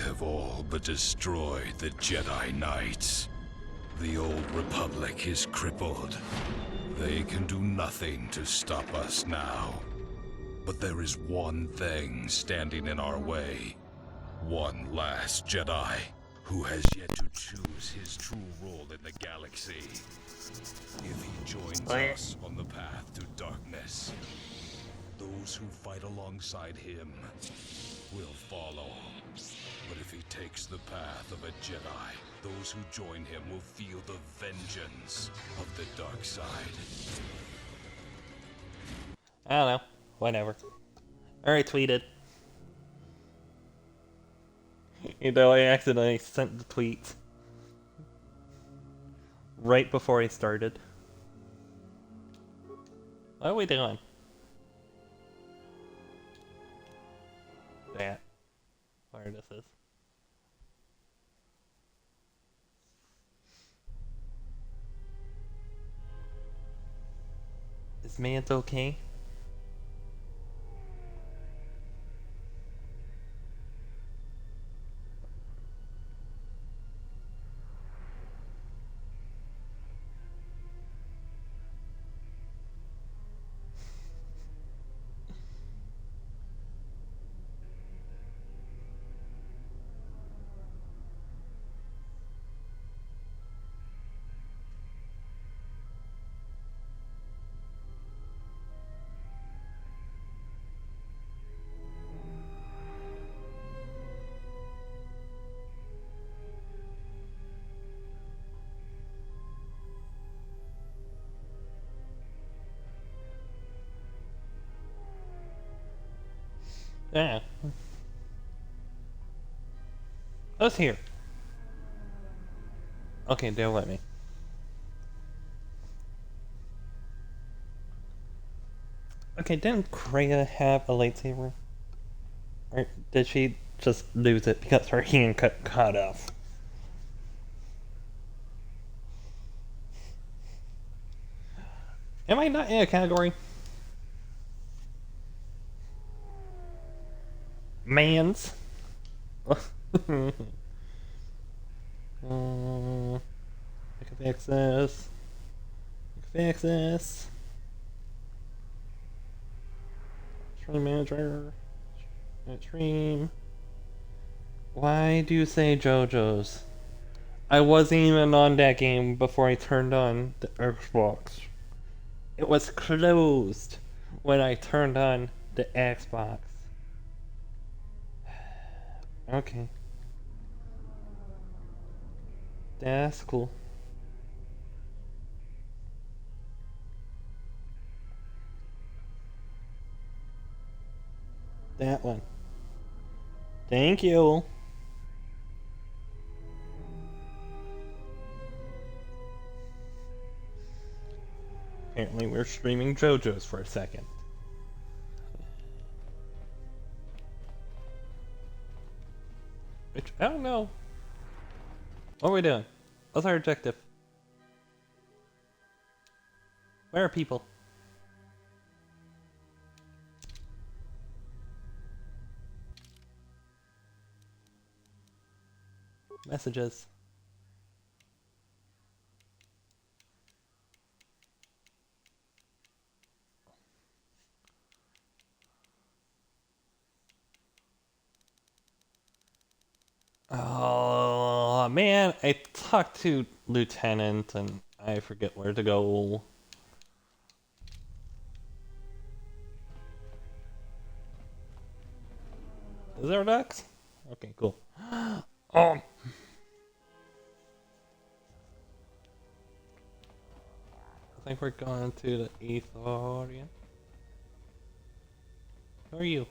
have all but destroyed the Jedi Knights. The old Republic is crippled. They can do nothing to stop us now. But there is one thing standing in our way. One last Jedi who has yet to choose his true role in the galaxy. If he joins us on the path to darkness, those who fight alongside him will follow. But if he takes the path of a Jedi, those who join him will feel the vengeance of the dark side. I don't know. Whatever. Alright, tweeted. You know, I accidentally sent the tweet right before I started. What are we doing? That. Where this is. Is Mant okay? Yeah. Let's hear. Okay, they'll let me. Okay, didn't Kreia have a lightsaber? Or did she just lose it because her hand got cut off? Am I not in a category? Mans. I can fix this. I can fix this. Stream manager. Stream. Why do you say JoJo's? I wasn't even on that game before I turned on the Xbox. It was closed when I turned on the Xbox. Okay. That's cool. That one. Thank you. Apparently we're streaming JoJo's for a second. Which, I don't know. What are we doing? What's our objective? Where are people? Messages. Oh man, I talked to Lieutenant and I forget where to go. Is there ducks? Okay, cool. Oh. I think we're going to the Ethorian. Who are you?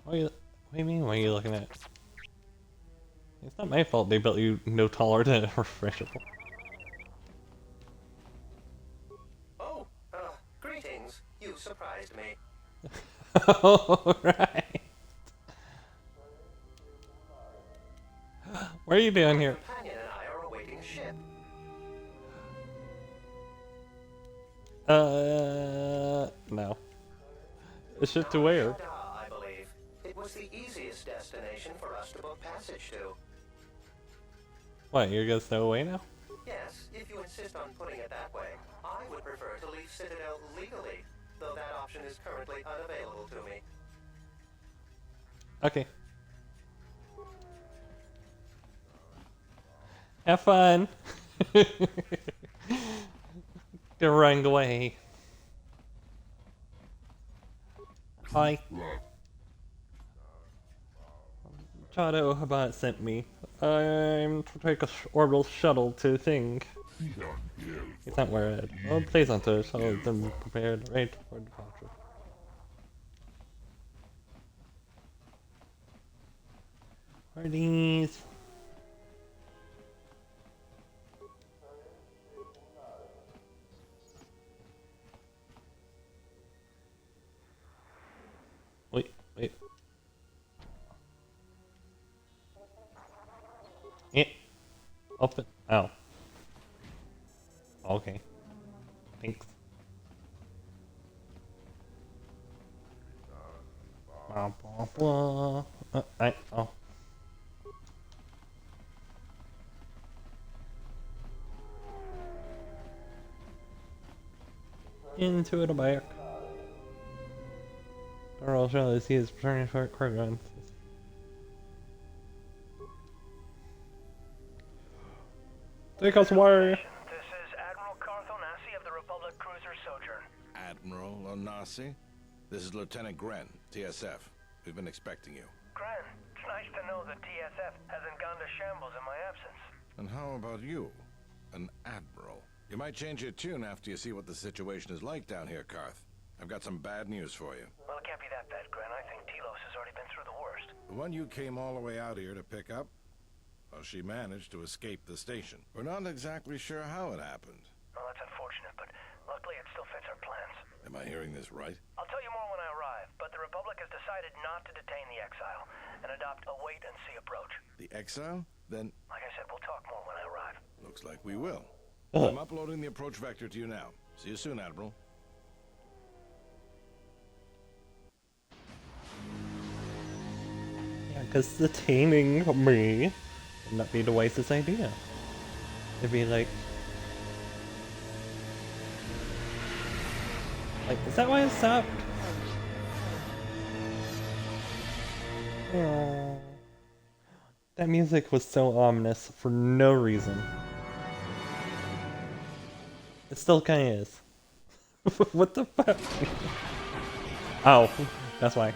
What do you mean? What are you looking at? It's not my fault they built you no taller than a refreshable. Oh, greetings. You surprised me. Alright. What are you doing here? My companion and I are awaiting a ship. No. It's just to where? Shaddaa, I believe. It was the easiest destination for us to book passage to. What, you're gonna stay away now? Yes, if you insist on putting it that way. I would prefer to leave Citadel legally, though that option is currently unavailable to me. Okay. Have fun. Get running away. Hi. Chado Habat sent me. I'm to take a orbital shuttle to the thing. It's not worried. Oh, please on the shuttle has been prepared, ready for departure. What are these? Wait. Open. Oh. Okay. Thanks. Blah, blah, blah. Oh. Into it a back. Earl Shelley sees returning for Kurgan. Take us where? This is Admiral Carth Onasi of the Republic Cruiser Sojourn. Admiral Onasi? This is Lieutenant Gren, TSF. We've been expecting you. Gren, it's nice to know that TSF hasn't gone to shambles in my absence. And how about you? An Admiral. You might change your tune after you see what the situation is like down here, Carth. I've got some bad news for you. Well, it can't be that bad, Gren. I think Telos has already been through the worst. The one you came all the way out here to pick up? Well, she managed to escape the station. We're not exactly sure how it happened. Well, that's unfortunate, but luckily it still fits our plans. Am I hearing this right? I'll tell you more when I arrive, but the Republic has decided not to detain the exile and adopt a wait-and-see approach. The exile? Then Like I said, we'll talk more when I arrive. looks like we will. I'm uploading the approach vector to you now. See you soon, Admiral. Yeah, because detaining me would not be the wisest idea. It'd be like, is that why it stopped? Oh. That music was so ominous for no reason. It still kinda is. What the fuck? Oh, that's why.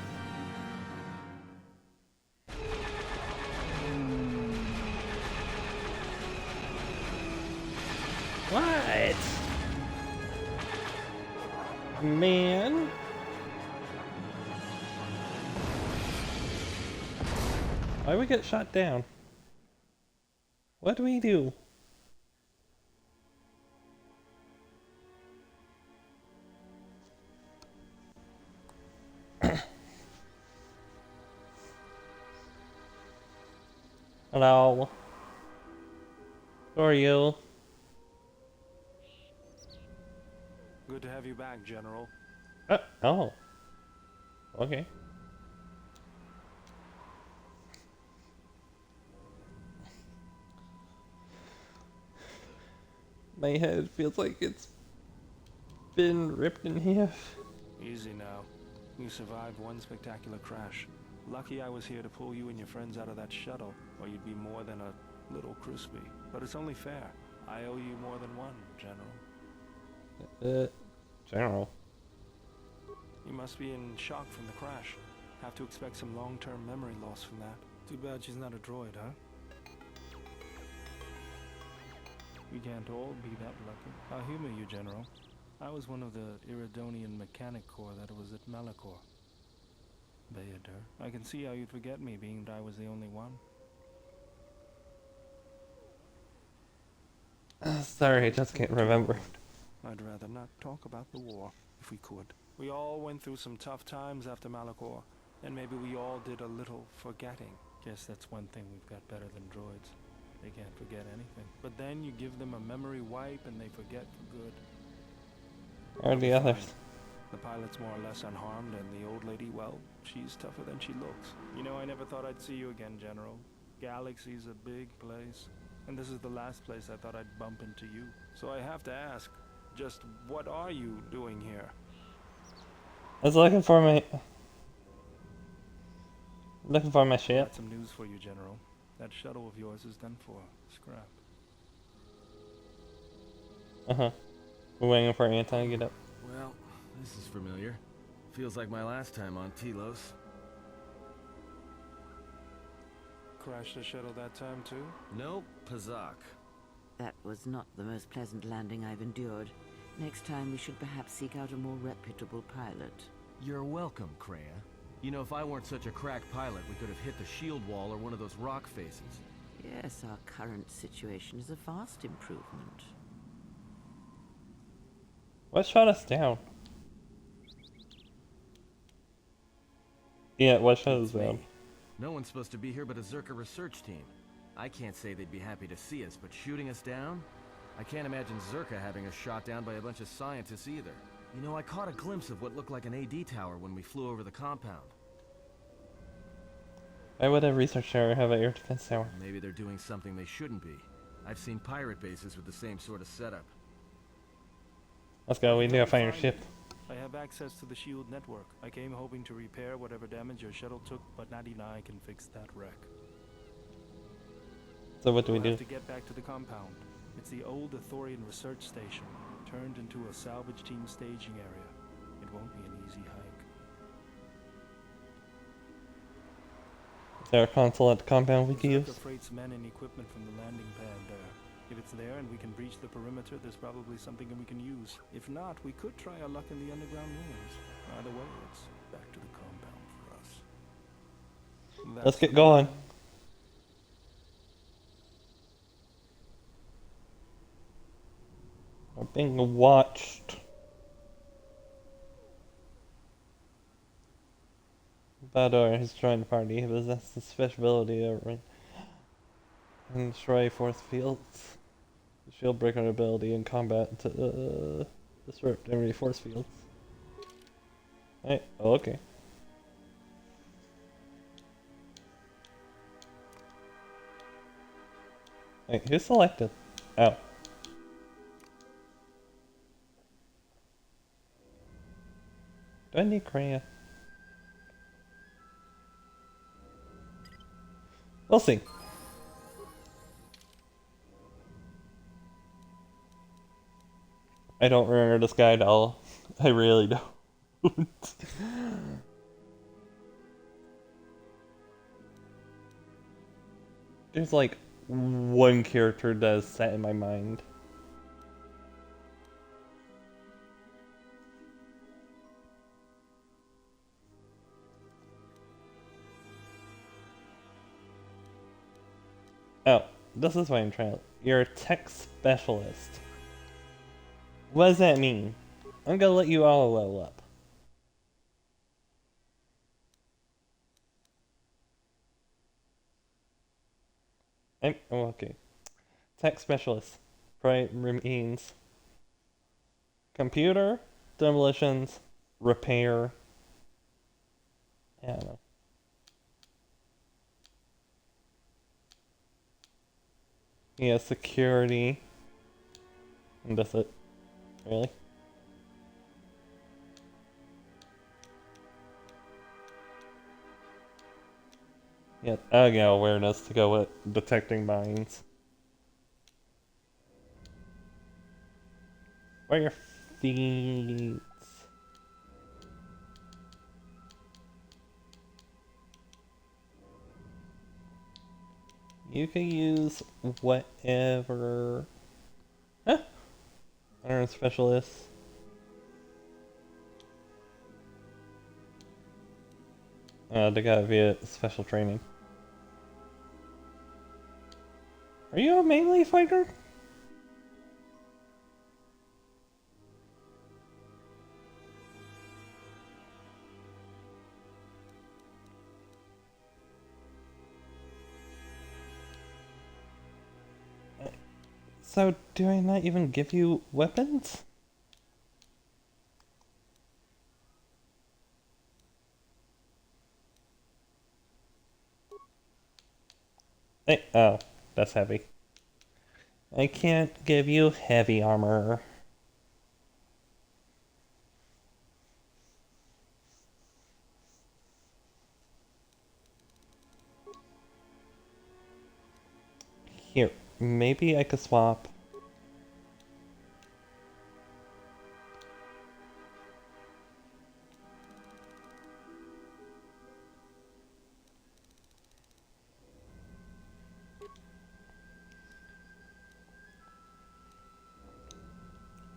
What? Man. Why we get shot down? What do we do? Hello. Who are you? Good to have you back, General. Oh. Okay. My head feels like it's been ripped in half. Easy now. You survived one spectacular crash. Lucky I was here to pull you and your friends out of that shuttle, or you'd be more than a little crispy. But it's only fair. I owe you more than one, General. General. You must be in shock from the crash. Have to expect some long-term memory loss from that. Too bad she's not a droid, huh? We can't all be that lucky. I'll humor you, General. I was one of the Iridonian Mechanic Corps that was at Malachor. Bayadur, I can see how you'd forget me, being that I was the only one. Sorry, I just can't remember. I'd rather not talk about the war, if we could. We all went through some tough times after Malachor, and maybe we all did a little forgetting. Guess that's one thing we've got better than droids. They can't forget anything. But then you give them a memory wipe and they forget for good. Where are the others? The pilot's more or less unharmed, and the old lady, well, she's tougher than she looks. You know, I never thought I'd see you again, General. Galaxy's a big place, and this is the last place I thought I'd bump into you. So I have to ask, just what are you doing here? I was looking for my ship. Got some news for you, General. That shuttle of yours is done for. Scrap. We're waiting for Anton to get up. Well, this is familiar. Feels like my last time on Telos. Crashed the shuttle that time, too? Nope, Pazak. That was not the most pleasant landing I've endured. Next time we should perhaps seek out a more reputable pilot. You're welcome, Kreia. You know, if I weren't such a crack pilot, we could have hit the shield wall or one of those rock faces. Yes, our current situation is a vast improvement. What shot us down? Yeah, what shot us down? No one's supposed to be here but a Zerka research team. I can't say they'd be happy to see us, but shooting us down? I can't imagine Zerka having us shot down by a bunch of scientists either. You know, I caught a glimpse of what looked like an AD tower when we flew over the compound. Why would a research tower have an air defense tower? Maybe they're doing something they shouldn't be. I've seen pirate bases with the same sort of setup. Let's go, we need to find your ship. I have access to the shield network. I came hoping to repair whatever damage your shuttle took, but not even I can fix that wreck. So what do we We'll do? have to get back to the compound. It's the old Athorian research station, turned into a salvage team staging area. It won't be an easy hike. Is there a console at the compound we can Zerka use? freights men and equipment from the landing pad there. If it's there and we can breach the perimeter, there's probably something we can use. If not, we could try our luck in the underground rooms. Either way, it's back to the compound for us. Let's get going. We're being watched. Bador has joined the party. He possesses the special ability to destroy force fields. The shield breaker ability in combat to disrupt enemy force fields. Hey, oh, okay. Wait, who's selected? Oh. Do I need Kreia? We'll see. I don't remember this guy at all. I really don't. There's like one character that is set in my mind. Oh, this is what I'm trying to... You're a tech specialist. What does that mean? I'm gonna let you all level up. Oh, okay. Tech specialist. Right, means... computer, demolitions, repair... I don't know. Yeah, security. And that's it. Really? Yeah, I got awareness to go with detecting mines. Where are your feet? You can use whatever. Huh? Iron specialist. They got via special training. Are you a melee fighter? So, do I not even give you weapons? Oh, that's heavy. I can't give you heavy armor. Here, maybe I could swap.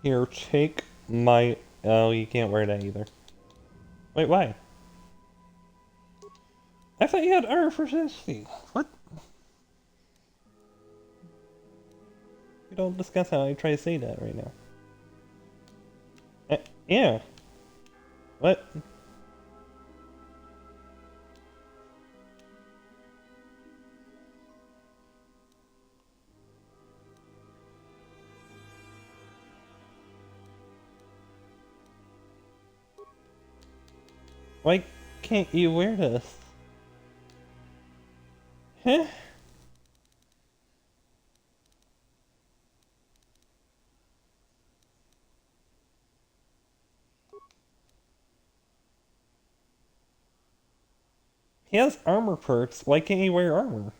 Here, take my... Oh, you can't wear that either. Wait, why? I thought you had armor for safety. What? You don't discuss how I try to say that right now. Yeah. What? Why can't you wear this? Huh? He has armor perks. Why can't he wear armor?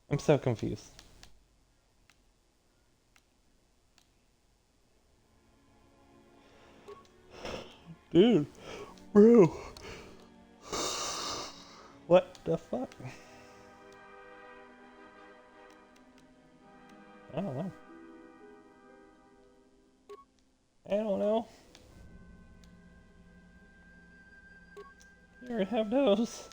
I'm so confused. Dude, bro. What the fuck? I don't know. I don't know. Here, have those.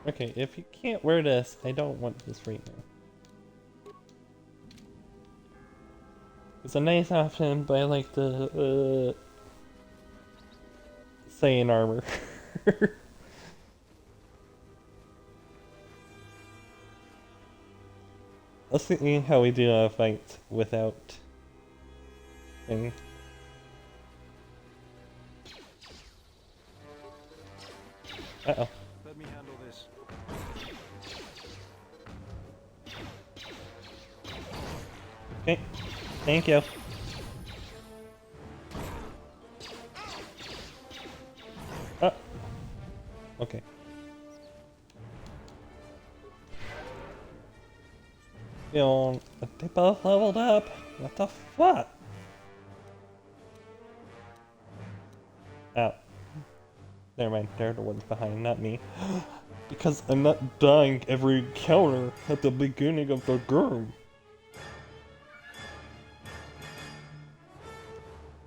Okay, if you can't wear this, I don't want this right now. It's a nice option, but I like the Saiyan armor. Let's see how we do a fight without thing. Uh-oh. Let me handle this. Okay, thank you. Oh. Okay. You know, they both leveled up. What the fuck? Oh. Never mind, they're the ones behind, not me. Because I'm not dying every encounter at the beginning of the game.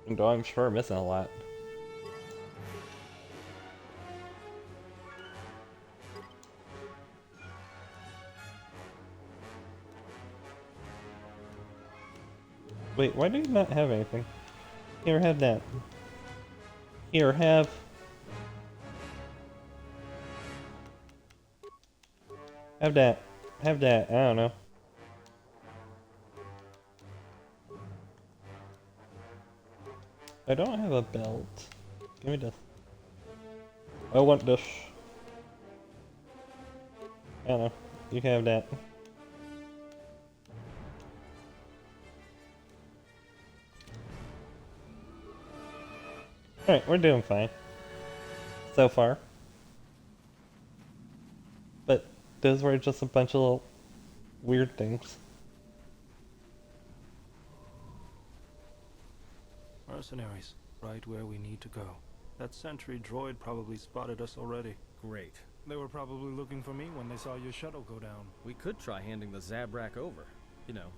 Though I'm sure I'm missing a lot. Wait, why do you not have anything? Here, have that. Here, have... Have that. Have that. I don't know. I don't have a belt. Give me this. I want this. I don't know. You can have that. Alright, we're doing fine. So far. But those were just a bunch of little weird things. Mercenaries, right where we need to go. That sentry droid probably spotted us already. Great. They were probably looking for me when they saw your shuttle go down. We could try handing the Zabrak over. You know,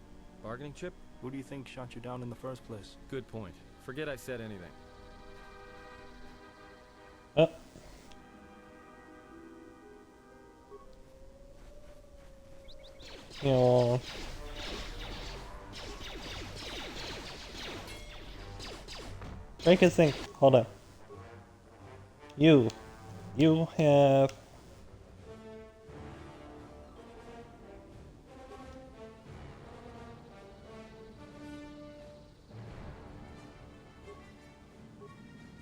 bargaining chip? Who do you think shot you down in the first place? Good point. Forget I said anything. Yeah. Break his thing. Hold on. You have...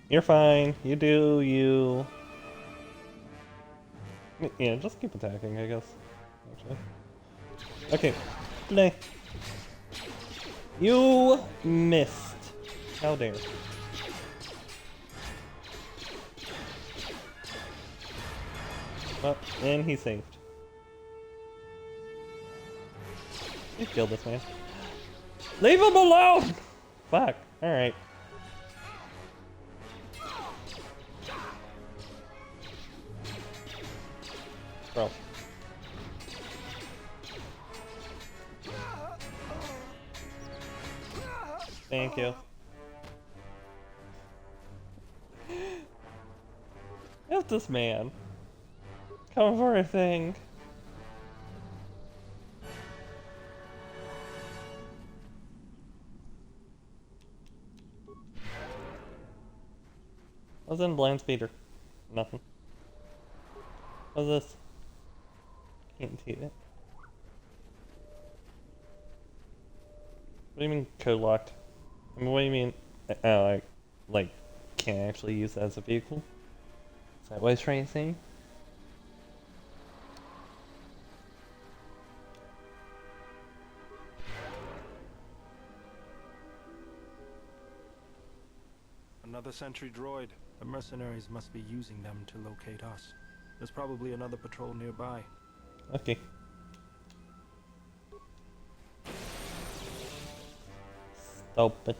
You're fine. You do you. Yeah, just keep attacking, I guess. Actually. Okay. Play. You missed. How dare. Oh, and he saved. You killed this man. Leave him alone! Fuck. Alright. Bro. Thank you. If this man come for a thing. What's in blind speeder? Nothing. What's this? Can't see it. What do you mean code locked? I mean, what do you mean? Like, can't actually use that as a vehicle? Is that what he's trying to say? Another sentry droid. The mercenaries must be using them to locate us. There's probably another patrol nearby. Okay. Stop it.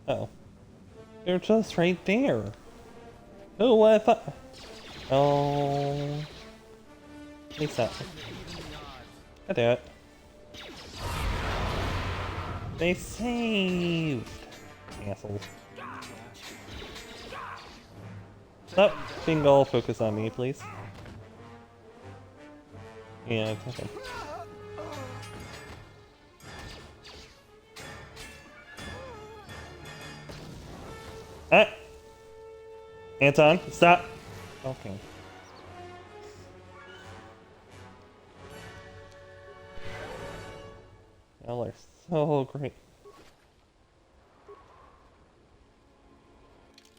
Oh. They're just right there. Oh, what I thought. Oh. Please stop. I do it. They saved. Assholes. Stop being all focused on me, please. Yeah, okay. Ah! Anton, stop! Okay. Y'all are so great.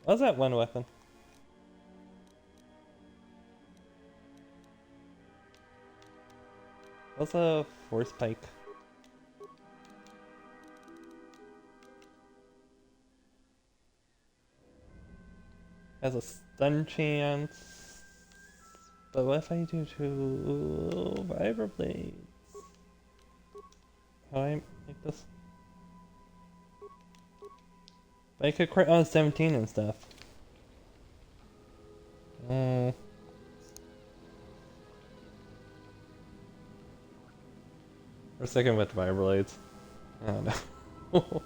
What's that one weapon? What's a force pike? Has a stun chance. But what if I do two vibroblades? How do I make this? But I could crit on 17 and stuff. We're sticking with vibroblades. I don't know.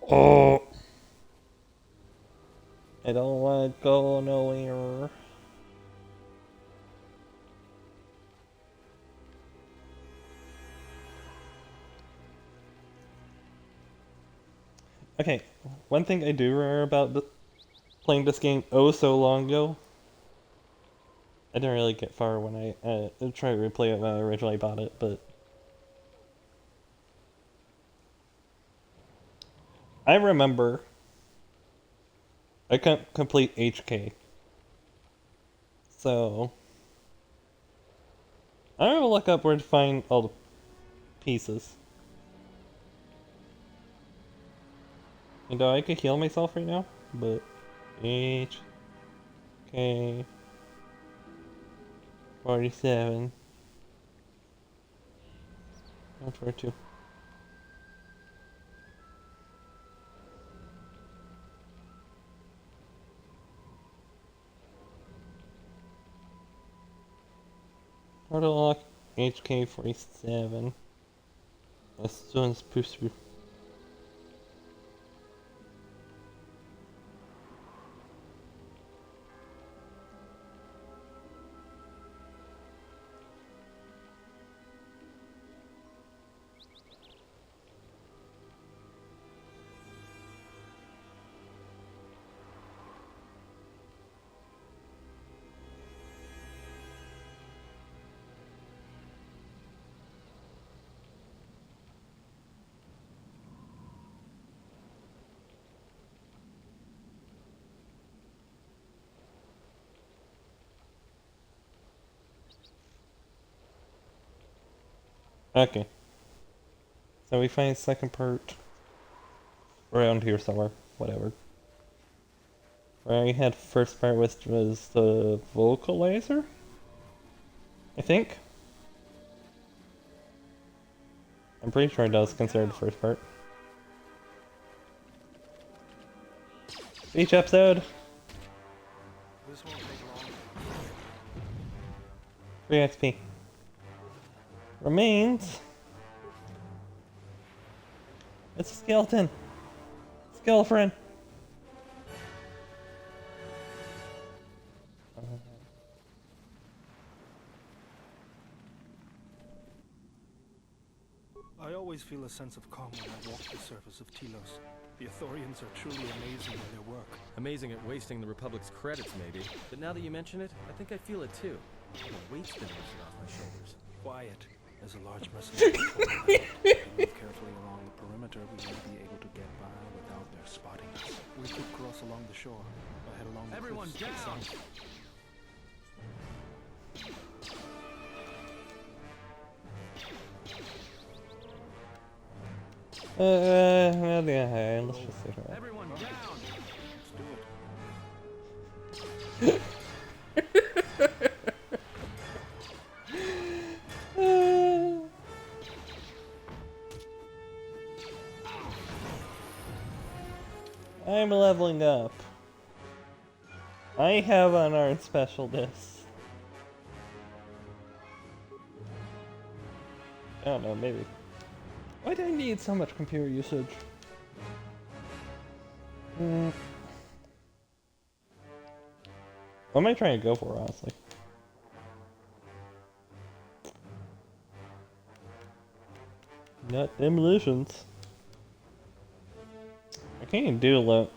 Oh! I don't want to go nowhere. Okay, one thing I do remember about playing this game oh so long ago. I didn't really get far when I tried to replay it when I originally bought it, but I remember I couldn't complete HK. So I'm gonna look up where to find all the pieces. You know, I could heal myself right now, but HK 47 142. How to lock HK 47 as soon as possible. Okay. So we find second part around here somewhere. Whatever. Where I had first part which was the vocalizer? I think? I'm pretty sure it does consider the first part. Each episode! This won't take long. 3 XP. Remains. It's a skeleton. Skeleton. I always feel a sense of calm when I walk the surface of Telos. The Ithorians are truly amazing in their work. Amazing at wasting the Republic's credits, maybe. But now that you mention it, I think I feel it too. The weight's been lifted off my shoulders. Quiet. There's a large mercenary patrol about. If we move carefully along the perimeter, we may be able to get by without their spotting us. We could cross along the shore, or head along the Everyone cliffs to the down! south. Well, yeah, let's just sit around. Everyone down! Let's do it. I'm leveling up. I have unarmed specialness. I don't know, maybe. Why do I need so much computer usage? What am I trying to go for, honestly? Not demolitions. I can't even do a lot.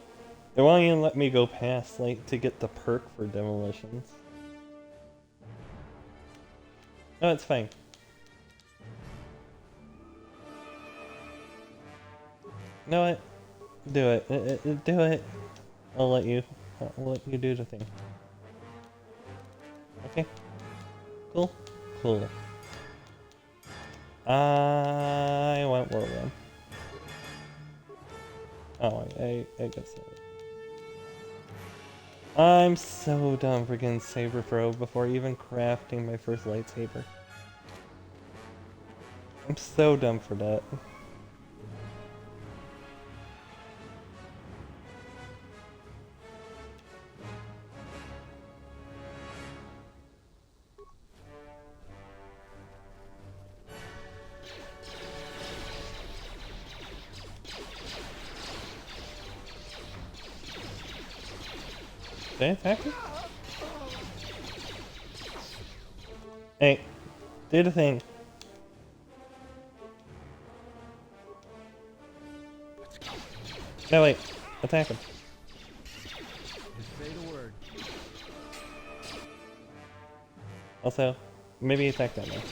They won't even let me go past, like, to get the perk for demolitions. No, it's fine. Know what? Do it. Do it. I'll let you do the thing. Okay. Cool. Cool. I want Whirlwind. Oh, I guess so. I'm so dumb for getting Saber Throw before even crafting my first lightsaber. I'm so dumb for that. Did I attack him? Hey, do the thing. No, wait. Attack him. Say the word. Also, maybe attack that guy.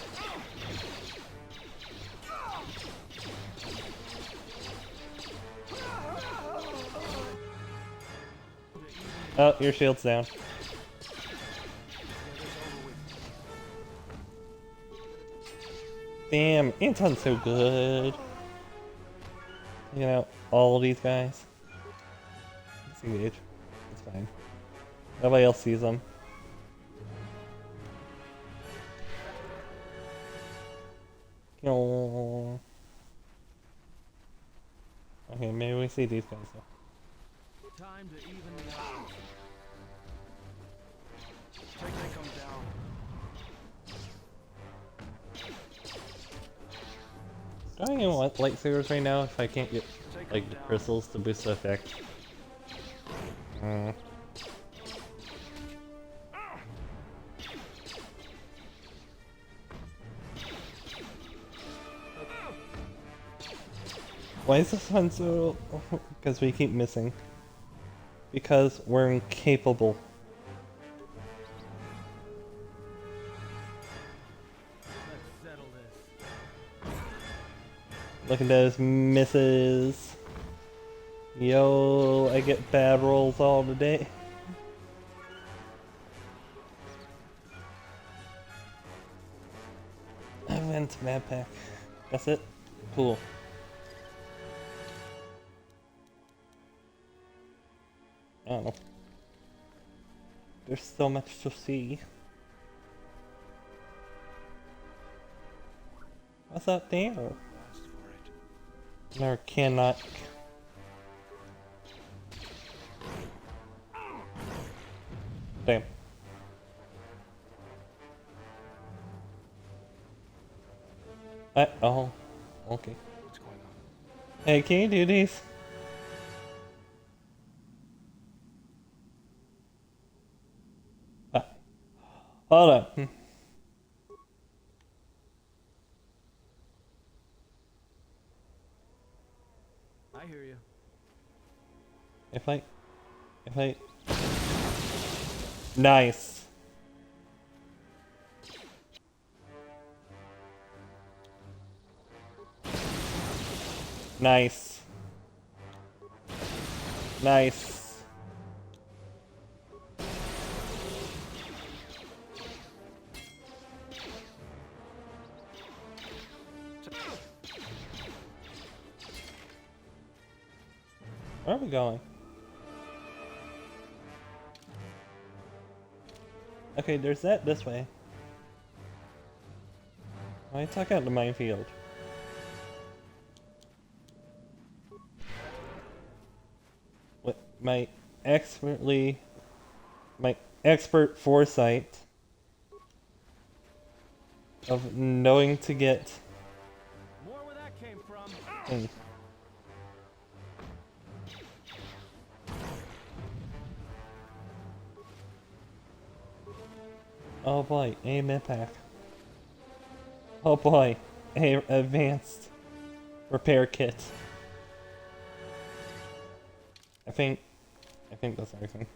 Oh, your shield's down. Damn, Anton's so good. You know, all of these guys. Let's engage. It's fine. Nobody else sees them. No. Okay, maybe we see these guys though. Time to even the odds. Take they come down. Do I even want lightsabers right now if I can't get like the crystals to boost the effect? Why is this one so... Because we keep missing. Because we're incapable. Let's settle this. Look at those misses. Yo, I get bad rolls all the day. I've been and med pack. That's it? Cool. I don't know. There's so much to see. What's up there? Asked for it. There cannot. Damn. Oh, okay. What's going on? Hey, can you do these? Ah. Hold on. I hear you. If I... Nice. Nice. Nice. Where are we going? Okay, there's that this way. Why talk out the minefield? With my expert foresight of knowing to get More where that came from. things. Oh boy, a med pack. Oh boy, a advanced repair kit. I think that's everything.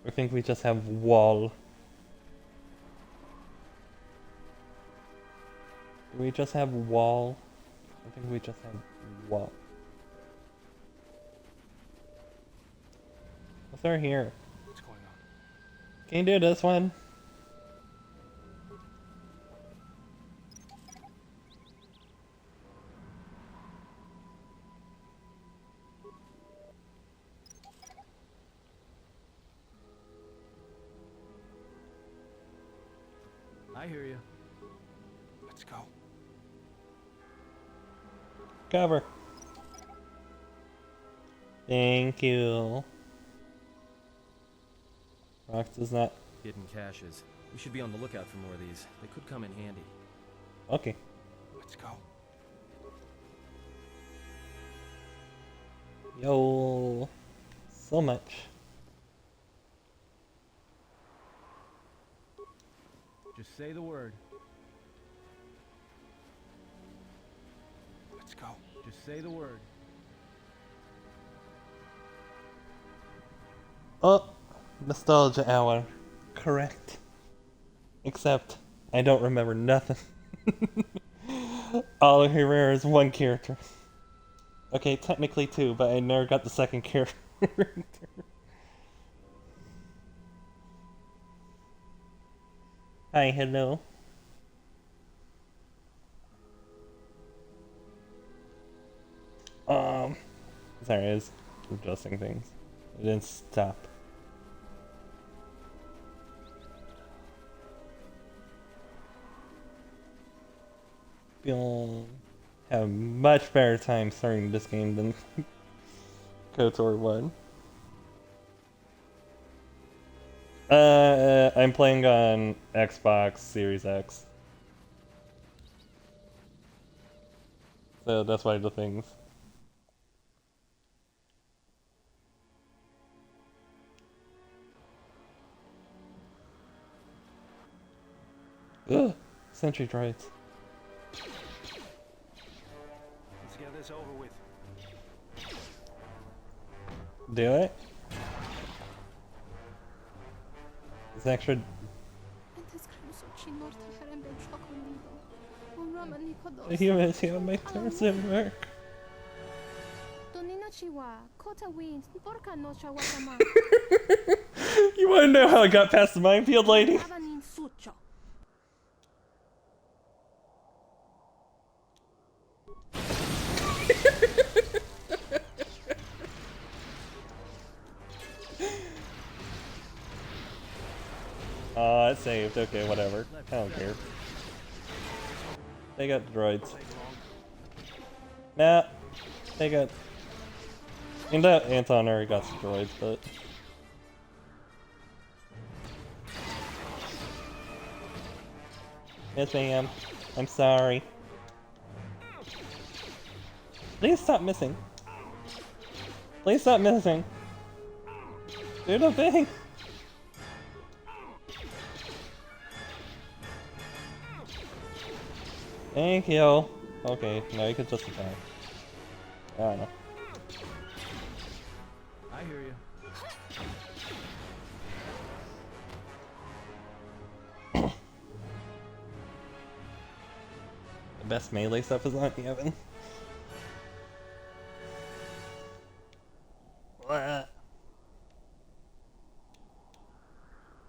I think we just have wall. Do we just have wall? I think we just have wall. What's over here? What's going on? Can you do this one? I hear you. Let's go. Cover. Thank you. Rox does not. Hidden caches. We should be on the lookout for more of these. They could come in handy. Okay. Let's go. Yo. So much. Just say the word. Let's go. Just say the word. Oh, nostalgia hour. Correct. Except, I don't remember nothing. All of Herrera is one character. Okay, technically two, but I never got the second character. Hi, hello. Sorry, I was adjusting things. It didn't stop. You'll have much better time starting this game than KOTOR 1. I'm playing on Xbox Series X. So that's why the things. Ugh, sentry droids. Let's get this over with. Do it? It's extra. The humans here make terms of work. You wanna know how I got past the minefield, lady? It saved. Okay, whatever. I don't care. They got droids. Nah, they got. And that Anton already got some droids, but. Yes, ma'am. I'm sorry. Please stop missing. Please stop missing. Do the thing. Thank you. Okay, now you can just attack. I don't know. I hear you. The best melee stuff is on Evan.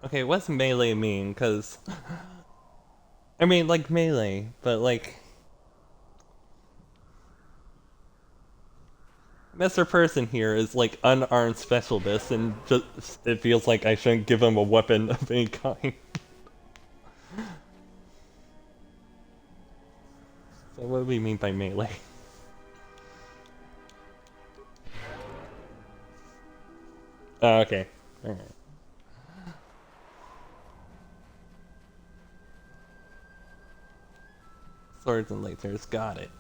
Okay, what's melee mean? Cause I mean like melee, but like Mr. Person here is like unarmed specialist and just it feels like I shouldn't give him a weapon of any kind. So what do we mean by melee? Oh, okay. Alright. Swords and lasers, got it.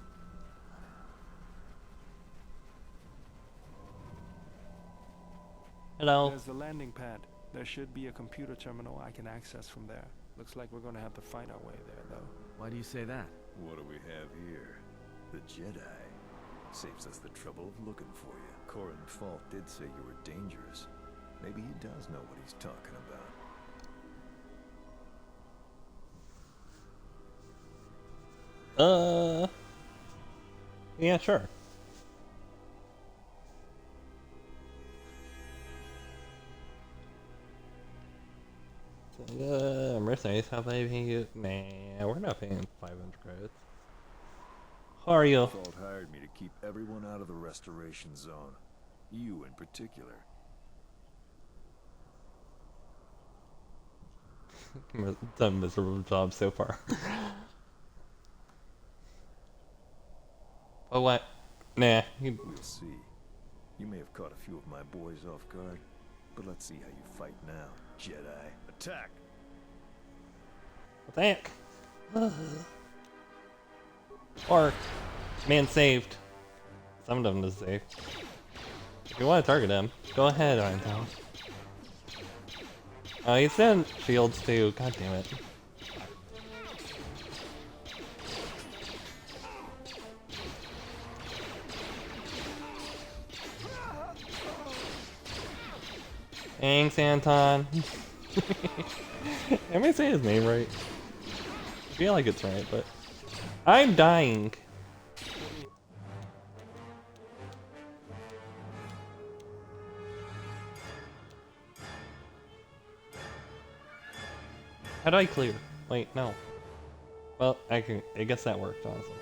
Hello. There's the landing pad. There should be a computer terminal I can access from there. Looks like we're gonna have to fight our way there, though. Why do you say that? What do we have here? The Jedi. Saves us the trouble of looking for you. Corin Falk did say you were dangerous. Maybe he does know what he's talking about. Yeah, sure. Mercenaries, how many paying you? Nah, we're not paying 500 credits. How are you? Fault hired me to keep everyone out of the restoration zone. You in particular. Done a miserable job so far. But what? Nah. We'll see. You may have caught a few of my boys off guard, but let's see how you fight now, Jedi. Attack! Attack! Or, man saved. Some of them is saved. If you want to target him, go ahead, Arntown. Oh, he's in shields too. God damn it. Thanks, Anton. Am I saying his name right? I feel like it's right, but I'm dying. How do I clear? Wait, no. Well, I guess that worked, honestly.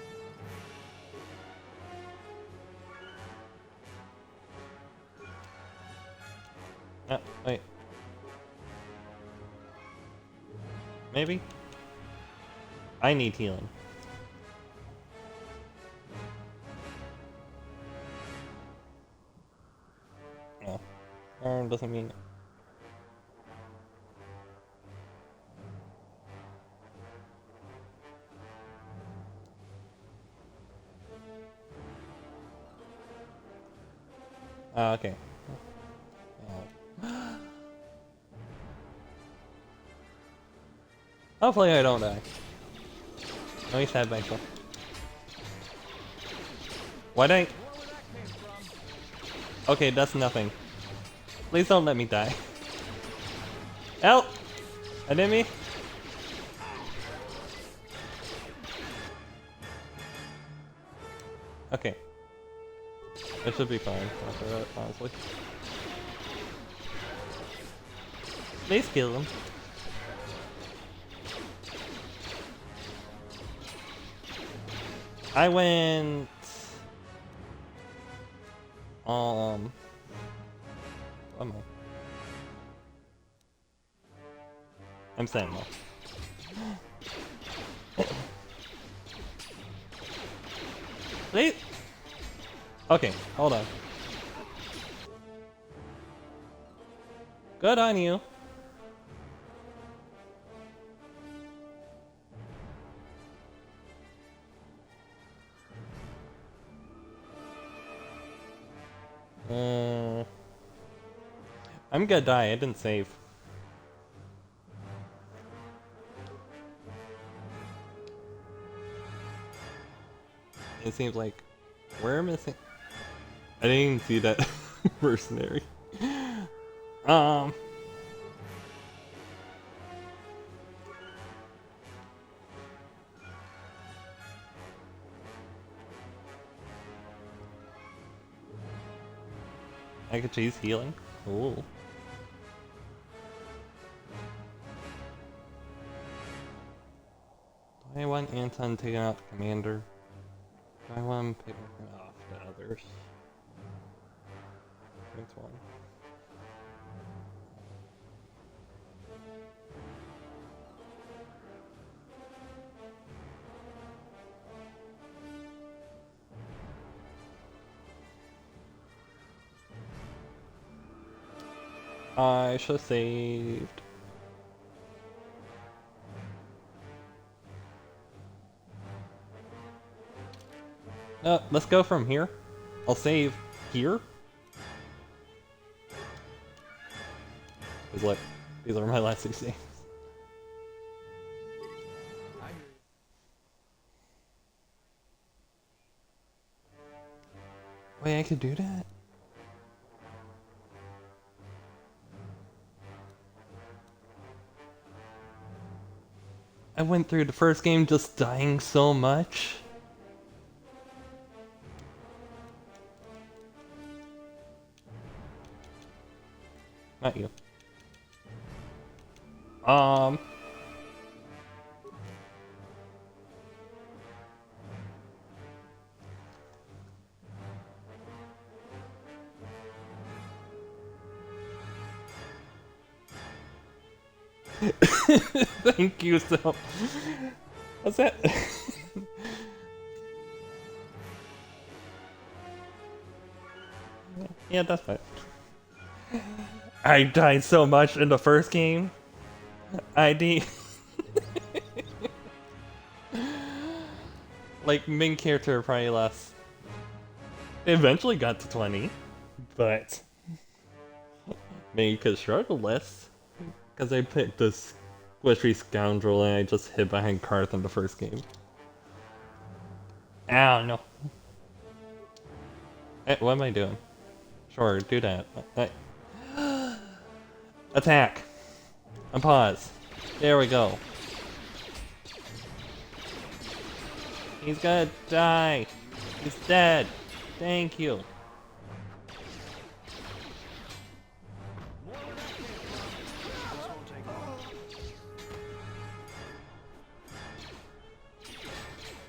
Ah, wait. Maybe? I need healing. No. Doesn't mean it. Okay. Hopefully I don't die. At least I have myself. Why'd I? Okay, that's nothing. Please don't let me die. Help! Enemy? Okay. It should be fine after that, honestly. Please kill them. I went... What am I? I'm Sentinel. Wait. Okay, hold on. Good on you. I'm gonna die. I didn't save. It seems like we're missing. I didn't even see that mercenary. I could choose healing. Ooh. Do I want Anton taking out the commander? Do I want him picking off the others? Which one? I should have saved. No, let's go from here. I'll save here. Because look, these are my last 2 saves. Wait, I could do that? I went through the first game just dying so much. Not you. Thank you so. What's that? Yeah, that's fine. I died so much in the first game. I did. Like, main character probably less. They eventually got to 20, but maybe could struggle less. Because I picked this squishy scoundrel and I just hid behind Karth in the first game. I don't know. Hey, what am I doing? Sure, do that. Attack! And pause. There we go. He's gonna die! He's dead! Thank you!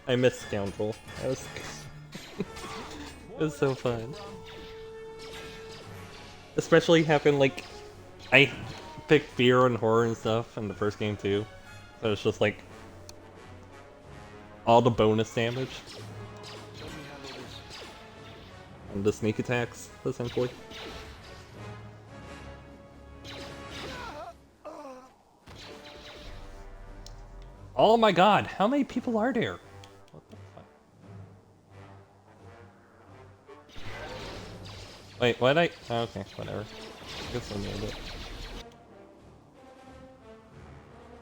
I missed Scoundrel. That was it was so fun. Especially having like I picked fear and horror and stuff in the first game too. So it's just like all the bonus damage. And the sneak attacks, essentially. Oh my god, how many people are there? What the fuck? Wait, what I... Oh, okay, whatever. I guess I nailed it.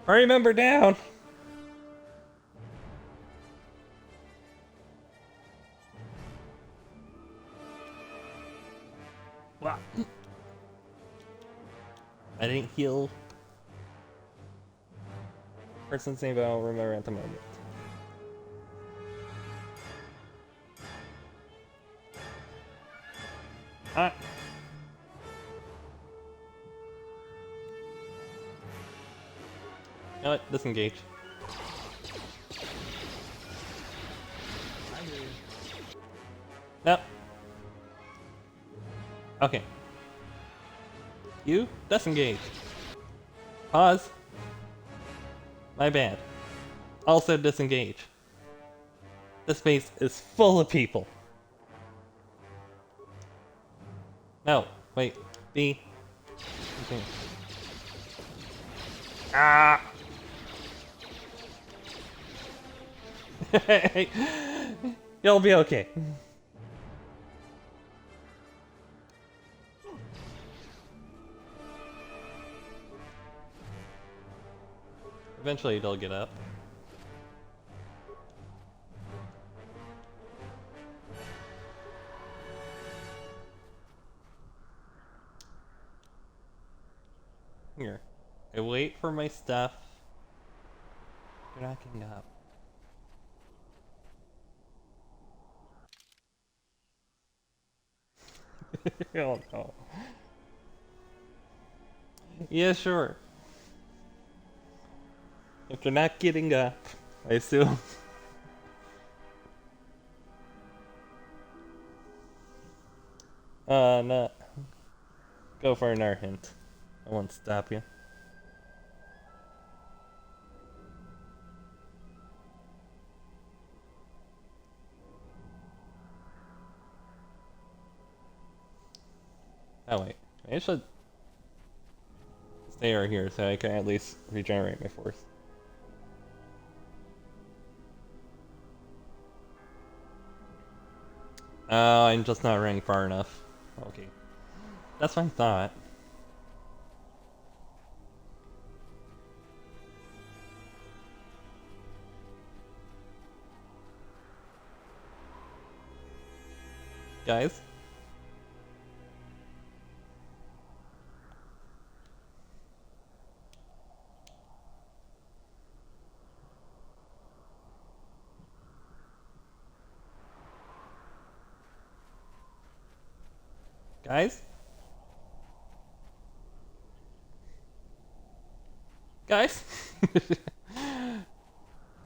Party member down! Wow. I didn't heal. Person's name I don't remember at the moment. Ah! You know what? Disengage. No. Okay. You disengage. Pause. My bad. Also disengage. This base is full of people. No, wait. B. Okay. Ah! You'll be okay. Eventually they'll get up. Here. I wait for my stuff. You're not getting up. Oh no. Yeah, sure. If they're not getting up, I assume. No. Go for another hint. I won't stop you. Oh wait, I should stay right here so I can at least regenerate my force. Oh, I'm just not running far enough. Okay. That's what I thought. Guys? Guys? Guys?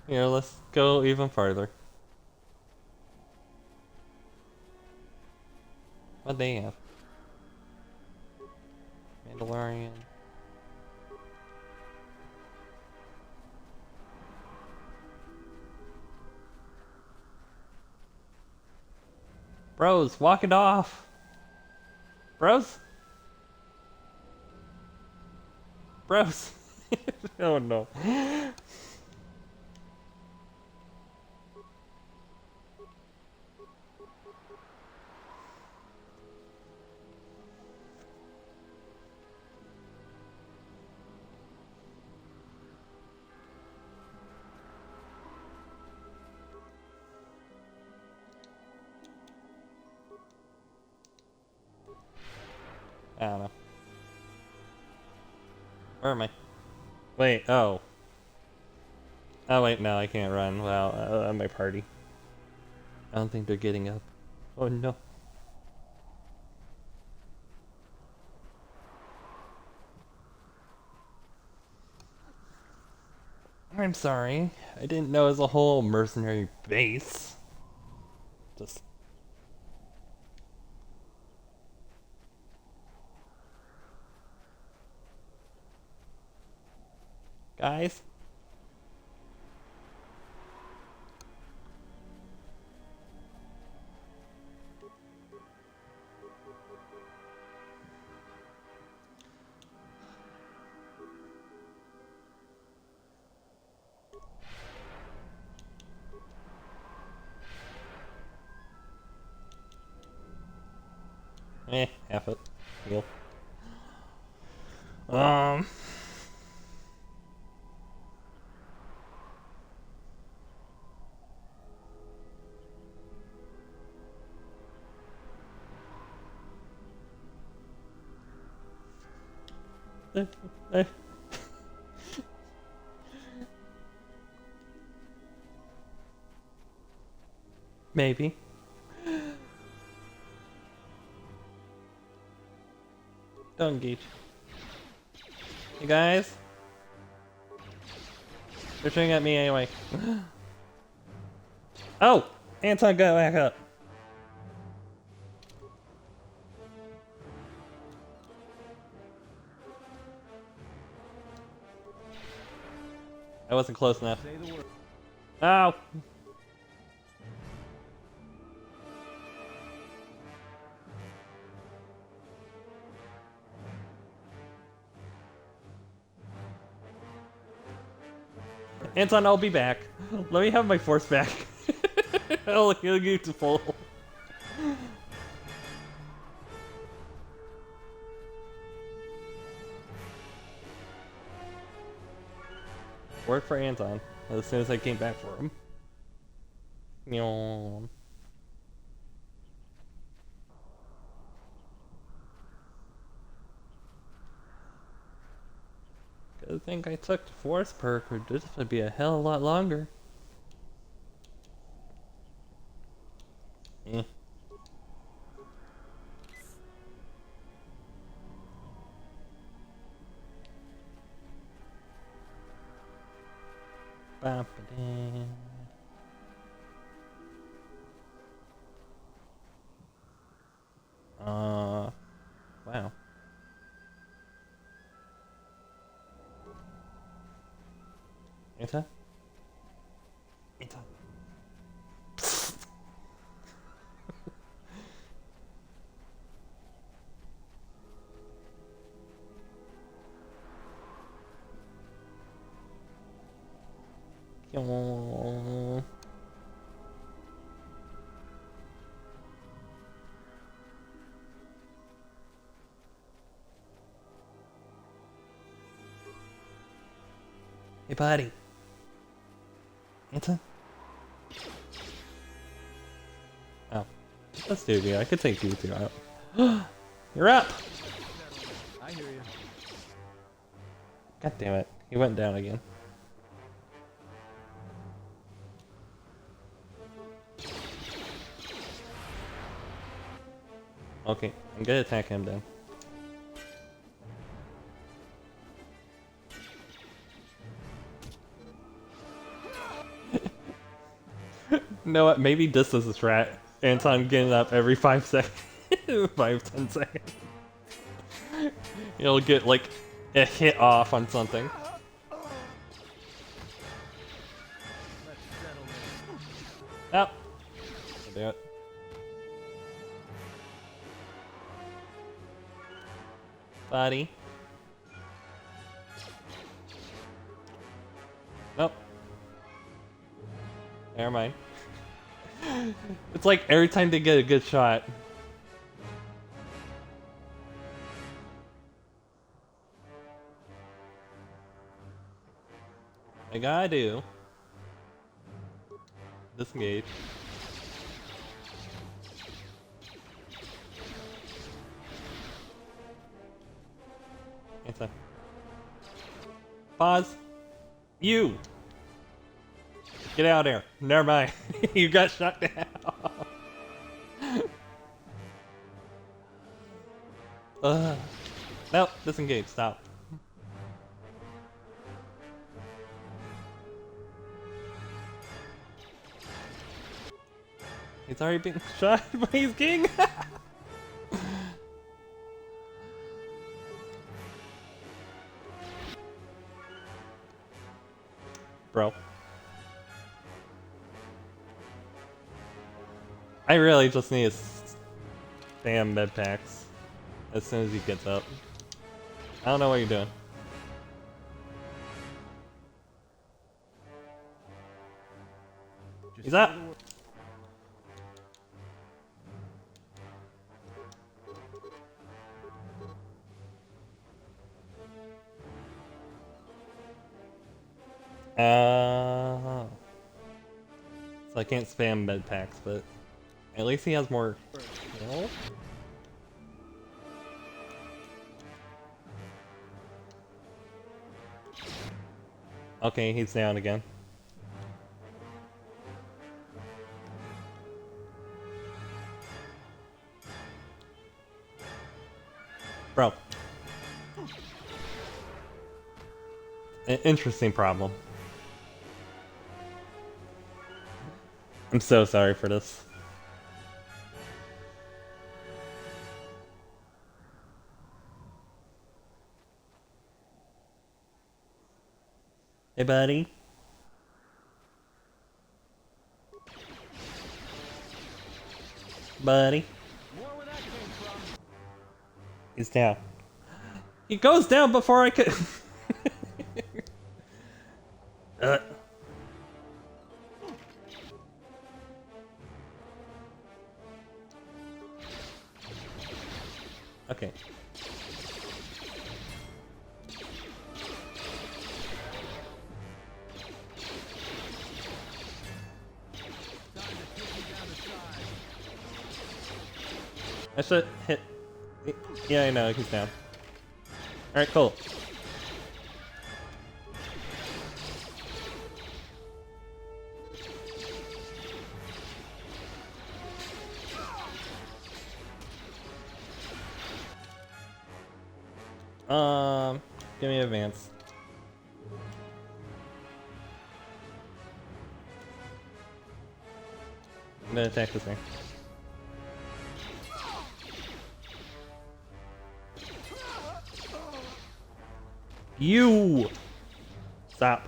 Here, let's go even farther. What they have? Mandalorian. Bros, walk it off! Bros? Bros! Oh no. I don't know. Where am I? Wait, oh. Oh wait, no, I can't run. Well, my party. I don't think they're getting up. Oh no. I'm sorry. I didn't know it was a whole mercenary base. Just... Guys? Half it. Heal. Maybe. Don't engage. You guys? They're shooting at me anyway. Oh! Anton got back up. I wasn't close enough. Say the word. Ow! Anton, I'll be back. Let me have my force back. I'll heal you to full. Work for Anton as soon as I came back for him. Yawn. Good thing I took the force perk, or this would be a hell of a lot longer. Eh. Ba-ba-da. Wow. Anta? Anta. Yawn. Hey, buddy. Anta? Oh. That's Doogie. I could take you two out. You're up! I hear you. God damn it. He went down again. Okay, I'm gonna attack him then. You know what? Maybe this is a strat. Anton getting up every 5 seconds. 5-10 seconds. He'll get like a hit off on something. Oh. I'll do it. Buddy. Nope. Never mind. It's like every time they get a good shot. I gotta do. Disengage. Answer. Pause. You! Get out of there. Never mind. You got shut down. Nope. Disengage. Stop. He's already been shot by his king. Bro. I really just need to spam med packs as soon as he gets up. I don't know what you're doing. He's up. So I can't spam med packs, but at least he has more health. Okay, he's down again. Bro. An interesting problem. I'm so sorry for this. Hey, buddy. buddy. He's down. He goes down before I could. Okay. I should hit. Yeah, I know, he's down. Alright, cool. Give me advance. I'm gonna attack this thing. You! Stop.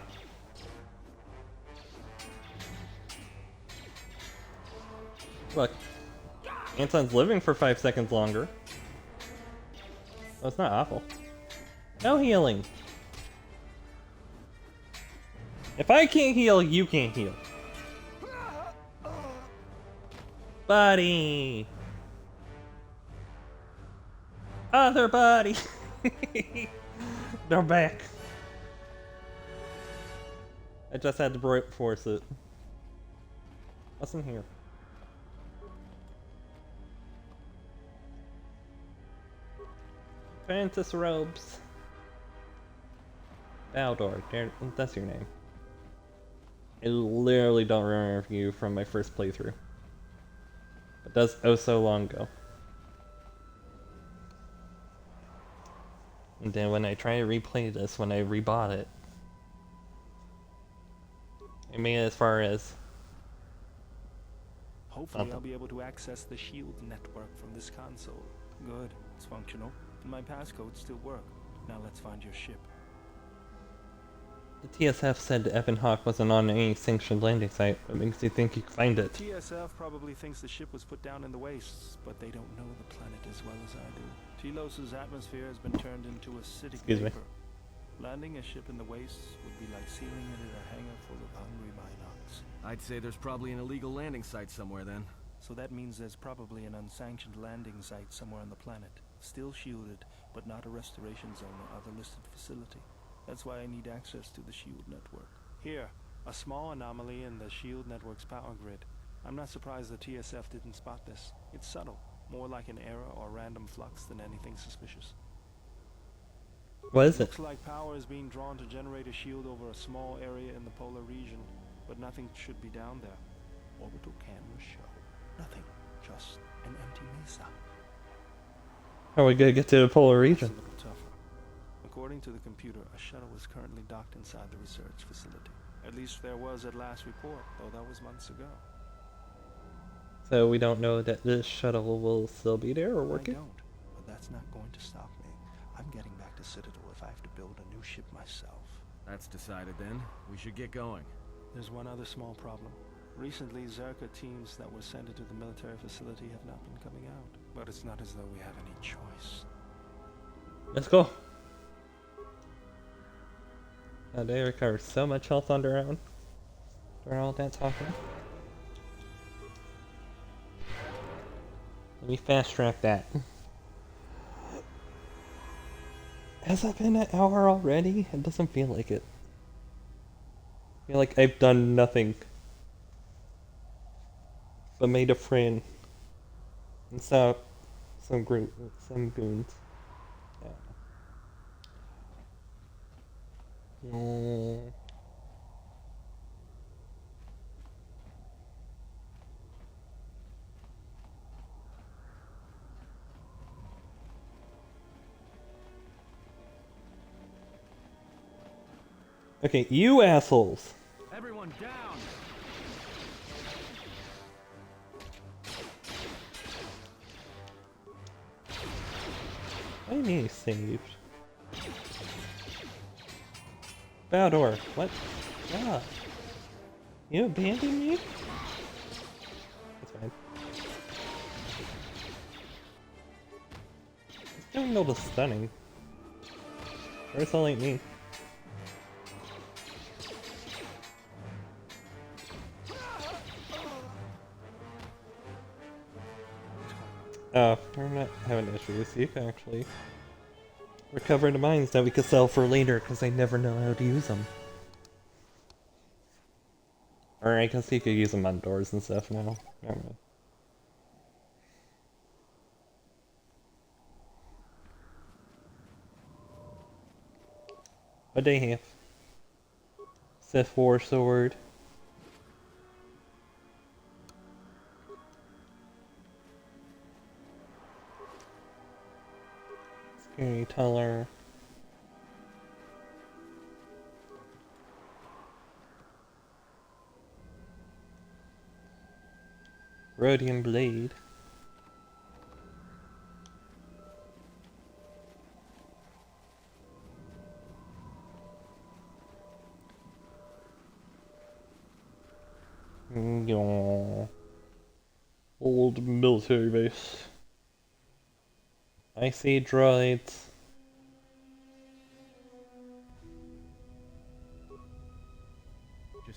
Look. Anton's living for 5 seconds longer. That's not awful. No healing. If I can't heal, you can't heal. Buddy! Other buddy! They're back. I just had to brute force it. What's in here? Fantasy robes. Baldor, that's your name. I literally don't remember you from my first playthrough. It does oh so long ago. And then when I try to replay this, when I rebought it, I made it as far as... Hopefully I'll be able to access the SHIELD network from this console. Good, it's functional, and my passcodes still work. Now let's find your ship. The TSF said Evan Hawke wasn't on any sanctioned landing site. What makes you think you could find it? TSF probably thinks the ship was put down in the wastes, but they don't know the planet as well as I do. Telos' atmosphere has been turned into a city vapor. Landing a ship in the wastes would be like sealing it in a hangar full of hungry Minox. I'd say there's probably an illegal landing site somewhere then. So that means there's probably an unsanctioned landing site somewhere on the planet. Still shielded, but not a restoration zone or other listed facility. That's why I need access to the SHIELD network. Here, a small anomaly in the SHIELD network's power grid. I'm not surprised the TSF didn't spot this. It's subtle, more like an error or random flux than anything suspicious. What is it? Looks like power is being drawn to generate a shield over a small area in the polar region, but nothing should be down there. Orbital cameras show nothing, just an empty mesa. How are we gonna get to the polar region? It's a little tougher. According to the computer, a shuttle is currently docked inside the research facility. At least there was at last report, though that was months ago. So we don't know that this shuttle will still be there or working? I don't, but that's not going to stop me. I'm getting back to Citadel if I have to build a new ship myself. That's decided then. We should get going. There's one other small problem. Recently, Zerka teams that were sent into the military facility have not been coming out. But it's not as though we have any choice. Let's go. They recovered so much health on their own during all that talking. Let me fast track that. Has that been an hour already? It doesn't feel like it. I feel like I've done nothing but made a friend and saw some goons. Yeah. Okay, you assholes. Everyone down. What do you mean saved? Baldor, what? Yeah. You abandoned me? That's fine. Doing all the stunning. Sure as hell ain't me. Oh, we're not having issues. You can actually recover the mines that we could sell for later because I never know how to use them. Or I guess you could use them on doors and stuff now. Never mind. What they have? Sith War Sword. Scary Teller. Rhodium Blade. Yeah. Old military base. I see droids.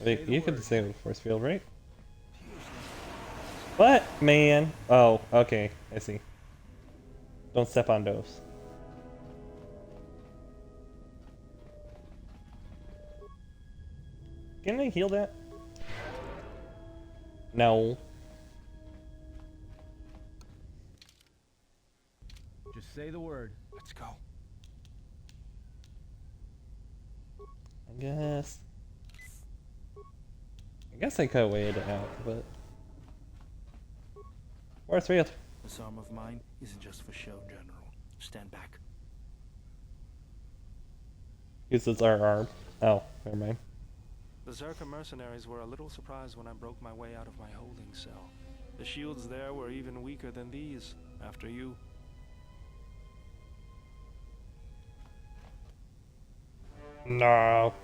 Wait, you can disable the force field, right? What? Man. Oh, okay. I see. Don't step on those. Can I heal that? No. Just say the word. Let's go. I guess I could wait it out, but force field. This arm of mine isn't just for show, General. Stand back. Uses our arm. Oh, never mind. The Zerka mercenaries were a little surprised when I broke my way out of my holding cell. The shields there were even weaker than these, after you. No.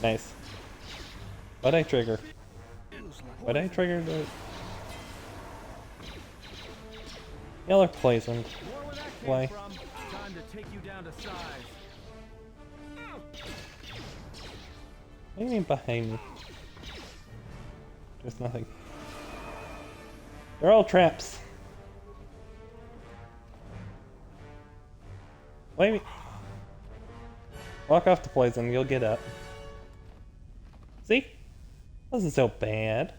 Nice. What'd I trigger? What'd I trigger the... Y'all are poisoned. Why? Time to take you down to size. What do you mean behind me? There's nothing. They're all traps. What do you mean? Walk off the poison, you'll get up. See? Wasn't so bad.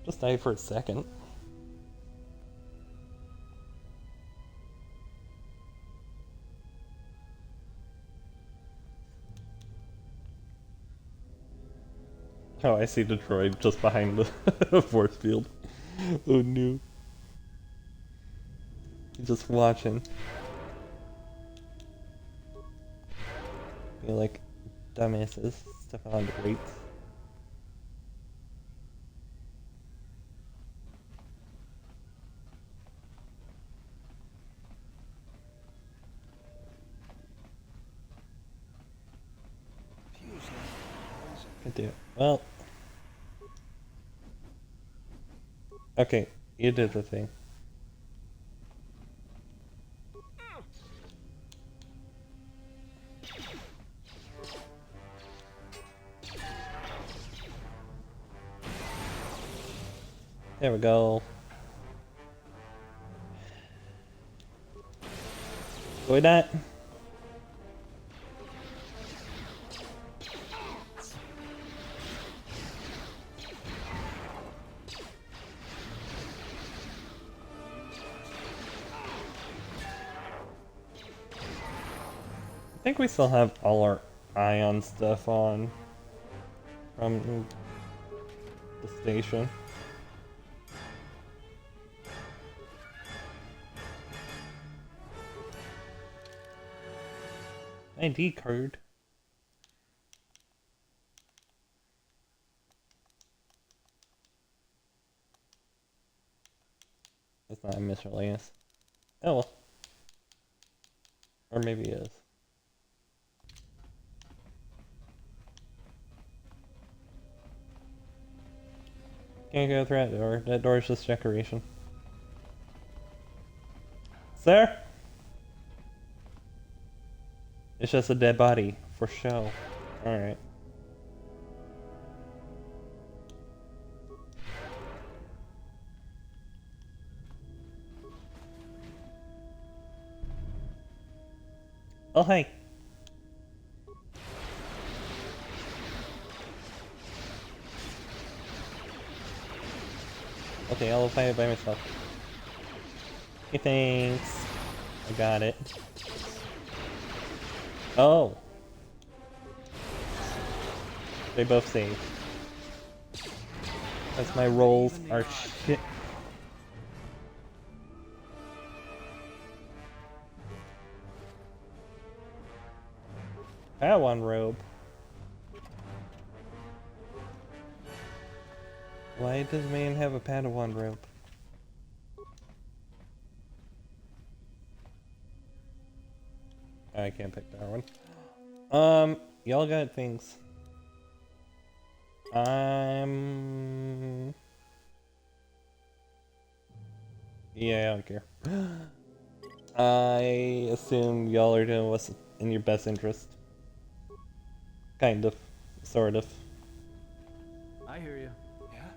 Just died for a second. Oh, I see the droid just behind the force field. Oh no. He's just watching. You're like dumbasses stepping on the grates. I do. Well. Okay, you did the thing. There we go. Go that. I think we still have all our ion stuff on from the station. ID card. That's not a miscellaneous. Oh well. Or maybe it is. Can't go through that door. That door is just decoration. there? It's just a dead body, for show. Alright. Oh, hey. Okay, I'll fight it by myself. Okay, thanks. I got it. Oh. They both saved. Because my rolls are shit. Padawan robe. Why does man have a Padawan robe? I can't pick that one. Y'all got things. Yeah, I don't care. I assume y'all are doing what's in your best interest. Kind of. Sort of. I hear you. Yeah?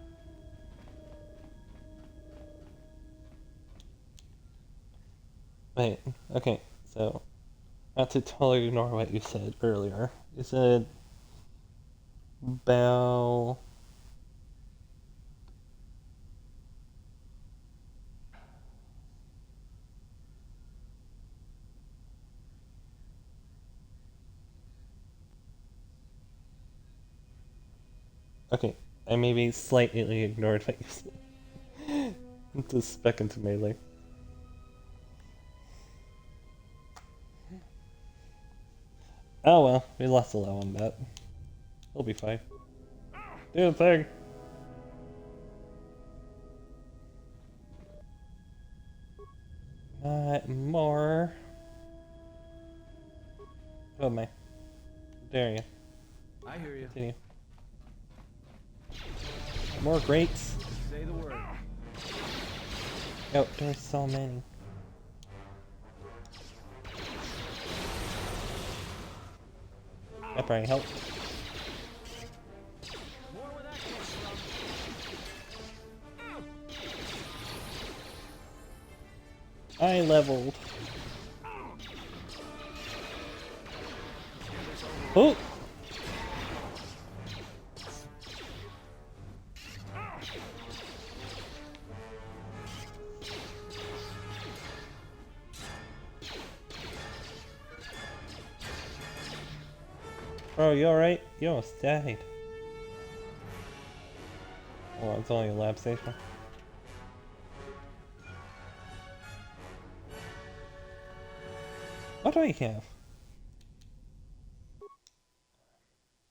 Wait, okay, so... Not to totally ignore what you said earlier. You said... Bell... Okay, I maybe slightly ignored what you said. Just spec into melee. Oh well, we lost a lot on that. We'll be fine. Do the thing! Not more. Oh my. There you. I hear you. Continue. More grates. Say the word. Oh, there's so many. That probably helped. More where that came from. I leveled. Oh! Bro, you alright? You almost died. Oh, it's only a lab station. What do I have?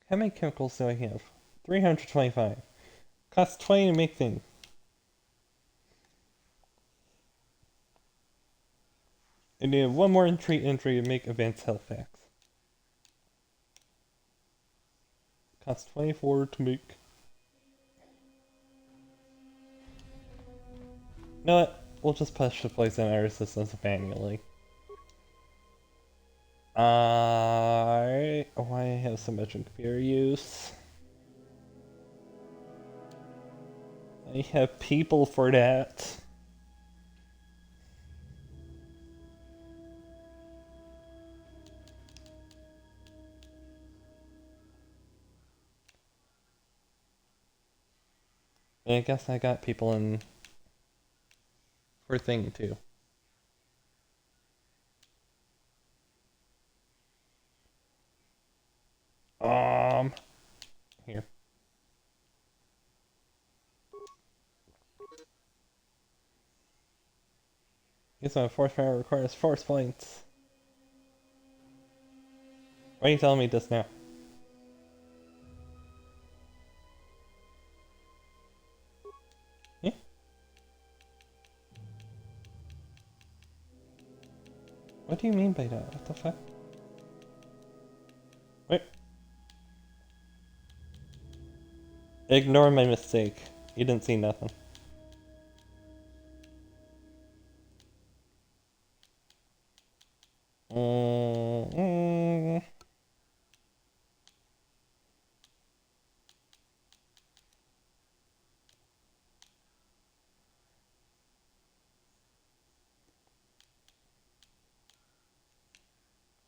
How many chemicals do I have? 325. Costs 20 to make things. I need one more entry to make advanced health packs. Costs 24 to make. You know what? We'll just push the place in our systems manually. Why I have so much in computer use? I have people for that. And I guess I got people in for thing too. Here. Use my force power requires force points. Why are you telling me this now? Yeah? What do you mean by that? What the fuck? Wait. Ignore my mistake. You didn't see nothing. Mm.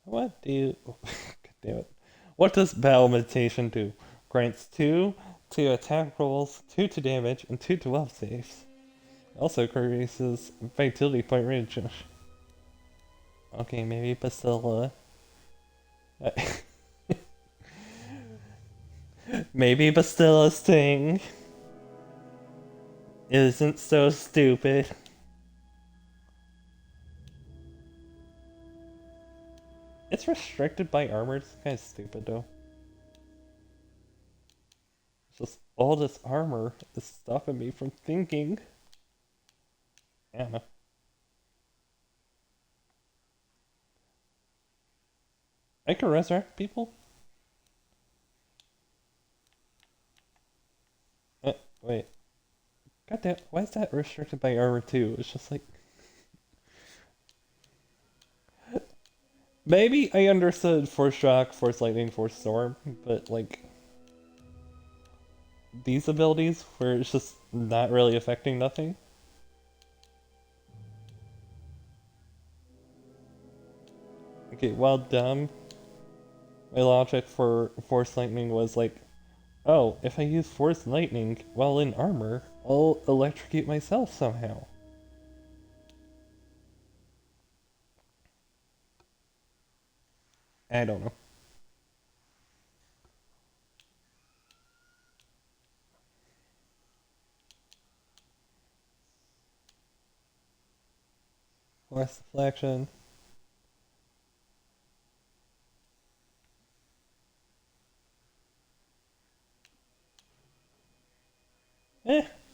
What do you... God damn it. What does Battle Meditation do? Grants 2 to attack rolls, 2 to damage, and 2 to wealth saves. Also increases vitality point range. Okay, maybe Bastilla. Maybe Bastilla's thing isn't so stupid. It's restricted by armor. It's kind of stupid though. It's just all this armor is stopping me from thinking. I don't know. I can resurrect people? Wait. Goddamn, why is that restricted by armor too? It's just like... Maybe I understood Force Shock, Force Lightning, Force Storm, but like... These abilities, where it's just not really affecting nothing? Okay, while dumb, my logic for Force Lightning was like, oh, if I use Force Lightning while in armor, I'll electrocute myself somehow. I don't know. Force Deflection.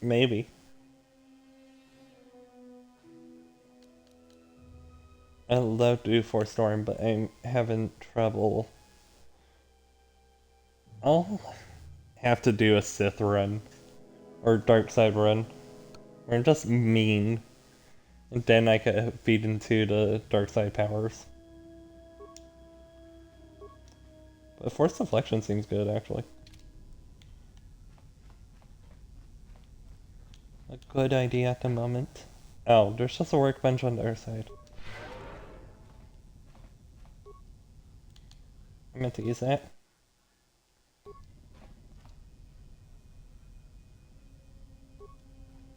Maybe. I'd love to do Force Storm, but I'm having trouble. I'll have to do a Sith run. Or Dark Side run. Or just mean. And then I could feed into the Dark Side powers. But Force Deflection seems good, actually. A good idea at the moment. Oh, there's just a workbench on the other side. I meant to use that.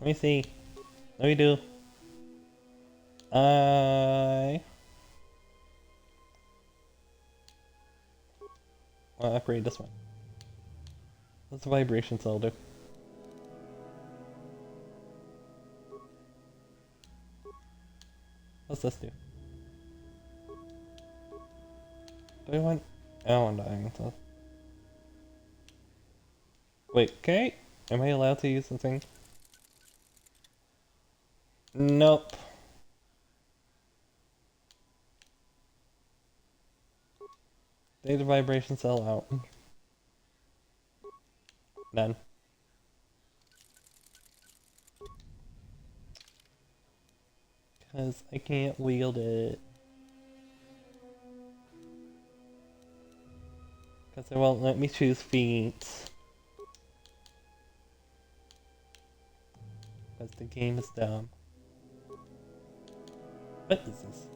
Let me see. Let me do. I'll upgrade this one. What's the vibration cell do? What's this do? Do I want... Oh, I'm dying. So... Wait, okay? Am I allowed to use the thing? Nope. Take the vibration cell out. Done. Because I can't wield it. Because it won't let me choose feet. Because the game is dumb. What is this?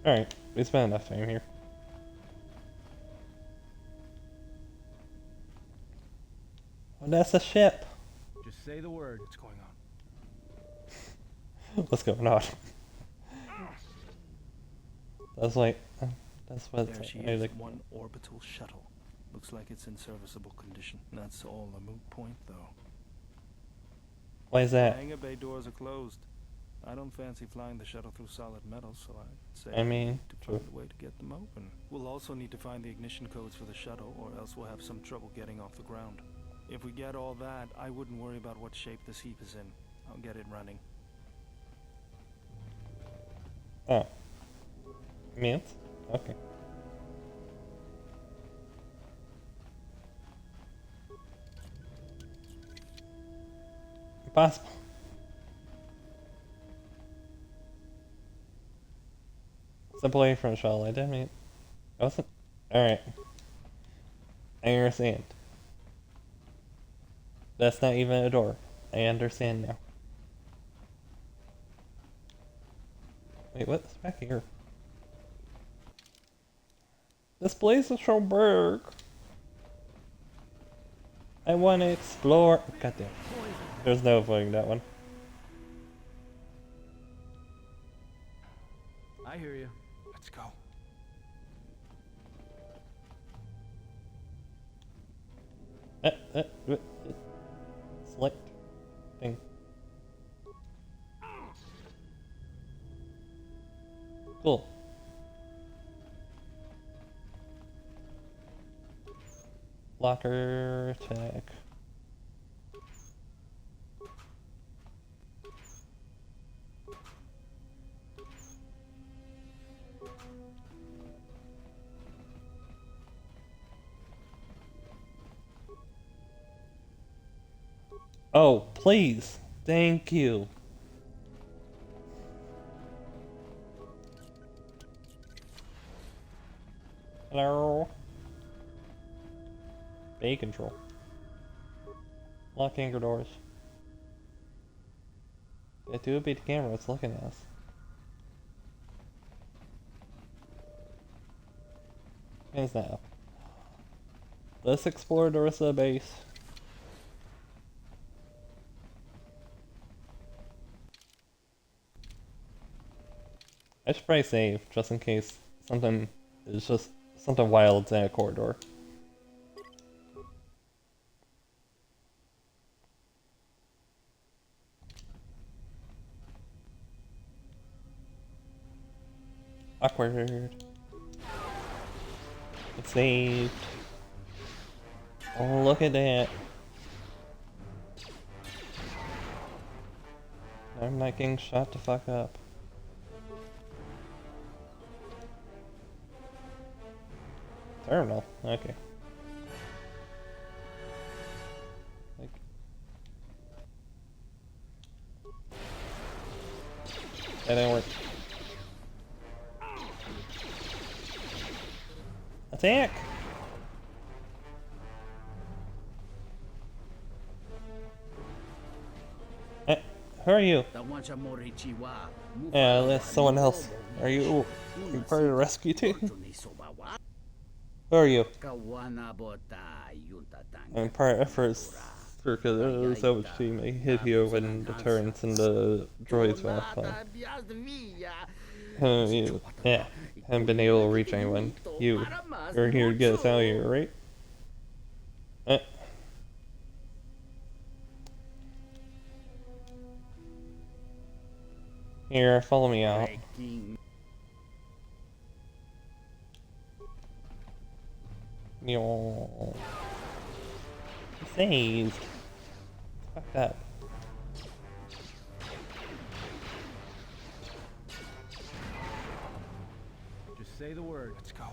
Alright, we spent enough time here. Oh, that's a ship! Just say the word. What's going on? What's going on? That's like... That's what... There she I is, like... one orbital shuttle. Looks like it's in serviceable condition. That's all a moot point, though. Why is that? Hangar bay doors are closed. I don't fancy flying the shuttle through solid metal, so I'd say I we mean, need to find a way to get them open. We'll also need to find the ignition codes for the shuttle, or else we'll have some trouble getting off the ground. If we get all that, I wouldn't worry about what shape this heap is in. I'll get it running. Oh. Meant? Okay. Impossible. the boyfriend shell. I didn't mean. I wasn't. Alright. I understand. That's not even a door. I understand now. Wait, what's back here? This place is so big. I want to explore. Goddamn. There's no avoiding that one. I hear you. Let's go. Select thing. Cool. Locker attack. Oh, please. Thank you. Hello. Bay control. Lock anchor doors. It do beat the camera, it's looking at us. Hands now. Let's explore the rest of the base. I should probably save, just in case something is just something wild's in a corridor. Awkward. It's saved. Oh, look at that. I'm not getting shot to fuck up. Terminal. Okay. Like. That didn't work. Attack! Who are you? Yeah, that's someone else. Are you part of the rescue team? Who are you? I'm part of first because there was so much team. I hit you when the turrets and the droids went off. Yeah, haven't been able to reach anyone. You're here to get us out of here, right? Here, follow me out. Yo. Saved. Fuck that. Just say the word. Let's go.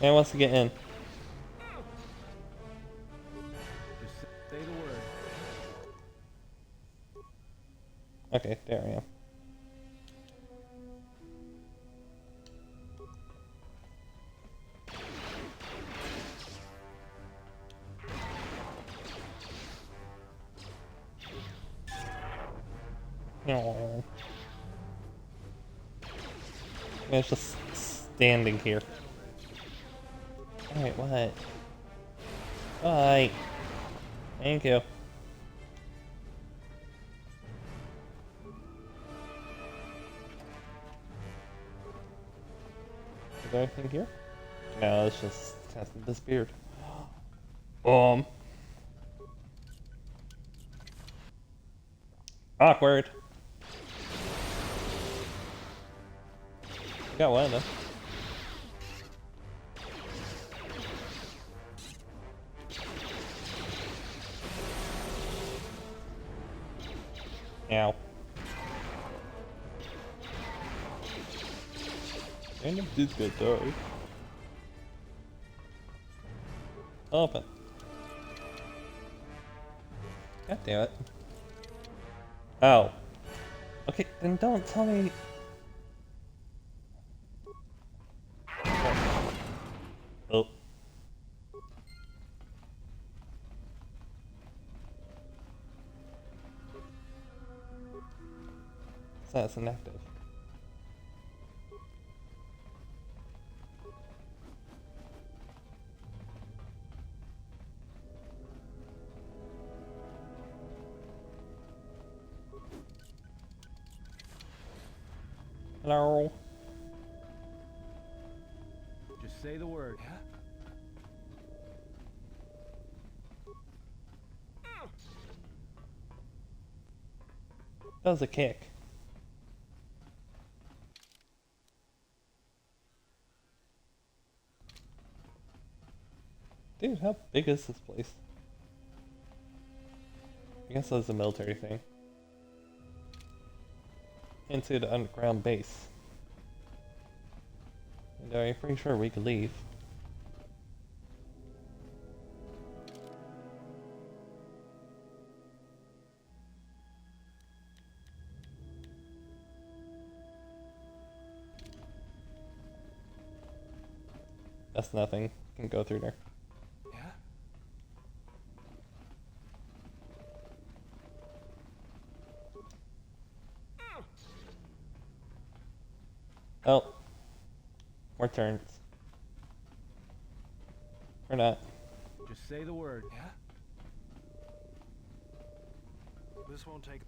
Man wants to get in. Just say the word. Okay, there I am. No. It's just standing here. Alright, what? Bye. Thank you. Is there anything here? No, it's just kind of disappeared. Awkward. Got one of them. Ow. Random dude's gonna die. Open. God damn it. Oh. Okay, then don't tell me That's inactive. Hello. Just say the word. Yeah? That was a kick. Dude, how big is this place? I guess that's a military thing. Into the underground base. And I'm pretty sure we could leave. That's nothing. Can go through there. Yeah? Oh. More turns. Or not. Just say the word. Yeah? This won't take...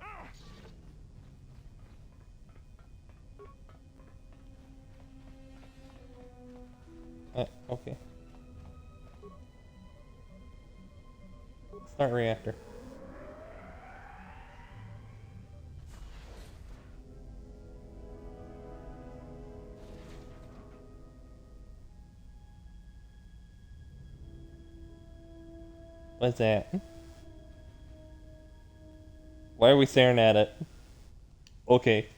Okay. Start reactor. What's that? Why are we staring at it? Okay.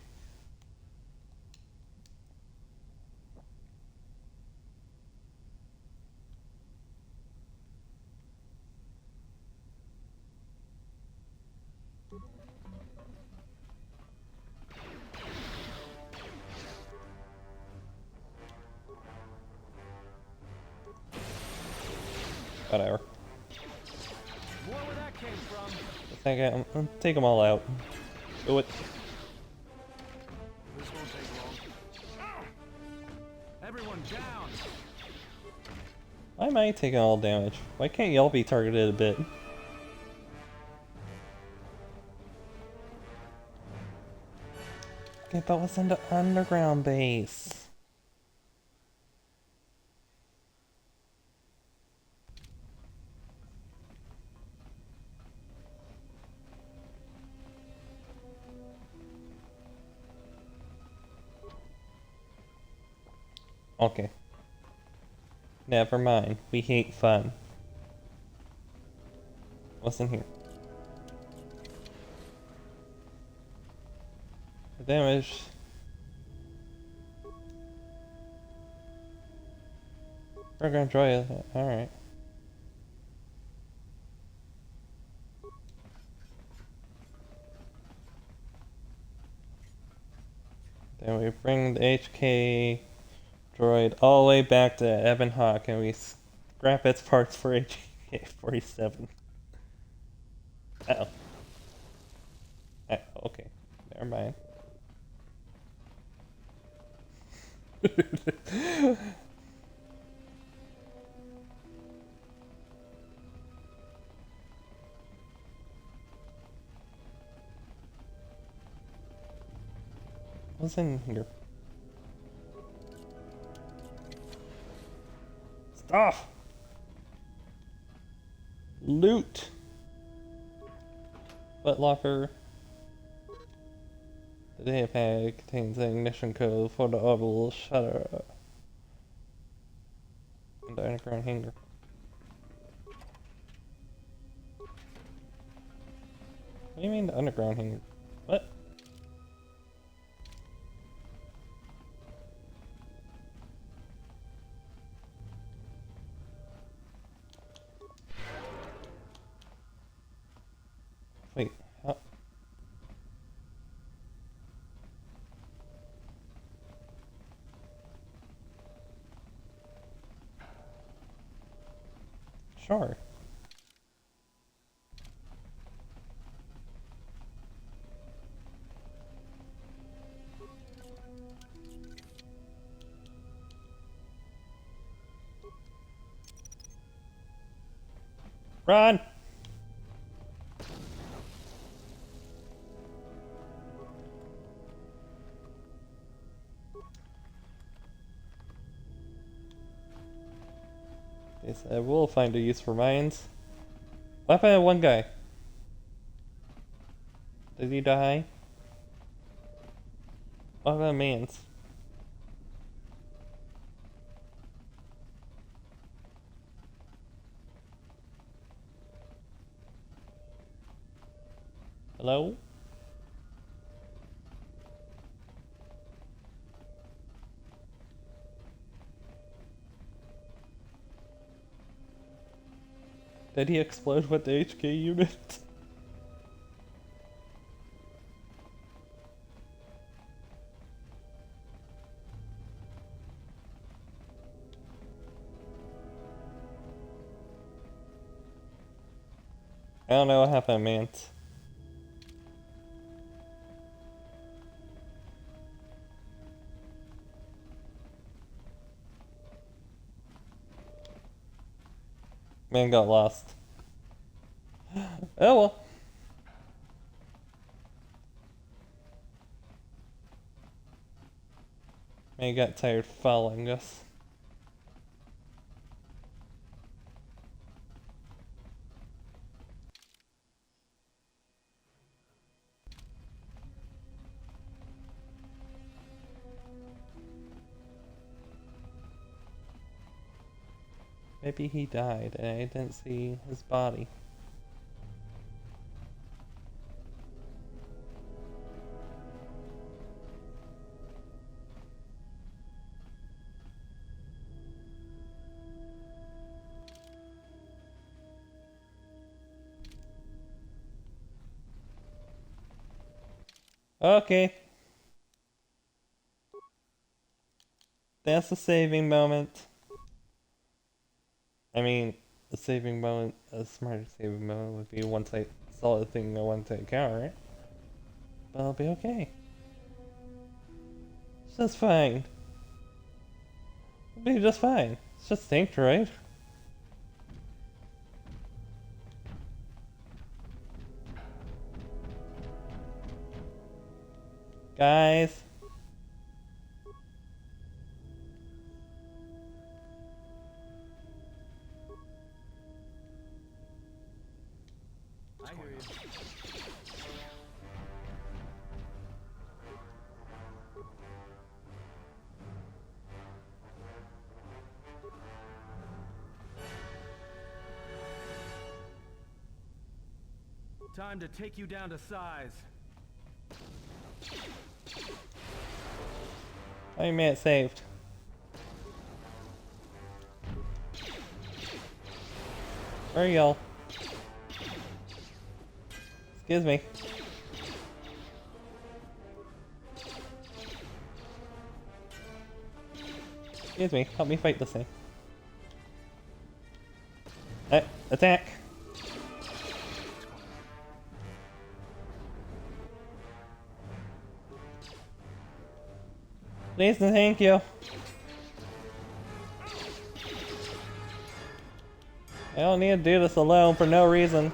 Whatever. More where that came from. I'll take them all out. Do it. This won't take long. Everyone down. Why am I taking all damage? Why can't y'all be targeted a bit? Okay, but what's in the underground base? Okay. Never mind. We hate fun. What's in here? The damage. We're gonna enjoy it. Alright. Then we bring the HK droid all the way back to Ebon Hawk and we scrap its parts for HK-47. Uh-oh. Okay. Never mind. What's in here? Stuff! Loot! Footlocker. The data pad contains the ignition code for the orbital shutter. And the underground hangar. What do you mean the underground hangar? What? Wait, how? Sure. Run! They said we'll find a use for mines. What happened to one guy? Did he die? What about mans? Hello? Did he explode with the HK unit? I don't know what happened, man. Man got lost. Oh well. Man got tired following us. Maybe he died and I didn't see his body. Okay. That's a saving moment. I mean, a saving moment, a smarter saving moment would be once I saw the thing I wanted to encounter, right? But I'll be okay. It's just fine. It'll be just fine. It's just synced, right? Guys. I hear you. Time to take you down to size. I man it saved. Where are y'all? Excuse me. Excuse me, help me fight this thing. Attack! Please and thank you. I don't need to do this alone for no reason.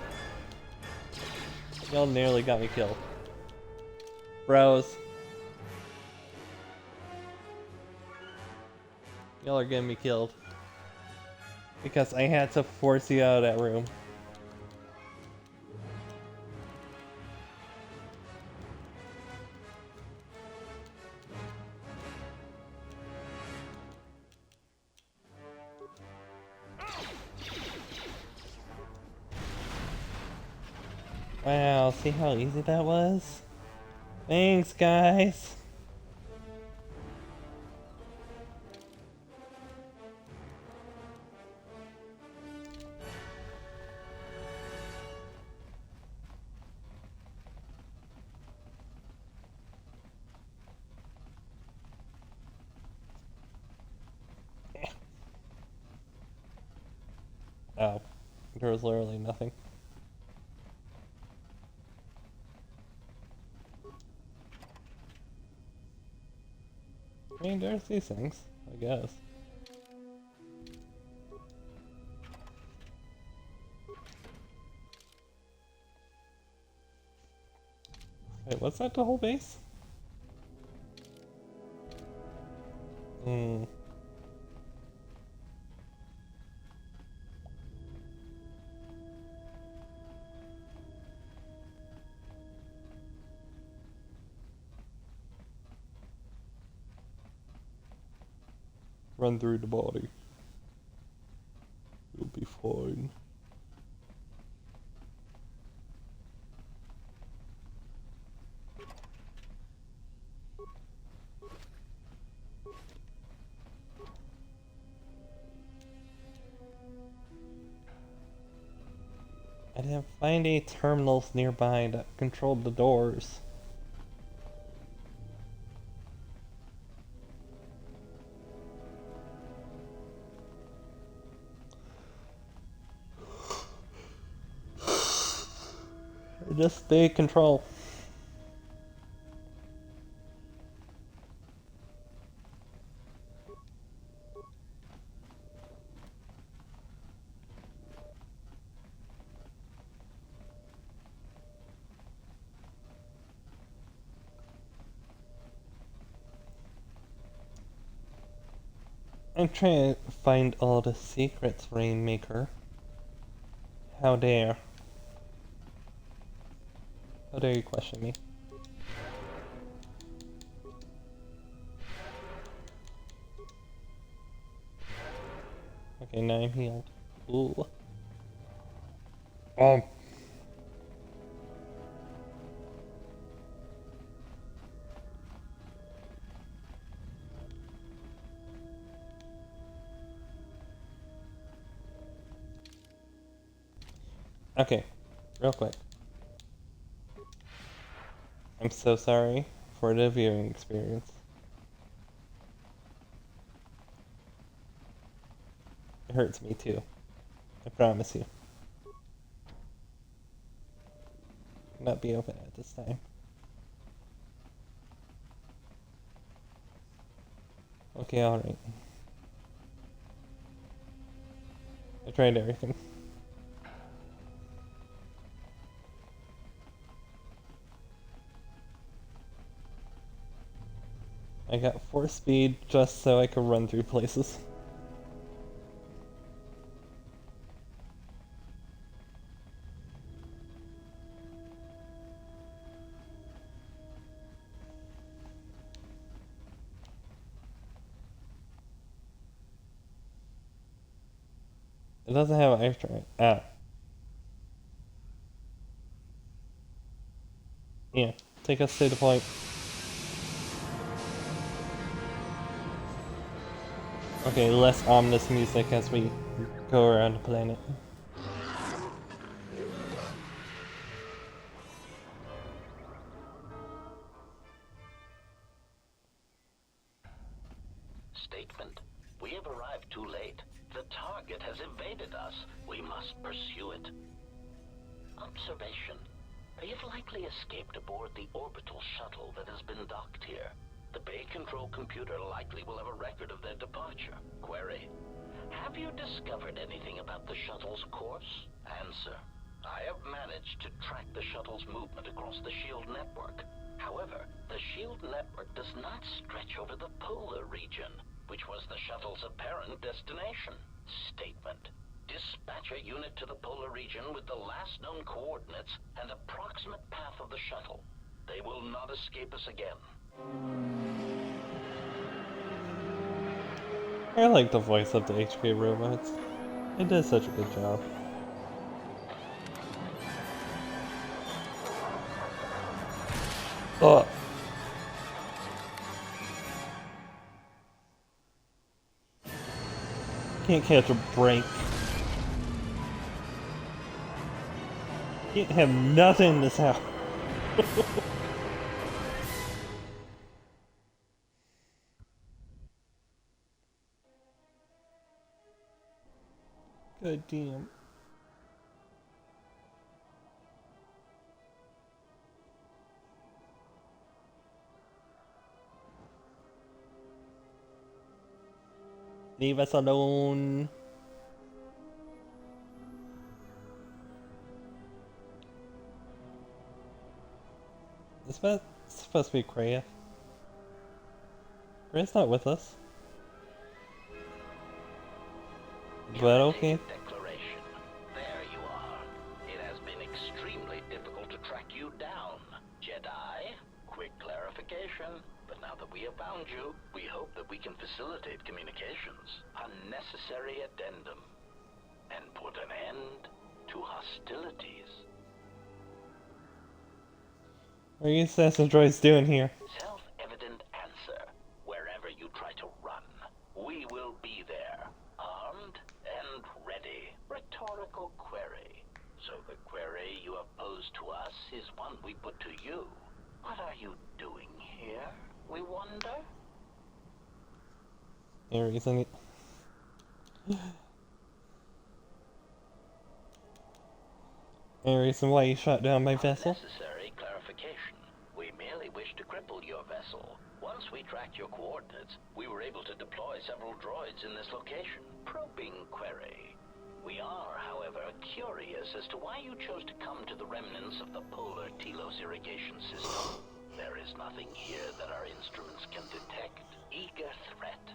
Y'all nearly got me killed. Bros. Y'all are getting me killed. Because I had to force you out of that room. Wow, see how easy that was? Thanks, guys. Oh, there was literally nothing. I mean, there's these things, I guess. Wait, was that the whole base? Hmm. Run through the body. You'll be fine. I didn't find any terminals nearby that controlled the doors. Just stay control. I'm trying to find all the secrets, Rainmaker. How dare. How dare you question me? Okay, now I'm healed. Ooh. Okay, real quick. I'm so sorry for the viewing experience. It hurts me too. I promise you. Not be open at this time. Okay, alright. I tried everything. I got 4 speed just so I could run through places. It doesn't have an afterlife. Ah. Yeah, take us to the point. Okay, less ominous music as we go around the planet. Statement. We have arrived too late. The target has evaded us. We must pursue it. Observation. They have likely escaped aboard the orbital shuttle that has been docked here. The Bay Control computer likely will have a record of their departure. Query. Have you discovered anything about the shuttle's course? Answer. I have managed to track the shuttle's movement across the SHIELD network. However, the SHIELD network does not stretch over the polar region, which was the shuttle's apparent destination. Statement. Dispatch a unit to the polar region with the last known coordinates and approximate path of the shuttle. They will not escape us again. I like the voice of the HK robots. It does such a good job. Ugh. Can't catch a break. Can't have nothing in this house. God damn. Leave us alone. It's supposed to be Kreia. Kreia's not with us. But okay. Declaration. There you are. It has been extremely difficult to track you down, Jedi. Quick clarification. But now that we have found you, we hope that we can facilitate communications. Unnecessary addendum. And put an end to hostilities. What are you assassin droids doing here? Self-evident answer. Wherever you try to run, we will be there. Armed and ready. Rhetorical query. So the query you have posed to us is one we put to you. What are you doing here, we wonder? Any reason? Any reason why you shot down my vessel? Necessary clarification. We merely wish to cripple your vessel. Once we tracked your coordinates, we were able to deploy several droids in this location. Probing query. We are, however, curious as to why you chose to come to the remnants of the polar Telos irrigation system. There is nothing here that our instruments can detect. Eager threat.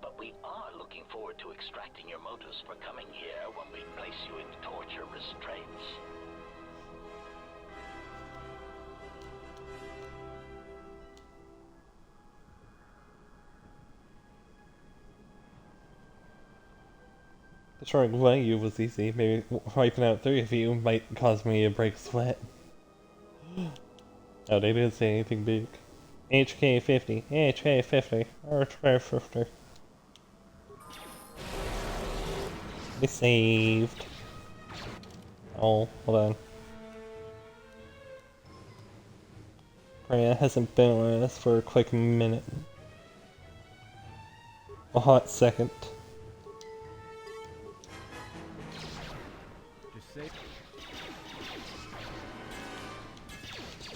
But we are looking forward to extracting your motives for coming here when we place you in torture restraints. Destroying one of you was easy. Maybe wiping out 3 of you might cause me to break sweat. Oh, they didn't say anything big. HK50, HK50, HK50. We saved. Oh, hold on. Kreia hasn't been with us for a quick minute. A hot second.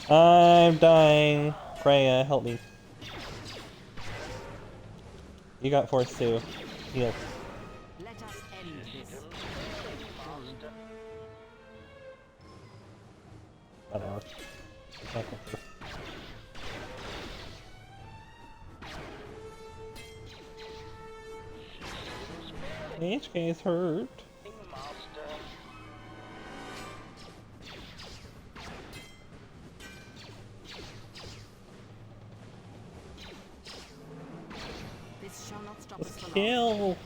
I'm dying. Kreia, help me. You got force too. Heal. Let us end this. Whatever. HK is hurt. This shall not stop us for long. Kill!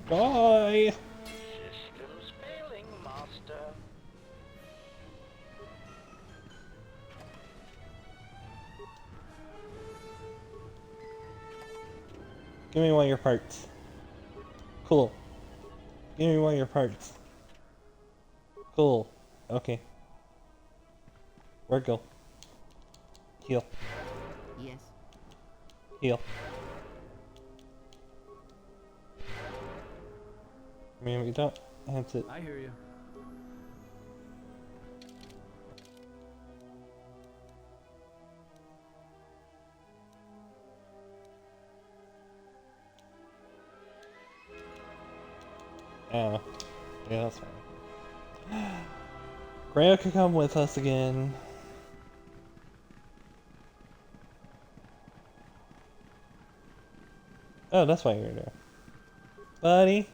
Die! Systems failing, Master. Give me one of your parts. Cool. Give me one of your parts. Cool. Okay. Where'd go? Heal. Yes. Heal. I mean, we don't have to. I hear you. Oh. Yeah, that's fine. Kreia could come with us again. Oh, that's why you're there. Buddy?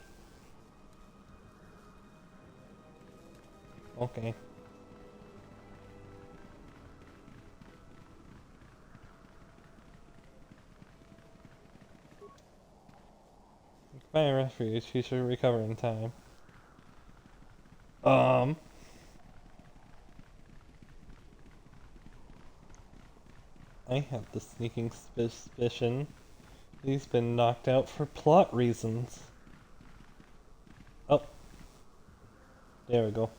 Okay. By refuge, he should recover in time. I have the sneaking suspicion he's been knocked out for plot reasons. Oh. There we go.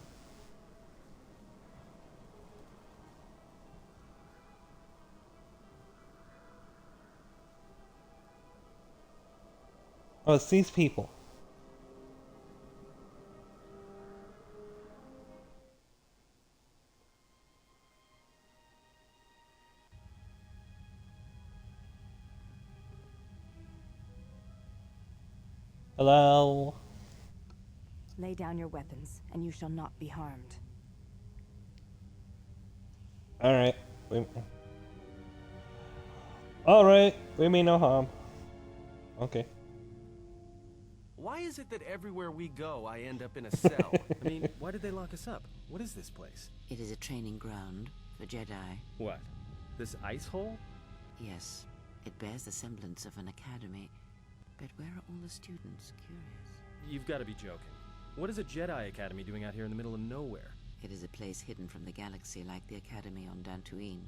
Oh, it's these people. Hello? Lay down your weapons, and you shall not be harmed. Alright. Wait. Alright, we mean no harm. Okay. Why is it that everywhere we go, I end up in a cell? I mean, why did they lock us up? What is this place? It is a training ground for Jedi. What? This ice hole? Yes, it bears the semblance of an academy. But where are all the students? Curious. You've got to be joking. What is a Jedi Academy doing out here in the middle of nowhere? It is a place hidden from the galaxy like the academy on Dantooine.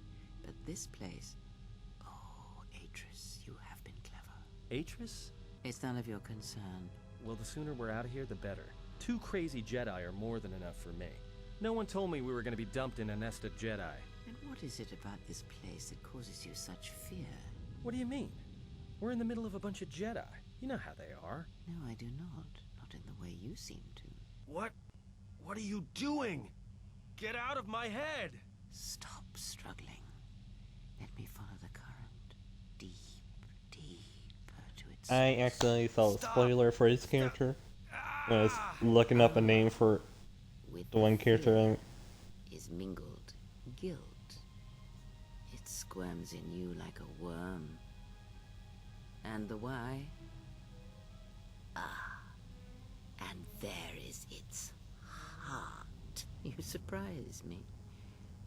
But this place... Oh, Atris, you have been clever. Atris? It's none of your concern. Well, the sooner we're out of here, the better. 2 crazy Jedi are more than enough for me. No one told me we were going to be dumped in a nest of Jedi. And what is it about this place that causes you such fear? What do you mean? We're in the middle of a bunch of Jedi. You know how they are. No, I do not. Not in the way you seem to. What? What are you doing? Get out of my head! Stop struggling. Let me follow the current. Deep, deeper to its... I accidentally saw a spoiler for his character when I was looking up a name for With the one character. is mingled guilt. It squirms in you like a worm. And the why? Ah, and there is its heart. You surprise me.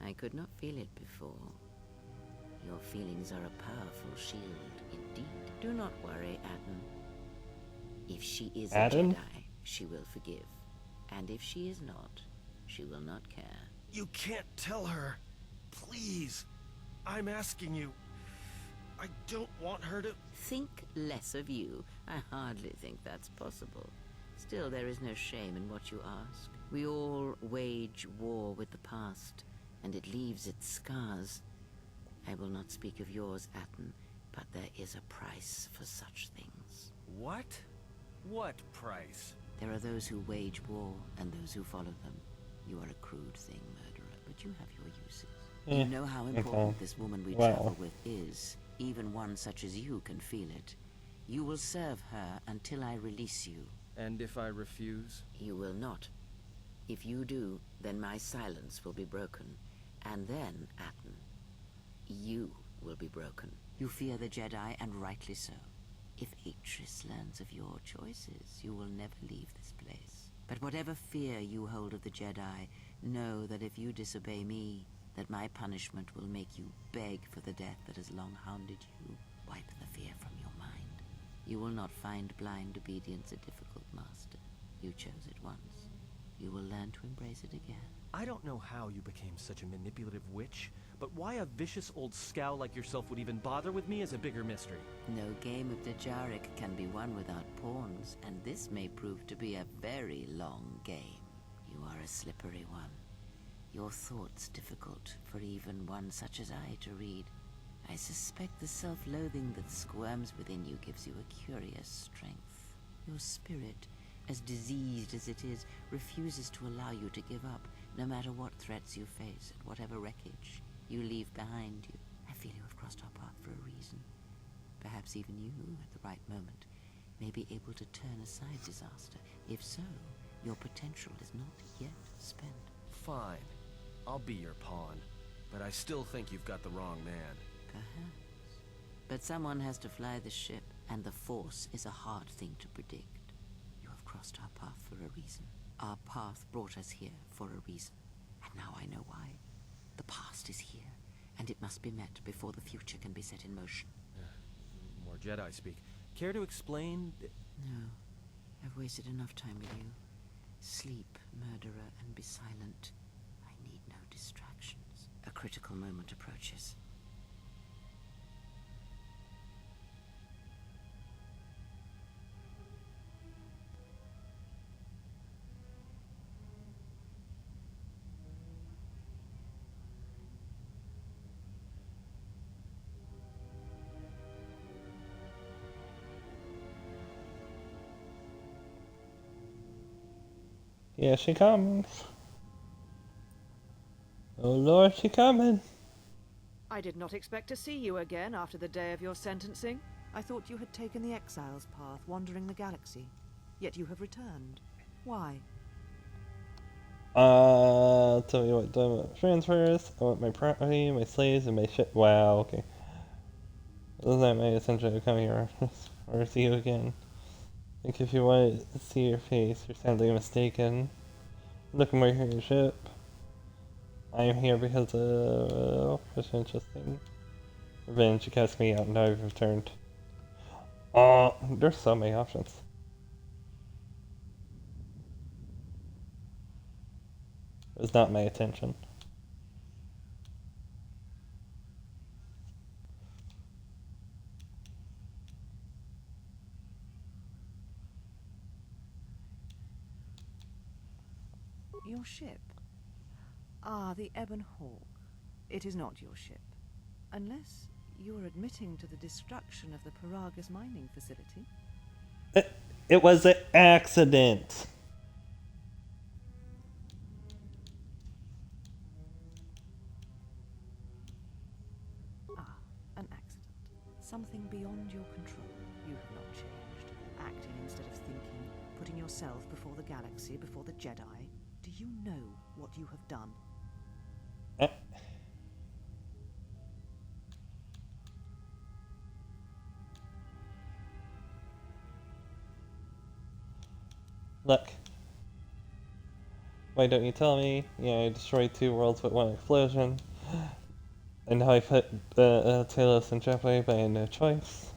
I could not feel it before. Your feelings are a powerful shield, indeed. Do not worry, Atten. If she is Atten? a Jedi, she will forgive. And if she is not, she will not care. You can't tell her. Please. I'm asking you. I don't want her to... Think less of you. I hardly think that's possible. Still, there is no shame in what you ask. We all wage war with the past, and it leaves its scars. I will not speak of yours, Atten, but there is a price for such things. What? What price? There are those who wage war, and those who follow them. You are a crude thing, murderer, but you have your uses. You know how important this woman we travel with is. Even one such as you can feel it. You will serve her until I release you. And if I refuse? You will not. If you do, then my silence will be broken. And then, Atten, you will be broken. You fear the Jedi, and rightly so. If Atris learns of your choices, you will never leave this place. But whatever fear you hold of the Jedi, know that if you disobey me, that my punishment will make you beg for the death that has long hounded you. Wipe the fear from your mind. You will not find blind obedience a difficult master. You chose it once. You will learn to embrace it again. I don't know how you became such a manipulative witch, but why a vicious old scowl like yourself would even bother with me is a bigger mystery. No game of Dejarik can be won without pawns, and this may prove to be a very long game. You are a slippery one. Your thoughts difficult for even one such as I to read. I suspect the self-loathing that squirms within you gives you a curious strength. Your spirit, as diseased as it is, refuses to allow you to give up, no matter what threats you face and whatever wreckage you leave behind you. I feel you have crossed our path for a reason. Perhaps even you, at the right moment, may be able to turn aside disaster. If so, your potential is not yet spent. Fine. I'll be your pawn. But I still think you've got the wrong man. Perhaps. But someone has to fly the ship, and the Force is a hard thing to predict. You have crossed our path for a reason. Our path brought us here for a reason. And now I know why. The past is here, and it must be met before the future can be set in motion. More Jedi speak. Care to explain? No. I've wasted enough time with you. Sleep, murderer, and be silent. I need no distractions. A critical moment approaches. Here she comes. Oh Lord, she coming. I did not expect to see you again after the day of your sentencing. I thought you had taken the Exile's path, wandering the galaxy. Yet you have returned. Why? Tell me what done with transfers. I want my property, my slaves, and my ship. Wow, okay. Isn't that my intention to come here or see you again? I think if you want to see your face, you're sadly mistaken. Look more for your ship. I'm here because of what's interesting. Revenge, you cast me out and I've returned. Oh, there's so many options. It's not my attention. Your ship? Ah, the Ebon Hawk. It is not your ship. Unless you are admitting to the destruction of the Paragus mining facility. It was an accident. Ah, an accident. Something beyond your control. You have not changed. Acting instead of thinking. Putting yourself before the galaxy, before the Jedi. Do you know what you have done? Look. Why don't you tell me? Yeah, I destroyed 2 worlds with 1 explosion. And now I put Talos in jeopardy by no choice.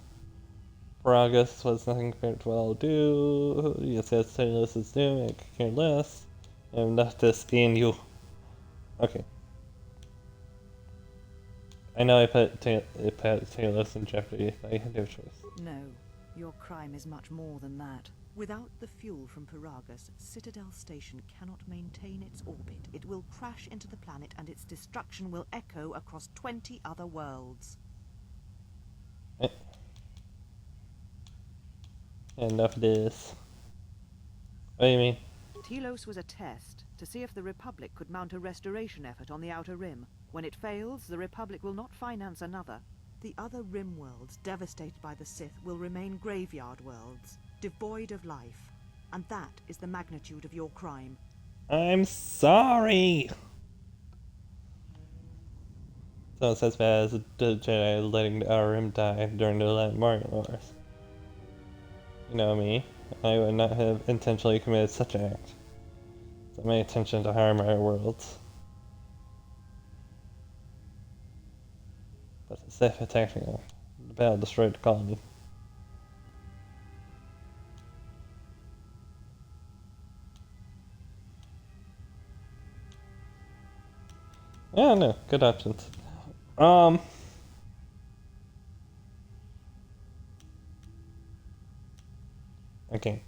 Paragus was nothing compared to what I'll do. Yes, Talos is doing, I could care less. I'm not this in you. Okay. I know I put Talos in jeopardy, I had no choice. No, your crime is much more than that. Without the fuel from Paragus, Citadel Station cannot maintain its orbit. It will crash into the planet and its destruction will echo across 20 other worlds. Enough of this. What do you mean? Telos was a test to see if the Republic could mount a restoration effort on the Outer Rim. When it fails, the Republic will not finance another. The other Rim worlds, devastated by the Sith, will remain graveyard worlds, devoid of life. And that is the magnitude of your crime. I'm sorry! So it's as bad as the Jedi letting the Outer Rim die during the Mario Wars. You know me, I would not have intentionally committed such an act. It's my intention to harm our worlds. But the Sith attacked me. The battle destroyed the colony. Yeah, no, good options. Okay.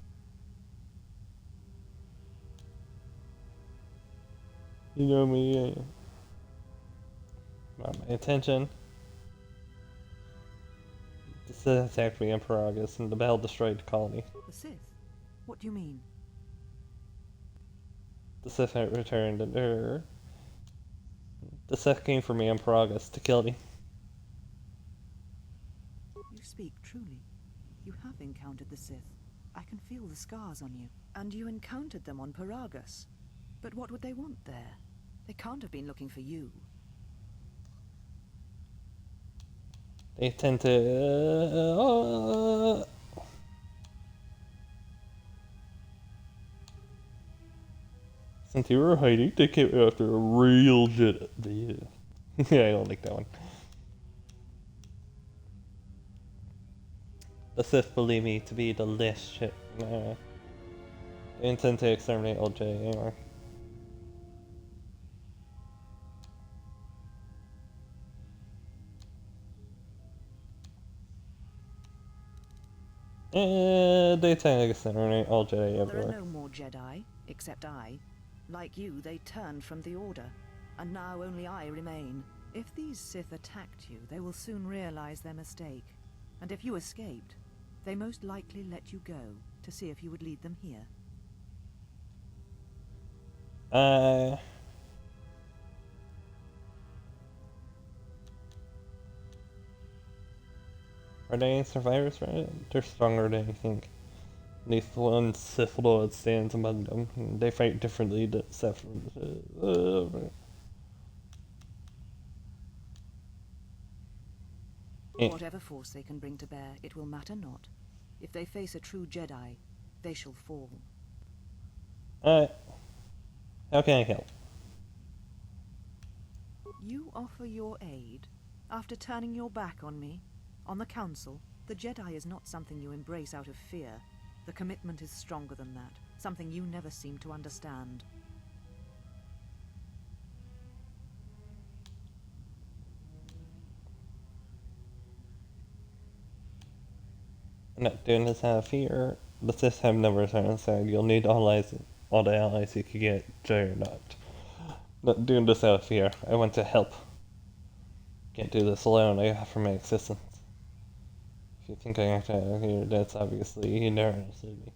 You know me, not my attention. The Sith attacked me in Paragus, and the battle destroyed the colony. The Sith? What do you mean? The Sith had returned, and the Sith came for me in Paragus to kill me. You speak truly. You have encountered the Sith. I can feel the scars on you. And you encountered them on Paragus. But what would they want there? They can't have been looking for you. They tend to... Since you were hiding, they came after a real Jedi. Yeah, I don't like that one. The Sith believe me to be the last shit. They intend to exterminate old Jedi anyway. They tend to exterminate all Jedi everywhere. There are no more Jedi, except I. Like you, they turned from the Order, and now only I remain. If these Sith attacked you, they will soon realize their mistake. And if you escaped, they most likely let you go to see if you would lead them here. Are they any survivors, right? They're stronger than you think. At least one Sith Lord stands among them. They fight differently than Sith. Eh. Whatever force they can bring to bear, it will matter not. If they face a true Jedi, they shall fall. Alright. How can I help? You offer your aid after turning your back on me? On the Council, the Jedi is not something you embrace out of fear. The commitment is stronger than that, something you never seem to understand. I'm not doing this out of fear. The Sith have numbers on our side. You'll need all the allies you can get, Jedi or not. Not doing this out of fear. I want to help. Can't do this alone. I offer my assistance. If you think I act out of here, that's obviously you never understood me.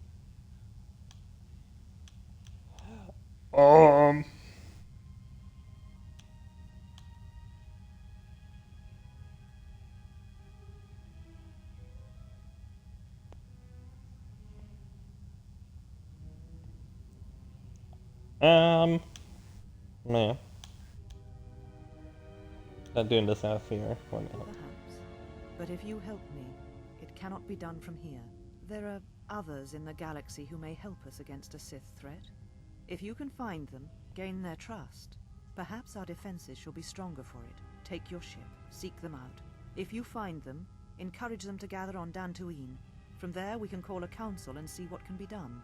No. Not doing this out of fear. Why not? Perhaps. But if you help me, it cannot be done from here. There are others in the galaxy who may help us against a Sith threat. If you can find them, gain their trust, perhaps our defenses shall be stronger for it. Take your ship, seek them out. If you find them, encourage them to gather on Dantooine. From there we can call a council and see what can be done.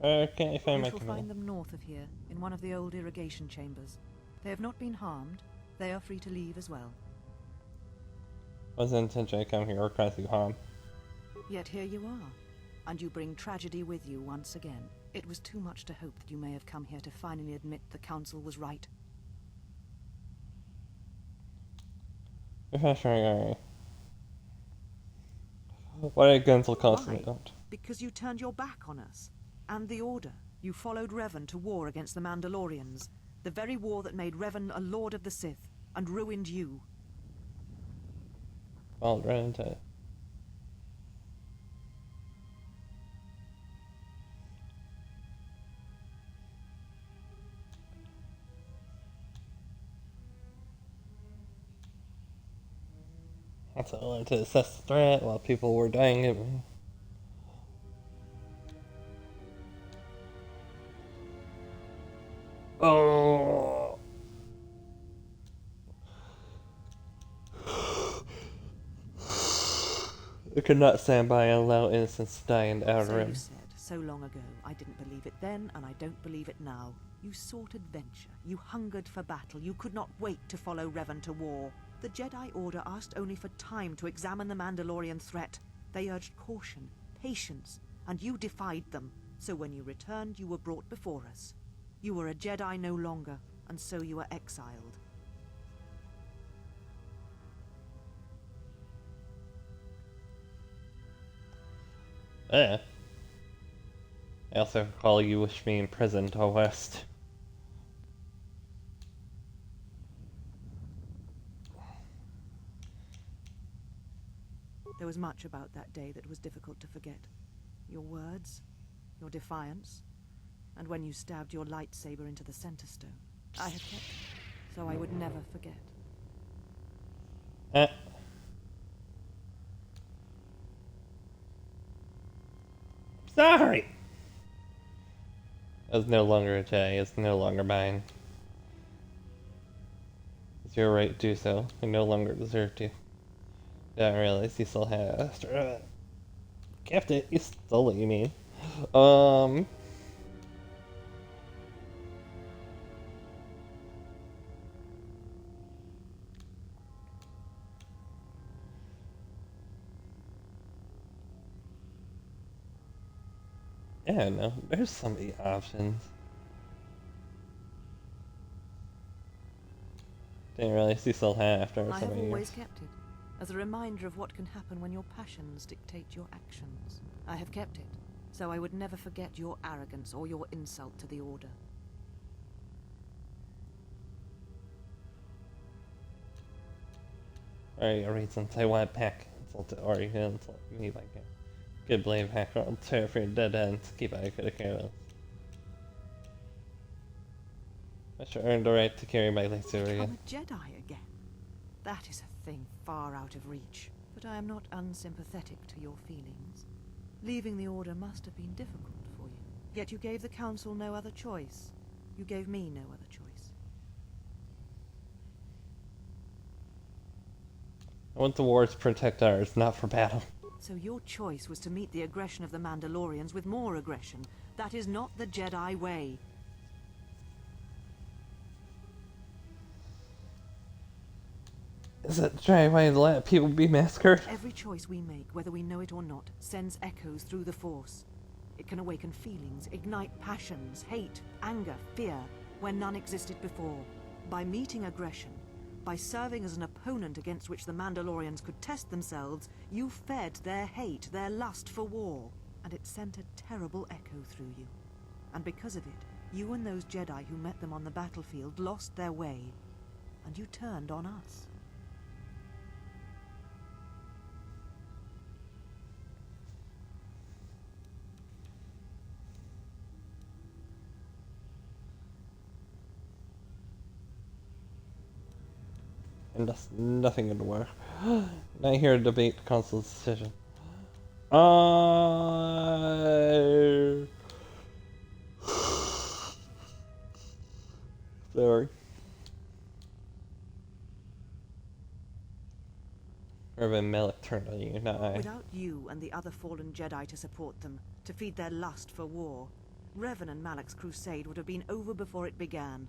Can't I find my You shall command? find them north of here, in one of the old irrigation chambers. They have not been harmed. They are free to leave as well. Wasn't intention I come here or cause you harm. Yet here you are, and you bring tragedy with you once again. It was too much to hope that you may have come here to finally admit the Council was right. Refreshing. What did Gunzel cost me? Why? Because you turned your back on us. And the Order. You followed Revan to war against the Mandalorians. The very war that made Revan a Lord of the Sith, and ruined you. Well, right into it. That's all to assess the threat while people were dying of me. Oh. I could not stand by and allow innocents to die in the Outer So Rim. you said, so long ago. I didn't believe it then, and I don't believe it now. You sought adventure. You hungered for battle. You could not wait to follow Revan to war. The Jedi Order asked only for time to examine the Mandalorian threat. They urged caution, patience, and you defied them. So when you returned, you were brought before us. You were a Jedi no longer, and so you were exiled. I also recall you wished me imprisoned to West. There was much about that day that was difficult to forget. Your words, your defiance, and when you stabbed your lightsaber into the center stone. I have kept it, so I would never forget. Sorry! It's no longer a Jedi, it's no longer mine. It's your right to do so. I no longer deserve to. Didn't realize you still had it. Kept it, you stole it, you mean. Yeah, no, there's so many options. Didn't realize you still had after I so have many always years. kept it, as a reminder of what can happen when your passions dictate your actions. I have kept it, so I would never forget your arrogance or your insult to the Order. Alright, reasons I want back. Insulted or you can insult me like a good blade hacker. I'm terrified of dead ends. Keep out of care of. I should earn the right to carry my lightsaber Become again. a Jedi again. That is a thing far out of reach, but I am not unsympathetic to your feelings. Leaving the Order must have been difficult for you. Yet you gave the Council no other choice. You gave me no other choice. I want the war to protect ours, not for battle. So your choice was to meet the aggression of the Mandalorians with more aggression. That is not the Jedi way. Is it the Jedi way to let people be massacred? Every choice we make, whether we know it or not, sends echoes through the Force. It can awaken feelings, ignite passions, hate, anger, fear, where none existed before. By meeting aggression, by serving as an opponent against which the Mandalorians could test themselves, you fed their hate, their lust for war, and it sent a terrible echo through you. And because of it, you and those Jedi who met them on the battlefield lost their way, and you turned on us. And that's nothing gonna work. Not here to debate the Council's decision. Sorry. Reverend Malak turned on you, not I. Without you and the other fallen Jedi to support them, to feed their lust for war, Revan and Malak's crusade would have been over before it began.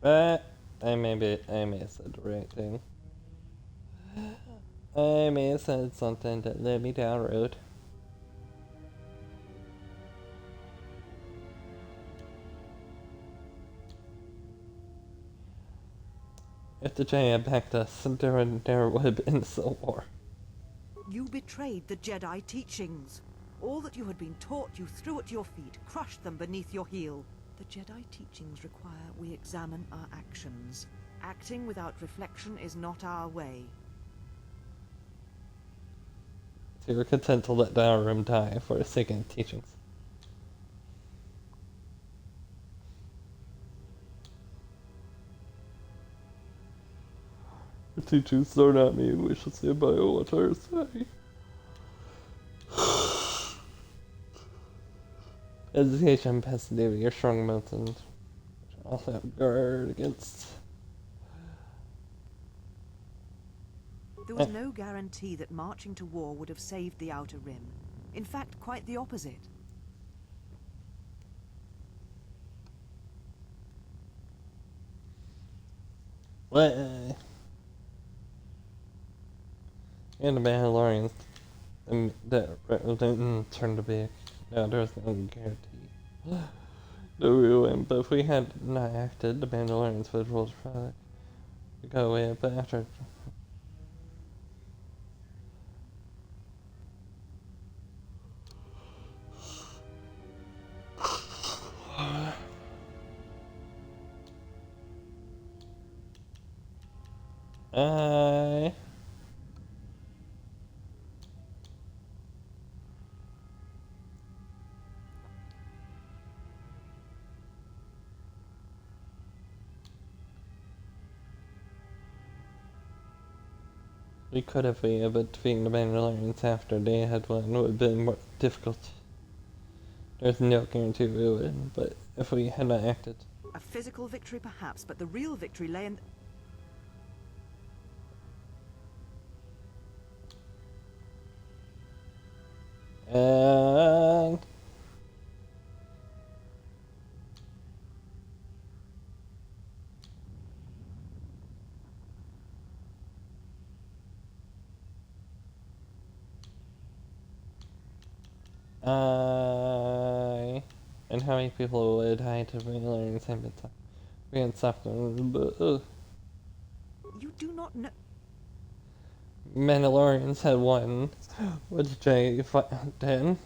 But I may have said the right thing. I may have said something that led me down a road. If the Jedi had backed us, there never would have been a Civil War. You betrayed the Jedi teachings. All that you had been taught you threw at your feet, crushed them beneath your heel. The Jedi teachings require we examine our actions. Acting without reflection is not our way. So you were content to let Dalaran die for the sake of the teachings. The teachings are not me, we should stand by what I say. Education, passivity, your strong mountains. Also have guard against. There was no guarantee that marching to war would have saved the Outer Rim. In fact, quite the opposite. What? And the Mandalorians that turned to be. No, there was no guarantee. No, we win, but if we had not acted, the Mandalorians would have ruled the product. We got away, but after. We could have been, but defeating the Mandalorians after they had won would have been more difficult. There's no guarantee we would, but if we had not acted. A physical victory perhaps, but the real victory lay in... And and how many people would die to Mandalorian same time? We can stop them, but You do not know... Mandalorians had won. What did Jay 10?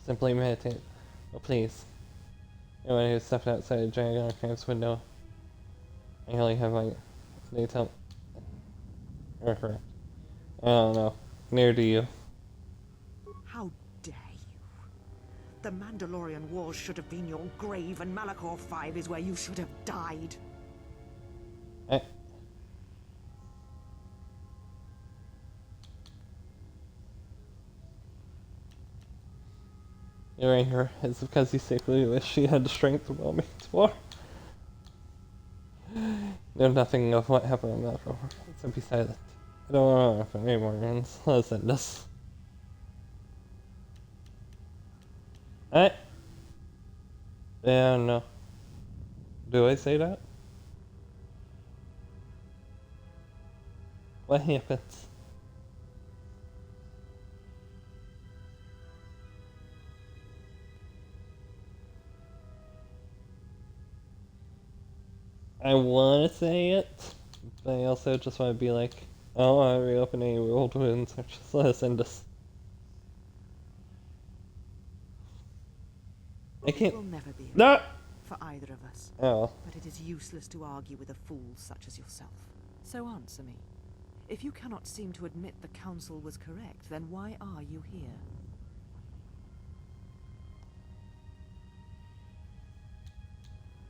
Simply meditate. Oh, please. Anyone who stepped outside a giant Archives window. I only have my... They tell... Or correct. I don't know. Near to you. How dare you? The Mandalorian Wars should have been your grave, and Malachor 5 is where you should have died. You're right here. It's because you secretly wish she had the strength to will me before. Know nothing of what happened on that floor. So be silent. I don't want to happen anymore, and let's end this. Yeah, no. Do I say that? What happens? I want to say it, but I also just want to be like, oh, I'm reopening old wounds, or just let us end this. I can't. It will never be No! For either of us. Oh. But it is useless to argue with a fool such as yourself. So answer me. If you cannot seem to admit the Council was correct, then why are you here?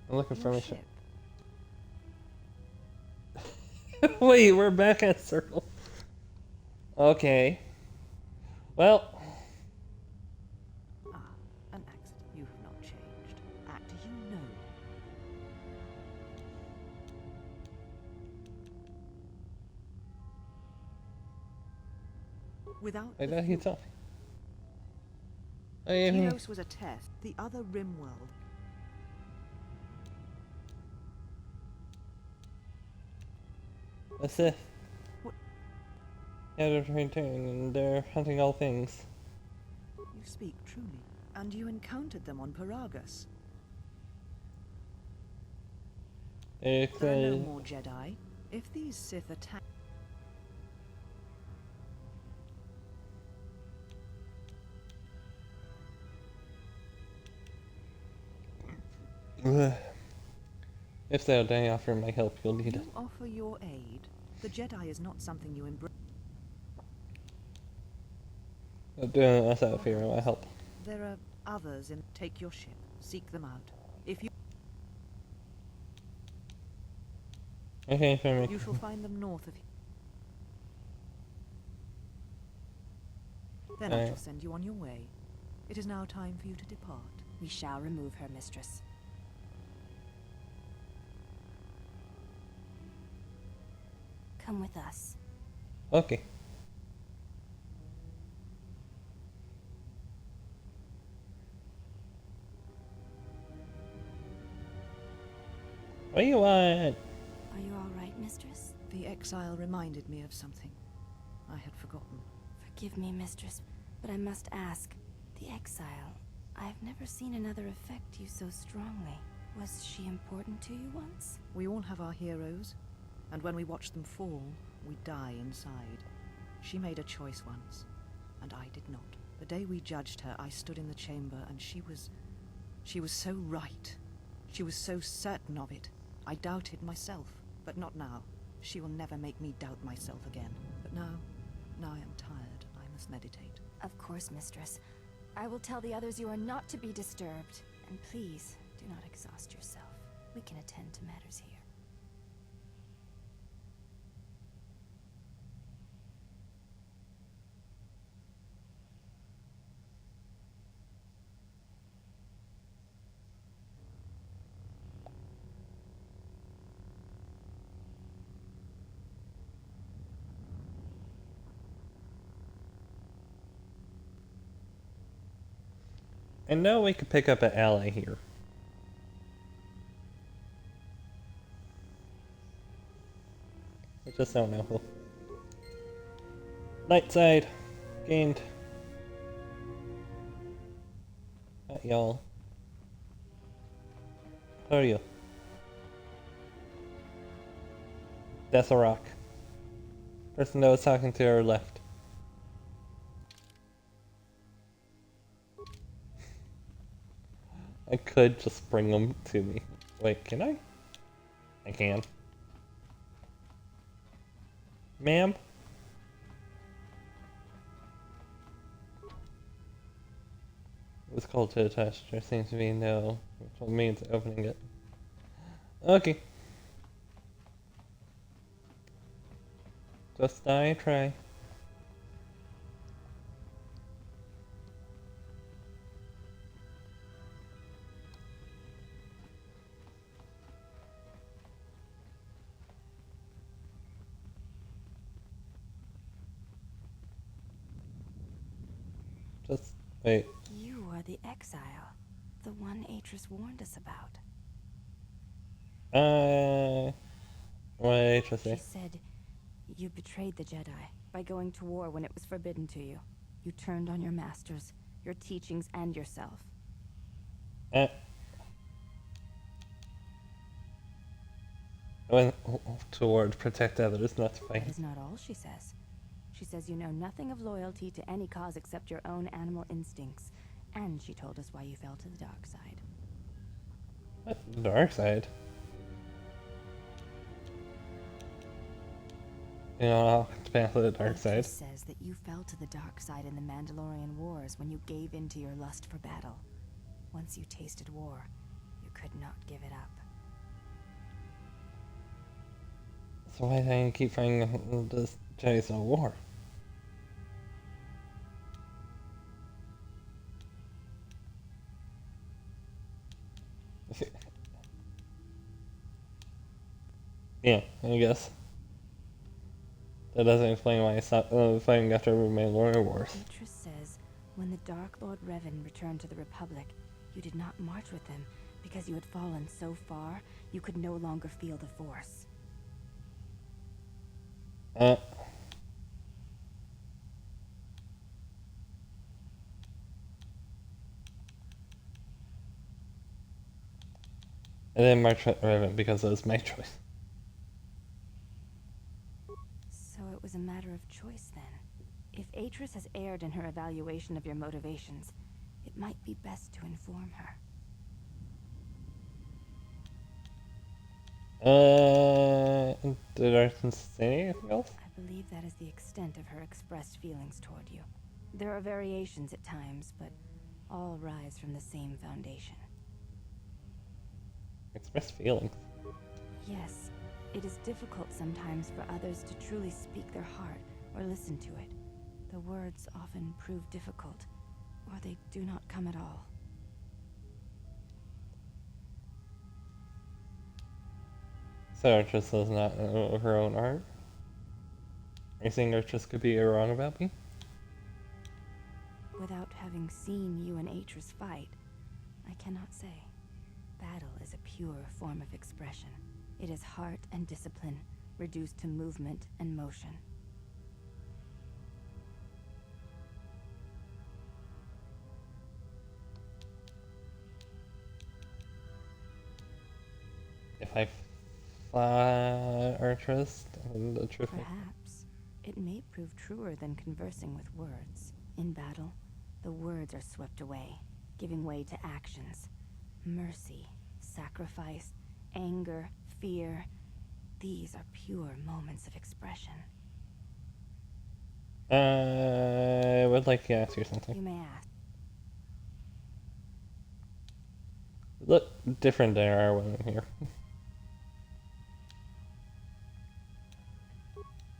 I'm looking for Your my ship. Wait, we're back at circle. Okay. Well. Ah, an accident. You have not changed. Act you know. Without I the thought he fuel- told me. Tyros was a test. The other Rimworld. A Sith. What? Yeah, they're returning and they're hunting all things. You speak truly. And you encountered them on Paragus. They There are no said, more Jedi. If these Sith attack... if they'll die offer my help, you'll need it. You offer your aid. The Jedi is not something you embrace. I'm doing this out of fear of my help. There are others in... Take your ship. Seek them out. If you... Okay, for me. You shall find them north of here. Then I shall send you on your way. It is now time for you to depart. We shall remove her, mistress. Come with us. Okay. What do you want? Are you all right, mistress? The exile reminded me of something I had forgotten. Forgive me, mistress, but I must ask. The exile. I have never seen another affect you so strongly. Was she important to you once? We all have our heroes, and when we watch them fall, we die inside. She made a choice once, and I did not. The day we judged her, I stood in the chamber, and she was so right. She was so certain of it. I doubted myself, but not now. She will never make me doubt myself again. But now I am tired. I must meditate. Of course, mistress. I will tell the others you are not to be disturbed. And please, do not exhaust yourself. We can attend to matters here. And now we could pick up an ally here. I just don't know who. Light side. Gained. Y'all. Who are you? That's a rock. Person that was talking to her left. I could just bring them to me. Wait, can I? I can. Ma'am? It's called to attach. There seems to be no means of opening it. Okay. Just I try. Just wait. You are the exile, the one Atris warned us about. What did Atris say? She said you betrayed the Jedi by going to war when it was forbidden to you. You turned on your masters, your teachings, and yourself. Went toward protect others, not to fight. That is not all she says. She says you know nothing of loyalty to any cause except your own animal instincts. And she told us why you fell to the dark side. What? Dark side? You know, I'll have to pass to the dark side. Atris says that you fell to the dark side in the Mandalorian Wars when you gave in to your lust for battle. Once you tasted war, you could not give it up. So why do I keep fighting this Jedi Civil War? Yeah, I guess. That doesn't explain why I stopped fighting after Mandalorian Wars. Atris says, when the Dark Lord Revan returned to the Republic, you did not march with him because you had fallen so far you could no longer feel the Force. I didn't march with Revan because it was my choice. So it was a matter of choice then. If Atris has erred in her evaluation of your motivations, it might be best to inform her. Did Arson say anything else? I believe that is the extent of her expressed feelings toward you. There are variations at times, but all rise from the same foundation. Expressed feelings? Yes, it is difficult sometimes for others to truly speak their heart or listen to it. The words often prove difficult, or they do not come at all. So Archis does not know her own art? Are you saying Archis could be wrong about me? Without having seen you and Atris fight, I cannot say. Battle is a pure form of expression. It is heart and discipline, reduced to movement and motion. If I fought Archis, the truth. Perhaps. It may prove truer than conversing with words. In battle, the words are swept away, giving way to actions. Mercy, sacrifice, anger, fear. These are pure moments of expression. I would like to ask you something. You may ask. Look different than our women here.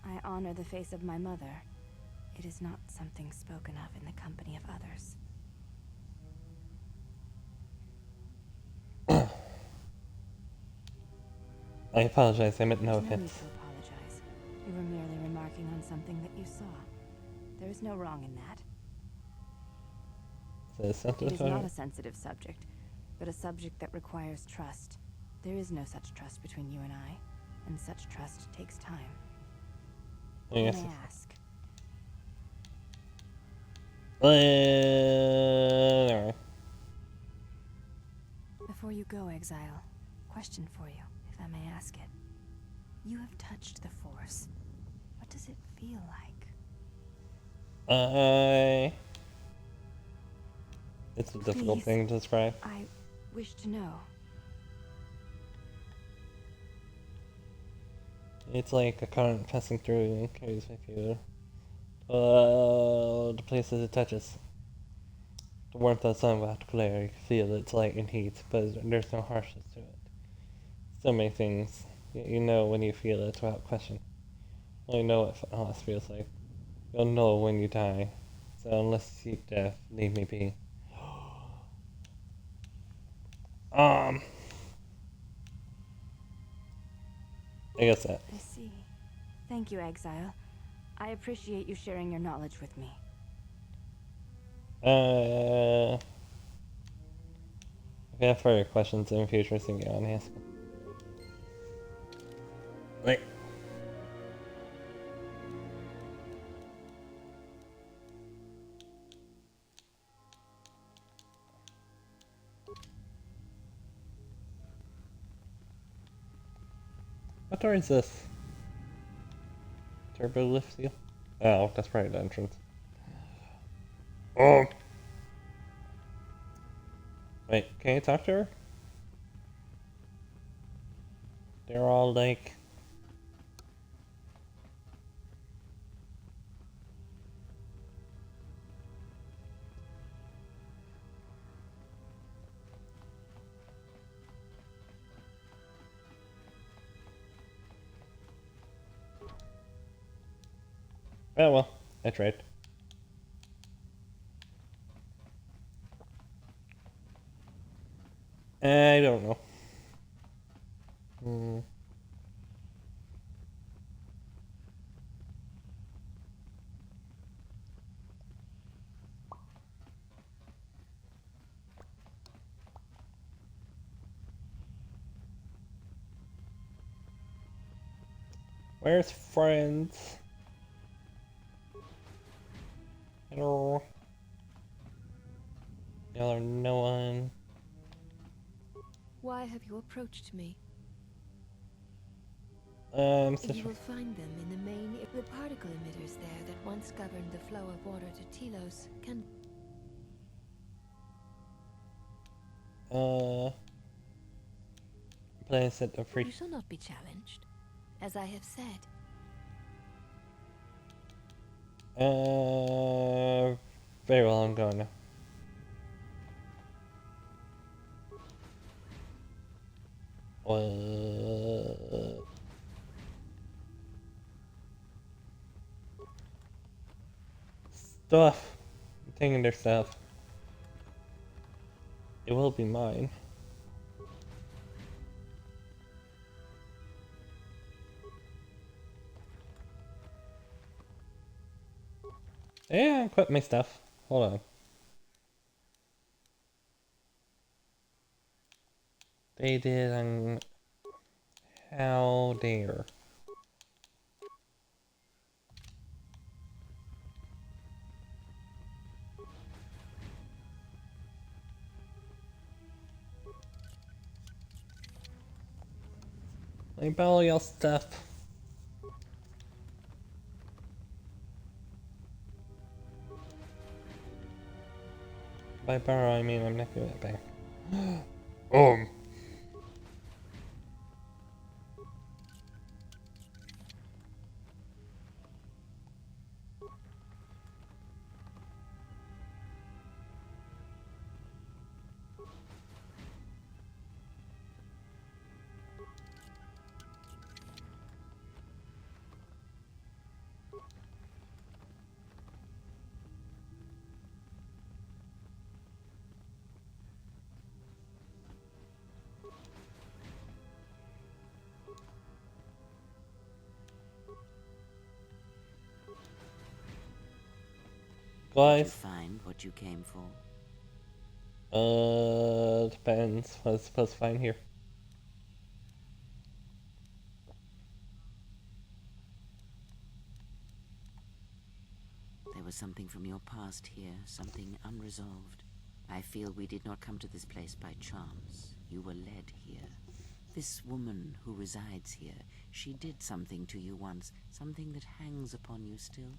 I honor the face of my mother. It is not something spoken of in the company of others. I apologize, I meant no There's no need offense. to apologize. You were merely remarking on something that you saw. There is no wrong in that. It is not a sensitive subject, but a subject that requires trust. There is no such trust between you and I, and such trust takes time. I guess. You may ask. Anyway. Before you go, Exile, question for you, if I may ask it. You have touched the Force. What does it feel like? It's a difficult Please, thing to describe. I wish to know? It's like a current passing through and carries with you. The places it touches. The warmth of the sun will have to glare. You can feel its light and heat, but there's no harshness to it. So many things. You know when you feel it without question. Well, you know what loss feels like. You'll know when you die. So unless you seek death, leave me be. I guess that. I see. Thank you, Exile. I appreciate you sharing your knowledge with me. If you have further questions in the future, so you can ask them. Wait. What door is this? Turbo lift seal? Oh, that's probably the entrance. Oh! Wait, can you talk to her? They're all like... Oh well, I tried. I don't know. Where's friends? Hello. Y'all are no one. Why have you approached me? Sister. You will find them in the main... The particle emitters there that once governed the flow of water to Telos can... Place at the free... You shall not be challenged, as I have said. Very well, I'm going now. Stuff. I'm taking their stuff. It will be mine. Yeah, I quit my stuff. Hold on. They did on... How dare. Let me borrow your stuff. By borrow, I mean I'm not giving it back. Did you find what you came for? Depends. What I was supposed to find here. There was something from your past here, something unresolved. I feel we did not come to this place by chance. You were led here. This woman who resides here, she did something to you once, something that hangs upon you still.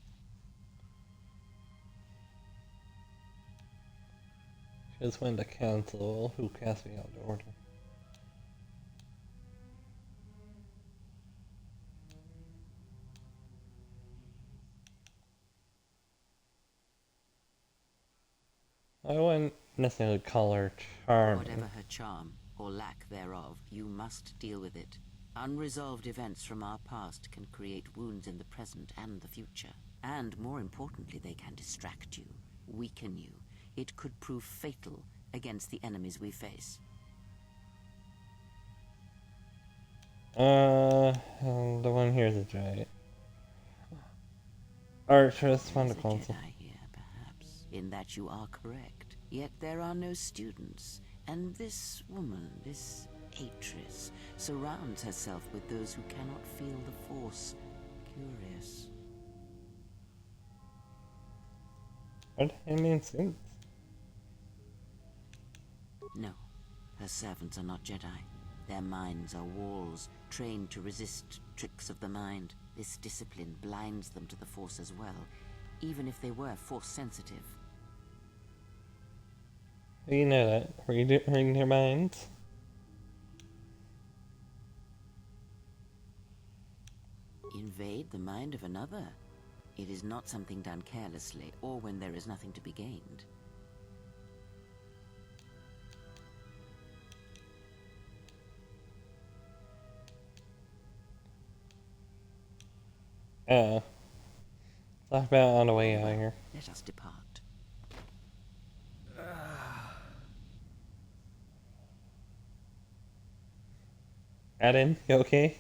Is when to cancel who cast me out of order. I wouldn't necessarily call her charming. Whatever her charm, or lack thereof, you must deal with it. Unresolved events from our past can create wounds in the present and the future. And more importantly, they can distract you, weaken you. It could prove fatal against the enemies we face. The one here's a giant. Archer's fun to console. Perhaps, in that you are correct. Yet there are no students, and this woman, this Atris, surrounds herself with those who cannot feel the Force. Curious. What? It means students? No, her servants are not Jedi. Their minds are walls, trained to resist tricks of the mind. This discipline blinds them to the Force as well, even if they were Force-sensitive. You know that. Reading their minds? Invade the mind of another? It is not something done carelessly, or when there is nothing to be gained. Talk about on the way out here. Let us depart. Adam, you okay?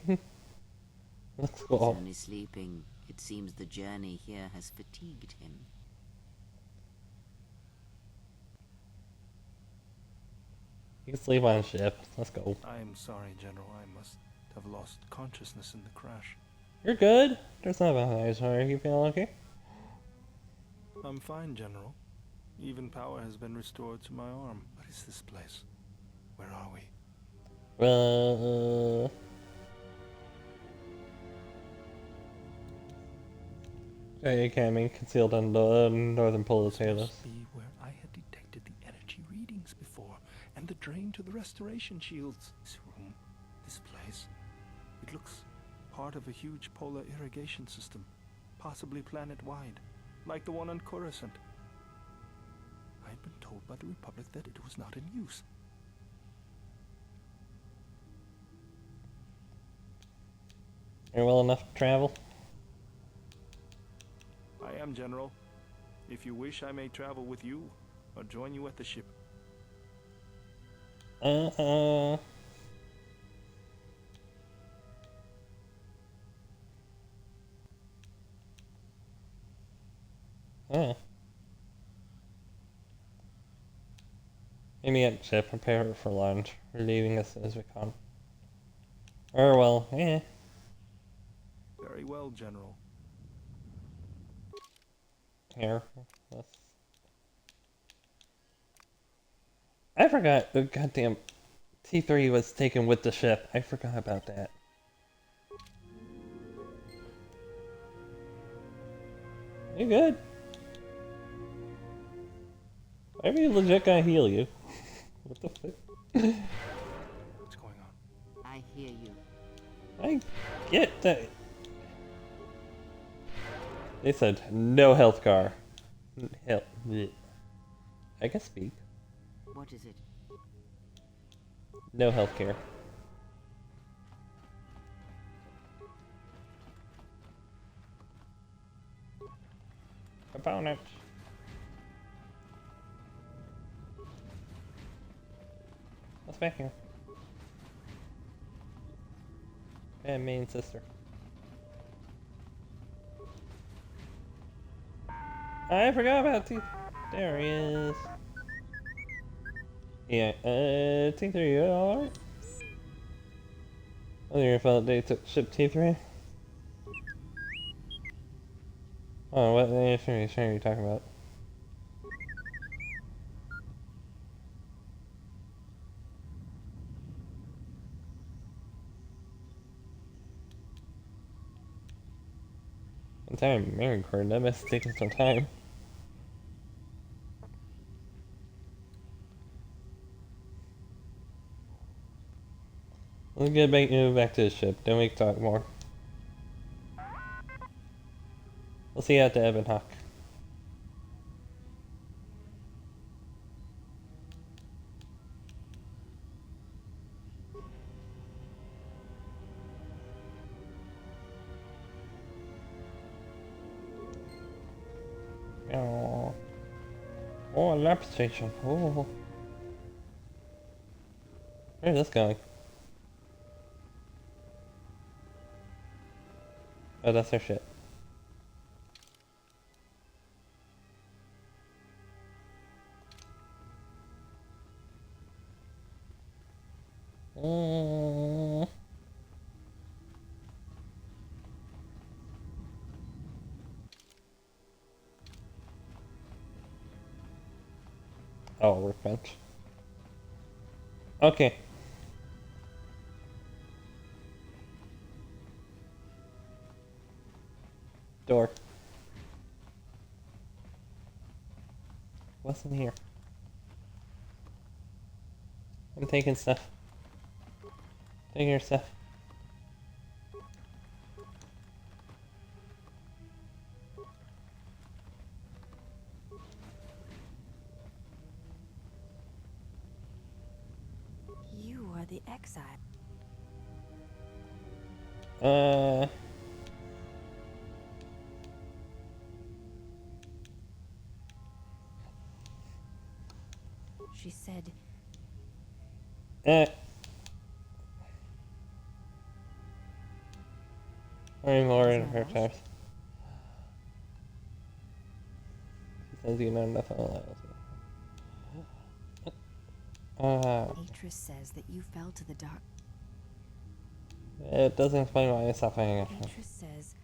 Let's He's go. only sleeping. It seems the journey here has fatigued him. You can sleep on a ship. Let's go. I am sorry, General. I must have lost consciousness in the crash. You're good? There's not about that. Sorry, you feeling okay? I'm fine, General. Even power has been restored to my arm. What is this place? Where are we? You can't be concealed on the northern pole of Talos. Must be where I had detected the energy readings before, and the drain to the restoration shields. This room, this place, it looks part of a huge polar irrigation system, possibly planet-wide, like the one on Coruscant. I had been told by the Republic that it was not in use. You're well enough to travel? I am, General. If you wish, I may travel with you, or join you at the ship. Maybe at ship, prepare for lunch. We're leaving as soon as we can. Or well, Very well, General. Here. I forgot the goddamn T3 was taken with the ship. I forgot about that. You good? I mean, legit gonna heal you. What the fuck? What's going on? I hear you. I get that. They said no health car. Hell, bleh. I can speak. What is it? No health care. Component. What's back here? And main sister. I forgot about T. There he is. Yeah, T3, you alright? I wonder if they took ship T3. Oh, what information are you talking about? Entire Marine Corps, that must have taken some time. Let's get back to the ship, then we can talk more. We'll see you at the Ebon Hawk. Oh, a lab station. Oh. Where's this going? Oh, that's their shit. Oh, workbench. Okay. Door. What's in here? I'm taking stuff. Take your stuff. You are the exile. She said... I'm more in her times. She says you know nothing else. Atris says that you fell to the dark. It doesn't explain why I stopped paying attention. Atris says...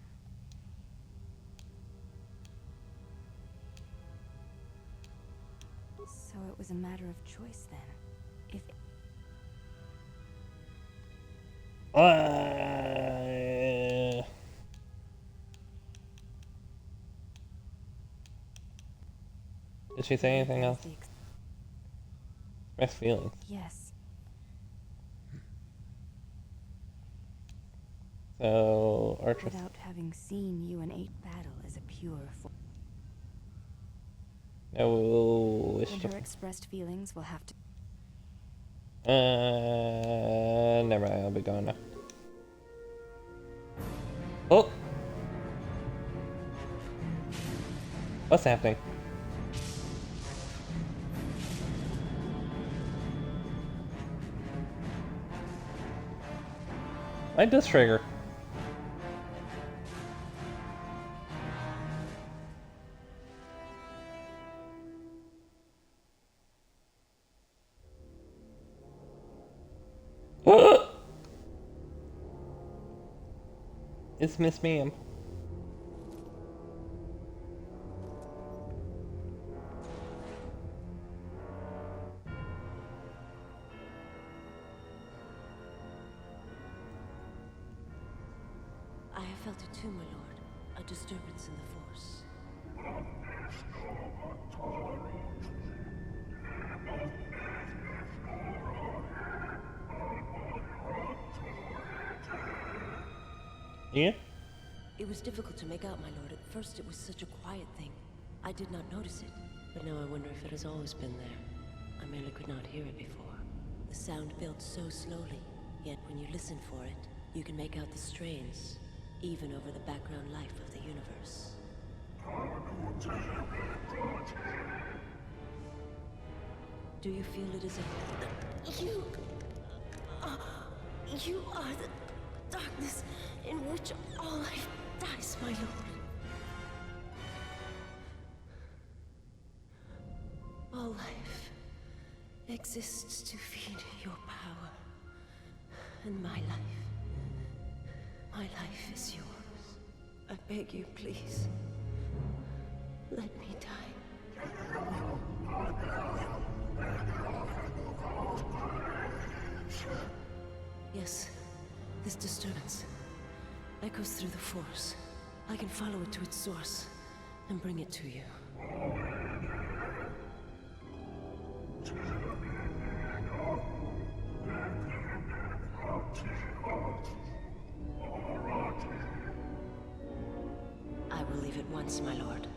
So it was a matter of choice then. If... Did she say anything else? Express feelings. Yes. So, Archer. Without having seen you in 8 battle as a pure No, wish then to. her expressed feelings will have to... Never mind, I'll be going now. Oh! What's happening? Why this trigger? It's Miss Ma'am. I have felt it too, my lord. A disturbance in the Force. Yeah? It was difficult to make out, my lord. At first it was such a quiet thing. I did not notice it. But now I wonder if it has always been there. I merely could not hear it before. The sound built so slowly, yet when you listen for it, you can make out the strains, even over the background life of the universe. Do you feel it as if... You are the darkness in which all life dies, my lord. All life exists to feed your power. And my life is yours. I beg you, please. Let me die. Yes, this disturbance echoes through the Force. I can follow it to its source and bring it to you. once, my lord.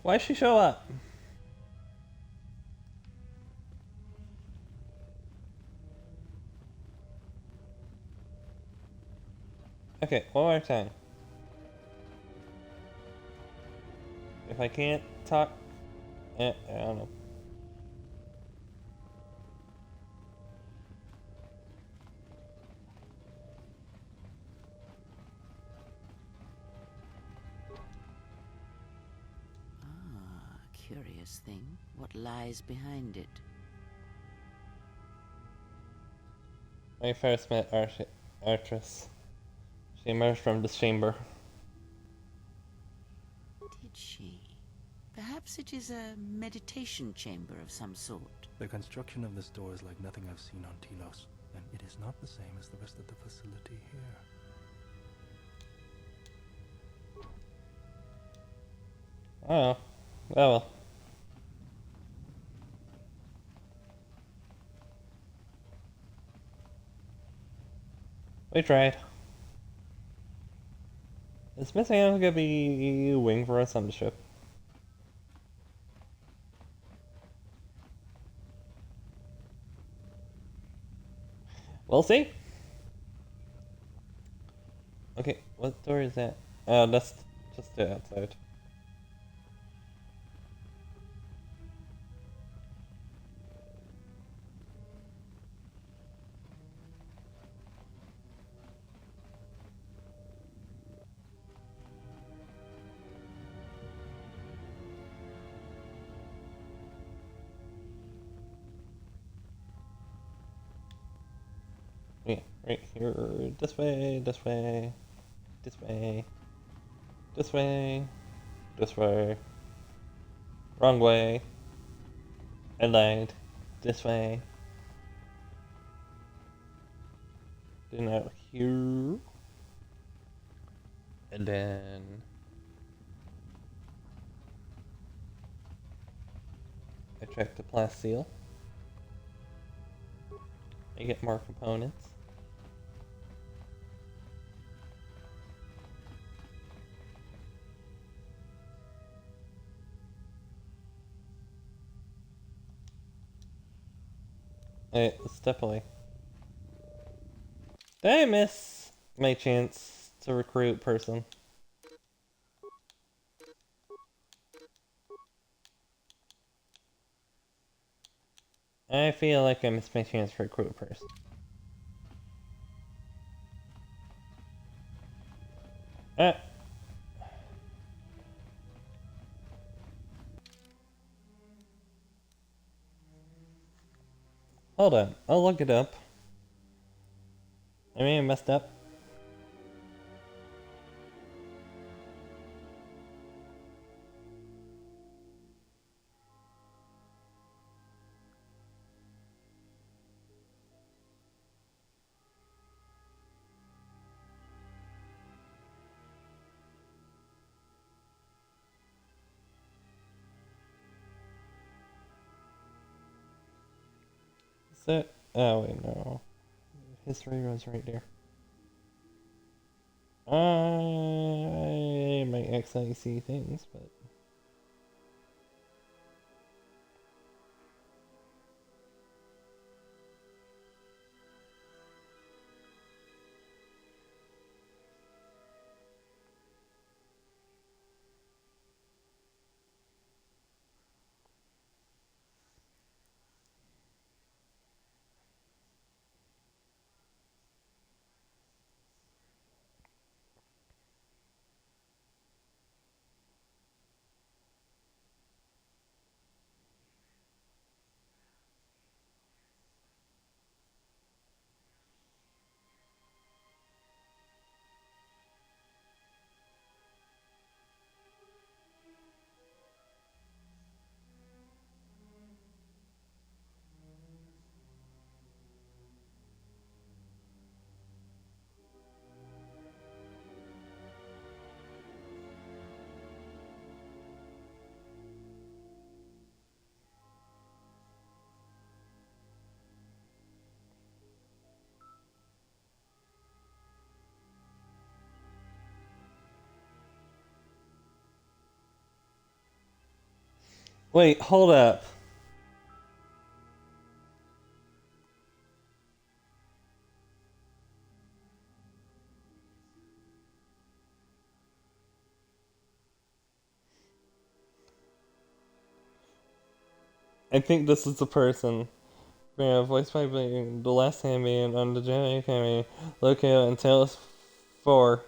Why'd she show up? Okay, one more time. If I can't talk, I don't know. Curious thing. What lies behind it? I first met Artress. She emerged from this chamber. Did she? Perhaps it is a meditation chamber of some sort. The construction of this door is like nothing I've seen on Telos, and it is not the same as the rest of the facility here. Oh, well. We tried. Is Miss Anne gonna be wing for us on the ship? We'll see. Okay, what door is that? Oh, that's just the outside. Yeah, right here. This way, this way, this way, this way, this way. Wrong way. I lied. This way. Then out here. And then I check the plasteel. I get more components. Alright, let's step away. Did I miss my chance to recruit person? I feel like I missed my chance to recruit person. Ah. Hold on, I'll look it up. I may have messed up. Is that? Oh wait, no. History runs right there. I might accidentally see things, but Wait, hold up. I think this is the person. Yeah, voiced by the last handmaiden on the Jedi Academy, located in Talos 4.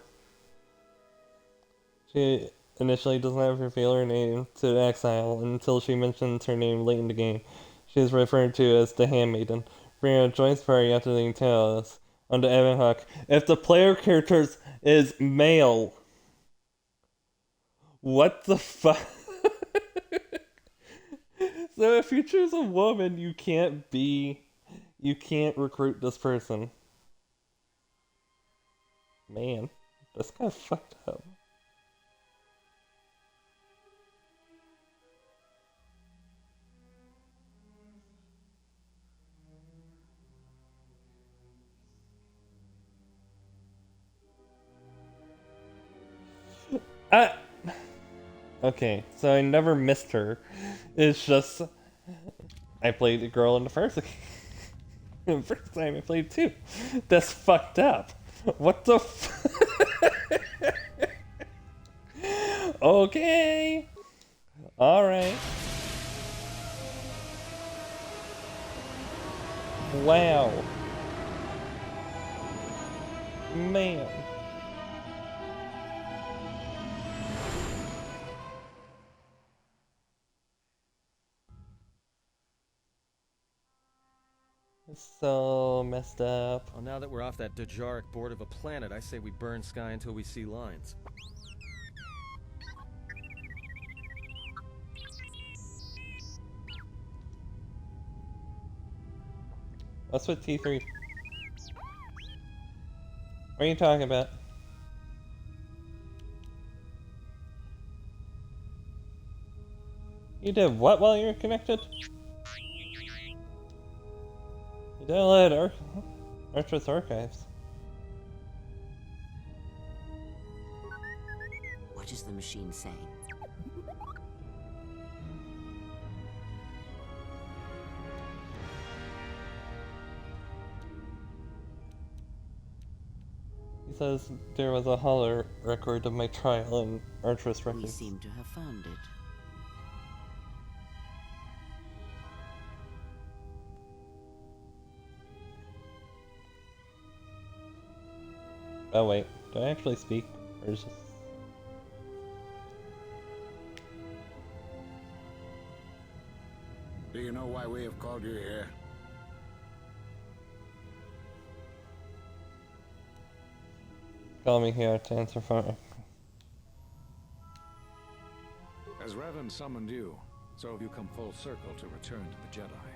She initially does not reveal her name to the exile until she mentions her name late in the game. She is referred to as the Handmaiden. Brianna joins the party after leaving Talos on the Evan Hawk. If the player character is male, what the fuck? So if you choose a woman, you can't recruit this person. Man, that's kind of fucked up. Okay, so I never missed her. It's just I played the girl in the first first time I played too. That's fucked up. What the Okay. Alright. Wow. Man. It's so messed up. Well, now that we're off that Dejaric board of a planet, I say we burn Sky until we see lines. What's with T3? What are you talking about? You did what while you were connected? You downloaded Archivist Archives. What is the machine saying? He says there was a holo record of my trial in Archivist We Records. seem to have found it. Oh wait, do I actually speak? Or is just... Do you know why we have called you here? Call me here to answer phone. As Revan summoned you, so have you come full circle to return to the Jedi.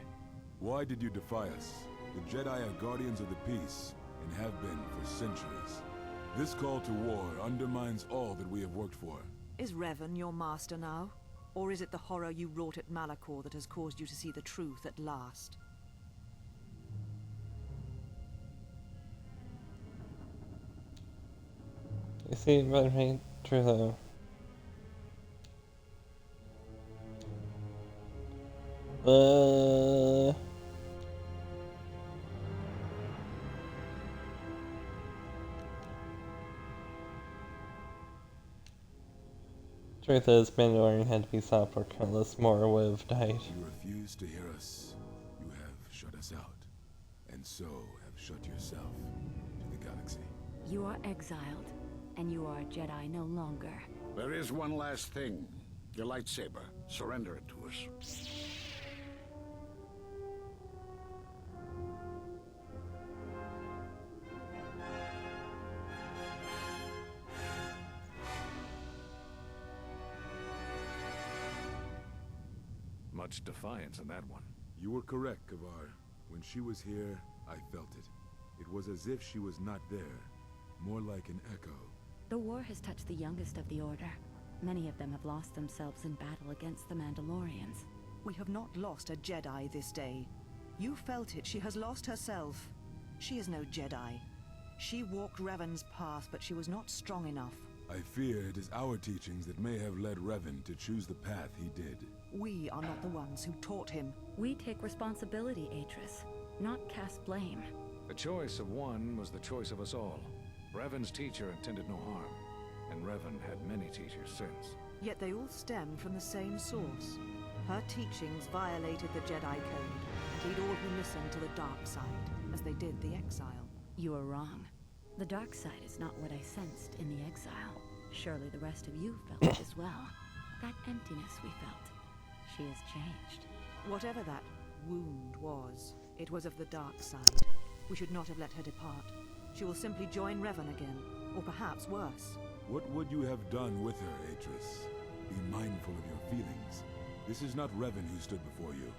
Why did you defy us? The Jedi are guardians of the peace, and have been for centuries. This call to war undermines all that we have worked for. Is Revan your master now? Or is it the horror you wrought at Malachor that has caused you to see the truth at last? You see, but me true though. Truth is, Mandalorian had to be stopped or countless more would have died. You refuse to hear us. You have shut us out. And so have shut yourself to the galaxy. You are exiled, and you are a Jedi no longer. There is one last thing. Your lightsaber. Surrender it to us. Much defiance in that one. You were correct, Kavar. When she was here, I felt it. It was as if she was not there. More like an echo. The war has touched the youngest of the Order. Many of them have lost themselves in battle against the Mandalorians. We have not lost a Jedi this day. You felt it. She has lost herself. She is no Jedi. She walked Revan's path, but she was not strong enough. I fear it is our teachings that may have led Revan to choose the path he did. We are not the ones who taught him. We take responsibility, Atris, not cast blame. The choice of one was the choice of us all. Revan's teacher intended no harm, and Revan had many teachers since. Yet they all stem from the same source. Her teachings violated the Jedi Code, and lead all who listen to the dark side, as they did the Exile. You are wrong. The dark side is not what I sensed in the exile. Surely the rest of you felt it as well. That emptiness we felt. She has changed. Whatever that wound was, it was of the dark side. We should not have let her depart. She will simply join Revan again, or perhaps worse. What would you have done with her, Atris? Be mindful of your feelings. This is not Revan who stood before you.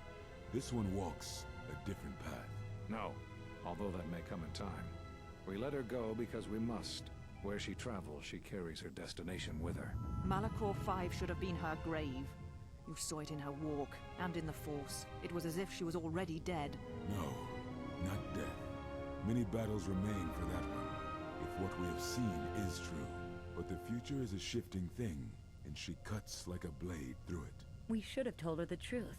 This one walks a different path. No, although that may come in time. We let her go because we must. Where she travels, she carries her destination with her. Malachor 5 should have been her grave. You saw it in her walk, and in the Force. It was as if she was already dead. No, not death. Many battles remain for that one, if what we have seen is true. But the future is a shifting thing, and she cuts like a blade through it. We should have told her the truth.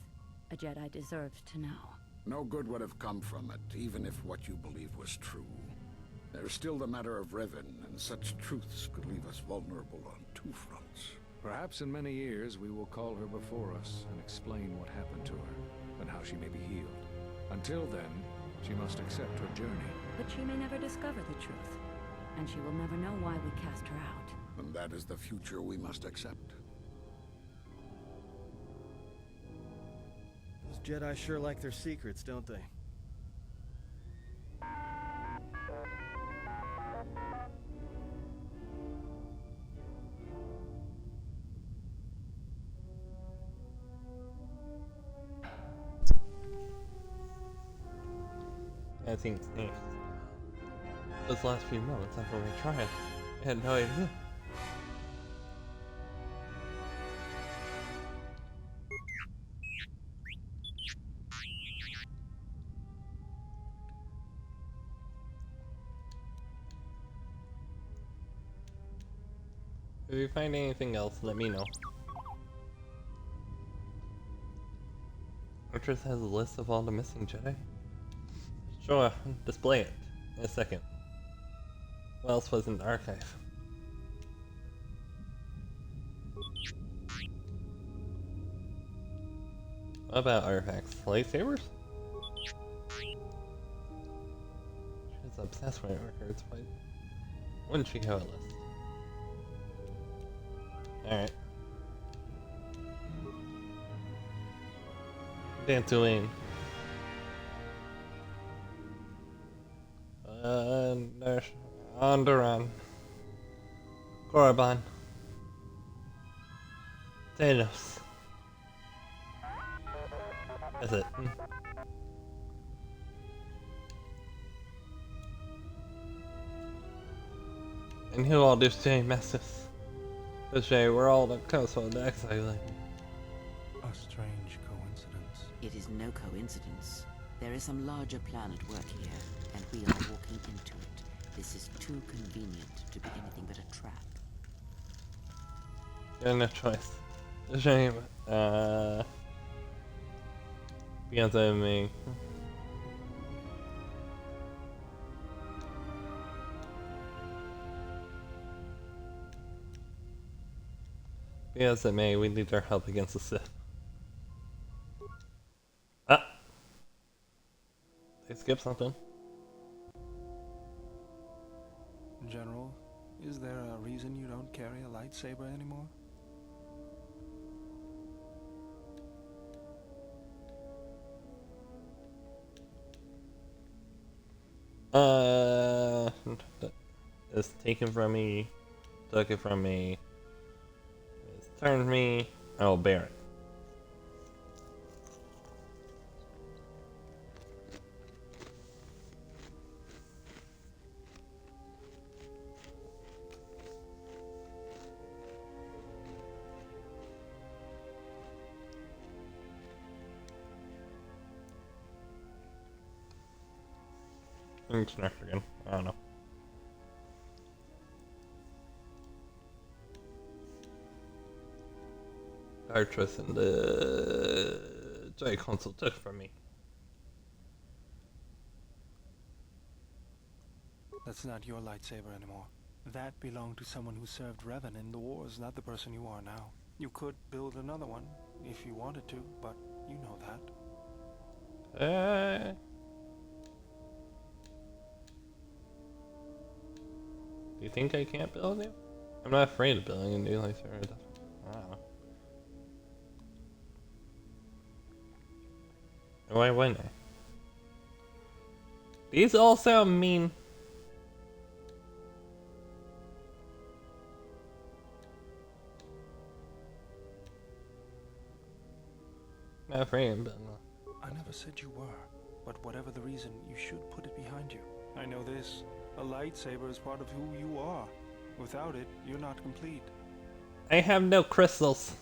A Jedi deserved to know. No good would have come from it, even if what you believe was true. There's still the matter of Revan, and such truths could leave us vulnerable on two fronts. Perhaps in many years we will call her before us and explain what happened to her, and how she may be healed. Until then, she must accept her journey. But she may never discover the truth, and she will never know why we cast her out. And that is the future we must accept. Those Jedi sure like their secrets, don't they? I think those last few moments after we tried, I had no idea. If you find anything else, let me know. Fortress has a list of all the missing Jedi. Sure, display it in a second. What else was in the archive? What about artifacts? Lightsabers? She's obsessed with records, but wouldn't she have a list? Alright. Dantooine. There's Onderon. Korriban. Thanos. That's it. And who all this Jay messes? This Jay, we're all the coast of the exile. A strange coincidence. It is no coincidence. There is some larger plan at work here, and we are walking into it. This is too convenient to be anything but a trap. You have no choice. It's a shame. Beyonce and me. Beyonce May, we need their help against the Sith. Ah! They skipped something. General, is there a reason you don't carry a lightsaber anymore? It's taken from me, took it from me, it's turned me, I will bear it. It's next again. I don't know. Artress and the Jedi Council took from me. That's not your lightsaber anymore. That belonged to someone who served Revan in the wars, not the person you are now. You could build another one, if you wanted to, but you know that. Do you think I can't build it? I'm not afraid of building a new lightsaber. I don't know. Why wouldn't I? These all sound mean. Not afraid of building one. I never said you were, but whatever the reason, you should put it behind you. I know this. A lightsaber is part of who you are. Without it, you're not complete. I have no crystals.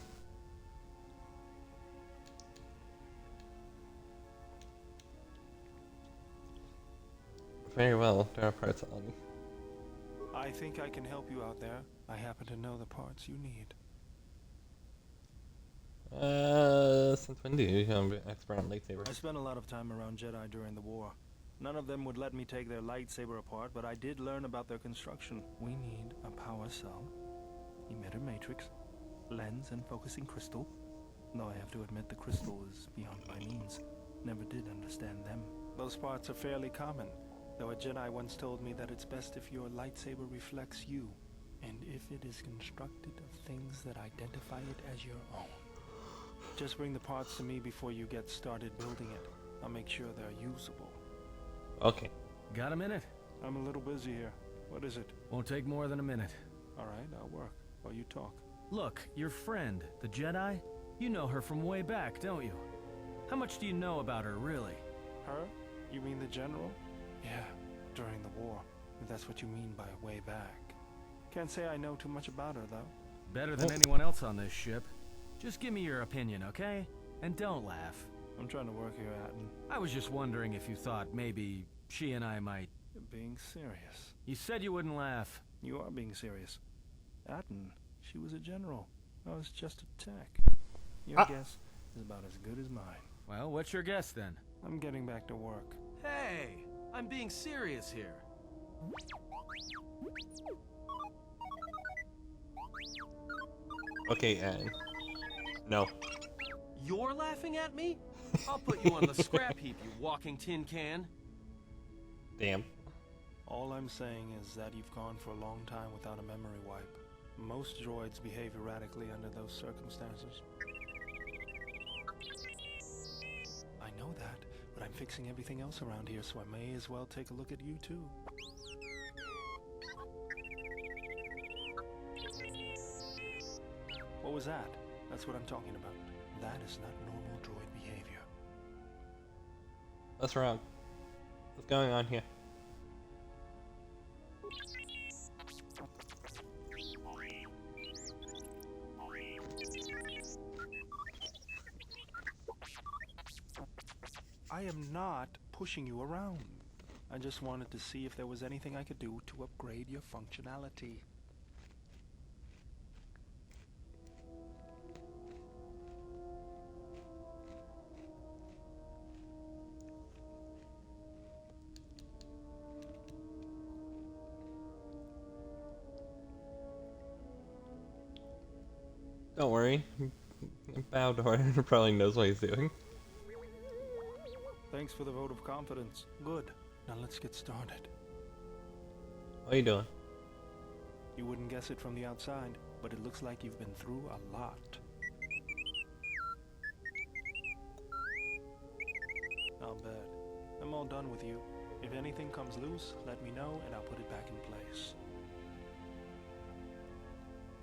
Very well, there are parts on. I think I can help you out there. I happen to know the parts you need. Since when do you become an expert on lightsabers? I spent a lot of time around Jedi during the war. None of them would let me take their lightsaber apart, but I did learn about their construction. We need a power cell, emitter matrix, lens and focusing crystal. Though I have to admit the crystal is beyond my means. Never did understand them. Those parts are fairly common, though a Jedi once told me that it's best if your lightsaber reflects you, and if it is constructed of things that identify it as your own. Just bring the parts to me before you get started building it. I'll make sure they're usable. Okay. Got a minute? I'm a little busy here. What is it? Won't take more than a minute. Alright, I'll work while you talk. Look, your friend, the Jedi, you know her from way back, don't you? How much do you know about her, really? Her? You mean the general? Yeah, during the war. If that's what you mean by way back. Can't say I know too much about her, though. Better than anyone else on this ship. Just give me your opinion, okay? And don't laugh. I'm trying to work here, Atton. I was just wondering if you thought maybe she and I might... You're being serious. You said you wouldn't laugh. You are being serious. Atton, she was a general. I was just a tech. Your guess is about as good as mine. Well, what's your guess then? I'm getting back to work. Hey, I'm being serious here. Okay, and no. You're laughing at me? I'll put you on the scrap heap, you walking tin can. Damn. All I'm saying is that you've gone for a long time without a memory wipe. Most droids behave erratically under those circumstances. I know that, but I'm fixing everything else around here, so I may as well take a look at you too. What was that? That's what I'm talking about. That is not normal droid behavior. What's wrong? What's going on here? I am not pushing you around. I just wanted to see if there was anything I could do to upgrade your functionality. Don't worry. Bowdor probably knows what he's doing. Thanks for the vote of confidence. Good. Now let's get started. What are you doing? You wouldn't guess it from the outside, but it looks like you've been through a lot. Not bad. I'm all done with you. If anything comes loose, let me know and I'll put it back in place.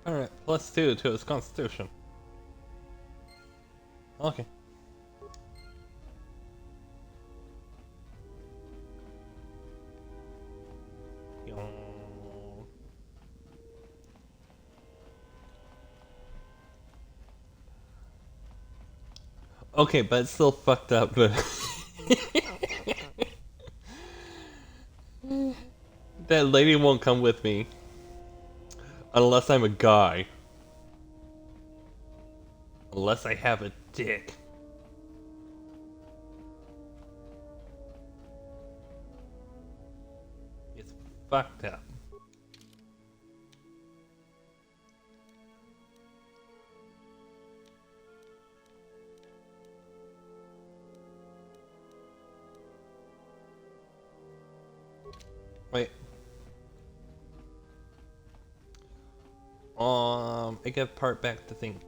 Alright, +2 to his constitution. Okay. Okay, but it's still fucked up. That lady won't come with me. Unless I'm a guy. Unless I have a dick. It's fucked up. Wait. I get part back to thing.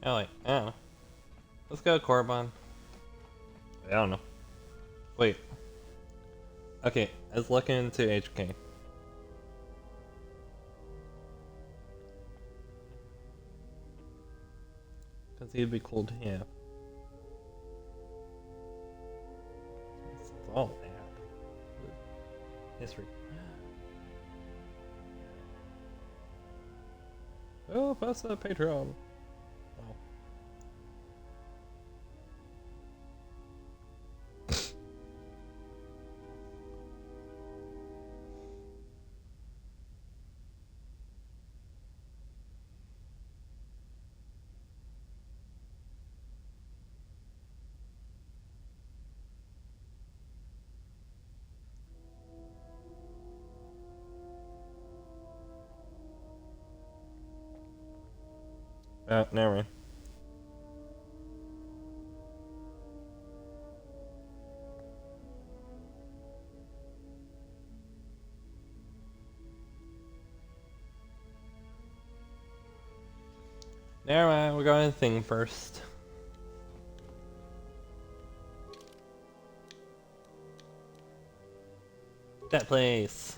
Ellie, I don't know. Let's go, Korriban. I don't know. Wait. Okay, let's look into HK. Because he'd be cool to have. It's all that. History. Oh, pass the Patreon. Oh. Never mind. Never mind, we're going to thing first. That place.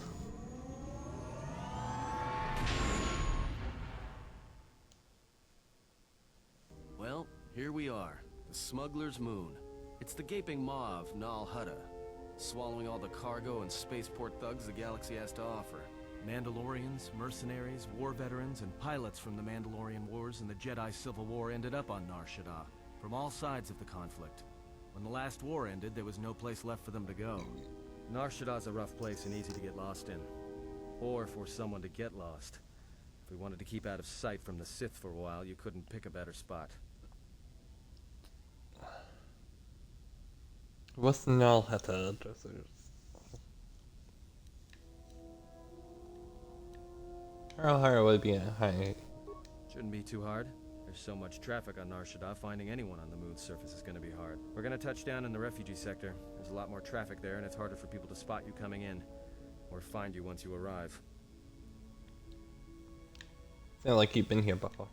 Well, here we are. The Smuggler's Moon. It's the gaping maw of Nal Hutta, swallowing all the cargo and spaceport thugs the galaxy has to offer. Mandalorians, mercenaries, war veterans, and pilots from the Mandalorian Wars and the Jedi Civil War ended up on Nar Shaddaa, from all sides of the conflict. When the last war ended, there was no place left for them to go. Nar Shaddaa's a rough place and easy to get lost in. Or for someone to get lost. If we wanted to keep out of sight from the Sith for a while, you couldn't pick a better spot. What's the Nal Hutta addresses? How hard would be a high? Shouldn't be too hard. There's so much traffic on Nar Shaddaa, finding anyone on the moon's surface is going to be hard. We're going to touch down in the refugee sector. There's a lot more traffic there, and it's harder for people to spot you coming in. Or find you once you arrive. Sound like you've been here before.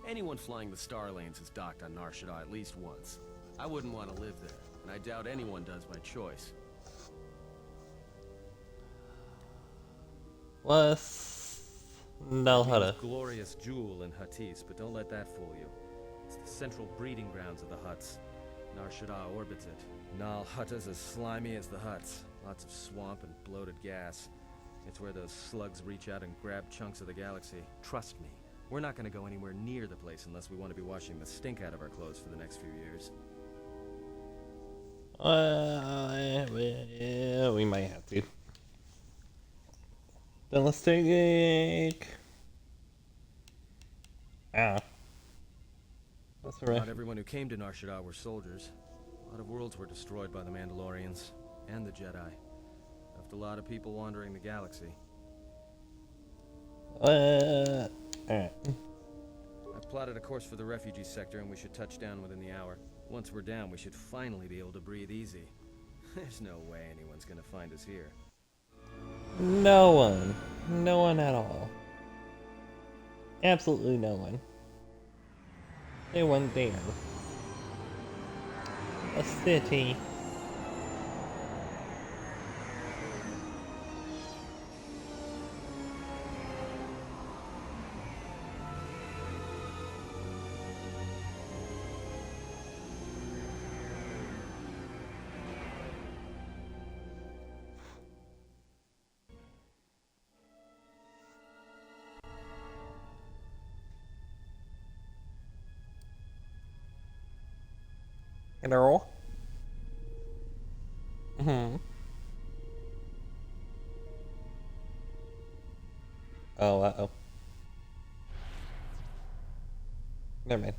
Anyone flying the Star Lanes has docked on Nar Shaddaa at least once. I wouldn't want to live there, and I doubt anyone does by choice. What's Nal Hutta? Glorious jewel in Huttese, but don't let that fool you. It's the central breeding grounds of the Hutts. Nar Shaddaa orbits it. Nal Hutta's as slimy as the Hutts. Lots of swamp and bloated gas. It's where those slugs reach out and grab chunks of the galaxy. Trust me, we're not going to go anywhere near the place unless we want to be washing the stink out of our clothes for the next few years. Yeah, we might have to. Then let's take... That's right. Not everyone who came to Nar Shaddaa were soldiers. A lot of worlds were destroyed by the Mandalorians and the Jedi. Left a lot of people wandering the galaxy. Alright. I've plotted a course for the refugee sector, and we should touch down within the hour. Once we're down, we should finally be able to breathe easy. There's no way anyone's gonna find us here. No one. No one at all. Absolutely no one. They went there. A city. Hello? Mm-hmm. Oh, uh-oh. Never mind.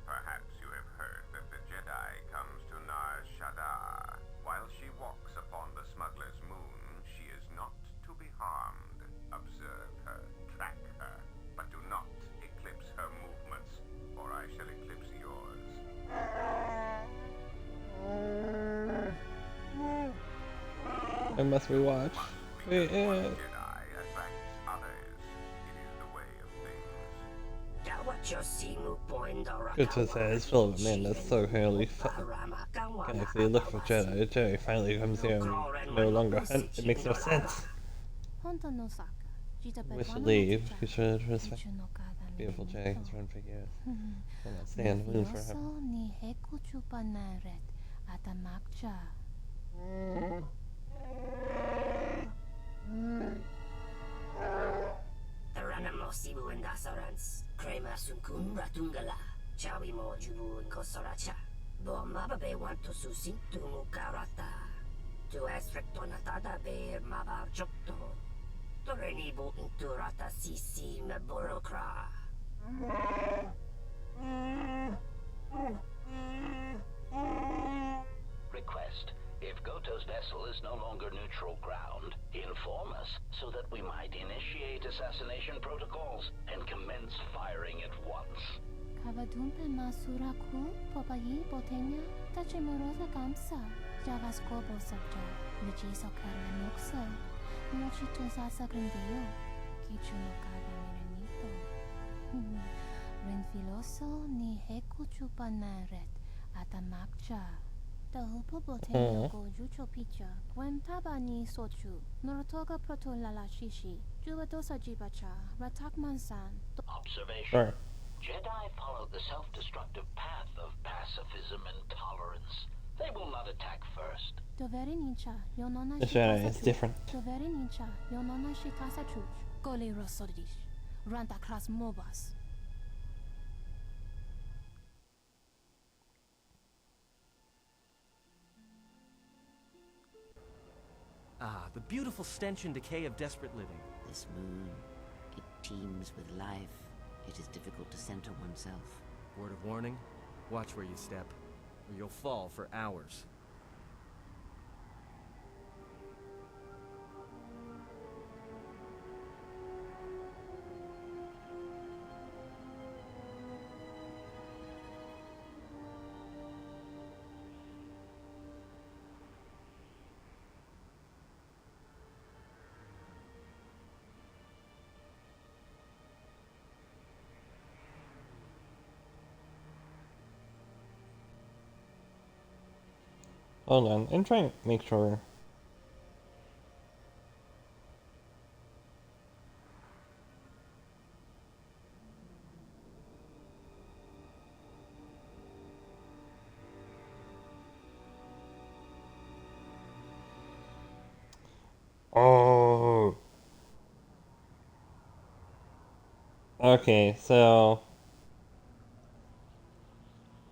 Perhaps you have heard that the Jedi comes to Nar Shaddaa. While she walks upon the smuggler's moon, she is not to be harmed. Observe her, track her, but do not eclipse her movements, or I shall eclipse yours. I must rewatch. Wait, Good to say, it's Philip, man, that's so early. Galaxy, look for Jedi. Jedi finally comes here and no longer hunt. It makes no sense. We should leave. We should respect beautiful Jedi has run for years. Will not stay on the moon forever. Sibu and Dasarans, Krema Sunkun Ratungala, Chawi Mo Jubu and Kosoracha, Bomaba Be want to Susin to Mukarata, to Esrectonatada Be Maba Jokto, Toreni Bo Inturata Sisi Meborokra. Request. If Goto's vessel is no longer neutral ground, inform us so that we might initiate assassination protocols and commence firing at once. Kavadumpe Masuraku, Popayi Botenya, Tachimorosa Gamsa, Javascobo Sabja, Michiso Karanoksa, Mochito Sasa Grandeo, Kichuno Kava Miranito. Renfiloso ni Heku Chupanaret, Atamakcha. Dahupo Botenya go Jucho Picha, Gwentaba ni Sochu, Norotoga Protolala Shishi, Jubadosa Jibacha, Ratak Mansan. Observation. Sure. Jedi follow the self-destructive path of pacifism and tolerance. They will not attack first. Doveri Nincha, Yonona The Jedi is different. Doveri Nincha, Yonona Shitasa Chuch, Gole Rosodish, Ranta Class Mobas. Ah, the beautiful stench and decay of desperate living. This moon, it teems with life. It is difficult to center oneself. Word of warning, watch where you step, or you'll fall for hours. Hold on, I'm trying to make sure. Oh. Okay, so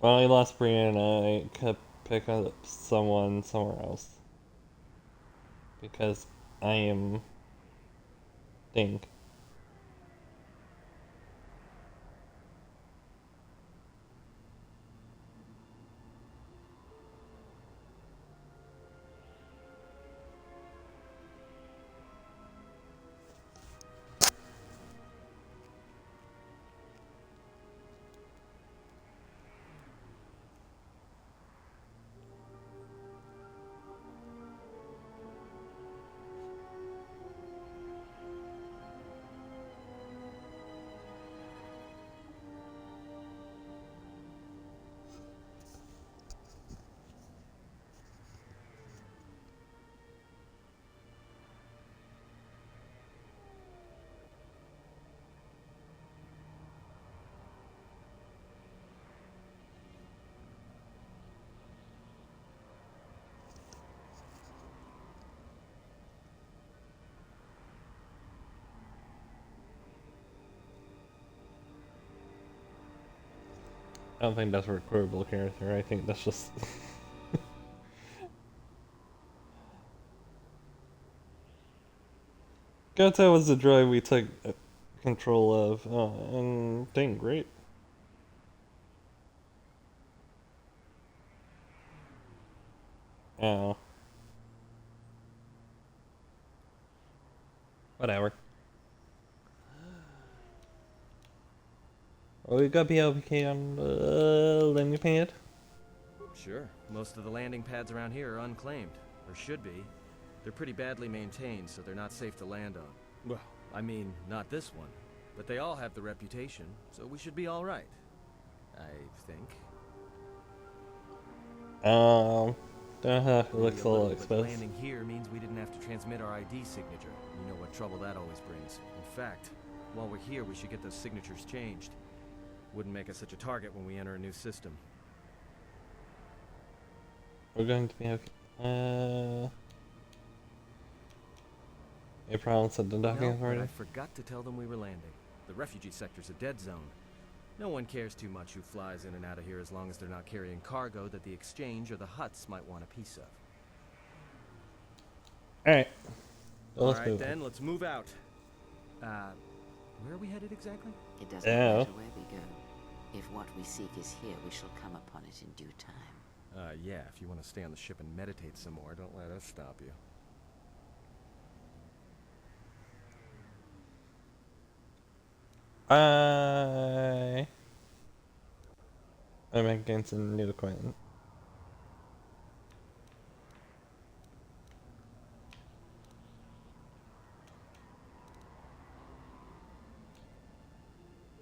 when I lost Brianna, I could pick up someone somewhere else. Because I am Dink. I don't think that's a recordable character. I think that's just. Gota was the droid we took control of, and dang, great. Oh. Whatever. Well, we got BLPK on the landing pad. Sure. Most of the landing pads around here are unclaimed, or should be. They're pretty badly maintained, so they're not safe to land on. Well, I mean, not this one. But they all have the reputation, so we should be all right. I think. It looks a little exposed. Landing here means we didn't have to transmit our ID signature. You know what trouble that always brings. In fact, while we're here, we should get those signatures changed. Wouldn't make us such a target when we enter a new system. We're going to be okay. Any problems at the docking authority? I forgot to tell them we were landing. The refugee sector's a dead zone. No one cares too much who flies in and out of here as long as they're not carrying cargo that the exchange or the Hutts might want a piece of. Alright. Alright then, let's move out. Where are we headed exactly? It doesn't matter where we go. If what we seek is here, we shall come upon it in due time. Yeah, if you want to stay on the ship and meditate some more, don't let us stop you. I'm against a new acquaintance.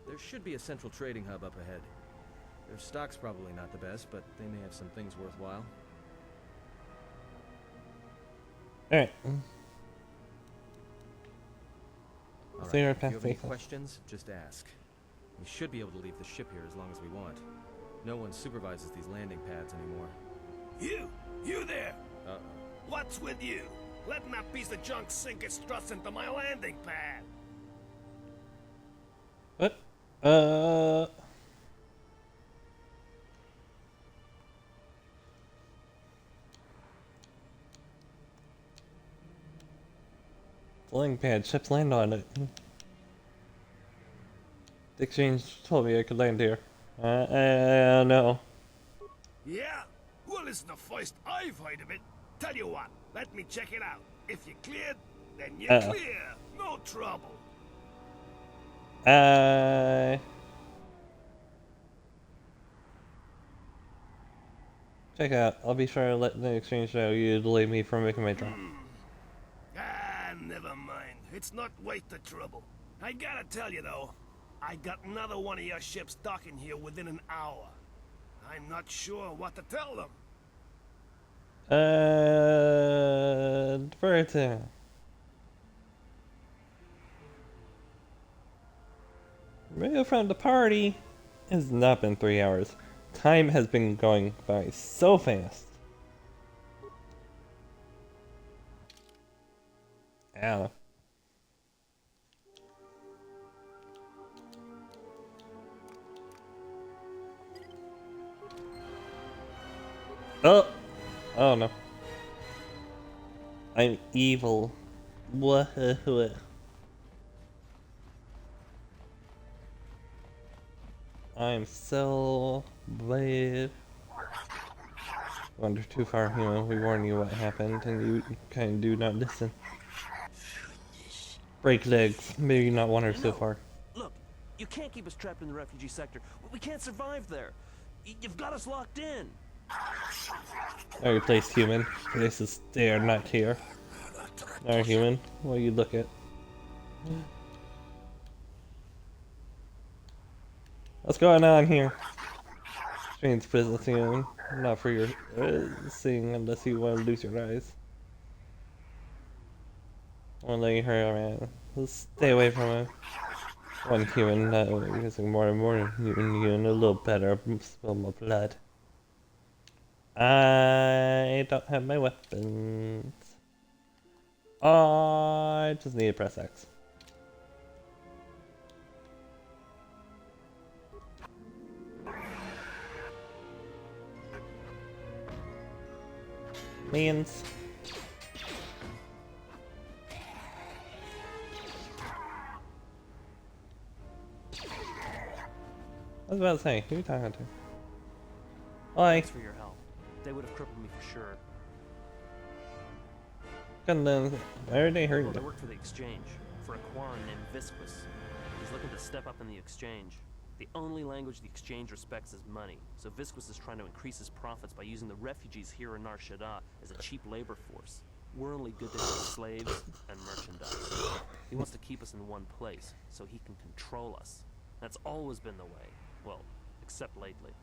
There should be a central trading hub up ahead. Their stock's probably not the best, but they may have some things worthwhile. Alright. If you have any questions, just ask. We should be able to leave the ship here as long as we want. No one supervises these landing pads anymore. You there! Uh-oh. What's with you? Letting that piece of junk sink its struts into my landing pad! What? Landing pad, ships land on it. The exchange told me I could land here. No. Yeah? Well, it's the first I've heard of it. Tell you what, let me check it out. If you're cleared, then you're clear. No trouble. Check out. I'll be sure to let the exchange know you delayed me from making my drop. Never mind. It's not worth the trouble. I gotta tell you though, I got another one of your ships docking here within an hour. I'm not sure what to tell them. Defer to. Move from the party. It has not been 3 hours. Time has been going by so fast. Ow. Oh no. I'm evil. What? I'm so bad. Wander too far, human. We warn you what happened, and you kind of do not listen. Break legs. Maybe not wander so far. Look, you can't keep us trapped in the refugee sector. We can't survive there. You've got us locked in. I replaced human. Places they are not here. Alright, human. What do you look at? What's going on here? Strange business, human. Not for your seeing unless you want to lose your eyes. Won't let you hurt our man. Let's stay away from him. One human, not using more and more human, a little better. Spill my blood. I don't have my weapons. I just need to press X. Means. I was about to say, who are you talking to? Hi. Thanks for your help. They would have crippled me for sure. Why are they hurting Well, they you? work for the exchange, for a Quarren named Visquis. He's looking to step up in the exchange. The only language the exchange respects is money, so Visquis is trying to increase his profits by using the refugees here in Nar Shaddaa as a cheap labor force. We're only good to have slaves and merchandise. He wants to keep us in one place, so he can control us. That's always been the way. Well, except lately.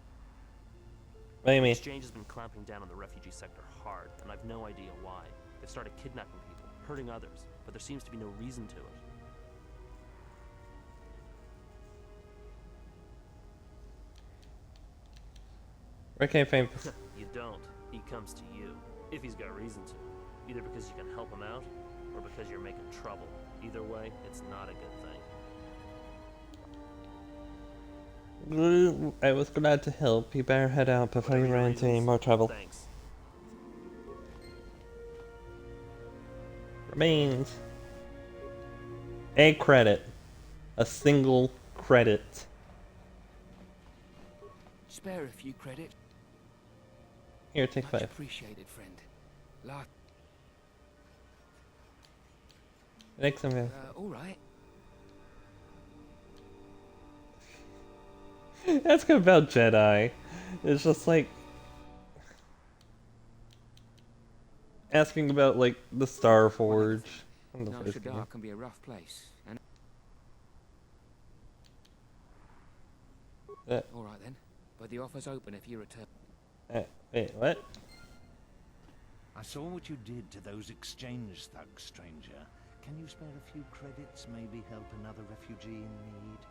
What do you The mean? exchange has been clamping down on the refugee sector hard, and I've no idea why. They've started kidnapping people, hurting others, but there seems to be no reason to it. Okay, fine. You don't. He comes to you. If he's got reason to. Either because you can help him out, or because you're making trouble. Either way, it's not a good thing. I was glad to help. You better head out before you run into any more trouble. Thanks. Remains. A credit. A single credit. Spare a few credits. Here, take Much 5. appreciated, friend. Next time. All right. That's good about Jedi. It's just like asking about like the Star Forge from the Nar first game. Shaddaa can be a rough place. And all right then, but the offer's open if you return. Wait, what? I saw what you did to those exchange thugs, stranger. Can you spare a few credits, maybe help another refugee in need?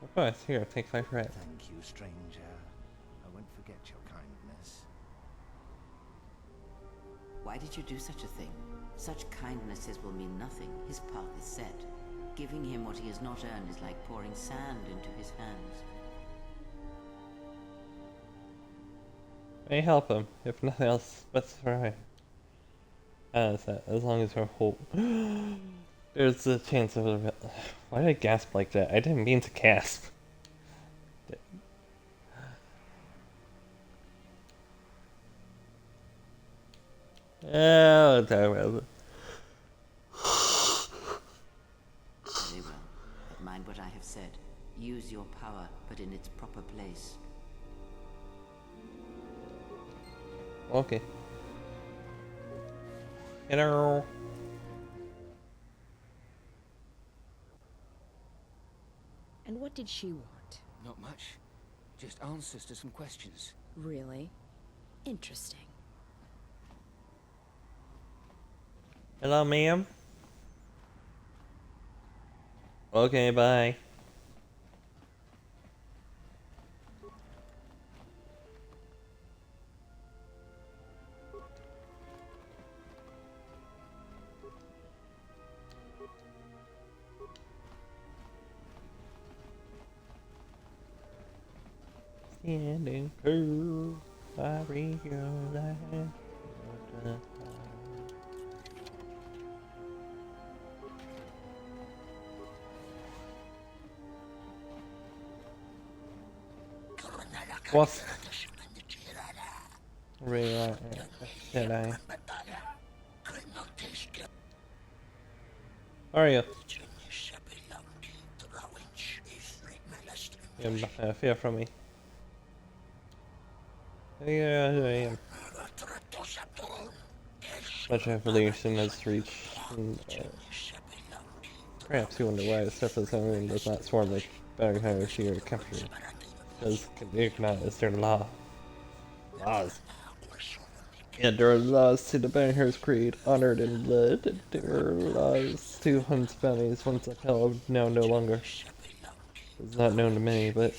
Of course, here, take 5 credits. Thank you, stranger. I won't forget your kindness. Why did you do such a thing? Such kindnesses will mean nothing. His path is set. Giving him what he has not earned is like pouring sand into his hands. May help him, if nothing else, but try. As long as we're whole. There's a chance of a... Why did I gasp like that? I didn't mean to gasp. Oh, talk about it. Very well. But mind what I have said. Use your power, but in its proper place. Okay. Hello. And what did she want? Not much. Just answers to some questions. Really? Interesting. Hello, ma'am. Okay, bye. Standing curve, I read your life. What? Really? Did I? How are you? You have nothing to fear from me. Yeah, who I am. Much evolution has reached. Perhaps you wonder why the surface of the moon does not swarm like vampires here to capture it. Because is their law. Laws. Yeah, there are laws to the Banner's Creed, honored in blood. There are laws to hunt bounties once upheld, now no longer. It's not known to many, but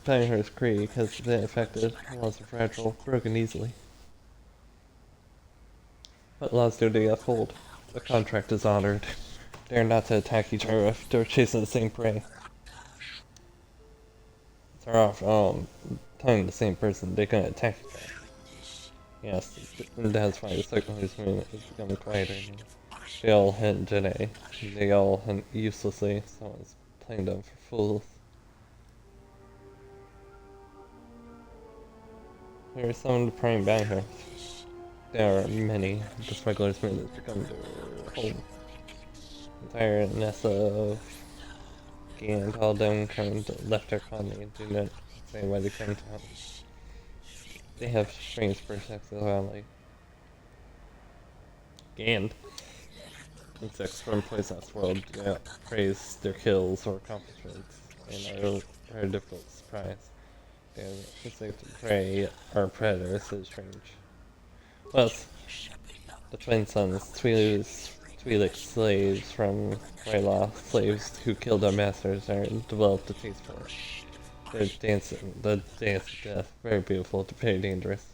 Banner's Creed has been affected. Laws are fragile, broken easily. What laws do they uphold? The contract is honored. They are not to attack each other if they're chasing the same prey. They're off. talking to the same person, they can attack each other. Yes, that's why the Cyclones movement is becoming quieter. They all hit Jedi. They all hit uselessly. Someone's playing them for fools. There's someone praying back here. There are many. The Smugglers' Moon has become their home. Entire nest of and all them come left our colony and do not say why they come to us. They have strange perspectives on like Gand. Insects from poisonous world do not praise their kills or accomplishments and are very difficult to surprise. Insects prey are predators is strange. Plus, the twin sons, Twi'lek slaves from Ryloth, slaves who killed our masters, are developed a taste for it. The dance of death, very beautiful, very dangerous.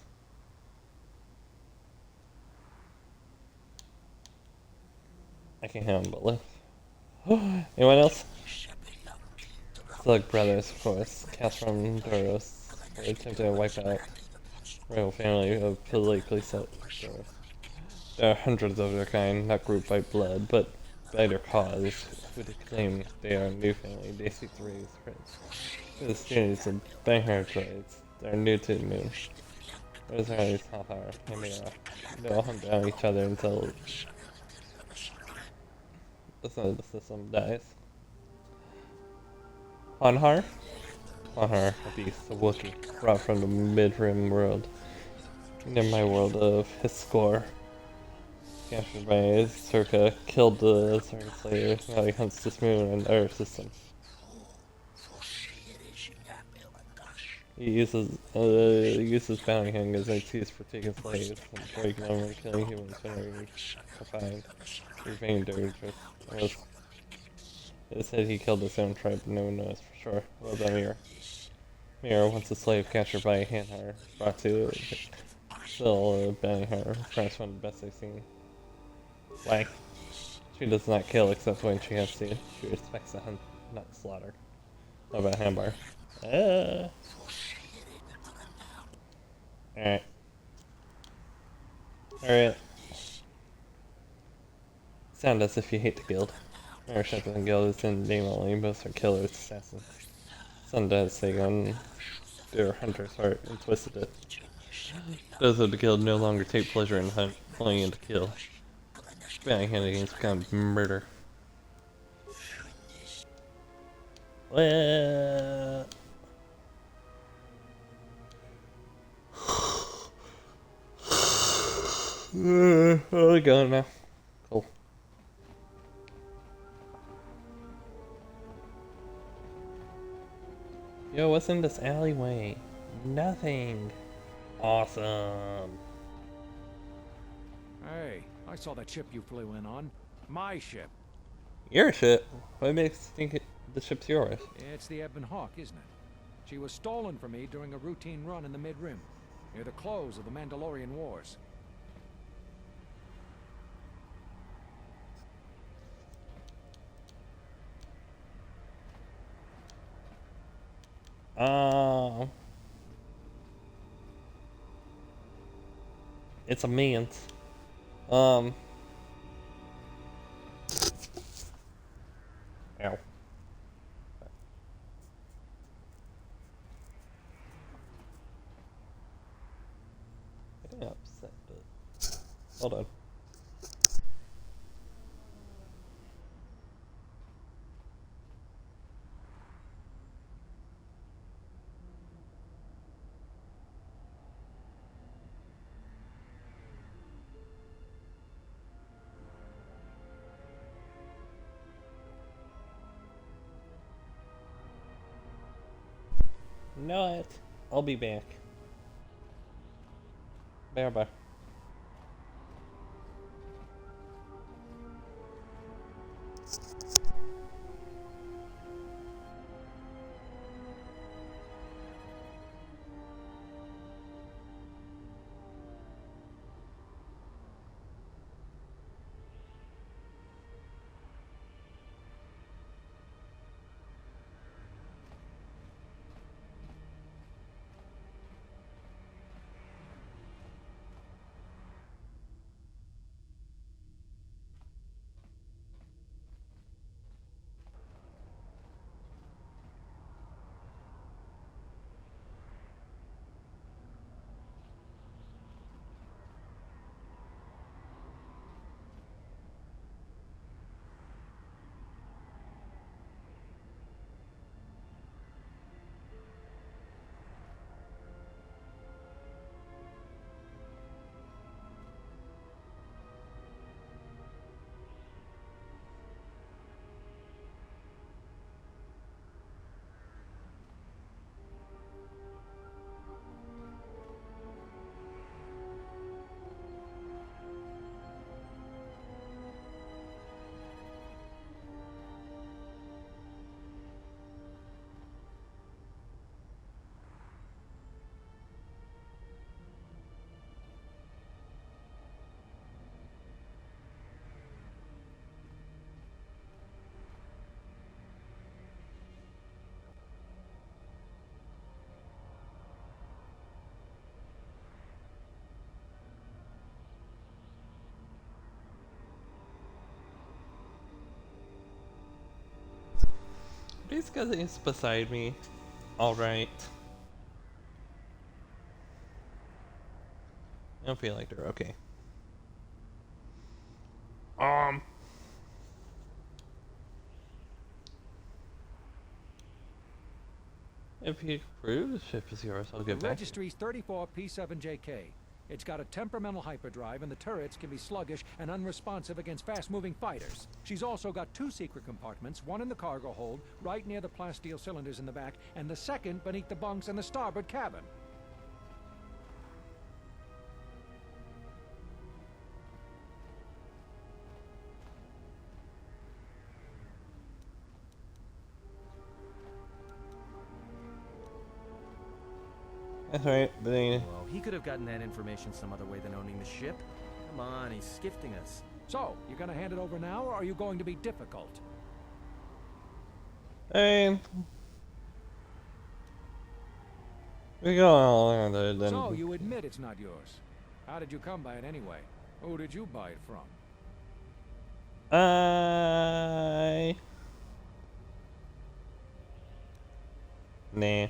I can't handle but live. Anyone else? Slug brothers, of course, cast from Duros. They attempt to wipe out royal family of politically set Duros. There are hundreds of their kind, not grouped by blood, but by their cause, who claim they are a new family. They seek to raise prince. The students of Banghar droids, they are new to the moon. Those are these half-hour, and they all hunt down each other until the son of the system dies. Honhar? Honhar, a beast, a Wookiee, brought from the Mid-Rim world. In my world of Hiskor. Captured by Circa, killed the Circa slayer, now he hunts this moon and our system. He uses bounty hunters as an excuse for taking slaves and breaking them and killing humans whenever confined. His main dirge was it said he killed his own tribe, but no one knows for sure. Well done, Mira. Mira, once a slave captured by a Hanhar, brought to still a bounty hunter, perhaps one of the best I've seen. Why? She does not kill except when she has to. She respects the hunt, not slaughter. How about Hambar? Alright. Alright. Sound as if you hate the guild. Our Shepard guild is in name only, most are killers, assassins. Some does say on their hunter's heart and twisted it. Those of the guild no longer take pleasure in hunt, only in to kill. Bounty hunting has become murder. Well, where are we going now? Cool. Yo, what's in this alleyway? Nothing. Awesome. Hey, I saw that ship you flew in on. My ship. Your ship? What makes you think the ship's yours? It's the Ebon Hawk, isn't it? She was stolen from me during a routine run in the Mid-Rim, near the close of the Mandalorian Wars. It's a man's. Ow. Getting upset, but hold on. Know it. I'll be back. Bye. Just because he's beside me. Alright. I don't feel like they're okay. If you approve, the ship is yours. I'll get The back. registry's 34 P7JK. It's got a temperamental hyperdrive, and the turrets can be sluggish and unresponsive against fast-moving fighters. She's also got 2 secret compartments, one in the cargo hold, right near the plasteel cylinders in the back, and the second beneath the bunks in the starboard cabin. That's right, but then... Well, he could have gotten that information some other way than owning the ship. Come on, he's skifting us. So, you gonna hand it over now, or are you going to be difficult? Hey... We go all around there, then... So, you admit it's not yours. How did you come by it anyway? Who did you buy it from? Nah.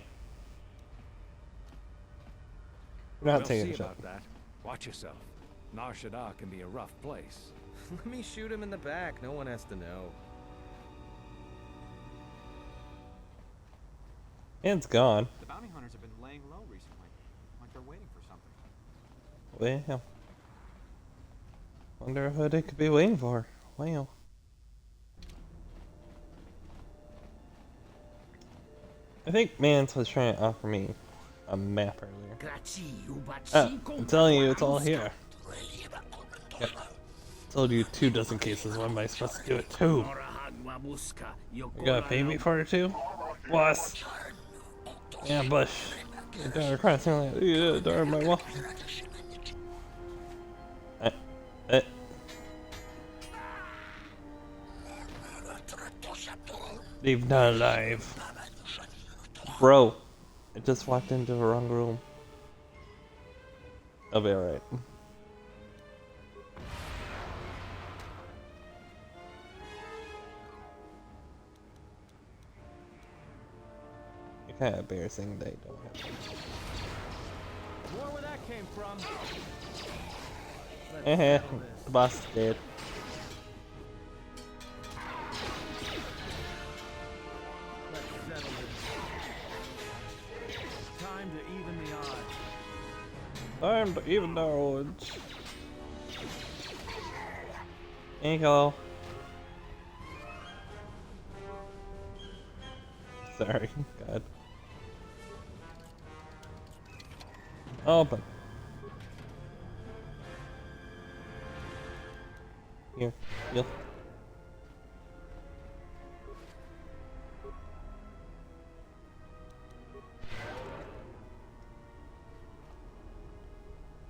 We're not We'll taking see a shot. about that. Watch yourself. Nar Shaddaa can be a rough place. Let me shoot him in the back. No one has to know. It's gone. The bounty hunters have been laying low recently, like they're waiting for something. Well, wonder what they could be waiting for. Wow. I think Mance was trying to offer me a map earlier. I'm telling you, it's all here. Yep. Told you 2 dozen cases. When am I supposed to do it? 2. You gotta pay me for it too? Was. Yeah, Bush. Darn Christ, yeah, darn my wall. Leave not alive. Bro, I just walked into the wrong room. I'll be alright. It's kind of embarrassing they don't have I wonder where that came from. the boss is dead. Time to even the odds. Time to even the odds. There you go. Sorry, God. Open. Here, heal.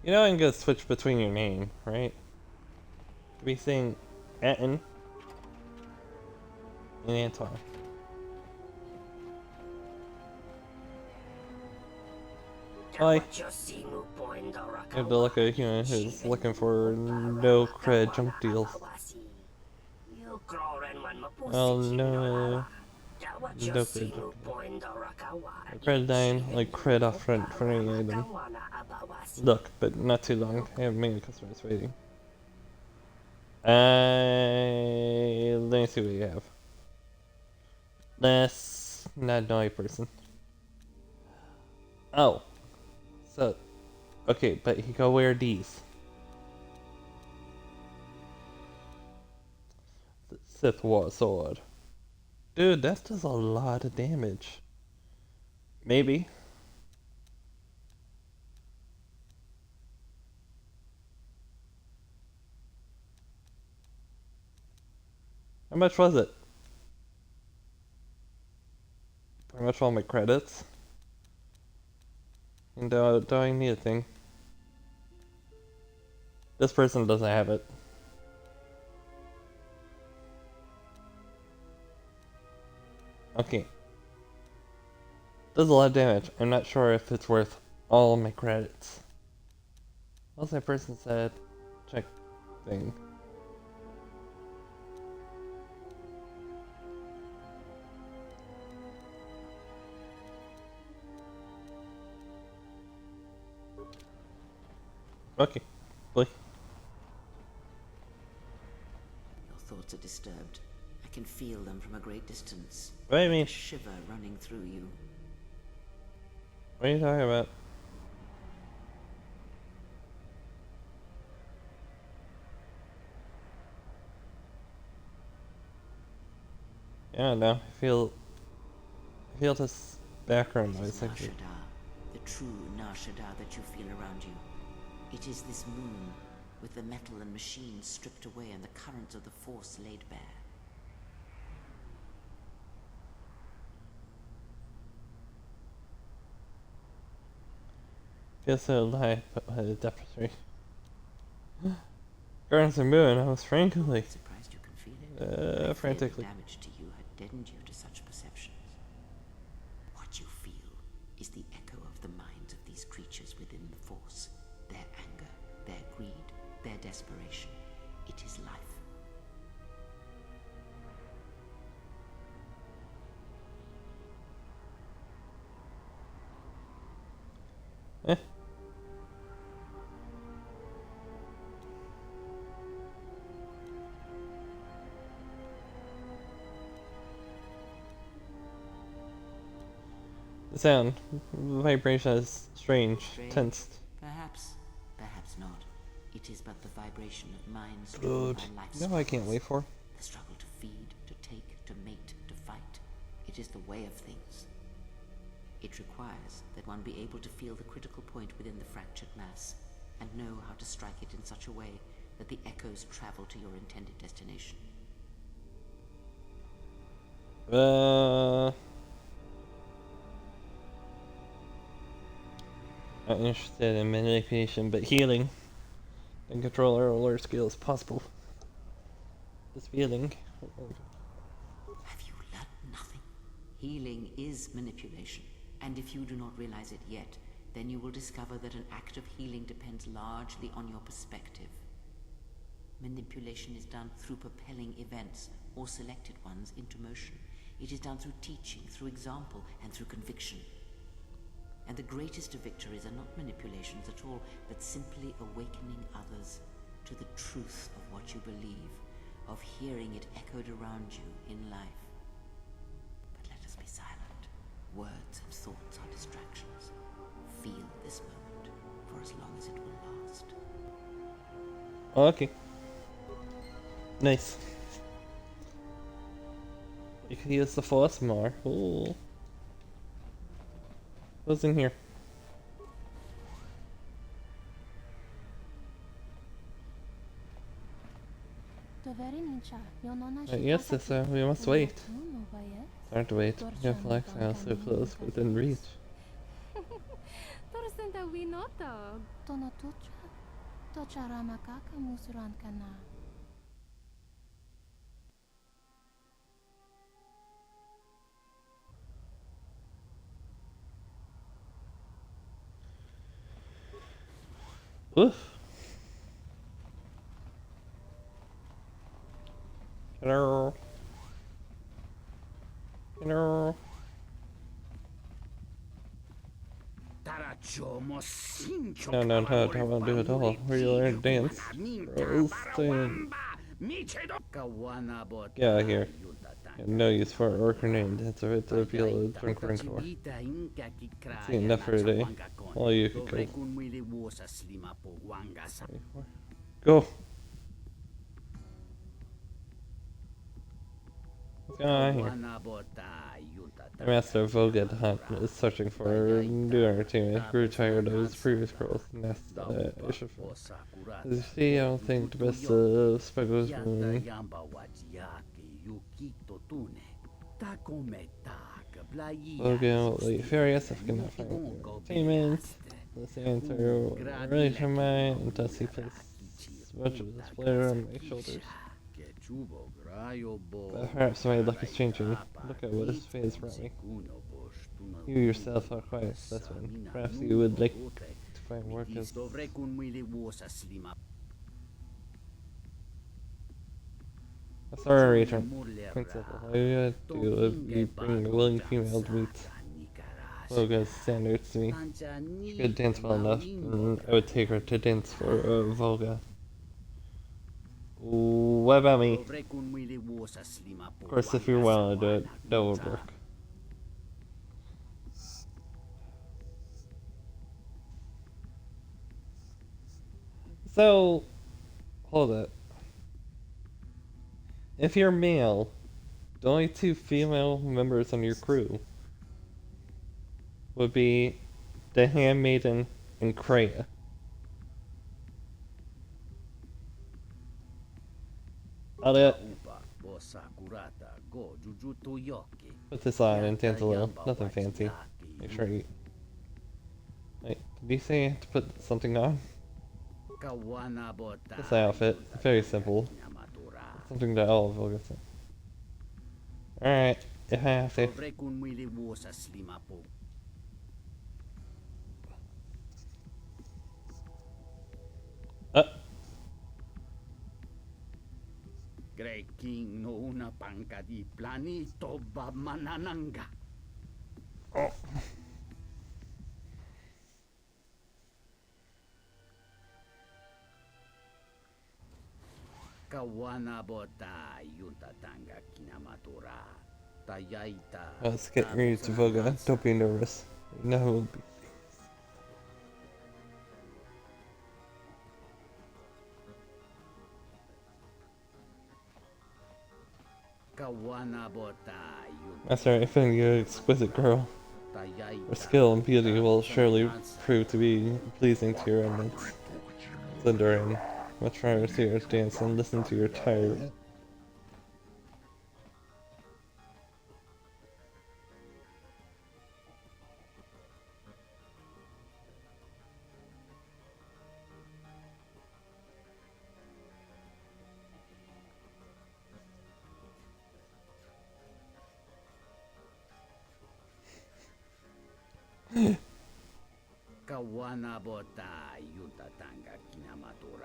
You know I can go switch between your name, right? Could be saying Atten and Anton. Hi. You have to look at a human who's looking for no cred junk deals. Well, no cred. Cred dying, like cred off front for any item. Look, but not too long. I have many customers waiting. Let me see what you have. Less not annoying person. Oh. So, okay, but he can wear these. The Sith War Sword. Dude, that does a lot of damage. Maybe. How much was it? Pretty much all my credits. And do I need a thing? This person doesn't have it. Okay. Does a lot of damage. I'm not sure if it's worth all my credits. What's that person said? Check thing. Okay. Boy. Your thoughts are disturbed. I can feel them from a great distance. What do you mean? Like a shiver running through you. What are you talking about? Yeah, no, I feel this background noise. Nar Shaddaa, the true Nar Shaddaa that you feel around you. It is this moon, with the metal and machines stripped away and the currents of the Force laid bare. Feels so alive, but with a depressing. Gardens of Moon, I was frankly. Surprised you can feel it. Frantically. Damage to you had deadened you to such perceptions. What you feel is the echo of the minds of these creatures within the Force. Their anger, their greed, their desperation. It is life. The sound, vibration is strange, tensed. Perhaps, perhaps not. It is but the vibration of minds Good. driven by life's No, I can't force. wait for. The struggle to feed, to take, to mate, to fight. It is the way of things. It requires that one be able to feel the critical point within the fractured mass, and know how to strike it in such a way that the echoes travel to your intended destination. Not interested in manipulation, but healing and control our lower skills possible. This feeling. Have you learned nothing? Healing is manipulation, and if you do not realize it yet, then you will discover that an act of healing depends largely on your perspective. Manipulation is done through propelling events, or selected ones, into motion. It is done through teaching, through example, and through conviction. And the greatest of victories are not manipulations at all, but simply awakening others to the truth of what you believe, of hearing it echoed around you in life. But let us be silent. Words and thoughts are distractions. Feel this moment for as long as it will last. Okay. Nice. You can use the Force more. Ooh. What's in here? Yes, sister, we must wait. Hard to wait. You have Black Isle so close, within reach. Oof. Hello. Hello. No, no, no, don't want to do it all. Where you learn to dance. Girls, stand. Get out of here. You have no use for an orc grenade. That's a bit to reveal a drunk rancor. That's enough for today. All you could go. Go. What's going on here? Master Voged Hunt is searching for a new teammate. Grew tired of his previous growth. And asked Ishafel. As you see, I don't think the best of Speckle's moon. Logan will let you furious if you cannot find entertainment. This answer will really from mine and Dusty place much of this player on my shoulders. But perhaps my luck is changing. Look at what his face brought me. You yourself are quite this one. Perhaps you would like to find work as... A sorry, Regent. Principal, all you gotta do is you bring a willing female to meet. Volga's standards to me. She could dance well enough, and I would take her to dance for Volga. What about me? Of course, if you're willing to do it, that would work. So, hold it. If you're male, the only two female members on your crew would be the Handmaiden and Kreia. I'll put this on and dance a little. Nothing fancy. Make sure you... Wait, did you say I have to put something on? This outfit, very simple. Something that all of Volga said. Alright, if I have to. King no una panca di planito ba manananga. Oh. Kawana bota yunta tanga kinamatura. Tayaita. Let's get ready to Volga. Don't be nervous. No, it will be. Master, I find you an exquisite girl. Her skill and beauty will surely prove to be pleasing to your eminence. Lindarin, much rather see her dance and listen to your tired.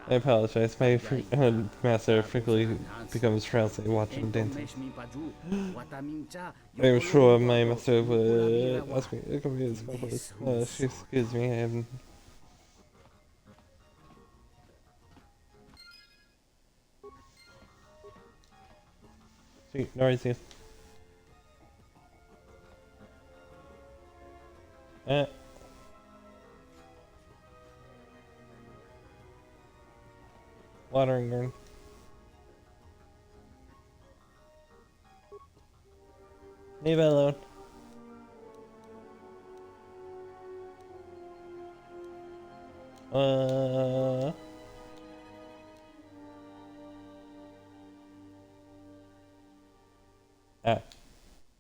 I apologize, my master frequently becomes drowsy watching dancing. I am sure my master would ask me to come here as well. Excuse me, I am... Sweet, noisy. Watering gun. Leave it alone. Oh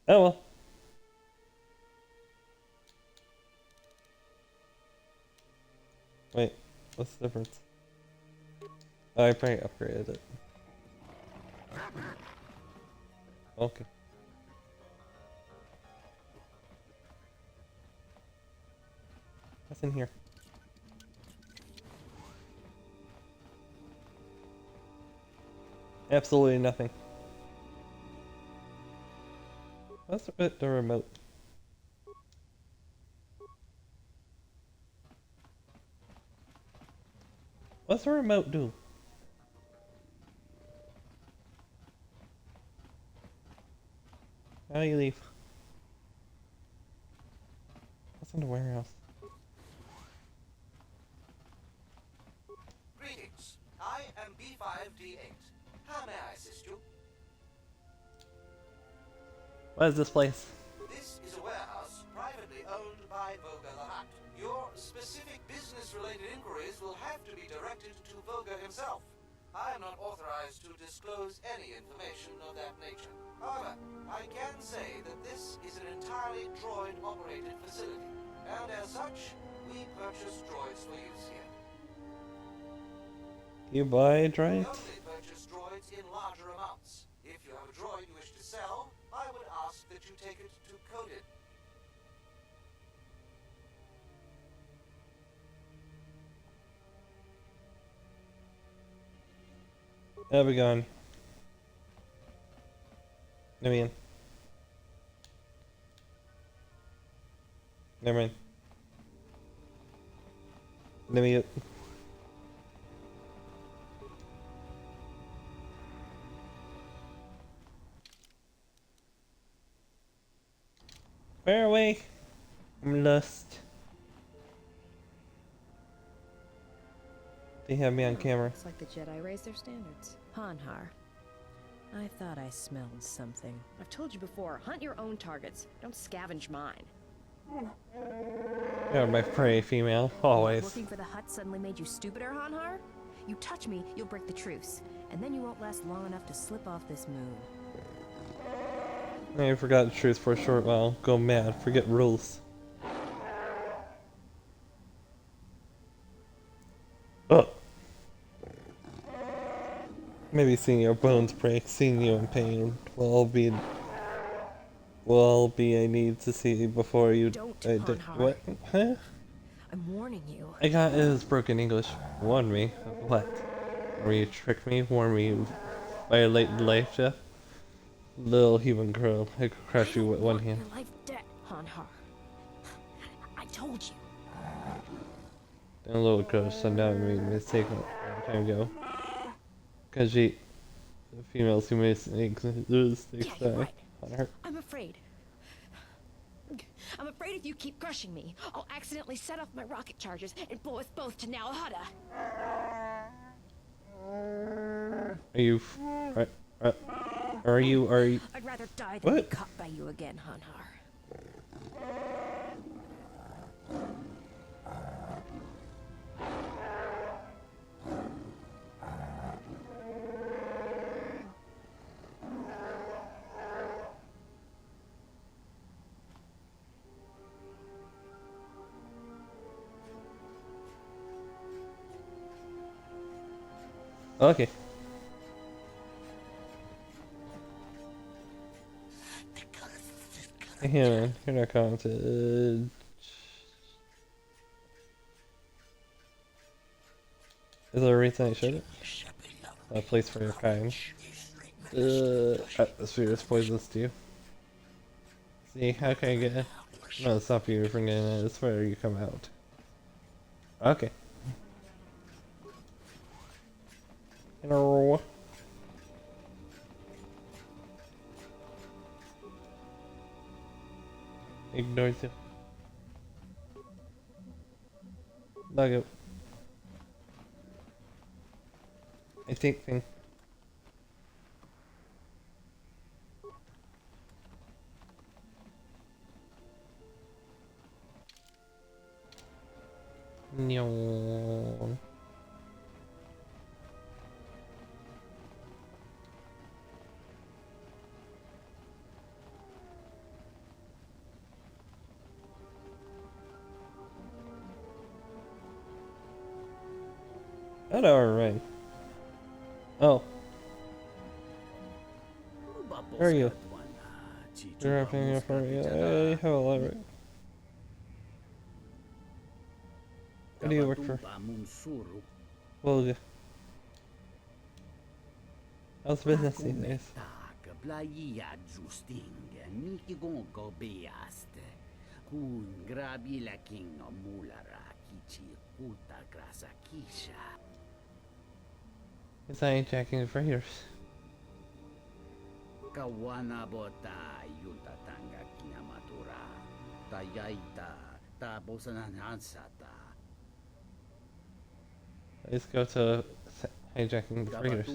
well. Wait, what's the difference? Oh, I probably upgraded it. Okay. What's in here? Absolutely nothing. What's the remote? What's the remote do? How do you leave? What's in the warehouse? Greetings. I am B5D8. How may I assist you? What is this place? This is a warehouse privately owned by Volga the Hutt. Your specific business-related inquiries will have to be directed to Volga himself. I am not authorized to disclose any information of that nature. However, I can say that this is an entirely droid-operated facility, and as such, we purchase droids for use here. You buy We droids? only purchase droids in larger amounts. If you have a droid you wish to sell, I would ask that you take it to Coded. I'll be gone. Let me in. Never mind. Let me. Fire away. I'm lost. They have me on camera. Looks like the Jedi raised their standards. Hanhar. I thought I smelled something. I've told you before, hunt your own targets. Don't scavenge mine. You're my prey, female. Always. Working for the hut suddenly made you stupider, Hanhar? You touch me, you'll break the truce. And then you won't last long enough to slip off this moon. I forgot the truth for a short while. Go mad. Forget rules. Oh. Maybe seeing your bones break, seeing you in pain will all be I need to see before you. What? Huh? I'm warning you. I got his broken English. Warn me of what? Or you trick me? Warn me of violating life, Jeff? Little human girl, I could crush you with one hand. Your life debt, Hanhar. I told you. That little girl shut down made a mistake a long time ago. Cause the females who made mistakes die on her. I'm afraid. I'm afraid if you keep crushing me, I'll accidentally set off my rocket charges and blow us both to Nalhada. Are you? Are you? I'd rather die than What? be caught by you again, Hanhar. Okay. Hey man, you're not counted. Is there a reason I shouldn't? A place for your kind. Atmosphere is poisonous to you. See, how can I get it? No, stop you from getting it. It's where you come out. Okay. Hello. Ignores it. Log out. I think thing. No. That alright. Oh. Where are you? You're wrapping up for me. I have a lot right. What do you work for? Volga. How's business these days? Is I jacking for years. Kawana bota yunta tanga kinamatura. Tayaita tabosanan hansata. Let's go to hijacking the freighters.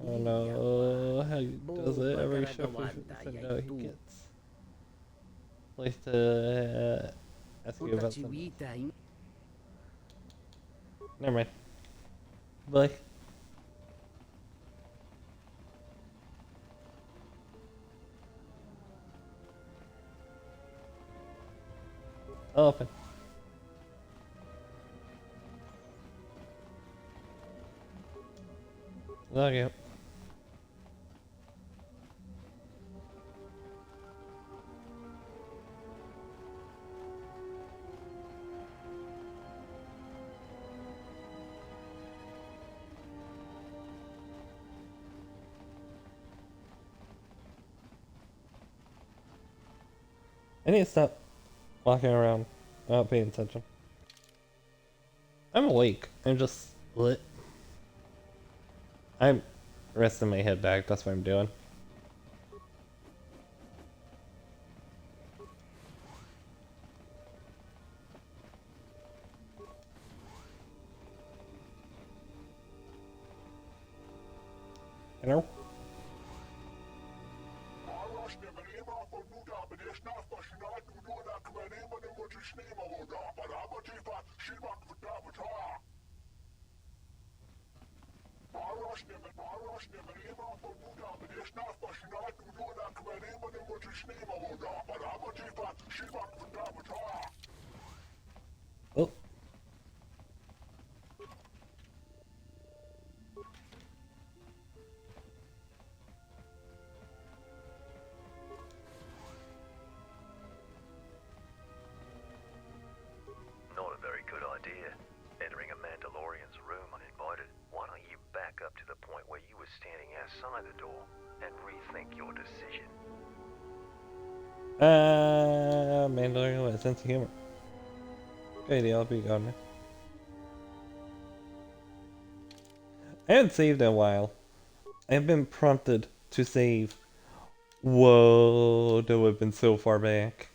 Oh no, how does it every shuffle he gets? Place to ask you about something. Never mind. Bye. Open. Log out. I need to stop walking around, not paying attention. I'm awake. I'm just lit. I'm resting my head back. That's what I'm doing. Hello? Oh. Not a very good idea. Entering a Mandalorian's room uninvited. Why don't you back up to the point where you were standing outside the door and rethink your decision? Mandalorian with a sense of humor. Good idea, I'll be gone now. I haven't saved in a while. I have been prompted to save. Whoa, that would have been so far back.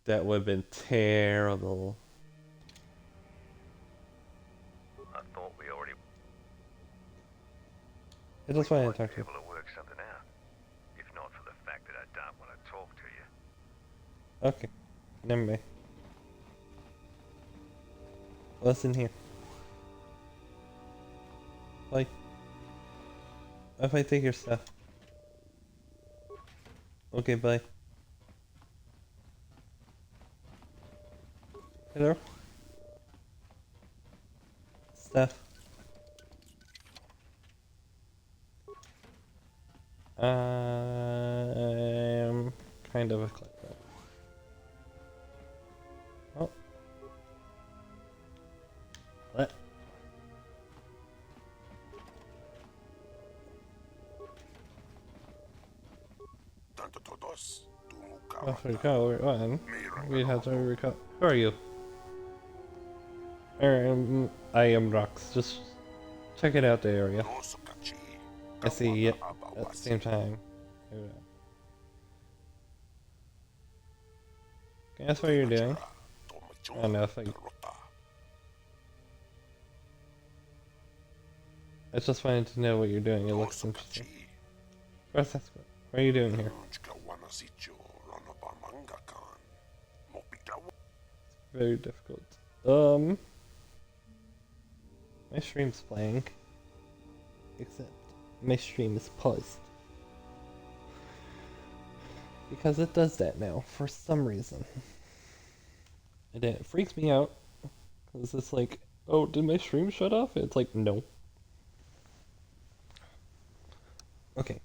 That would have been terrible. I thought we already I just wanted to talk to you. able to work something out. If not for the fact that I don't want to talk to you. Okay, never mind. Listen here. Like, if I take your stuff. Okay, bye. Hello? Stuff. I'm kind of a click. Oh. What? Oh, recover one. We have to recover. Who are you? I am Rox. Just check it out, the area. I see it at the same time. Can I ask what you're doing? Oh, nothing. I just wanted to know what you're doing. It looks interesting. What's that? What are you doing here? Very difficult. My stream's playing. Except my stream is paused. Because it does that now, for some reason. And it freaks me out. Because it's like, oh, did my stream shut off? It's like, no. Okay.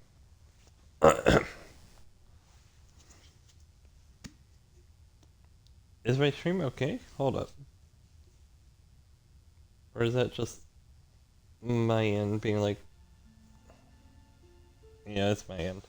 Is my stream okay? Hold up. Or is that just my end being like... Yeah, it's my end.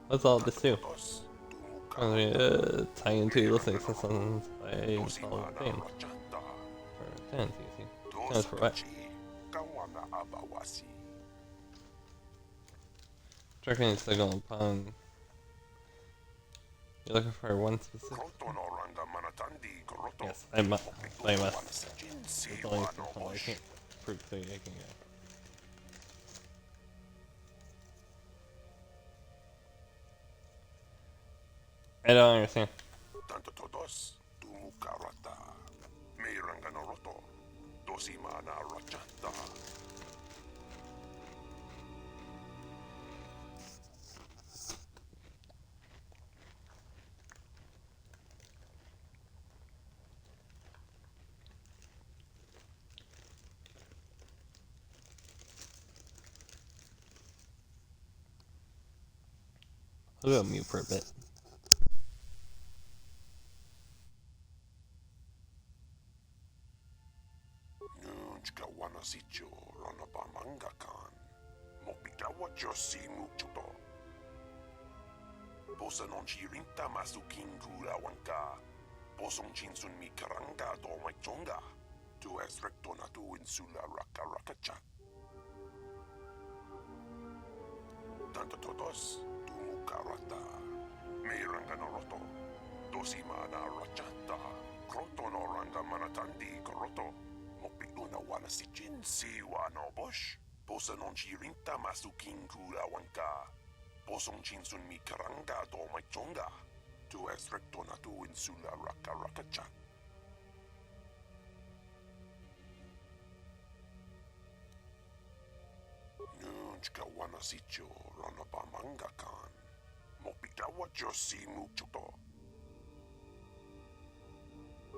What's all this do? Tie into listening sessions by installing theme. For tenants, you see. Tenants for what? Tracking a signal upon... You're looking for one specific... Yes, I must. It's only for I can't prove that I can go. I don't understand. I'll go mute for a bit. Nunchka wanasicho ronopamanga kan. Mopikawa josi muchuto. Bosa non chirinta masukin kura wanka. Bosong chinsun mi karanga do maichonga. Tu es rectona tu insula raka rakachat. Tanto todos tu mukarata. Miranga noroto. Dosimana rachata. Kroto no ranga manatandi koroto. Mopikuna wana si jin siwa no bosh. Bosa non chirinta masukin kura wanka. Bosong chinsun mi karanga do maichonga. Tu es rectona tu insula raka rakachat. Nunchka wanasicho ronopamanga kan. Mopikawa josi muchuto.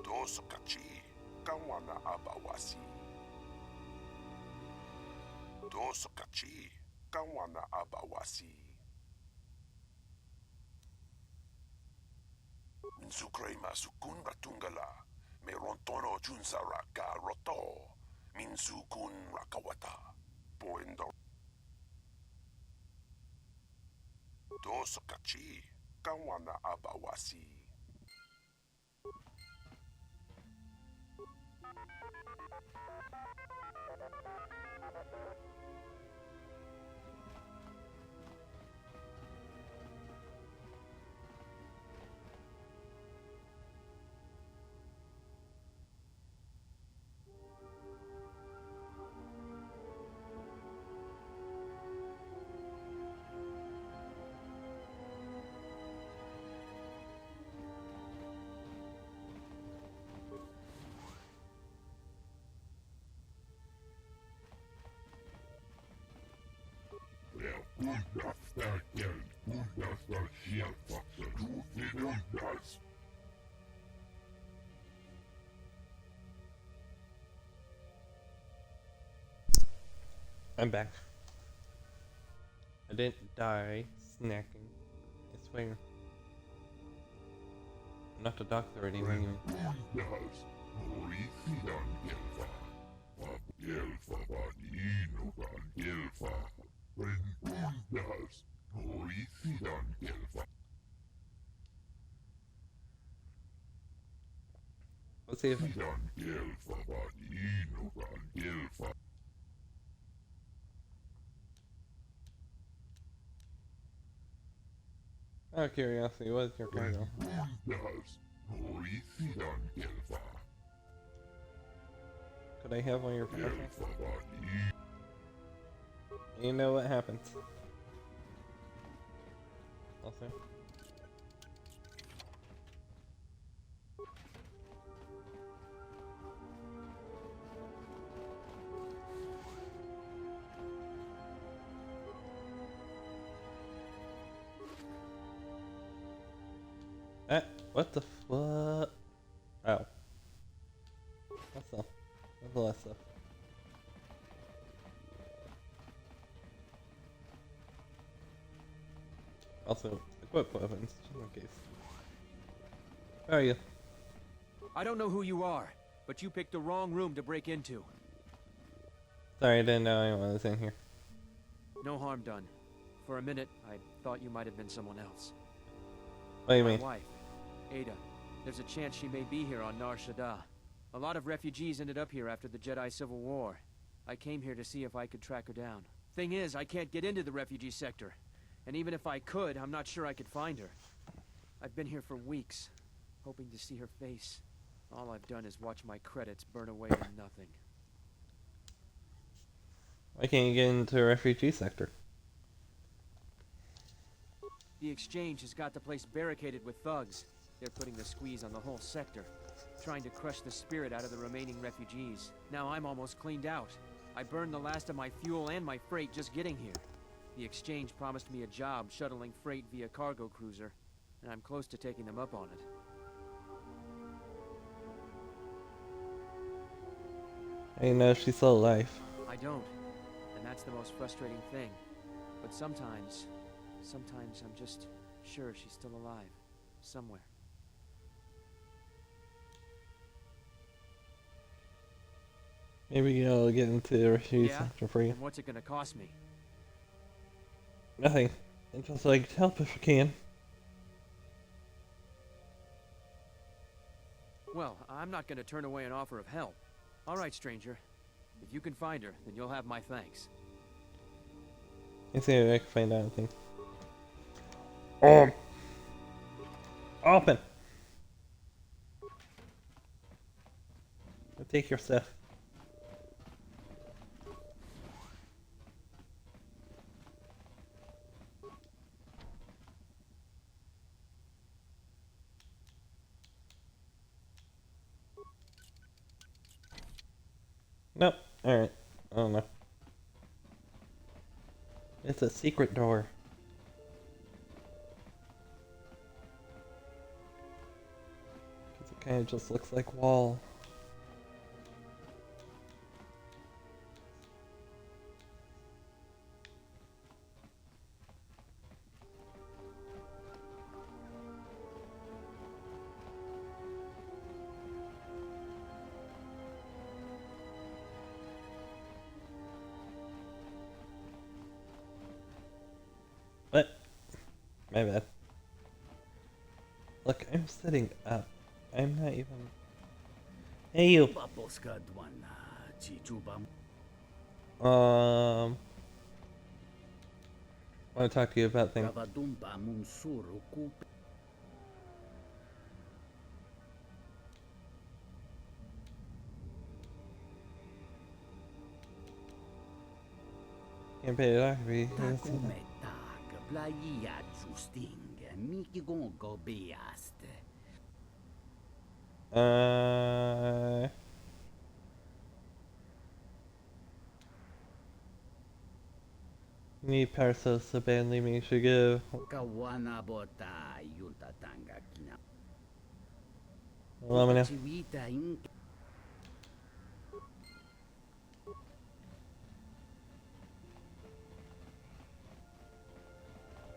Dosokachi kawana abawasi. Dosokachi kawana abawasi. Minsukrema sukun ratungala. Merontono junsaraka roto. Minsukun rakawata. Poendo. Dosokachi kawana abawasi. I'm back. I didn't die snacking. I swear. I'm not the doctor or anything. Let's see if out of curiosity, what is your cargo? Could I have one of your contracts? You know what happens. Also. What the fuck? Oh. That's all. That's a lot of stuff. Also, equip weapons, just in case. How are you? I don't know who you are, but you picked the wrong room to break into. Sorry, I didn't know anyone was in here. No harm done. For a minute, I thought you might have been someone else. What do you mean? My wife, Ada. There's a chance she may be here on Nar Shaddaa. A lot of refugees ended up here after the Jedi Civil War. I came here to see if I could track her down. Thing is, I can't get into the refugee sector. And even if I could, I'm not sure I could find her. I've been here for weeks, hoping to see her face. All I've done is watch my credits burn away to nothing. Why can't you get into the refugee sector? The exchange has got the place barricaded with thugs. They're putting the squeeze on the whole sector, trying to crush the spirit out of the remaining refugees. Now I'm almost cleaned out. I burned the last of my fuel and my freight just getting here. The exchange promised me a job shuttling freight via cargo cruiser, and I'm close to taking them up on it. I know she's still alive. I don't, and that's the most frustrating thing. But sometimes I'm just sure she's still alive. Somewhere. Maybe I'll get into the refugee Yeah? sector for you. And what's it gonna cost me? Nothing. And just like help if you can. Well, I'm not gonna turn away an offer of help. Alright, stranger. If you can find her, then you'll have my thanks. Let's see if I can find out anything. Open! I'll take your stuff. Nope. Alright. I don't know. It's a secret door. Because it kind of just looks like wall. What? My bad. Look, I'm sitting up. I'm not even... Hey you! I want to talk to you about things. Can't pay it off. Need parcels so badly, we should go. Let me know.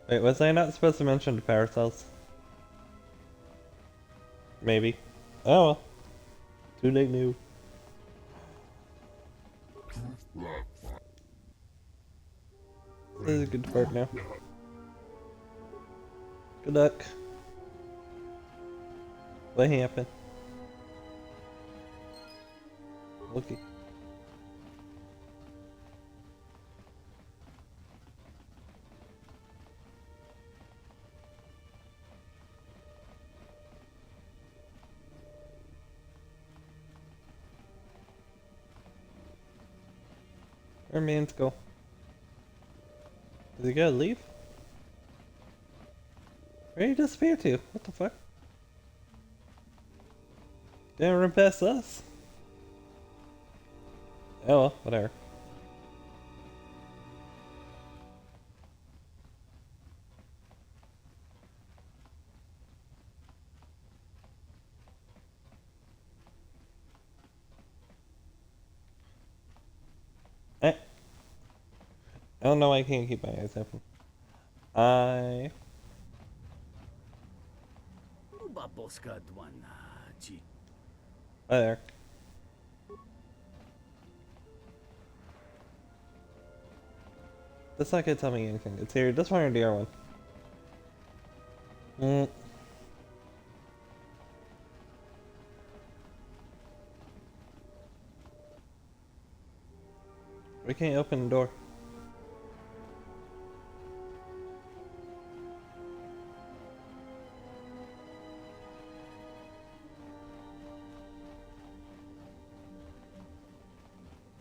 Wait, was I not supposed to mention the parasols? Maybe. Oh well. Too late new. This is a good part now. Good luck. What happened? Looky. Where'd Mans go? Did he gotta leave? Where'd he disappear to? What the fuck? Didn't run past us. Oh well, whatever. I don't know why I can't keep my eyes open. Right there. That's not gonna tell me anything. It's here. This one or the other one? We can't open the door.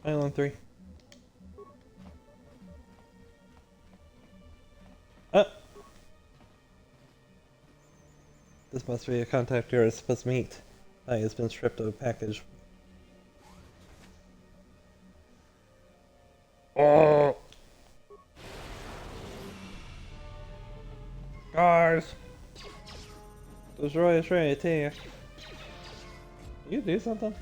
Island 3. Oh! This must be a contact you're supposed to meet. I has been stripped of a package. Oh! Guys! Destroy is right here. You do something?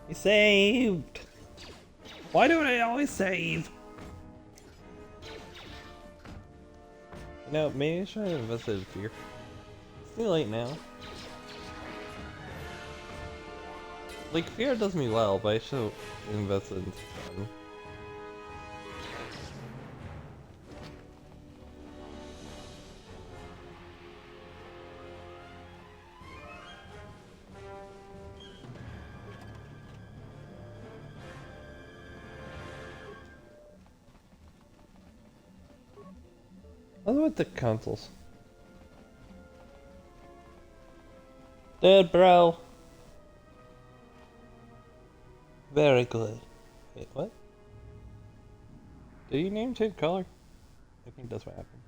He saved! Why do I always save? No, maybe I should have invested in fear. It's too late now. Like, fear does me well, but I should have invested in fun. What about the consoles? Dude, bro. Very good. Wait, what? Did you name change color? I think that's what happened.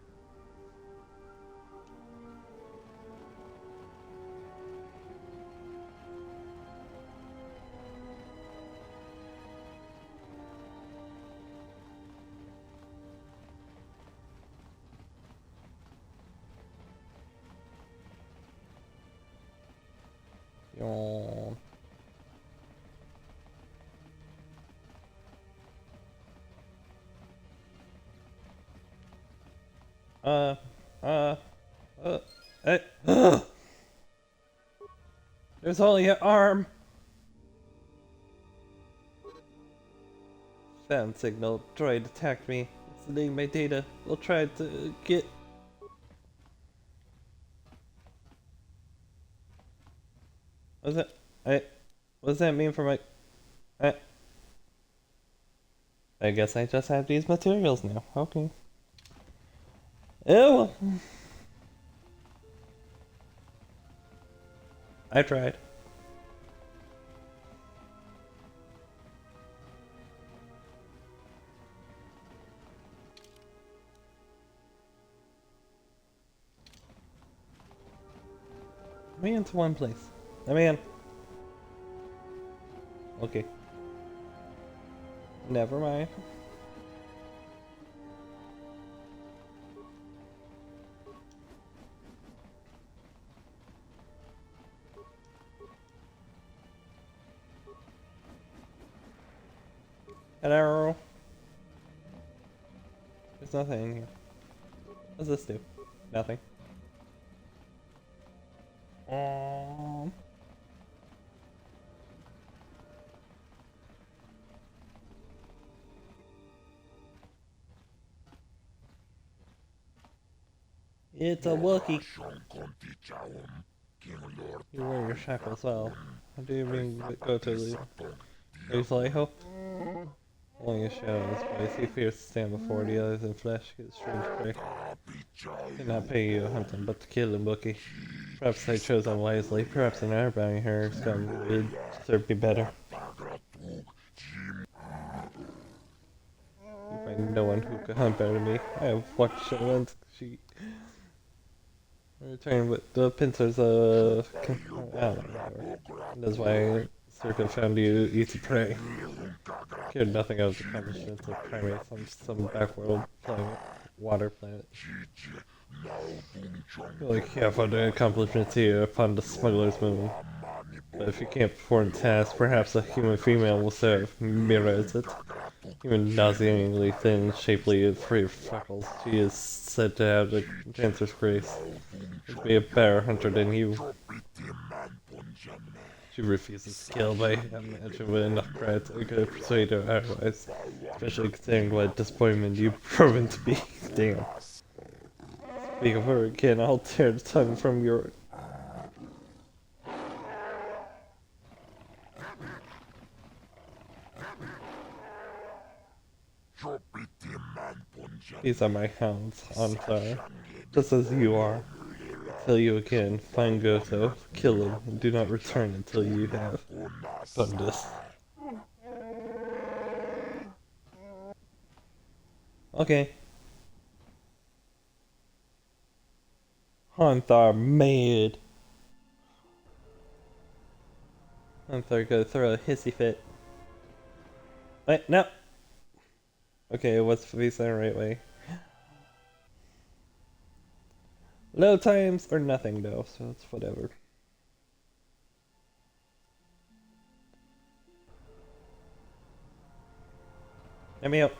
Yawn. Hey. There's only an arm. Found signal. Droid attacked me. It's deleting my data. We'll try to get. What's that? What does that mean for my? I guess I just have these materials now. Okay. Ew. I tried. Let me into one place. Let me in. Okay. Never mind. Hello. There's nothing in here. What does this do? Nothing. It's a Wookiee. You wear your shackles well. How do you mean go to the Uzleho? Only a shadows, but I see fears stand before the others in flesh, get strange prey. Did not pay you to hunt them, but to kill them, Wookiee. Perhaps I chose unwisely. Perhaps an hour bounty her scum would serve me better. You find no one who could hunt better than me. I have watched once. She returned with the pincers of I don't know. That's why Circa found you easy prey. Cared nothing of the accomplishments of primates on some backworld planet, water planet. Like half of the accomplishments here upon the smuggler's moon. But if you can't perform tasks, perhaps a human female will serve. Mira is it? Even nauseatingly thin, shapely, and free of freckles, she is said to have the Dancer's grace. To be a better hunter than you. She refuses to kill, but I imagine with enough credit I could persuade her otherwise. Especially considering what disappointment you've proven to be. Damn. Speak of her again, I'll tear the tongue from your... These are my hounds, Antar, just as you are. I tell you again, find Goto, kill him, and do not return until you have done this. Okay. Antar mad. Antar gonna throw a hissy fit. Wait, no! Okay, what's facing the right way? Low times or nothing though, so it's whatever. Let me out.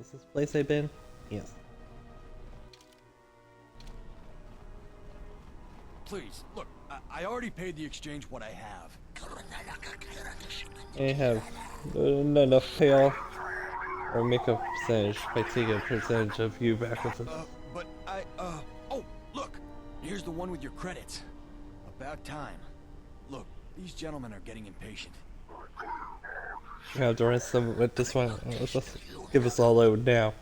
Is this place I've been? Yes. Please, look, I already paid the exchange what I have. I have enough payoff or make a percentage by taking a percentage of you back with it. Oh, look! Here's the one with your credits. About time. Look, these gentlemen are getting impatient. Yeah, the rest of it just went. Let's just give us all load now.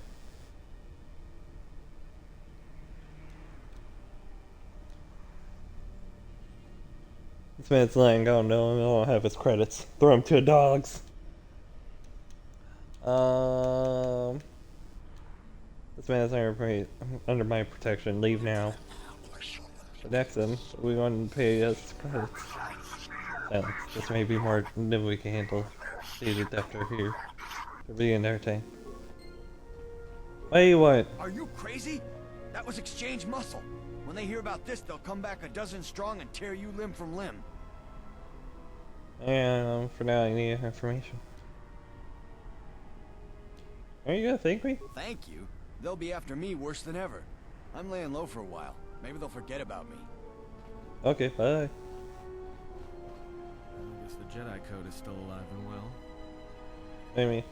This man's lying. Oh no, I don't have his credits. Throw him to the dogs. This man is under my protection. Leave now. But next then, we want to pay us credits. Silence. This may be more than we can handle. Seated after here. They're being entertained. What do you want? Are you crazy? That was exchange muscle. When they hear about this, they'll come back a dozen strong and tear you limb from limb. And for now, I need information. Are you gonna thank me? Thank you. They'll be after me worse than ever. I'm laying low for a while. Maybe they'll forget about me. Okay, bye. I guess the Jedi Code is still alive and well. Amy.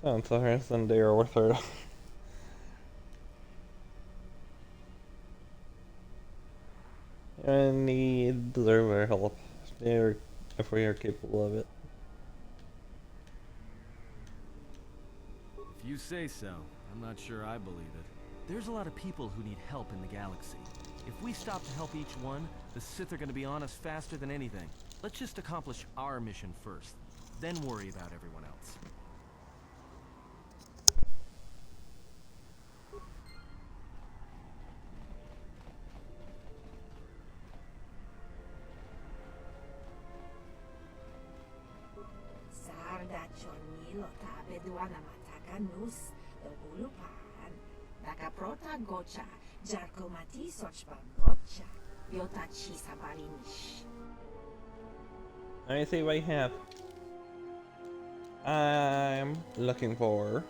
Sounds so hard Sunday or worth it. And need deserve our help if we are capable of it. If you say so, I'm not sure I believe it. There's a lot of people who need help in the galaxy. If we stop to help each one, the Sith are going to be on us faster than anything. Let's just accomplish our mission first, then worry about everyone else. Sarda chonilo tabe duana mataka nus dogulupan. Daka prota gocha jarko mati sochpa mocha. Yota chisa balinish. Let me see what you have. I'm looking for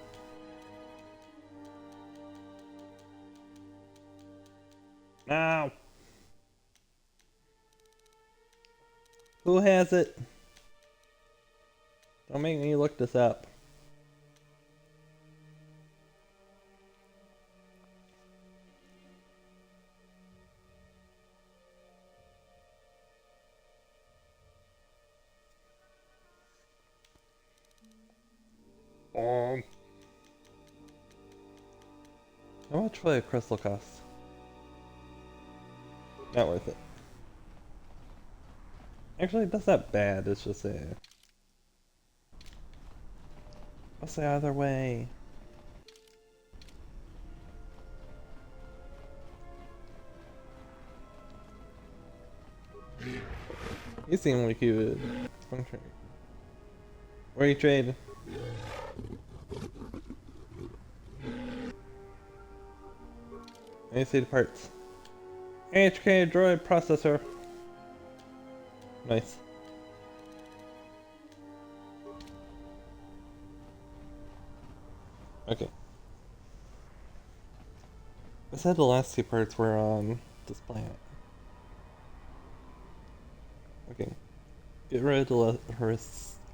now. Who has it? Don't make me look this up. How much will a crystal cost? Not worth it. Actually, that's not bad. It's just a. What's the other way? You seem like you would function. Where are you trading? Let me see the parts. HK droid processor. Nice. Okay. I said the last two parts were on this planet. Okay. Get rid of the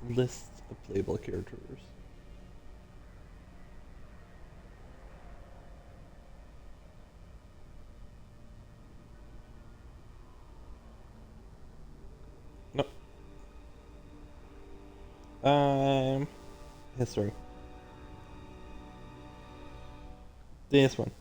list of playable characters. History. This one.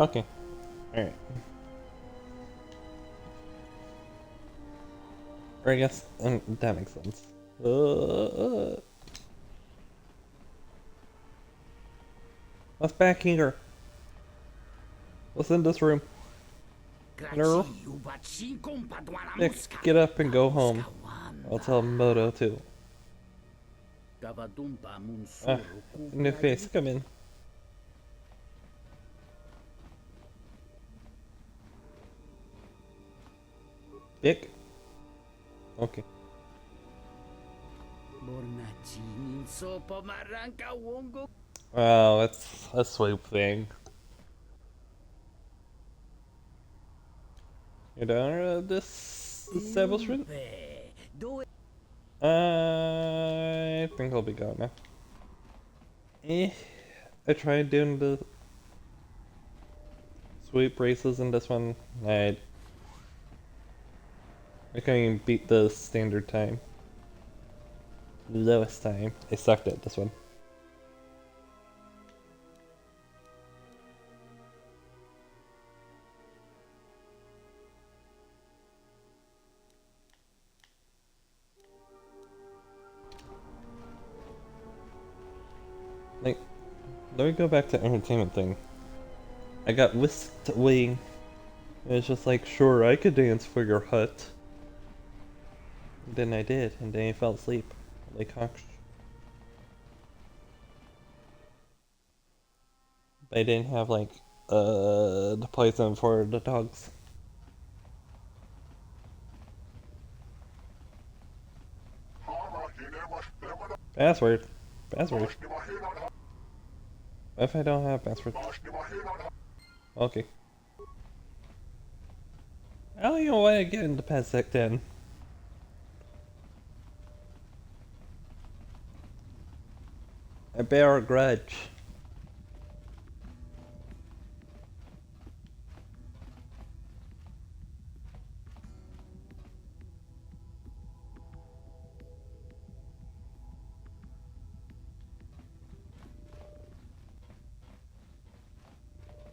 Okay. Alright. Or I guess that makes sense. What's back here? What's in this room? No. Nick, get up and go home. I'll tell Moto too. New face, come in. Dick? Okay. Wow, that's a swoop thing. You're done with this establishment? I think I'll be gone now. I tried doing the sweep races in this one. I couldn't even beat the standard time. Lowest time. I sucked at this one. Like, let me go back to entertainment thing. I got whisked away. And it's just like, sure, I could dance for your hut. And then I did, and then I fell asleep. Like Hawks. They didn't have like the poison for the dogs. Password. Password. What if I don't have password? Okay. I don't even want to get into PASSEC then. I bear a grudge.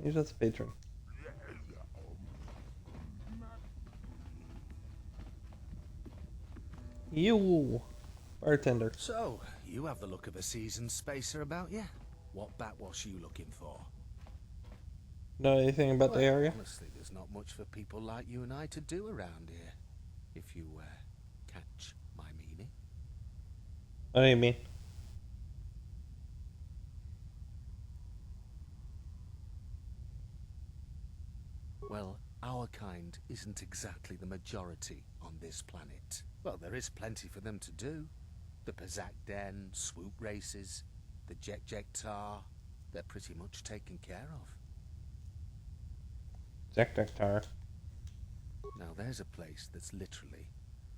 You're just a patron. You, bartender. So, you have the look of a seasoned spacer about you. What backwash you looking for? Know anything about the area? Honestly, there's not much for people like you and I to do around here. If you catch my meaning. What do you mean? Well, our kind isn't exactly the majority on this planet. Well, there is plenty for them to do. The PASSEC Den, swoop races, the Jek Tar, they're pretty much taken care of. Jek Tar. Now there's a place that's literally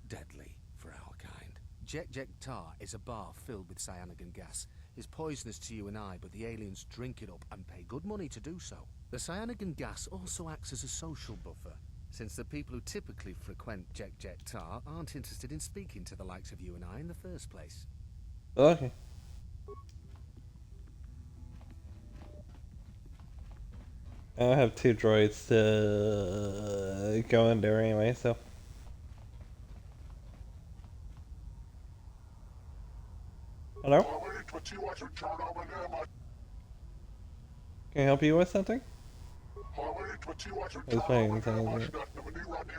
deadly for our kind. Jek Tar is a bar filled with cyanogen gas. It's poisonous to you and I, but the aliens drink it up and pay good money to do so. The cyanogen gas also acts as a social buffer, since the people who typically frequent Jek Tar aren't interested in speaking to the likes of you and I in the first place. Okay. I have 2 droids to go in there anyway, so. Hello? Can I help you with something? He's playing something.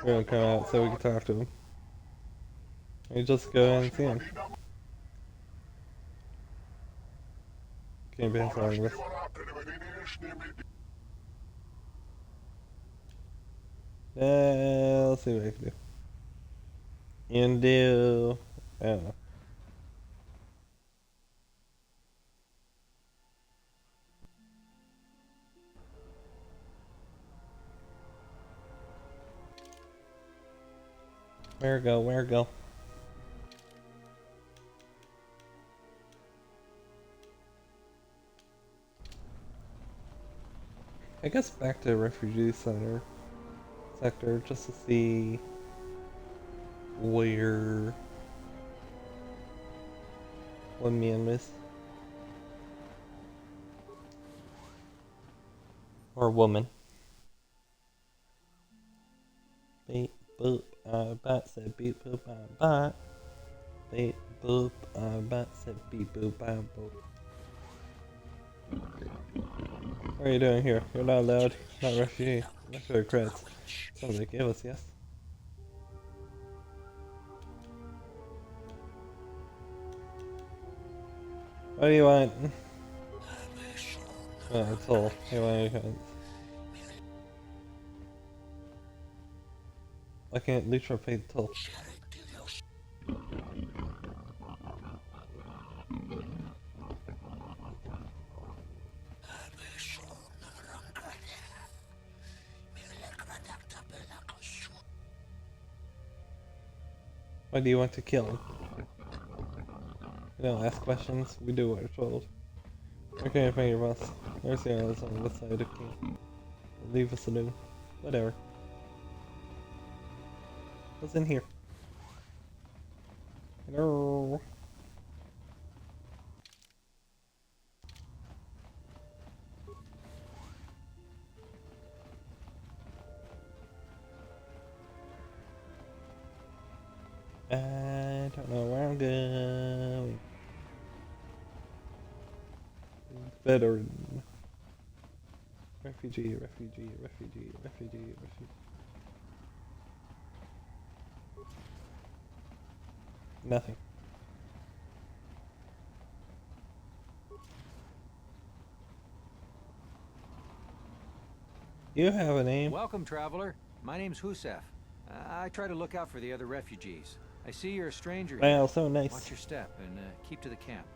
We're gonna come out so we can talk to him. We just go in and see him. Can't be answering this. Let's see what I can do. Undo. I don't know. Where go? Where go? I guess back to refugee sector just to see where man is or woman. Beep boop, bot said beep boop, bot. Beep boop, bot said beep boop, boop. What are you doing here? You're not allowed. Not refugee. Not for creds. Somebody give us, yes? What do you want? Oh, it's all. You want anything? I can't Lutra pay the toll. Why do you want to kill him? We don't ask questions, we do what we're told. Okay, find your boss. There's the others on this side of King. Leave us alone. Whatever. What's in here? Hello. I don't know where I'm going. Veteran. Refugee. Nothing. You have a name? Welcome, traveler. My name's Husef. I try to look out for the other refugees. I see you're a stranger here. Wow, so nice. Watch your step and keep to the camp.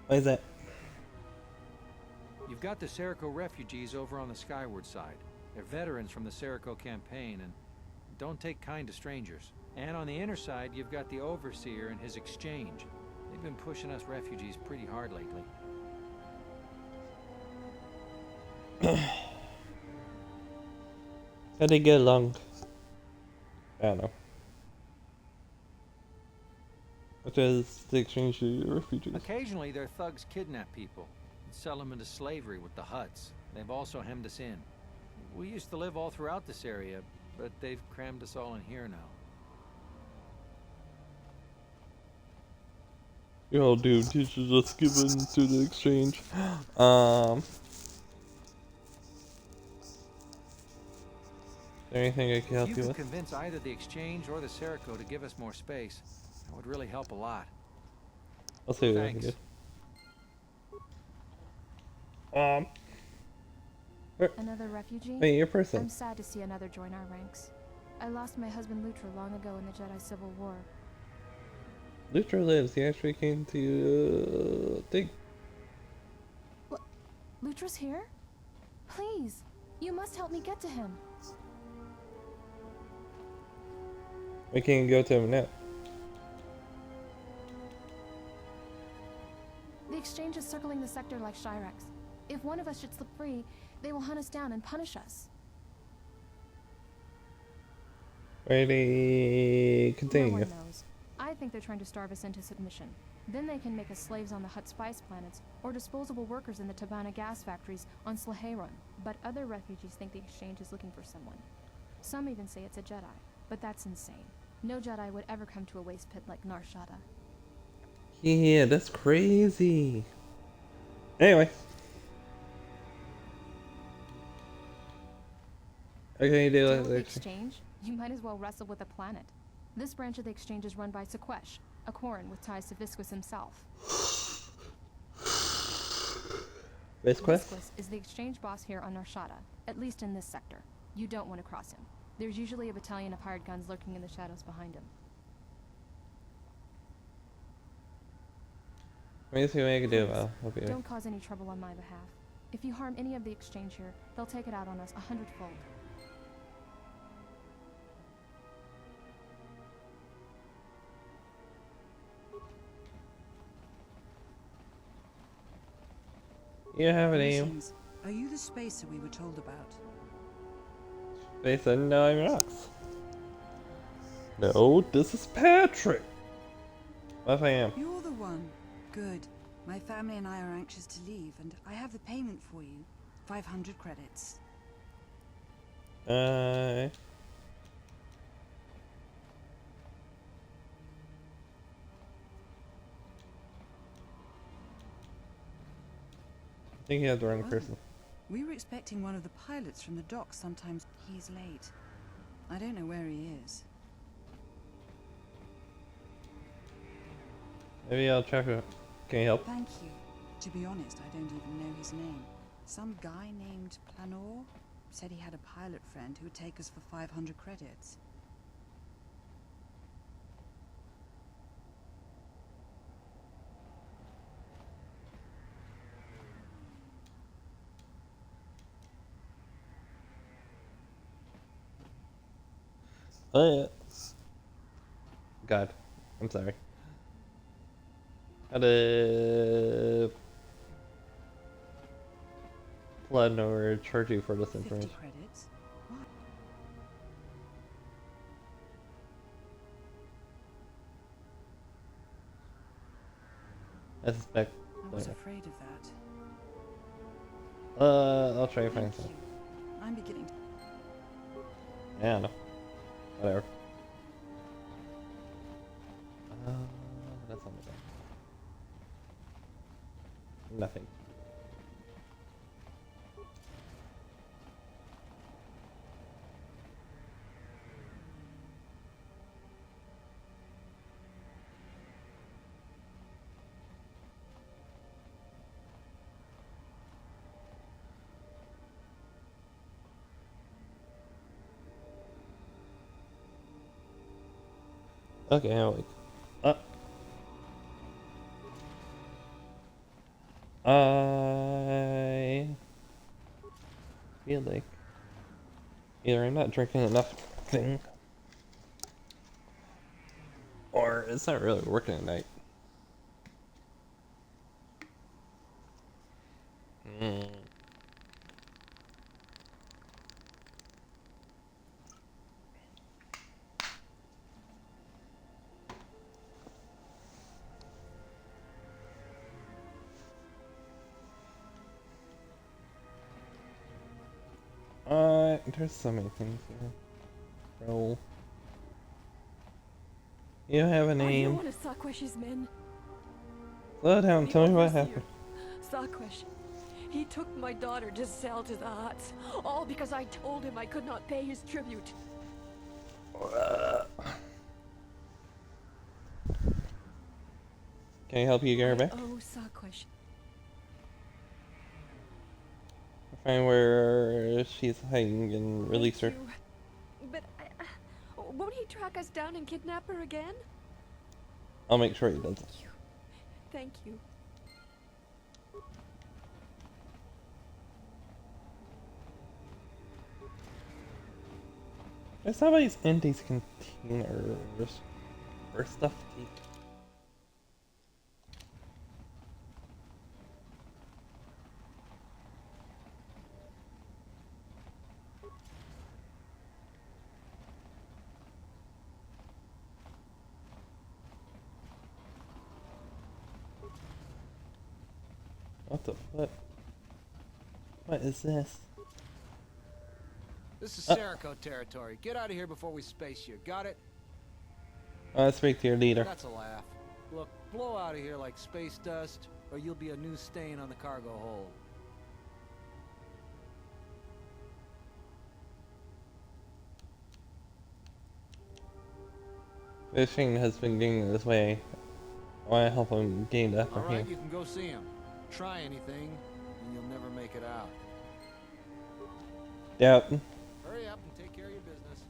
What is that? You've got the Serico refugees over on the skyward side. They're veterans from the Serico campaign and don't take kind to strangers. And on the inner side, you've got the Overseer and his exchange. They've been pushing us refugees pretty hard lately. How they get along? I don't know. What does the exchange to refugees? Occasionally, their thugs kidnap people and sell them into slavery with the Huts. They've also hemmed us in. We used to live all throughout this area, but they've crammed us all in here now. Yo, dude, teachers just given to the exchange. Anything I can help If you you with? could convince either the exchange or the Serico to give us more space, that would really help a lot. I'll see what I can do. Another refugee? Hey, you're a person. I'm sad to see another join our ranks. I lost my husband Lutra long ago in the Jedi Civil War. Lutra lives. He actually came to think. What? Lutra's here? Please, you must help me get to him. We can go to him now. The exchange is circling the sector like Shyrax. If one of us should slip free, they will hunt us down and punish us. Ready? No Continue. one knows. I think they're trying to starve us into submission. Then they can make us slaves on the Hutt spice planets, or disposable workers in the Tabana gas factories on Slaheron. But other refugees think the exchange is looking for someone. Some even say it's a Jedi, but that's insane. No Jedi would ever come to a waste pit like Nar Shaddaa. Yeah, that's crazy. Anyway. Okay, do Deal it. with the exchange? You might as well wrestle with a planet. This branch of the exchange is run by Sequesh, a Quarren with ties to Visquis himself. Visquis is the exchange boss here on Nar Shaddaa, at least in this sector. You don't want to cross him. There's usually a battalion of hired guns lurking in the shadows behind him. Let me see what I can do. I'll be there. Don't cause any trouble on my behalf. If you harm any of the exchange here, they'll take it out on us 100-fold. You have a name. Greetings. Are you the spacer we were told about? They said no, I'm not. No, this is Patrick. Yes, I am. You're the one. Good. My family and I are anxious to leave, and I have the payment for you. 500 credits. I think you have the wrong Oh, person. we were expecting one of the pilots from the docks. Sometimes he's late. I don't know where he is. Maybe I'll check it. Can you help? Thank you. To be honest, I don't even know his name. Some guy named Planor said he had a pilot friend who would take us for 500 credits. God, I'm sorry. Gotta flood or charge you for this 50 information. credits? What? I suspect. I was later. afraid of that. I'll try and find Thank some. you. I'm beginning to... I don't know. Whatever. That's on the back. Nothing. Okay, I'll wait. I feel like either I'm not drinking enough thing, or it's not really working at night. There's so many things here. Bro. You have a Are you name. one of Sarquesh's men? Slow down, tell me what happened. Sarquesh. He took my daughter to sell to the Huts. All because I told him I could not pay his tribute. Can I help you get her back? Oh, Sarquesh. Find where she's hiding and release her. But won't he track us down and kidnap her again? I'll make sure he does. Thank you. There's somebody's in these containers or stuff. What the fuck? What is this? This is Serico territory. Get out of here before we space you. Got it? I'll speak to your leader. That's a laugh. Look, blow out of here like space dust, or you'll be a new stain on the cargo hold. This thing has been getting this way. I want to help him gain the upper Alright, hand. you can go see him. Try anything, and you'll never make it out. Yep. Hurry up and take care of your business.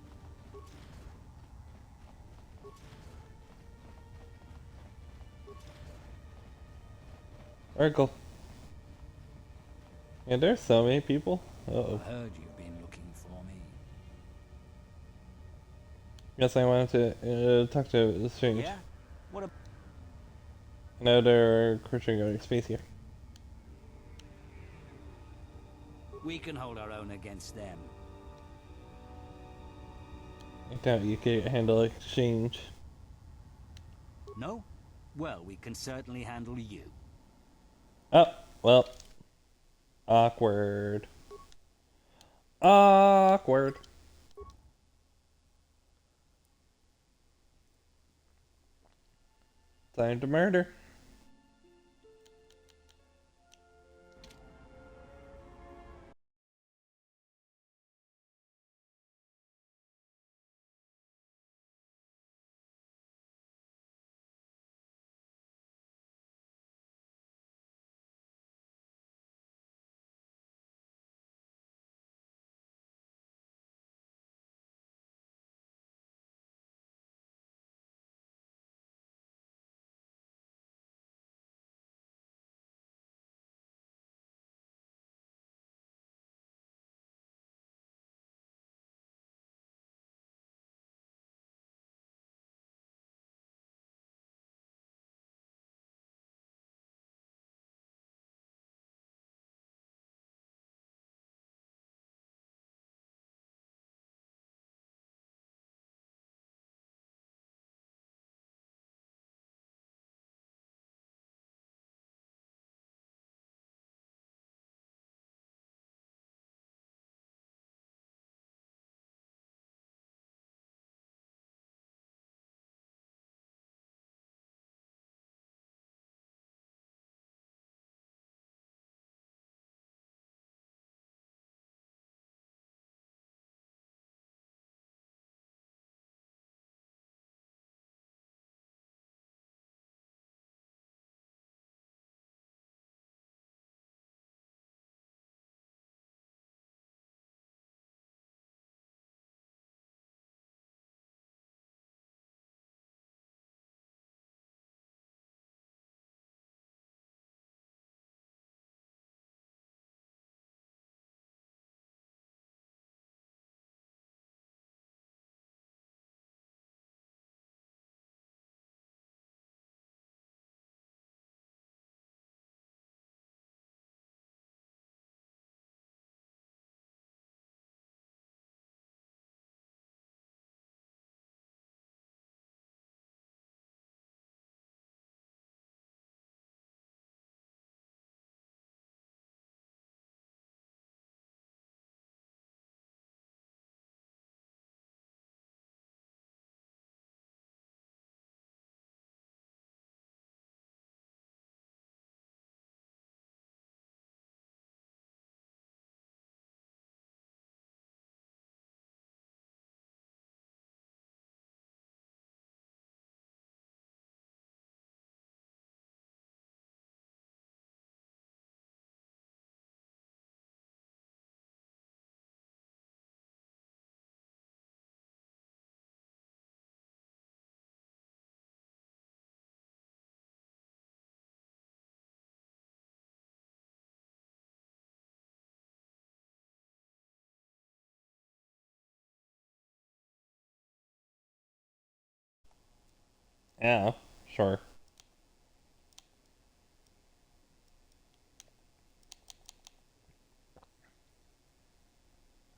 Urkel. Yeah, there's so many people. Uh-oh. I heard you've been looking for me. Yes, I wanted to talk to the strange. Yeah? What a... Another creature going space here. We can hold our own against them. I doubt you could handle exchange. No? Well, we can certainly handle you. Oh, well. Awkward. Awkward. Time to murder. Yeah, sure.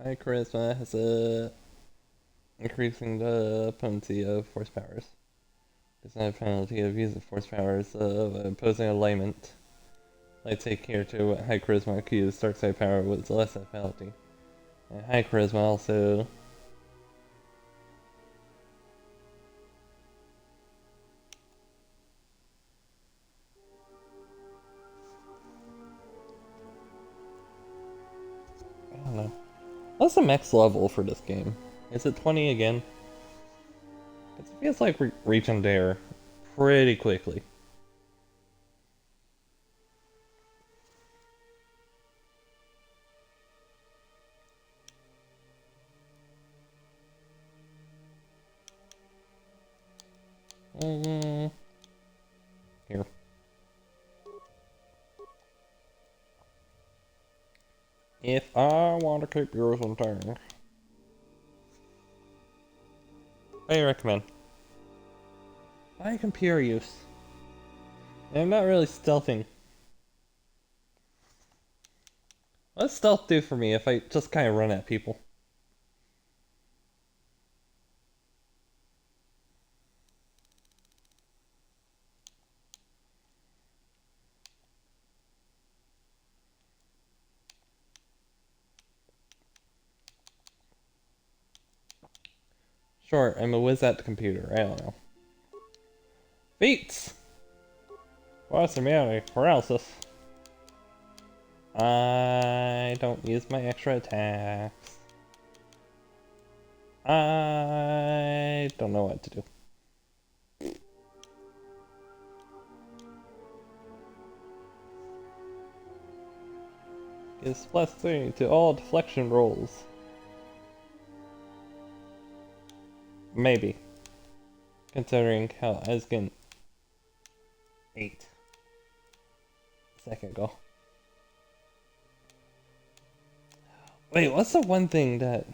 High charisma has a increasing the potency of force powers. It's not a penalty of using force powers of opposing alignment. I take here to what high charisma could use dark side power with less of a penalty. And high charisma also I don't know. What's the max level for this game? Is it 20 again? It feels like we're reaching there pretty quickly. Here. If I want to keep yours on turn. What do you recommend? I computer use. I'm not really stealthing. What's stealth do for me if I just kind of run at people? Sure, I'm a whiz at the computer. I don't know. Feats! What's immunity? Paralysis. I don't use my extra attacks. I don't know what to do. Gives +3 to all deflection rolls. Maybe. Considering how I was getting 8 a second ago. Wait, what's the one thing that...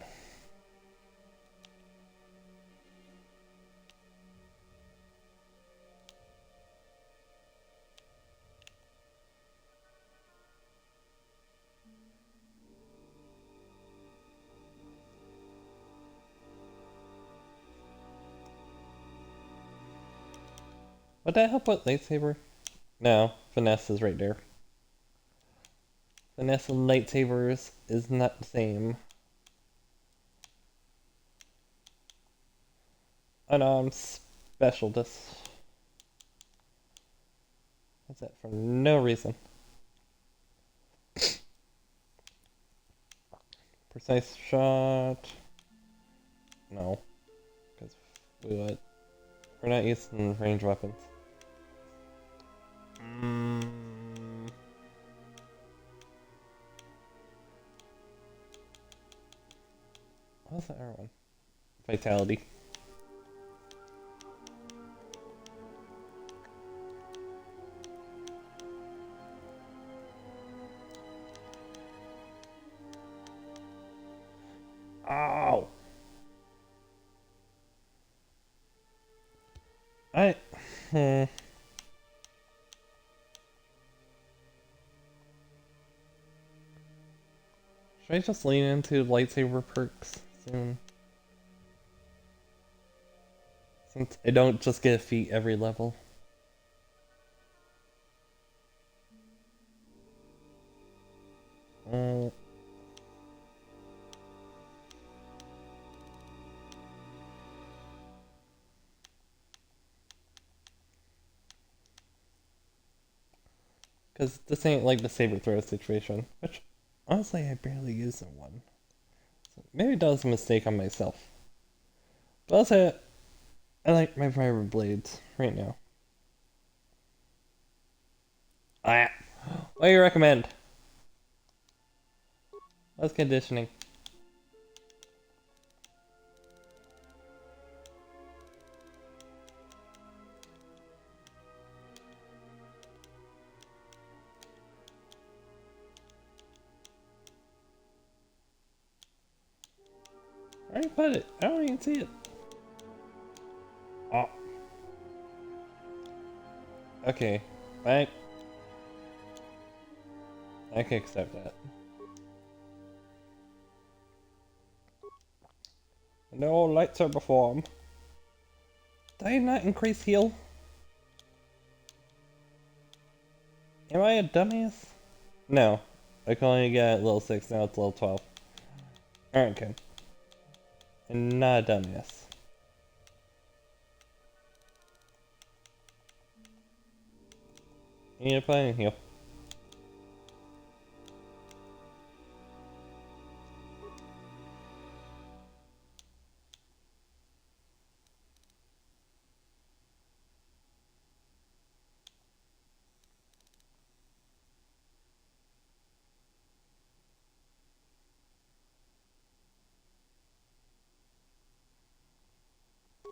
Would that help with lightsaber? No, finesse is right there. Finesse and lightsabers is not the same. Unarmed specialist. What's that for no reason? Precise shot. No. Because we're not using range weapons. What's the other one? Vitality. Ow! Should I just lean into lightsaber perks soon? Since I don't just get a feat every level. Because this ain't like the saber throw situation, which honestly I barely use in one. So maybe that was a mistake on myself. But also, I like my fiber blades right now. What do you recommend? What's conditioning? Where did you put it? I don't even see it. Oh. Okay, I can accept that. No lightsaber form. Did I not increase heal? Am I a dumbass? No. I can only get level 6, now it's level 12. Alright, okay. And not a dumbass. You need to play and heal.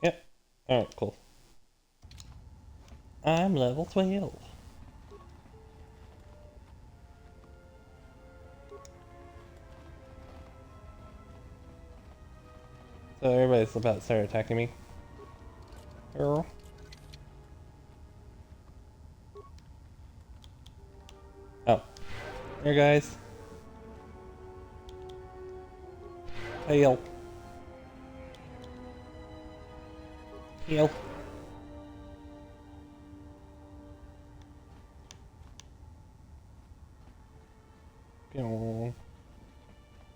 Yep. Alright, cool. I'm level 12. So everybody's about to start attacking me. Girl. Oh. Here, guys. Heal. Heal. Go.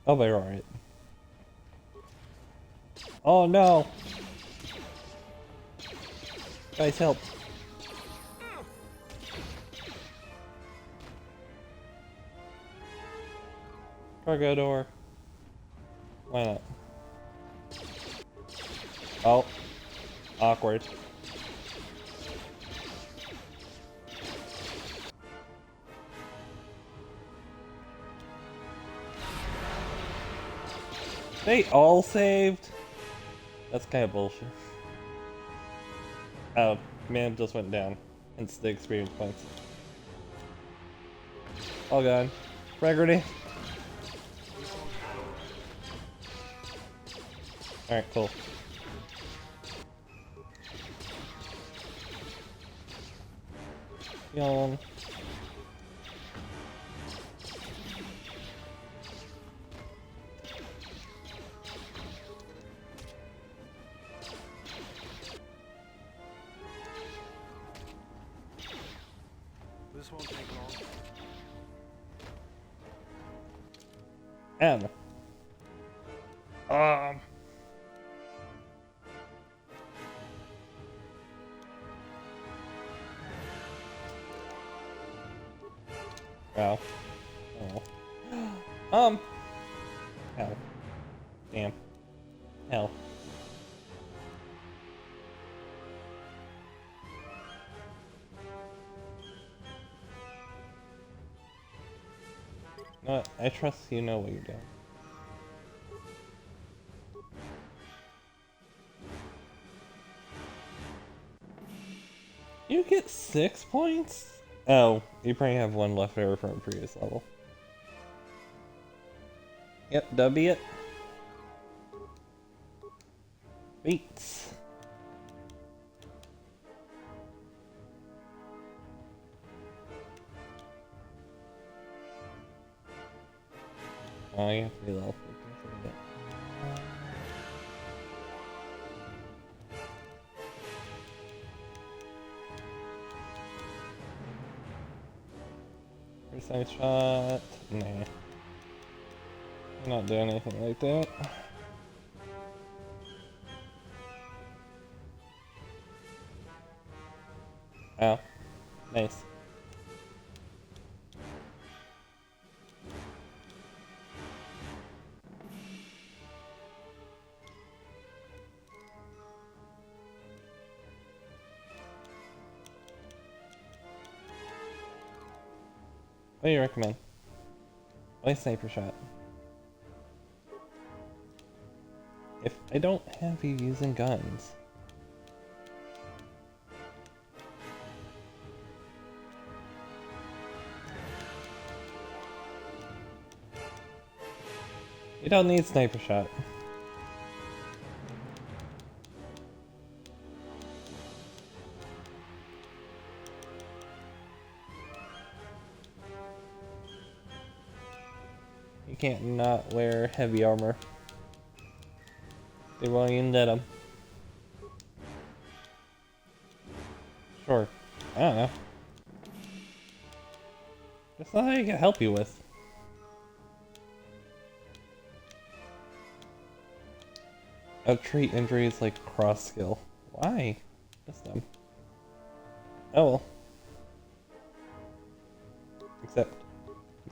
I'll be alright. Oh no! Guys, help. Cargo door. Why not? Oh. Awkward. They all saved? That's kind of bullshit. Oh, man just went down. It's the experience points. Oh god. Integrity. Alright, cool. Yawn. This won't take long. M. Wow. Oh. Hell. Damn. Hell. No, I trust you know what you're doing. You get 6 points? Oh, you probably have one left over from a previous level. Yep, W it. Beats. Oh, you have to be level 15 for that. Precise shot. Nah. I'm not doing anything like that. Oh. Nice. What do you recommend? Why sniper shot? If I don't have you using guns. You don't need sniper shot. You can't not wear heavy armor. They won't even let them. Sure. I don't know. That's not how you can help you with. Treat injuries like cross skill. Why? That's dumb. Oh well. Except,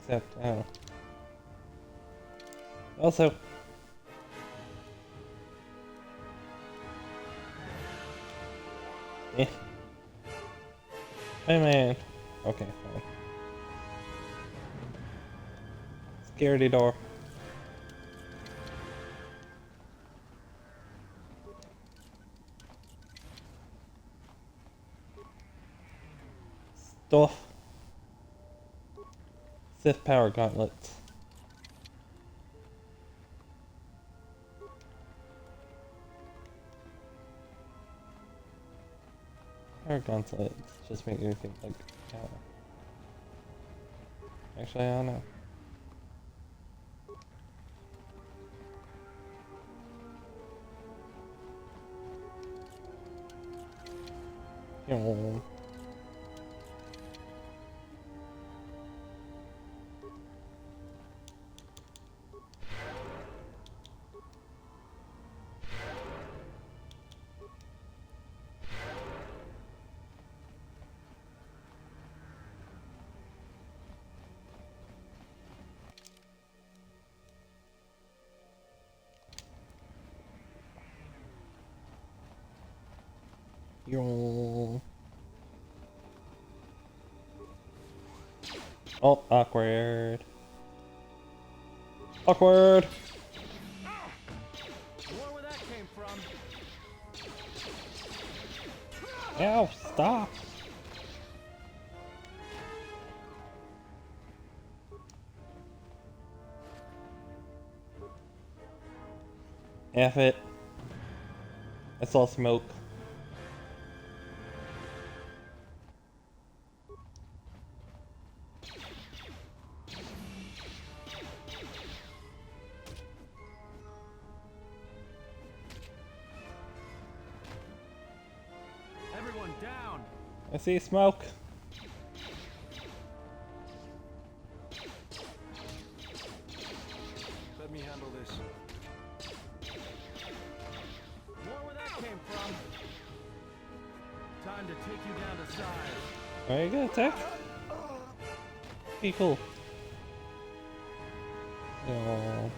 I don't know. Also. Eh. Hey man. Okay, fine. Security door. Stuff. Sith power gauntlets. Power gauntlets just make you think like, I don't know. Actually, I don't know. Yo. Yo. Oh, awkward. Awkward! Where that came from? Ow, stop! F it. I saw smoke. Everyone down! I see smoke. Let me handle this. Where that came from? Time to take you down to size. Are you gonna attack? Okay, cool. Yo.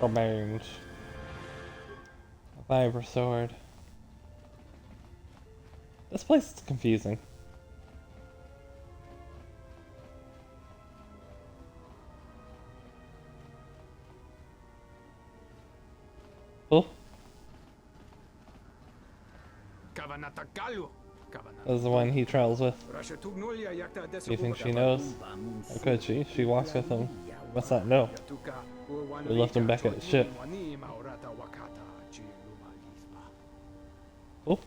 Revenge. A Viper sword. This place is confusing. Oh. This is the one he travels with. Do you think she knows? How could she? She walks with him. Must not know. We left him back at the ship. Oh.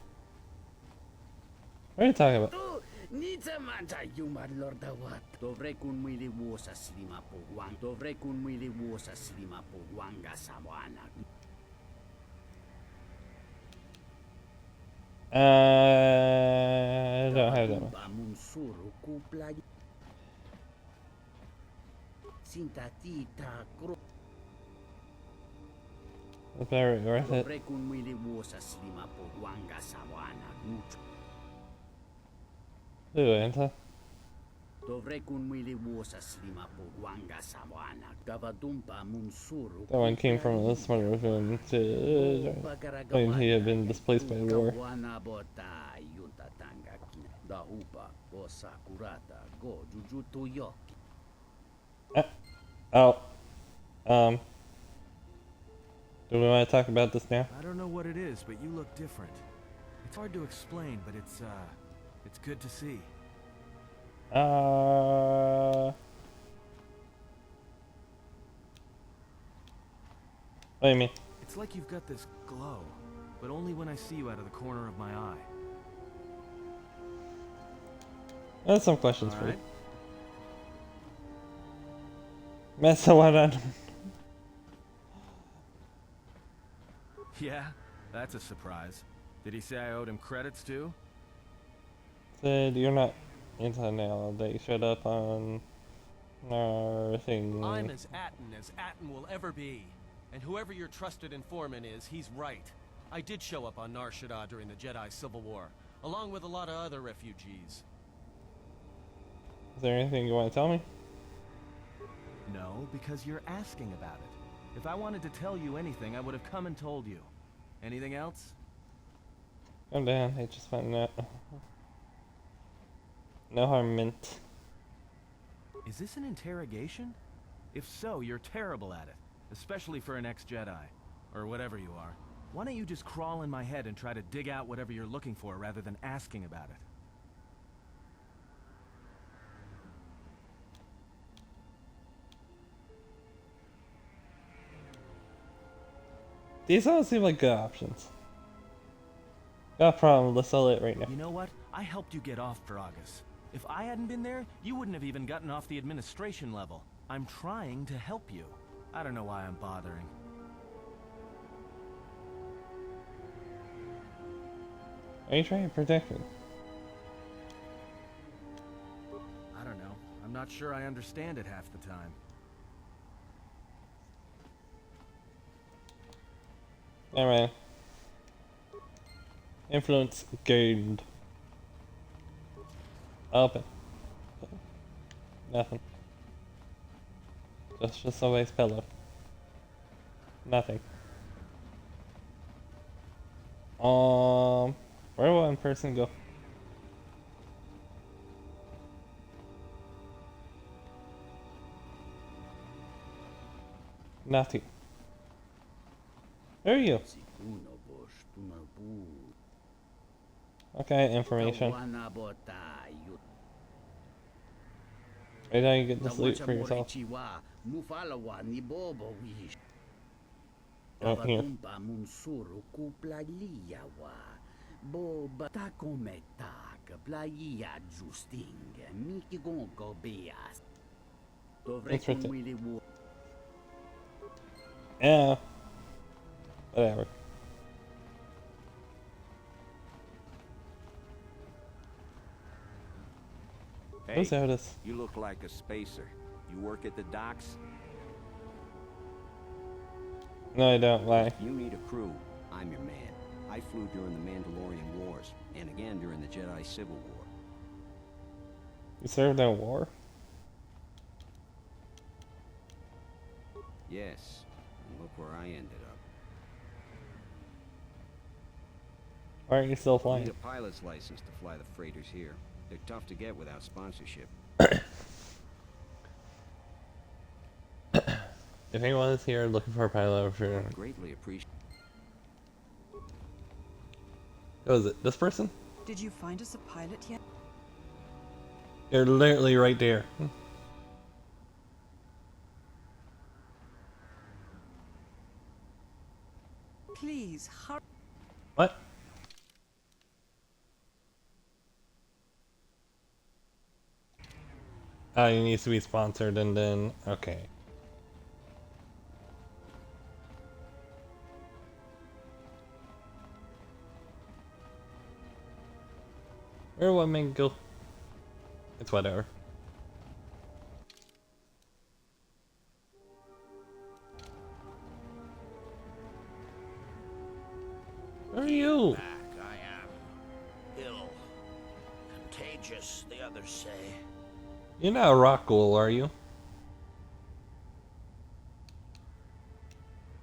What are you talking about? I don't have that much. It's very worth it. Ooh, Anta. That one came from a smarter room to claim he had been displaced by the war. Oh. Do we want to talk about this now? I don't know what it is, but you look different. It's hard to explain, but it's good to see. What do you mean? It's like you've got this glow, but only when I see you out of the corner of my eye. I have some questions All for you. right. Mesowaran. Yeah, that's a surprise. Did he say I owed him credits too? Said you're not into now. They showed up on our thing. I'm as Atten will ever be. And whoever your trusted informant is, he's right. I did show up on Nar Shaddaa during the Jedi Civil War, along with a lot of other refugees. Is there anything you want to tell me? No, because you're asking about it. If I wanted to tell you anything, I would have come and told you. Anything else? Calm down. I just found out. No harm meant. Is this an interrogation? If so, you're terrible at it. Especially for an ex-Jedi. Or whatever you are. Why don't you just crawl in my head and try to dig out whatever you're looking for rather than asking about it? These all seem like good options. Got a problem. Let's sell it right now. You know what? I helped you get off Veragus. If I hadn't been there, you wouldn't have even gotten off the administration level. I'm trying to help you. I don't know why I'm bothering. Are you trying to protect me? I don't know. I'm not sure I understand it half the time. Alright. Influence gained. Open. Nothing. Just somebody's pillow. Nothing. Where will one person go? Nothing. Where are you? Okay, information. Wait till you get this loot for yourself. Oh, here. Interesting. Yeah. Whatever. Hey, Who's Otis? you look like a spacer. You work at the docks? No, I don't. Why? You need a crew. I'm your man. I flew during the Mandalorian Wars, and again during the Jedi Civil War. You served in a war? Yes, and look where I ended up. Why aren't you still You flying? need a pilot's license to fly the freighters here. They're tough to get without sponsorship. If anyone is here looking for a pilot, I'm sure. Greatly appreciate. Oh, is it this person? Did you find us a pilot yet? They're literally right there. Please, hurry. What? Oh, he needs to be sponsored and then... Okay. Where will man go? It's whatever. Where are you? Back, I am ill. Contagious, the others say. You're not a rock ghoul, are you?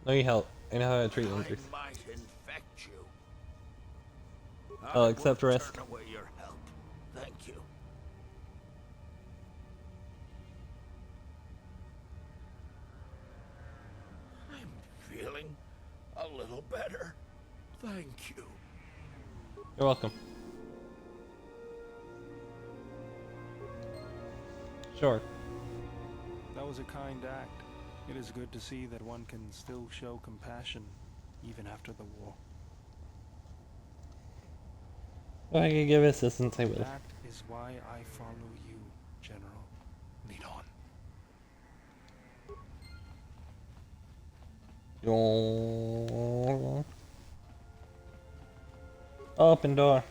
No, you help. I know how to treat injuries. I might infect you. I'll I accept won't risk. turn away your help. Thank you. I'm feeling a little better. Thank you. You're welcome. Sure. That was a kind act. It is good to see that one can still show compassion, even after the war. If I could give assistance, I would. That is why I follow you, General. Lead on. Open door.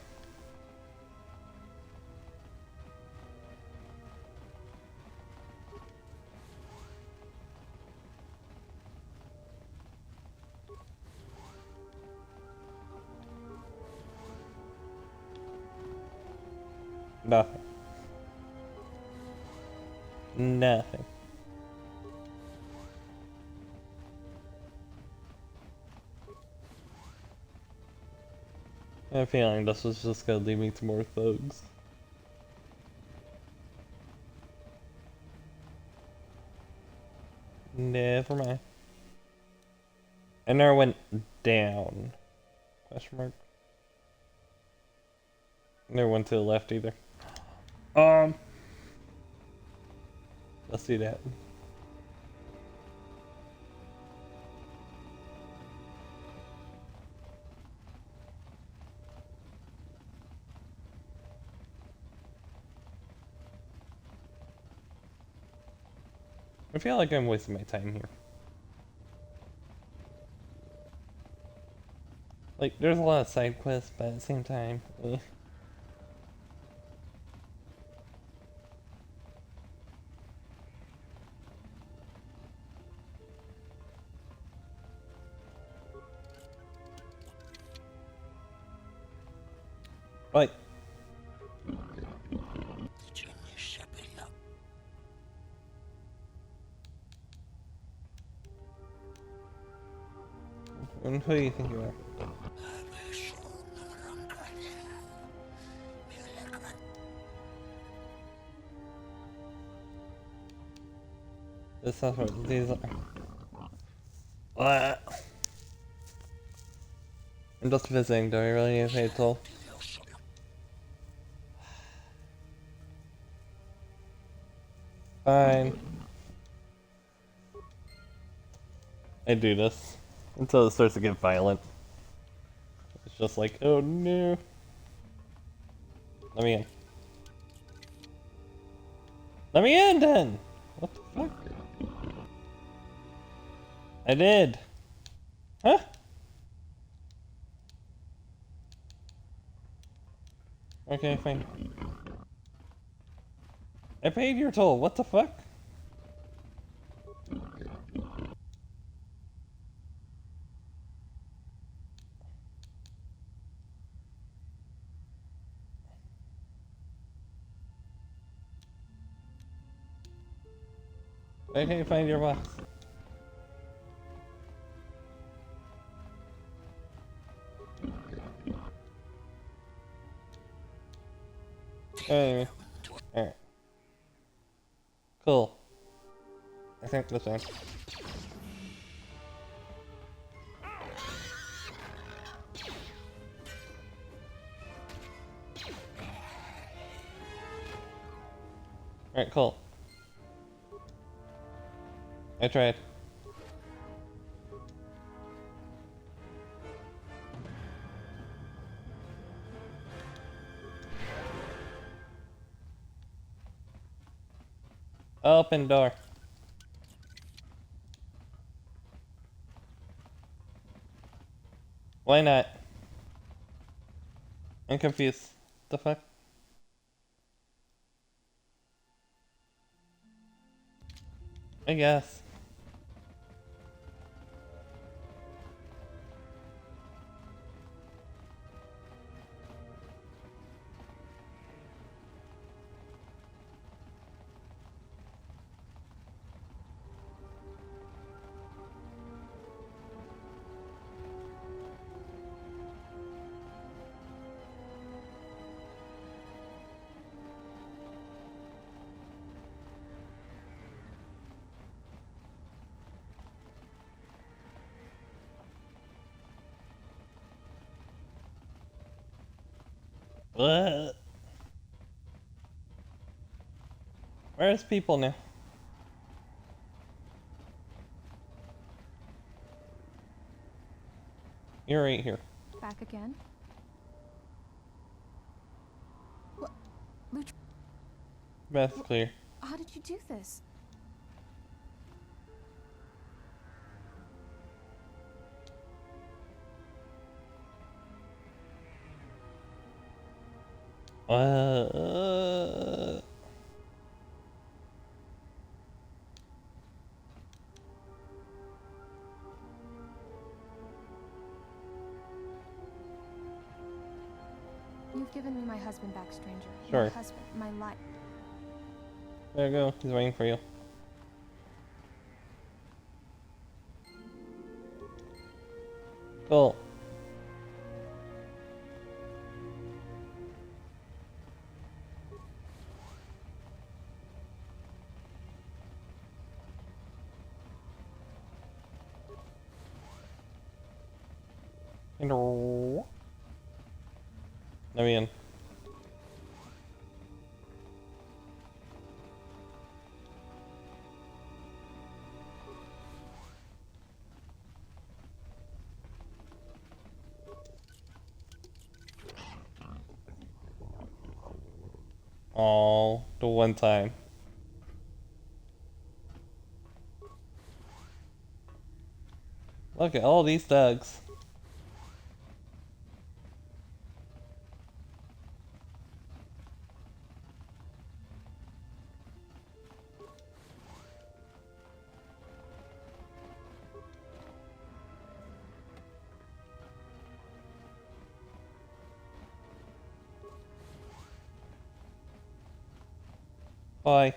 Nothing. Nothing. I have a feeling this was just gonna lead me to more thugs. Never mind. I never went down. Question mark. Never went to the left either. Let's do that. I feel like I'm wasting my time here. Like, there's a lot of side quests, but at the same time, Like, and who do you think you are? This is what these are. I'm just visiting, do I really need to pay a toll? Fine. I do this until it starts to get violent. It's just like, oh no. Let me in. Let me in then! What the fuck? I did. Huh? Okay, fine. I paid your toll, what the fuck? Okay, find your box. Anyway. Alright. Cool. I think this one. Alright, cool. I tried. Open door. Why not? I'm confused. The fuck? I guess. What? Where's people now? You're right here. Back again? That's clear. How did you do this? You've given me my husband back, stranger. Sure. My husband, my life. There you go. He's waiting for you. Cool. Hello. Let me in. Oh, the one time. Look at all these dogs. Bye.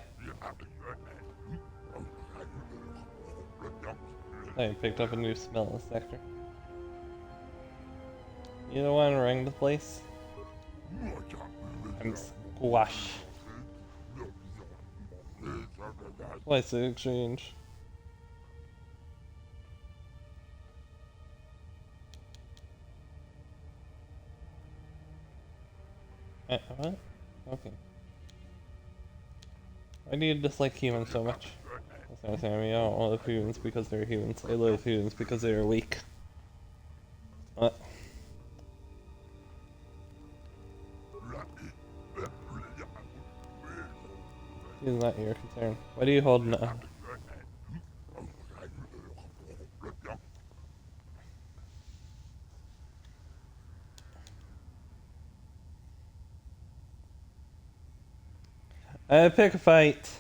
I picked up a new smell in the sector. You don't want to ring the place? I'm squash. What's the exchange? What? Okay. Why do you dislike humans so much? That's the only thing. I mean, I don't love humans because they're humans. I love humans because they're weak. What? He's not your concern. What are you holding up? Pick a fight.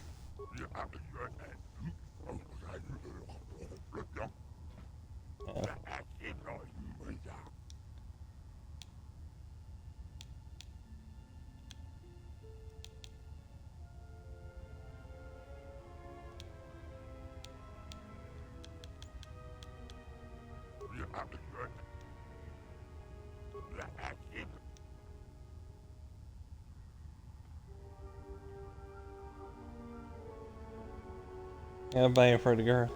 Yeah, buy it for the girl.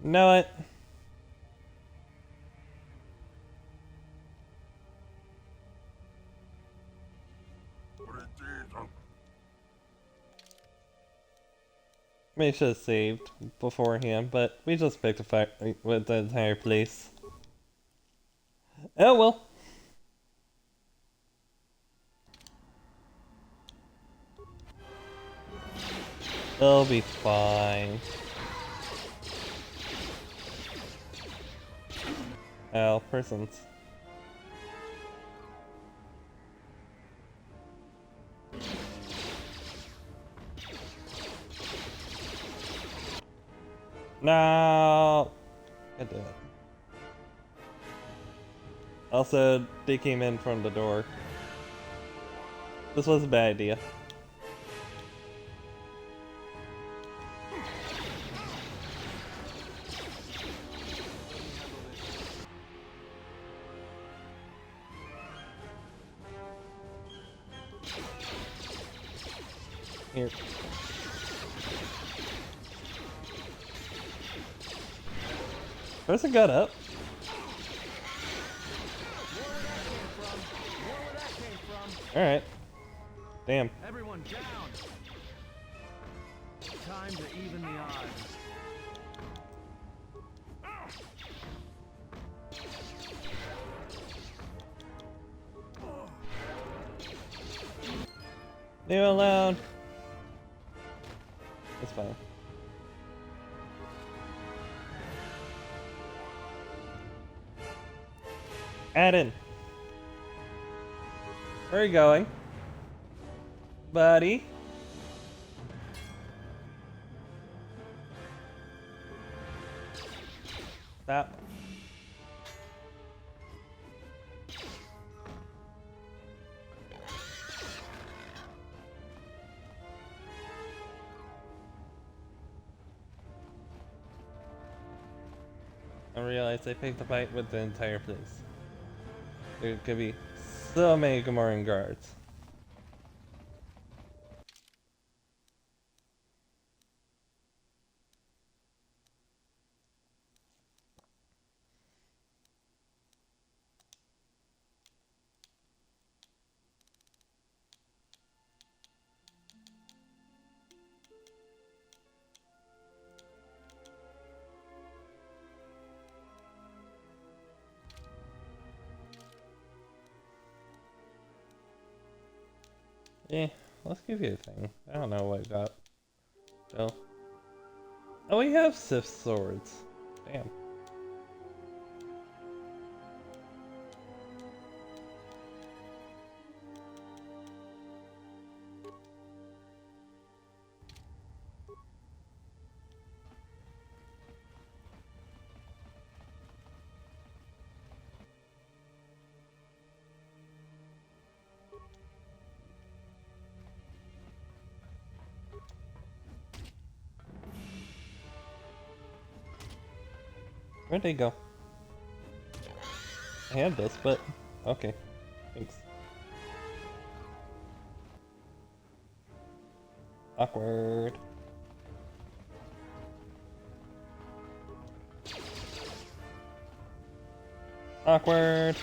Know it. We should have saved beforehand, but we just picked a fight with the entire place. Oh well. It'll be fine. Oh, persons. No, I did it. Also, they came in from the door. This was a bad idea. Here. Person got up. Alright. Damn. Everyone down! Time to even the odds. Leave it alone. It's fine. Addin. Where are you going? Buddy? Stop. I realized I picked a fight with the entire place. There could be so many Gamoran guards. Yeah, let's give you a thing. I don't know what I got. So. Oh, we have Sith swords. Damn. Where'd they go? I had this, but okay. Thanks. Awkward. Awkward.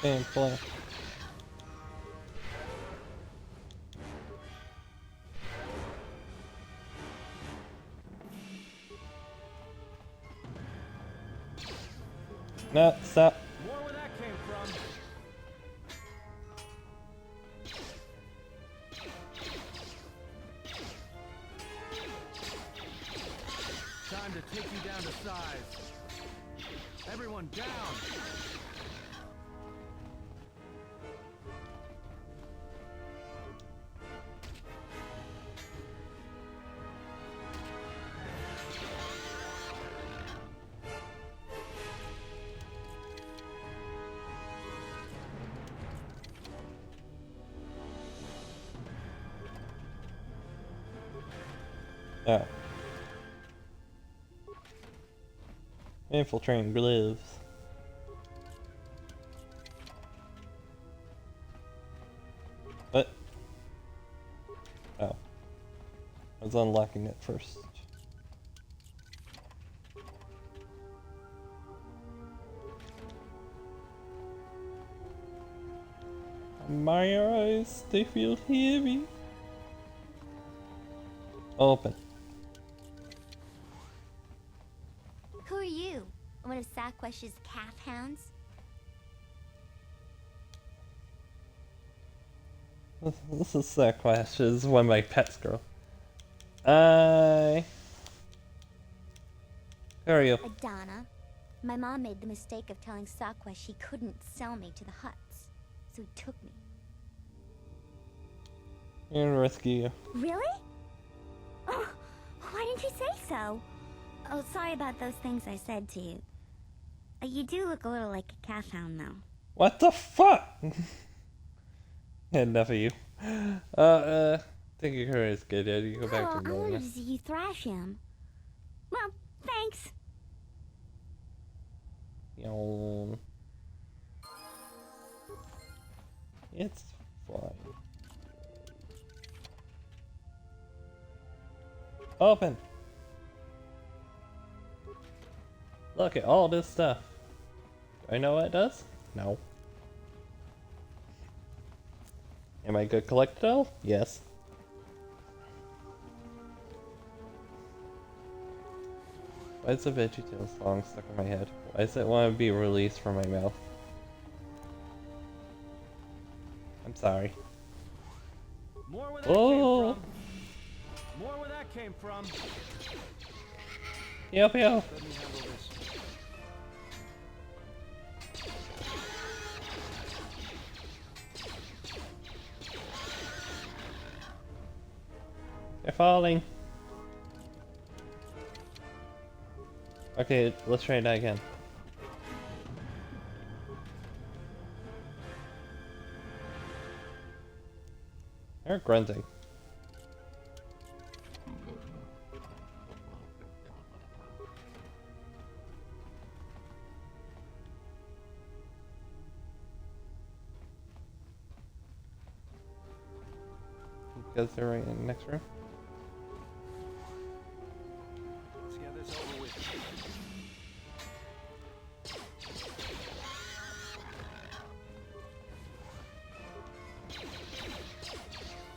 And play. No, stop. More where that came from. Time to take you down to size. Everyone down. Oh. Infiltrating gloves. What? Oh. I was unlocking it first. My eyes, they feel heavy. Open. Who are you? One of Saquesh's calf hounds? This is Saquesh, is one of my pets, girl. Who are you? Adana. My mom made the mistake of telling Saquesh he couldn't sell me to the Hutts, so he took me. I'm gonna rescue you. Really? Oh, why didn't you say so? Oh, sorry about those things I said to you. You do look a little like a calf hound, though. What the fuck? Enough of you. Think your is good, Eddie. You go back to I normal. wanted to see you thrash him. Well, thanks. Yawn. It's fine. Open! Look at all this stuff. Do I know what it does? No. Am I a good collector though? Yes. Why is the VeggieTales song stuck in my head? Why does it want to be released from my mouth? I'm sorry. More where that Oh! came from. More where that came from. Yep. Let me handle this. They're falling. Okay, let's try that again. They're grunting. Because they're right in the next room. Let's get this over with.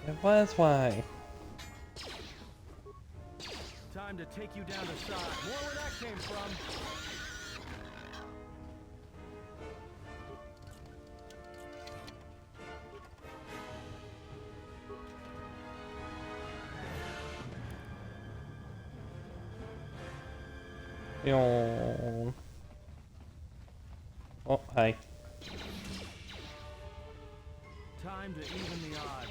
It was why. Time to take you down to side. More where that came from. Yawn. Oh, hi. Time to even the odds.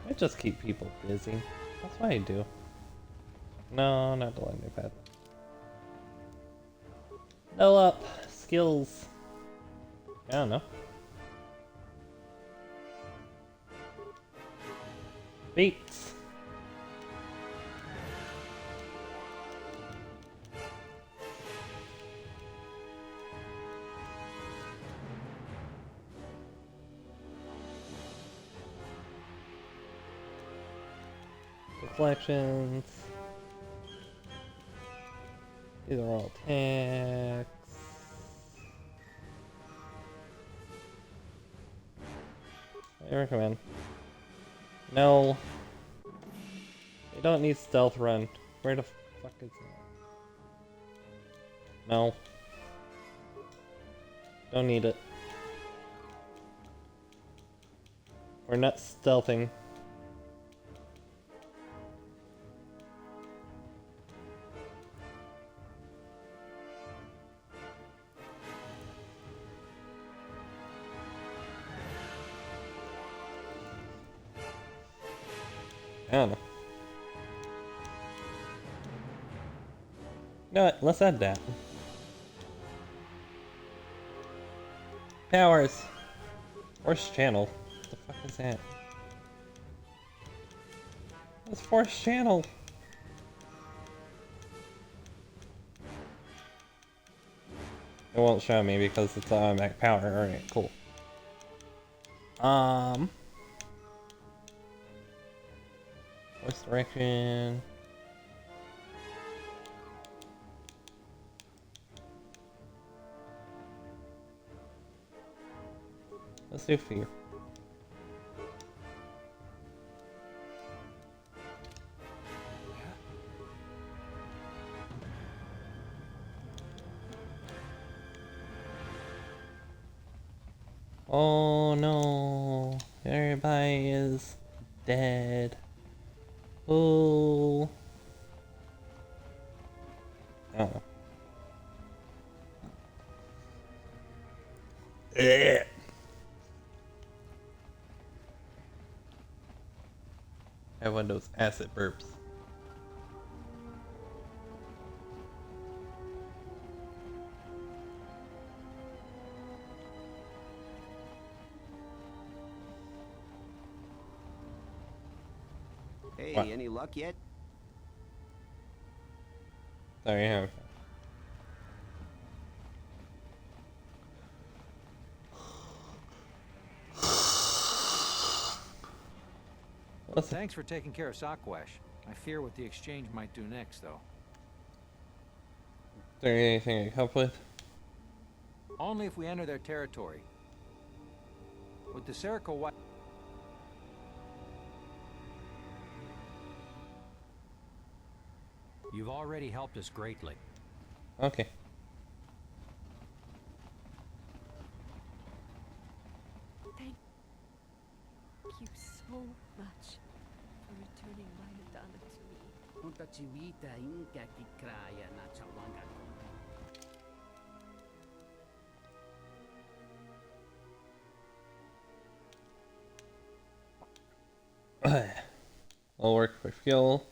I just keep people busy. That's what I do. No, not the landing pad. Level up. Skills. I don't know. Beats. Reflections. These are all attacks. I recommend. No. They don't need stealth run. Where the fuck is that? No. Don't need it. We're not stealthing. I don't know. You know what? Let's add that. Powers. Force channel. What the fuck is that? What's force channel? It won't show me because it's automatic power. Alright, cool. Force direction. Let's do fear. Oh no, everybody is dead. Oh. I don't know. Ugh. I have one of those acid burps. Hey, What? any luck yet? Sorry, yeah. Thanks for taking care of Sokwesh. I fear what the exchange might do next, though. Is there anything I can help with? Only if we enter their territory. With the Serico White... You've already helped us greatly. Okay. Thank you so much for returning my Madonna to me. Unta chiwita inka ki kraya na chawanga. I'll work for fuel.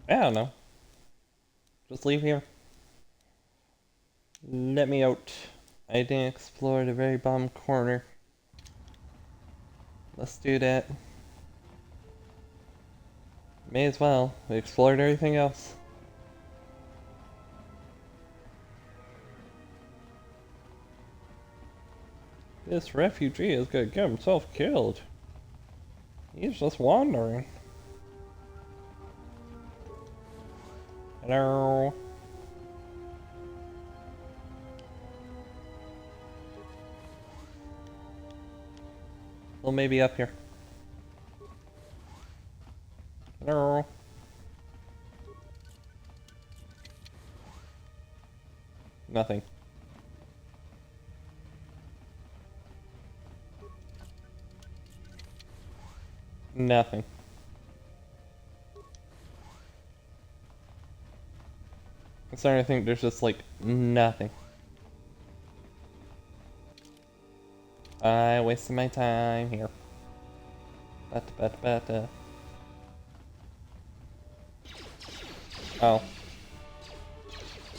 I don't know. Just leave here. Let me out. I didn't explore the very bottom corner. Let's do that. May as well. We explored everything else. This refugee is gonna get himself killed. He's just wandering. Hello. Well, maybe up here. Hello. Nothing. Nothing. I'm starting to think there's just like nothing. I wasted my time here. Oh.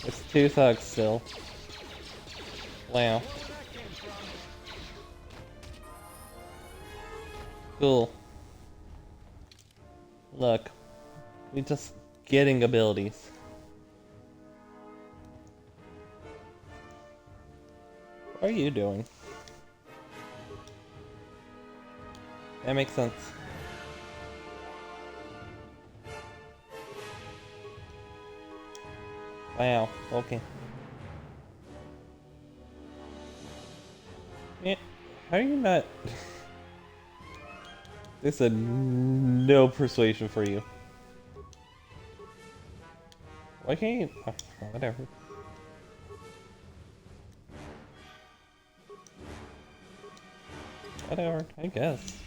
There's two thugs still. Wow. Cool. Look. We just getting abilities. What are you doing? That makes sense. Wow, okay. Yeah, how are you not... This is no persuasion for you. Why can't you... Oh, whatever. Whatever, I guess.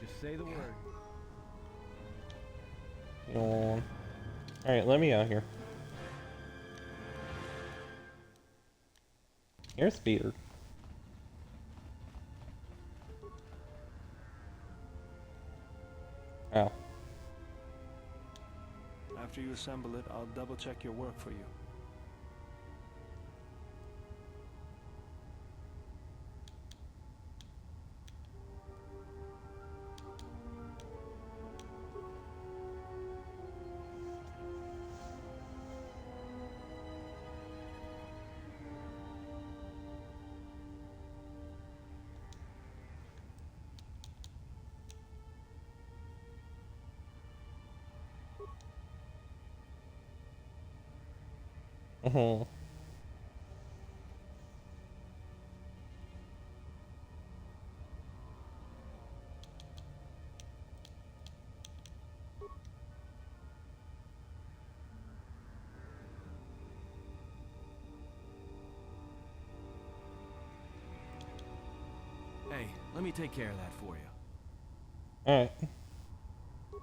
Just say the word. Yawn. Alright, let me out here. Here's Peter. Oh. After you assemble it, I'll double check your work for you. Let me take care of that for you. Alright.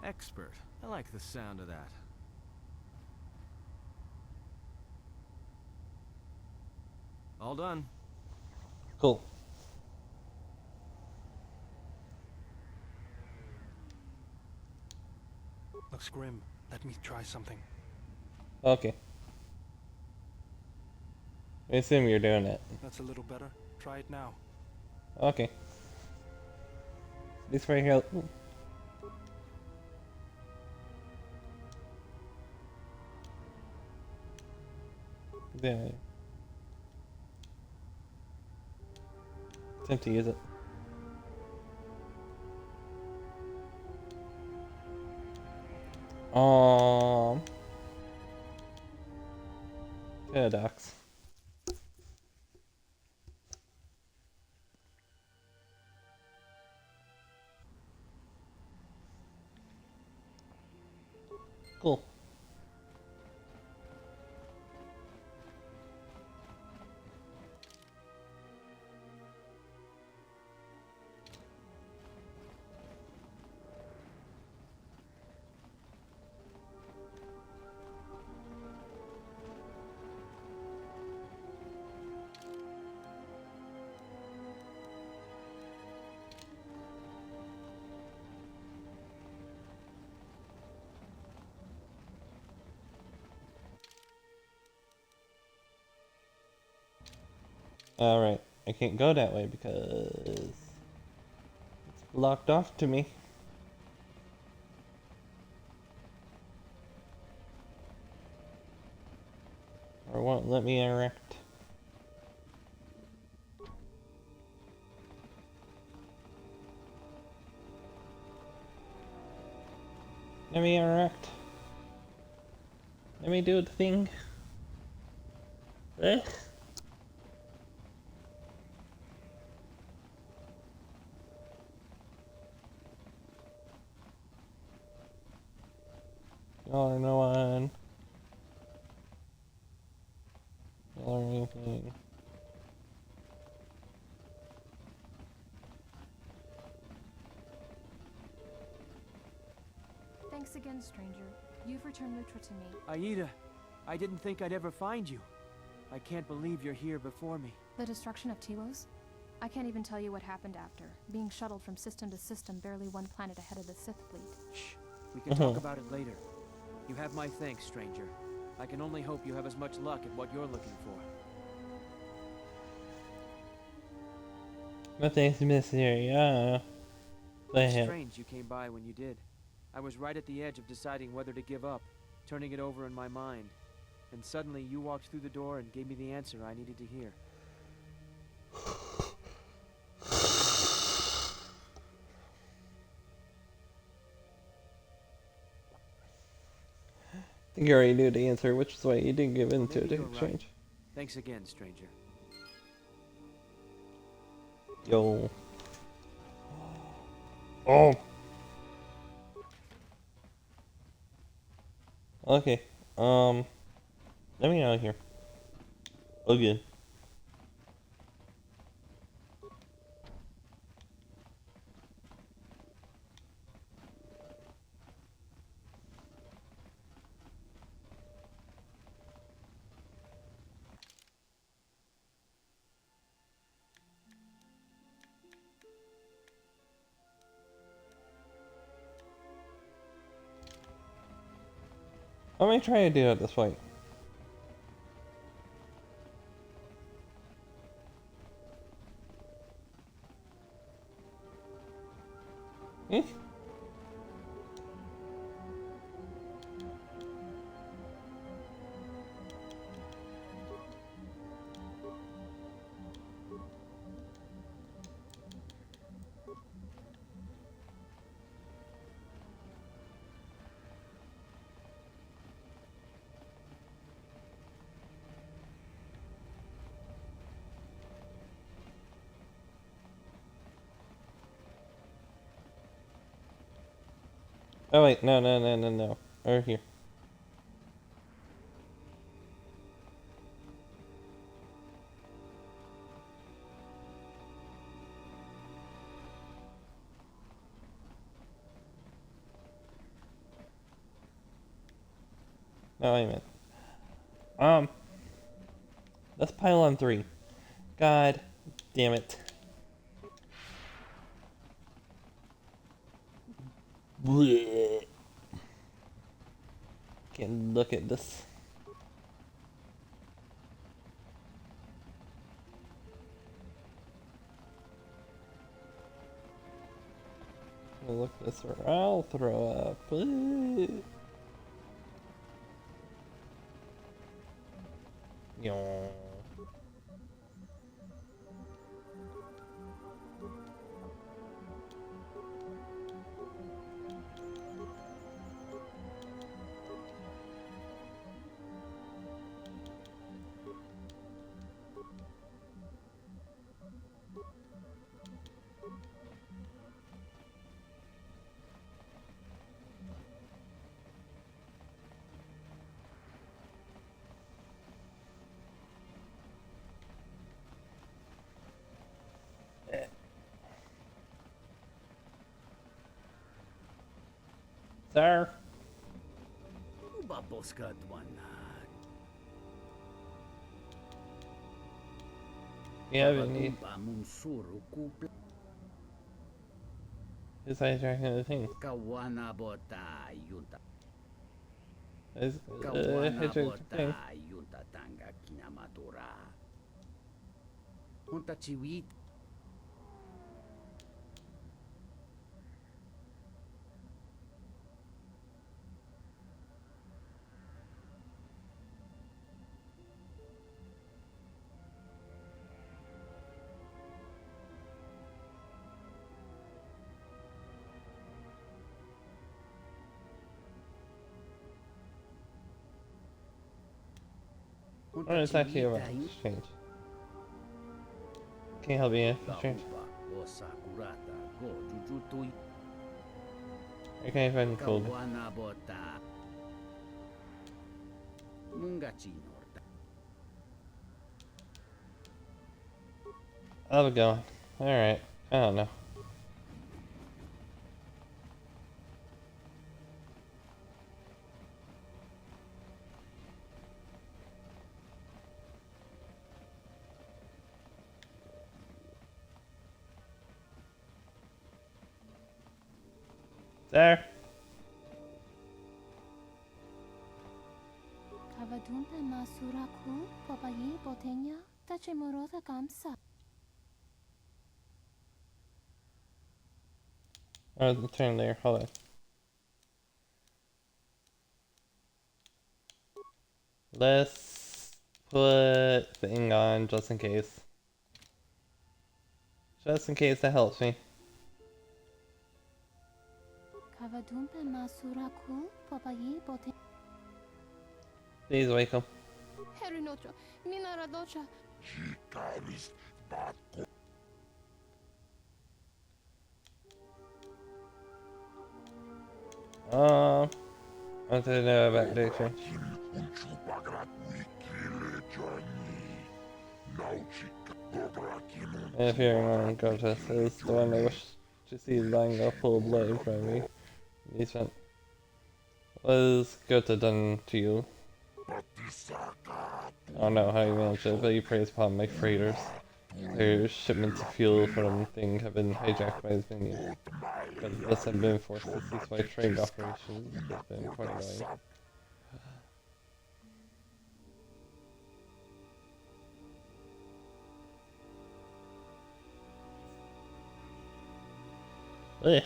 Expert. I like the sound of that. All done. Cool. Looks grim. Let me try something. Okay. I assume you're doing it. That's a little better. Try it now. Okay. This right here. Ooh. There. Attempt to use it. Paradox. Cool. Alright, I can't go that way because it's blocked off to me. Or won't let me interact. Let me interact. Let me do the thing. Eh? Y'all are no one. Y'all are anything. Thanks again, stranger. You've returned Lutra to me. Aida, I didn't think I'd ever find you. I can't believe you're here before me. The destruction of Telos? I can't even tell you what happened after. Being shuttled from system to system, barely one planet ahead of the Sith fleet. Shh. We can talk about it later. You have my thanks, stranger. I can only hope you have as much luck at what you're looking for. Nothing's missing here, yeah. It's strange you came by when you did. I was right at the edge of deciding whether to give up, turning it over in my mind. And suddenly you walked through the door and gave me the answer I needed to hear. I think you already knew the answer, which is why you didn't give in to Maybe it. you're Strange. right. Thanks again, stranger. Yo. Oh. Okay. Let me out of here. Okay. What am I trying to do at this point? Hmm? Oh wait, no. Over here. No, I meant. Let's pile on 3. God damn it. Blech. Can't look at this. Look this or I'll throw up. Blech. Yawn. Sir? Yeah, we need. Who's hijacking the thing? Is hijacking the thing? Oh, it's actually about exchange. Can't help you, exchange. I can't find the fold. How's it going? Alright, I don't know. There. Kavadumpe masuraku papayi botenya tachimurota kamsa. Oh, turn there. Hold on. Let's put thing on just in case. Just in case that helps me. Kavadumpe masuraku papayi botenya. Please wake up. Herinocha, minaradocha. I want to know about the exchange. If you want to go to this, the one I wish to see lying a full blood in front of me. He spent. Let's go to done to you. I don't know how you managed it, but you praise upon my freighters. Their shipments of fuel from thing have been hijacked by his minion. Because this have been forced to cease my trade operations have been pointed away. Ugh.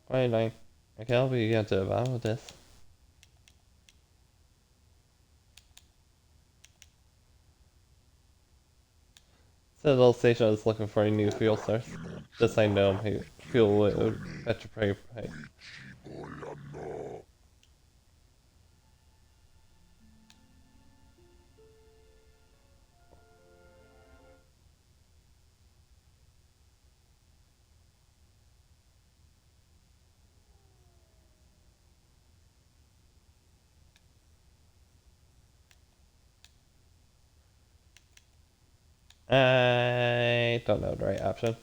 Why I can't help you get to the bottom of this. Citadel Station is looking for a new fuel source. This I know, fuel would fetch a price. I don't know the right option.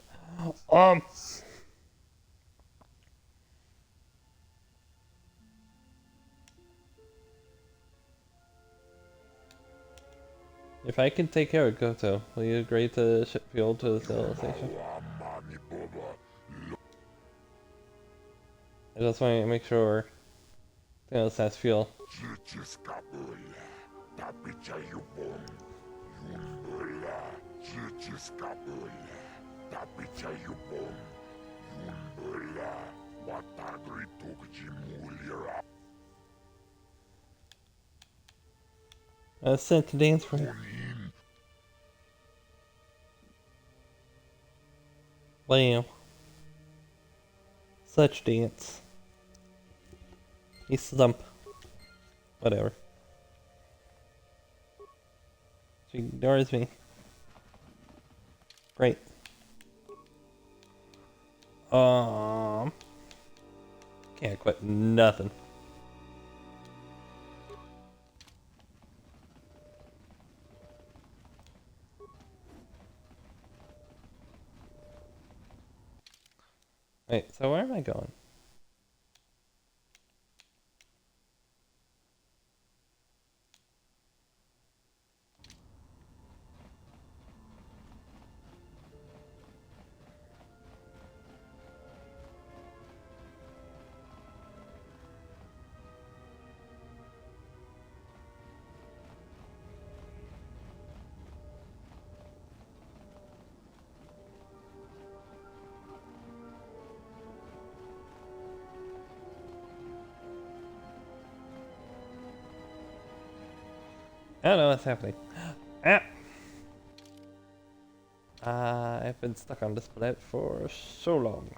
If I can take care of Goto, will you agree to ship fuel to the civilization? I just want to make sure Thanos has fuel. I was sent to dance for him. Wow. Such dance. He slump. Whatever. She ignores me. Great. Can't quit nothing. Wait, so where am I going? I don't know what's happening. Ah! I've been stuck on this planet for so long.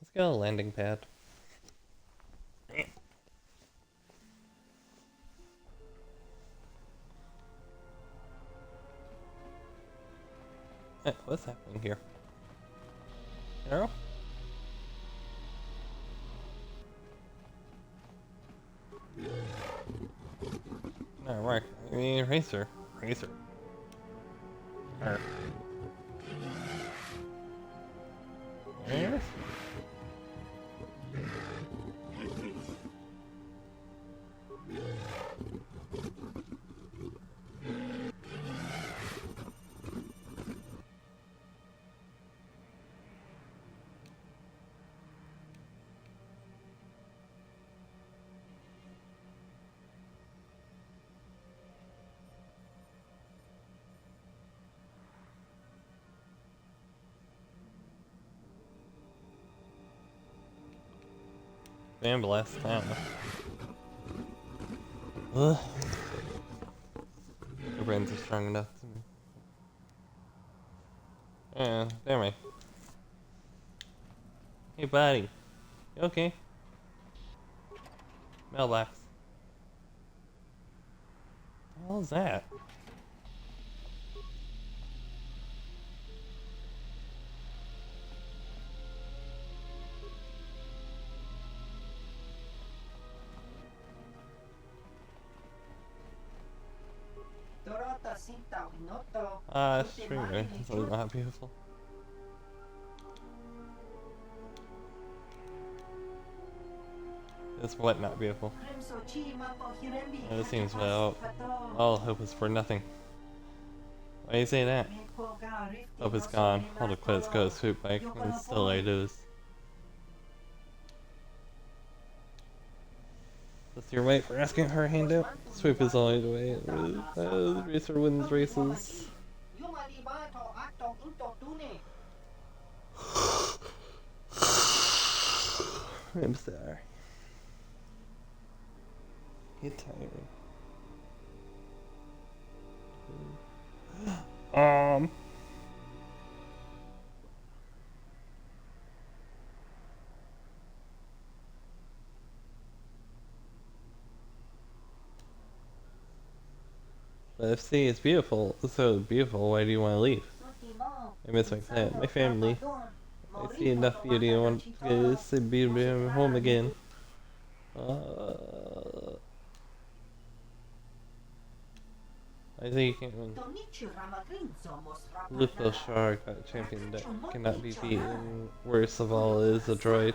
Let's get a landing pad. What's happening here? Arrow? No, right. I mean, Racer. Racer. Arr. Yes. Damn blast. I don't know. Ugh. Your brains are strong enough to me. Yeah, damn it. Hey buddy. You okay? Mailbox. What the hell is that? Streamer. It's not beautiful. It's what not beautiful? It seems well, all hope is for nothing. Why do you say that? Hope is gone. All the credits go to Swoop Bike, and still I lose. That's your weight for asking her handout? Swoop is only the way. Racer wins races. I'm sorry. Get tired. But if sea is beautiful, so beautiful, why do you want to leave? I miss my planet, my family. I see enough beauty and want to be home again. I think you can. Lupo Shark, that champion that cannot be beaten. Worst of all is a droid.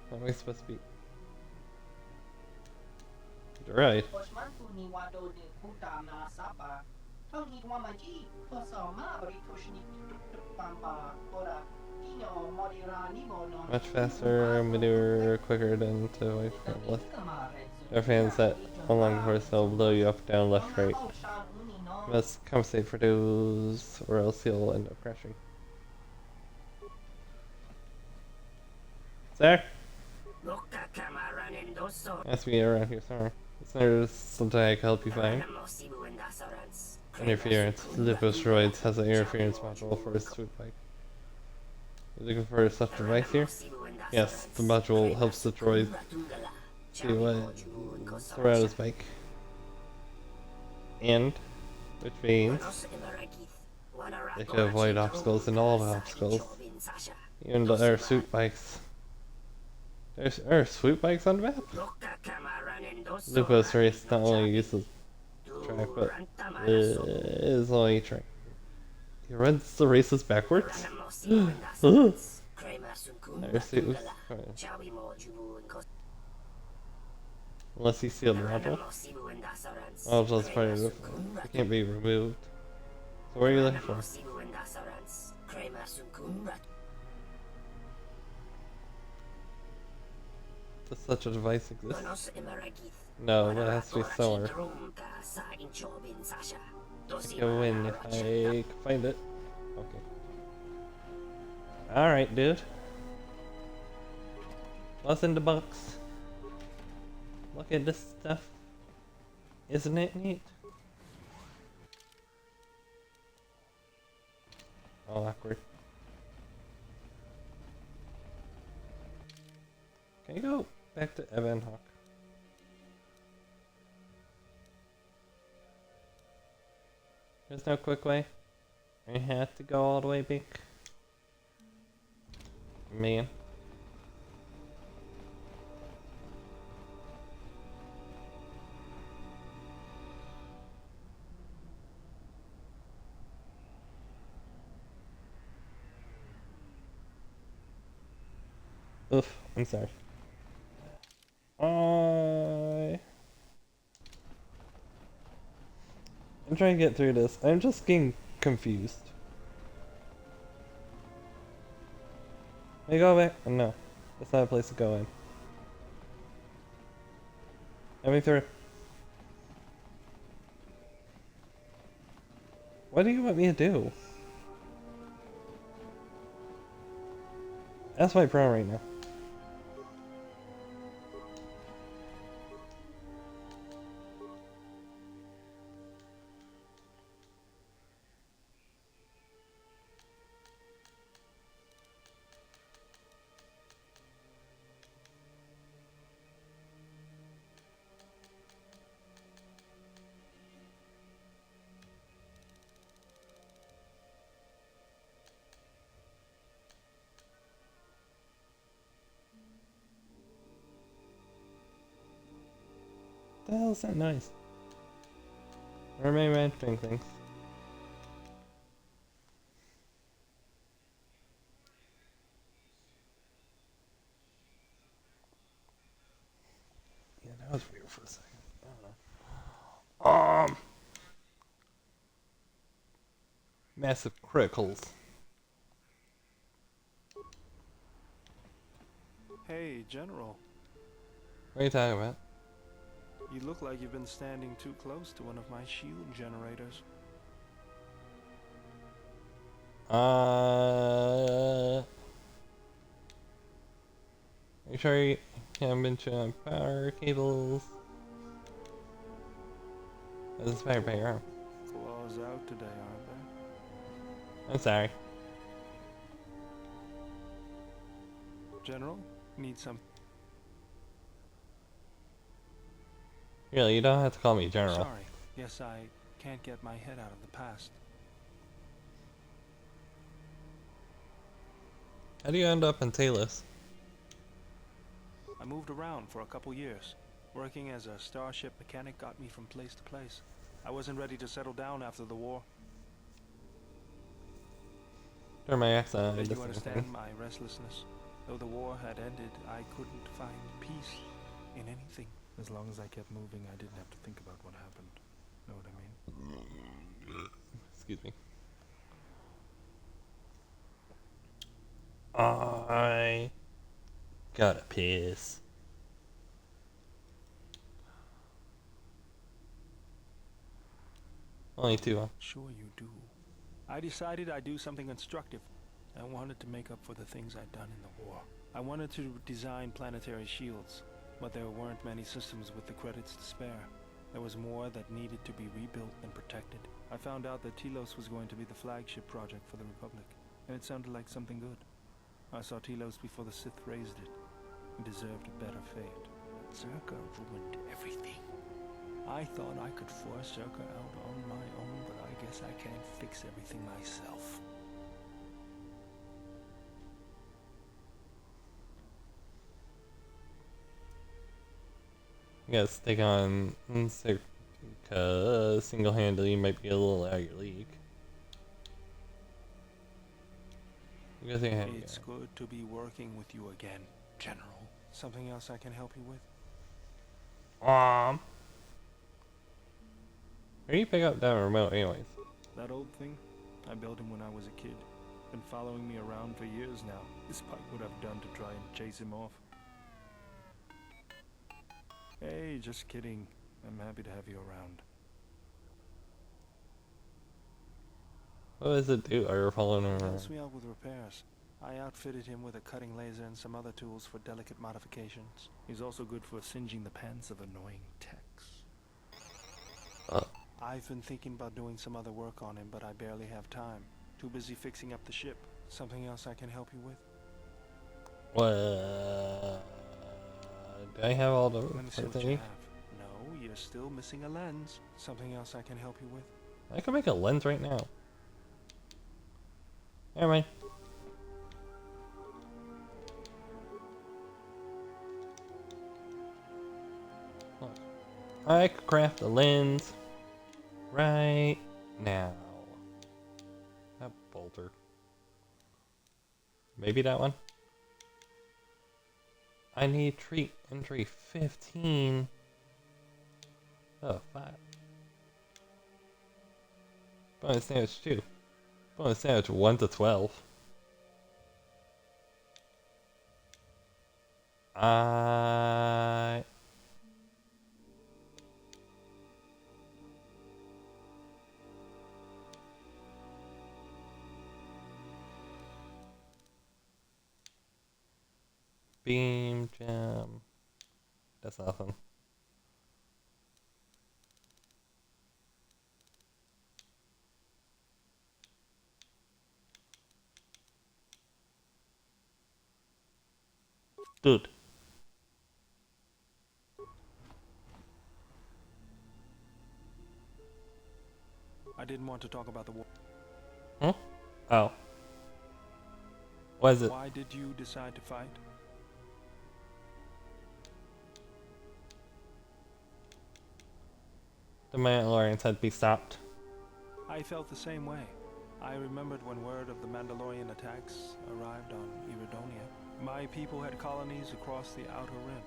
What am I supposed to be? Droid. Much faster, maneuver quicker than to away from left. There are fans that along the course they'll blow you up, down, left, right. Must compensate for those, or else you'll end up crashing. There. Ask me around here, sorry. There's something I can help you find. Interference. Lipos Droids has an interference module for his swoop bike. You're looking for such a device here? Yes, the module helps the droid see what's around his bike. And, which means they can avoid obstacles and all the obstacles. Even though there are swoop bikes. There are swoop bikes on the map? Lupus Race not only uses track, but is only track. He runs the races backwards? Unless he sealed the module. Oh, that's part of it. It can't be removed. So what are you looking for? Does such a device exist? No, but it has to be somewhere. I can win if I can find it. Okay. Alright, dude. What's in the box? Look at this stuff. Isn't it neat? Oh, awkward. Can you go back to Evan Hawk? There's no quick way. I had to go all the way back. Man. Oof, I'm sorry. I'm trying to get through this. I'm just getting confused. May I go back? Oh, no. That's not a place to go in. Let me through. What do you want me to do? That's my problem right now. The hell is that noise? Where am I imagining things? Yeah, that was weird for a second. I don't know. Massive criticals. Hey, General. What are you talking about? You look like you've been standing too close to one of my shield generators. Are you sure you haven't been showing power cables? That's inspired by your arm. Claws out today, aren't they? I'm sorry. General, need some. Really, you don't have to call me General. Sorry. Yes, I can't get my head out of the past. How do you end up in Talos? I moved around for a couple years. Working as a starship mechanic got me from place to place. I wasn't ready to settle down after the war. Turn my accent. Did you understand my restlessness? Though the war had ended, I couldn't find peace in anything. As long as I kept moving, I didn't have to think about what happened. Know what I mean? Excuse me. I gotta piss. Only two, huh? Sure you do. I decided I'd do something constructive. I wanted to make up for the things I'd done in the war. I wanted to design planetary shields, but there weren't many systems with the credits to spare. There was more that needed to be rebuilt and protected. I found out that Telos was going to be the flagship project for the Republic, and it sounded like something good. I saw Telos before the Sith raised it. It deserved a better fate. But Zerka ruined everything. I thought I could force Zerka out on my own, but I guess I can't fix everything myself. I guess take on Zerka single-handedly might be a little out of your league. It's good to be working with you again, General. Something else I can help you with? Where do you pick up that remote anyways? That old thing? I built him when I was a kid. Been following me around for years now, despite what I've done to try and chase him off. Hey, just kidding. I'm happy to have you around. What does it do? Are you following around? Helps me out with repairs. I outfitted him with a cutting laser and some other tools for delicate modifications. He's also good for singeing the pants of annoying techs. I've been thinking about doing some other work on him, but I barely have time. Too busy fixing up the ship. Something else I can help you with? Do I have all the Let me see what you thing? have. No, you're still missing a lens. Something else I can help you with? I can make a lens right now. Never mind. Look, I could craft a lens right now. That bolter. Maybe that one. I need treat entry 15. Oh, 5. Bonus damage 2. Bonus damage 1 to 12. Beam gem. That's awesome. Dude. I didn't want to talk about the war. Huh? Oh. What is it? Why did you decide to fight? The Mandalorians had to be stopped. I felt the same way. I remembered when word of the Mandalorian attacks arrived on Iridonia. My people had colonies across the Outer Rim.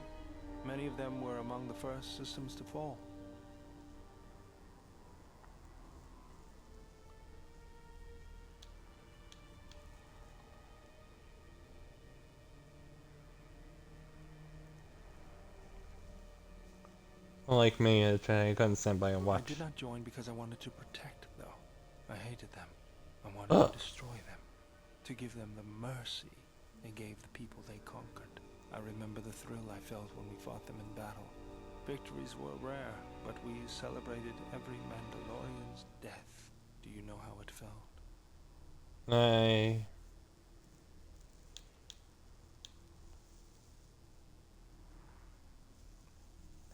Many of them were among the first systems to fall. Unlike me, I couldn't stand by and I watch. did not join because I wanted to protect, though. I hated them. I wanted to destroy them. To give them the mercy they gave the people they conquered. I remember the thrill I felt when we fought them in battle. Victories were rare, but we celebrated every Mandalorian's death. Do you know how it felt?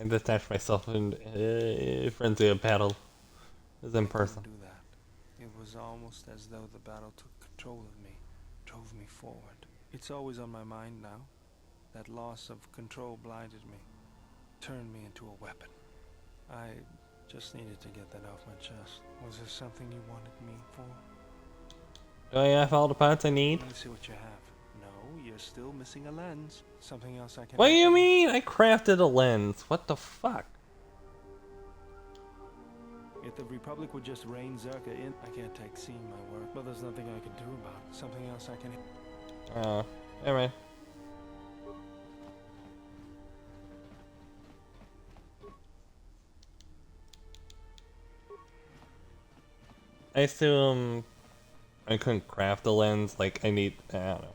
I detached myself in frenzy of battle. It was in person. Do that. It was almost as though the battle took control of me, drove me forward. It's always on my mind now. That loss of control blinded me, turned me into a weapon. I Just needed to get that off my chest. Was there something you wanted me for? Do I have all the parts I need? Let me see what you have. No, you're still missing a lens. Something else I can... What do you mean? I crafted a lens. What the fuck? If the Republic would just rein Zerka in, I can't take seeing my work, but there's nothing I can do about it. Something else I can... Oh, never mind. I assume I couldn't craft a lens, like I need, I don't know.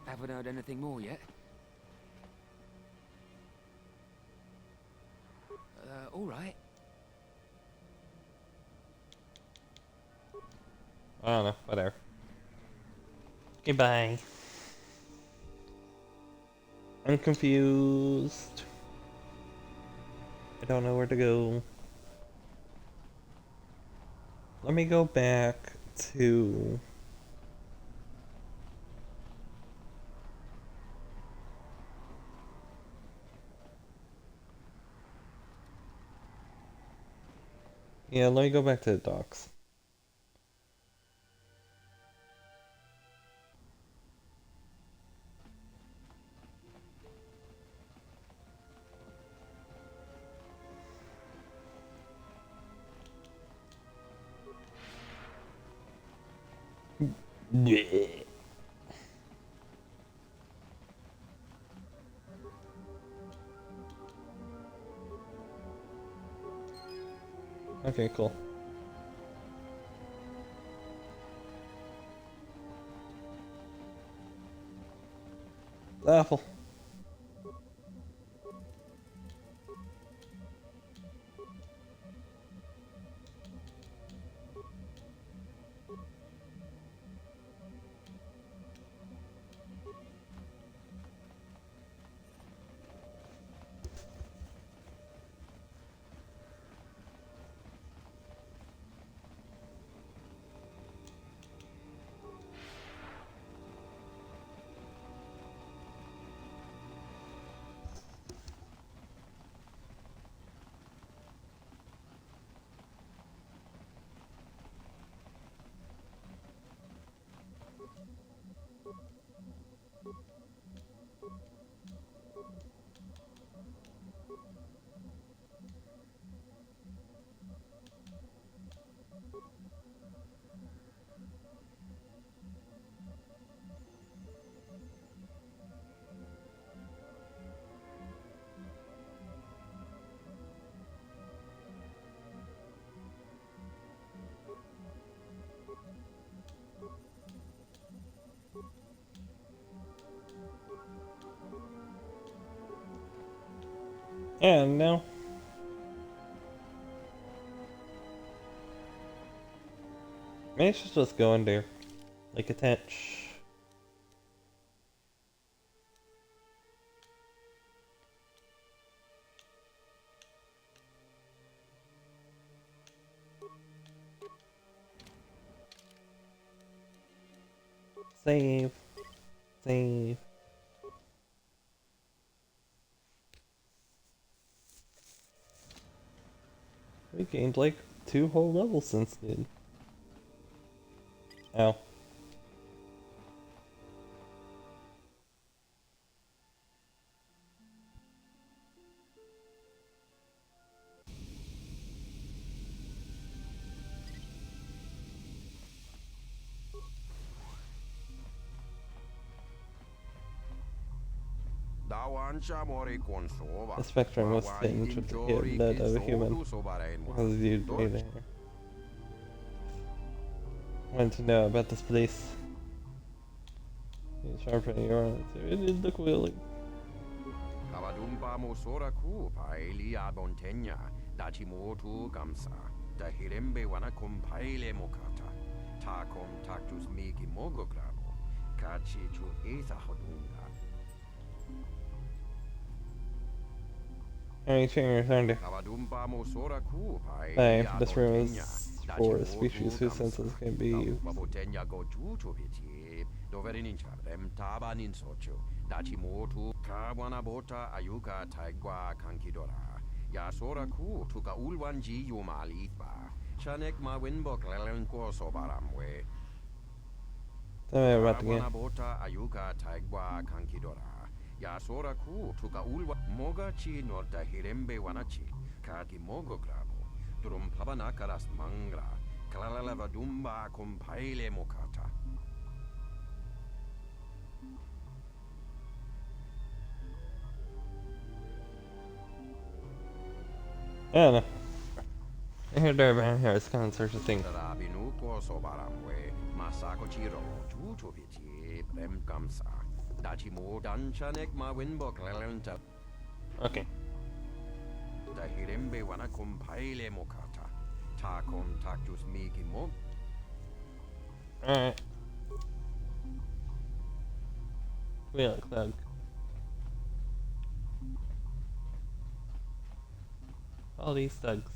Haven't heard anything more yet. Alright. I don't know, whatever. Goodbye. I'm confused. I don't know where to go. Let me go back to... Yeah, let me go back to the docks. Yeah. Okay, cool. Apple. And now. Maybe I should just go in there. Like attach. Save. Save. We gained like 2 whole levels since then. Ow. The Spectrum was things with the hit that of a human was viewed by there. Wanted to know about this place. It's sharpening your arms. It is the quilling. Kavadumpa mosora ku paeli abontenya datimotu gamsa da hirembe wanakum paile mokata takom tactus migi mogograno kachi chu esa hodunga. Any fingers under. Hey, this room is for a species whose senses can be used. Yasora ku tuka ulwanji yumalitva. Chanek ma winbok lelenko sobaramwe. Tell me about the game. Bota ayuka taigwa kankidora. Yasora ku tuka ulwa moga chi norta hirembe wanachi. Kaki mogo grabo. Durum pabanakaras mangra. Kalalava dumba kumpaile mokata. Yeah, no. I hear there, man. Here, it's kind of such a thing. Rabinuko sobaramwe. Masako chiro. Chuchovichi. Prem kamsa. Dachi mo danchanek ma winbok lelenta. Okay. Da hirembe wana kumpaile mokata. Takom taktus miki mo. Alright. We look thug. All these thugs.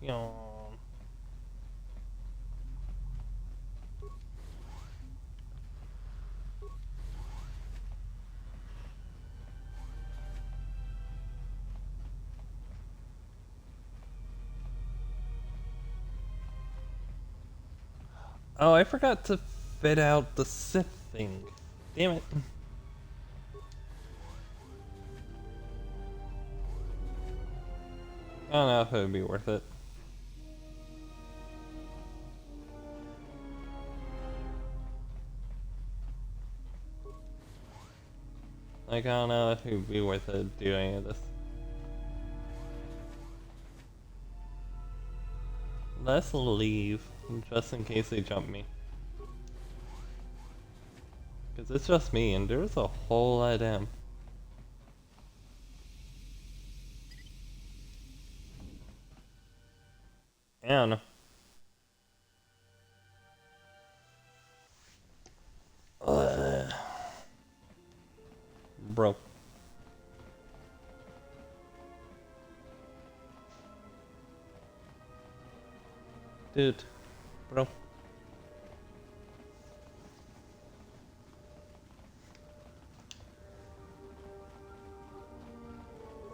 Yawn. Oh, I forgot to fit out the Sith thing. Damn it. I don't know if it would be worth it. Like, I don't know if it would be worth it to do any of this. Let's leave, just in case they jump me. Because it's just me, and there's a whole lot of them. I don't know. Bro. Dude. Bro.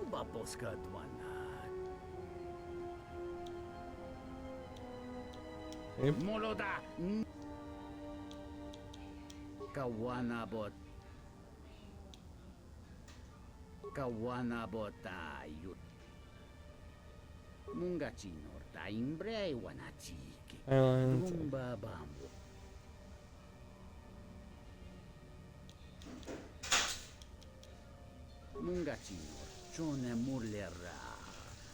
Baboska dwana. Moloda. Kawana bot. Kawana bota yut. Mungachi norta imbre wanachiki. Islands. Rumba bambo. Mungachi nor. Chone murlera.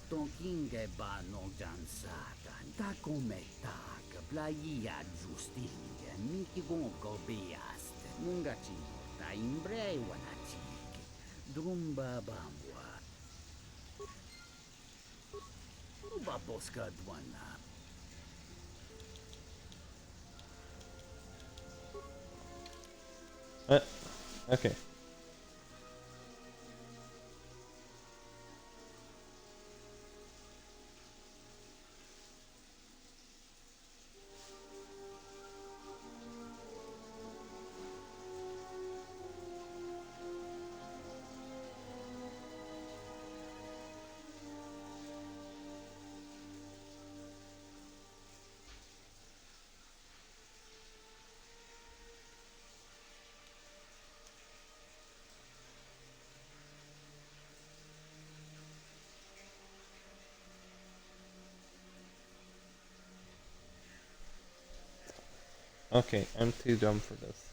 Tonkinge ba no jansata. Ta come tak. Playa justinge. Miki gongo beast. Mungachi norta imbre wanachiki. Drumba bambwa. Baboska dwana. Okay. Okay, I'm too dumb for this.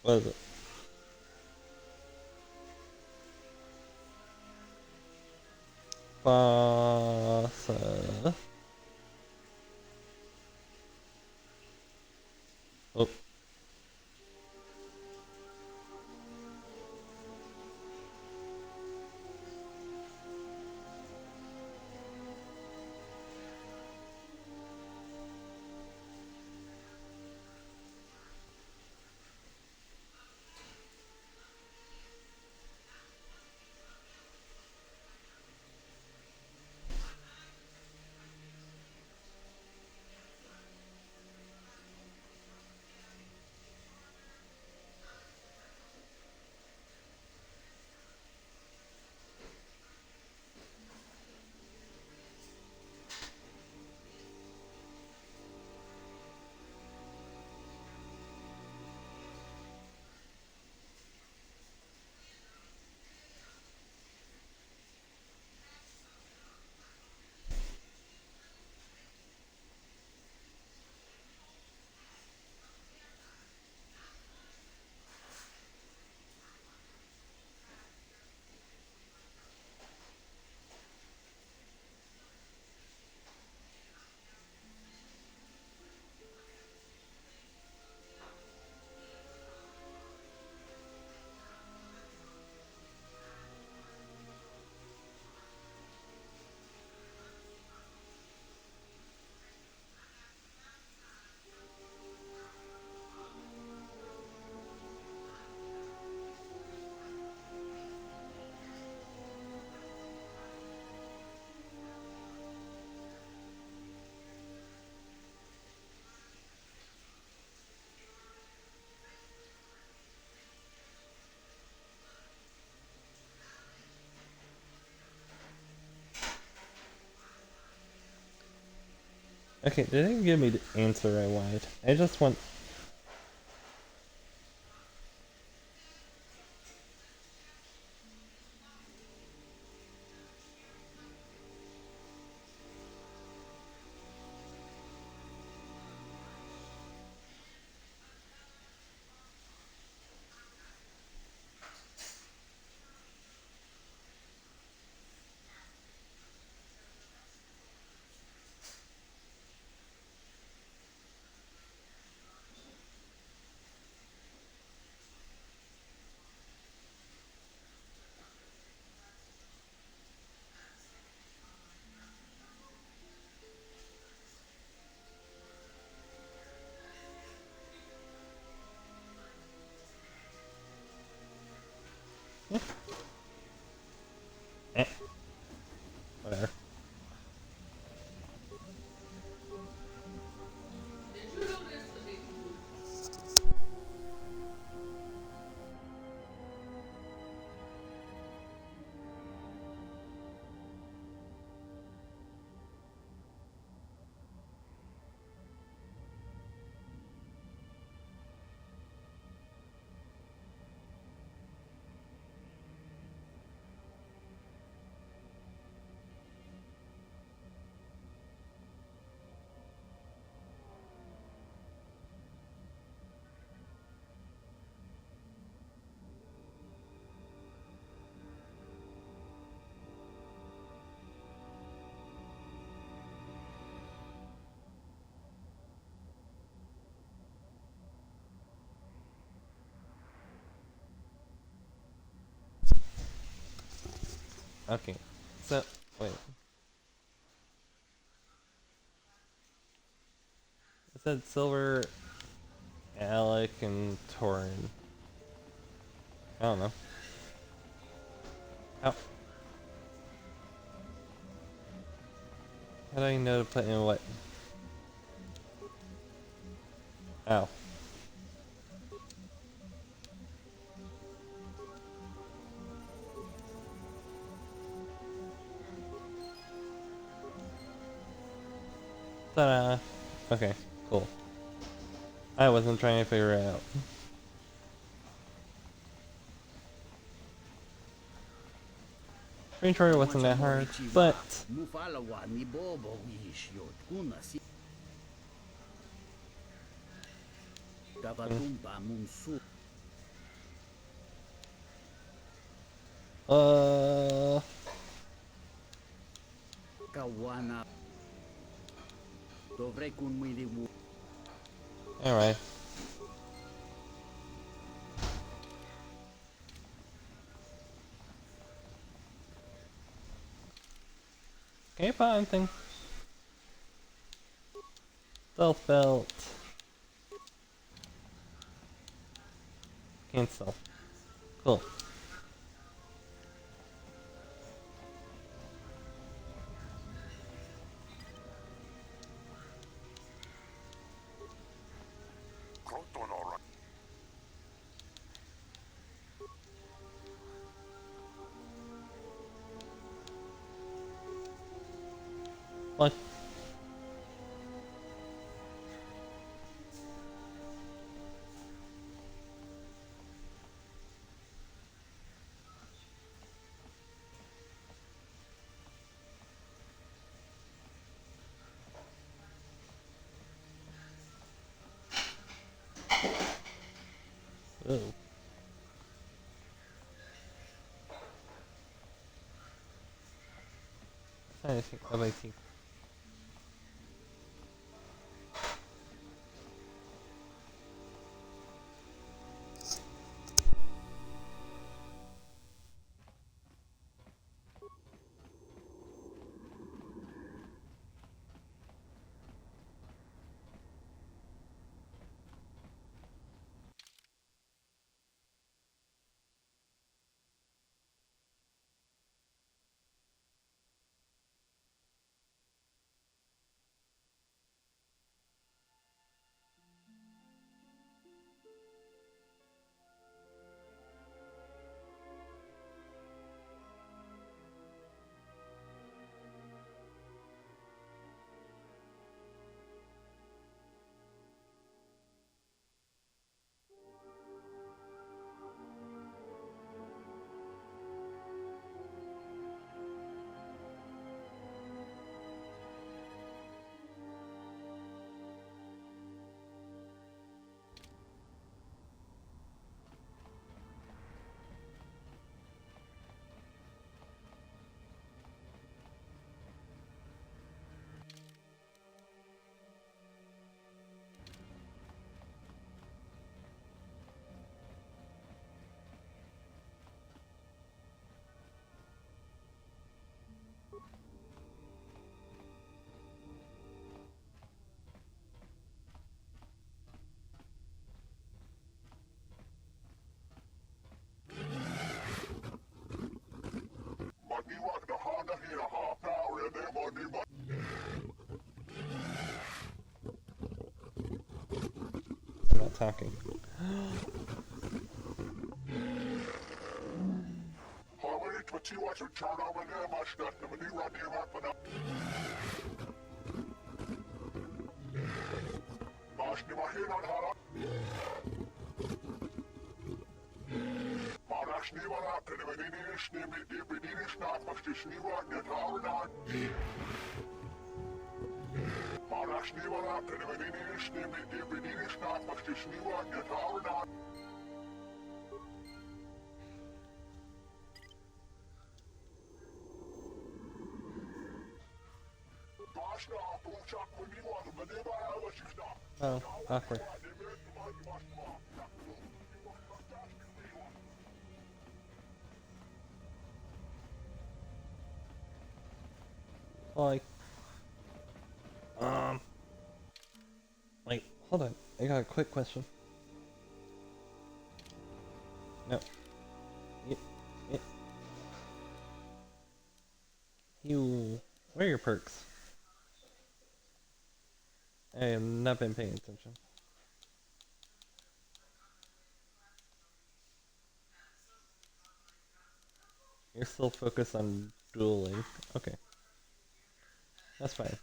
What is it? Basa. Oh. Okay, they didn't give me the answer I wanted. I just want... Whatever. Okay, so, wait. It said Silver, Alec, and Torin. I don't know. How do I know to put in what? Ow. Ta-da! Okay, cool. I wasn't trying to figure it out. Pretty sure it wasn't that hard, but... dovrei con me di Alright. Okay, fine thing. Stealth belt. Can't stealth. Cool. What? Oh. I think I might think. I'm not talking. Oh, awkward. Like, hold on. I got a quick question. No. Where are your perks? I have not been paying attention. You're still focused on dueling. Okay. That's fine.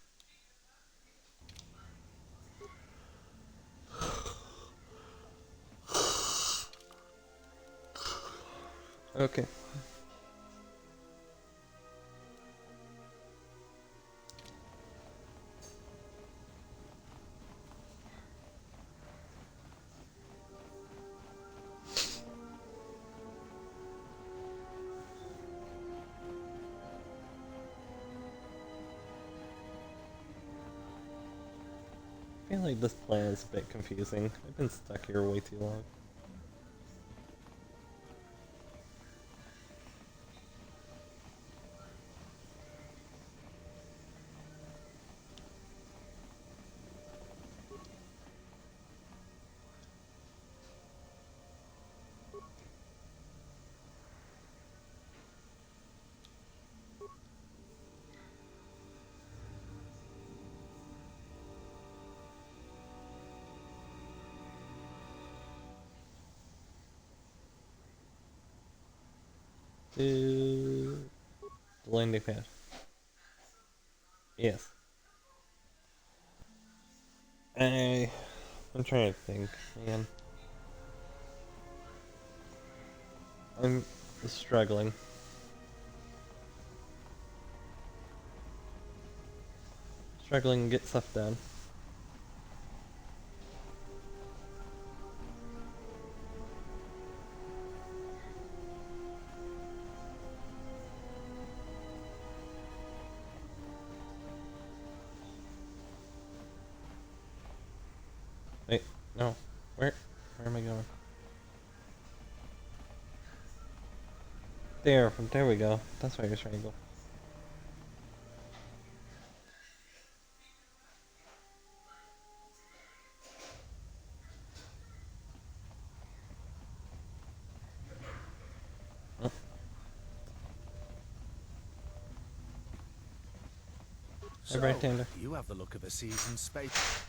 Okay. feel like this plan is a bit confusing. I've been stuck here way too long. To the landing pad. Yes. I'm trying to think, man. I'm struggling. Struggling to get stuff done. Wait, no. Where am I going? There we go. That's where you're trying to go. Oh. So, right-hander. you have the look of a seasoned space.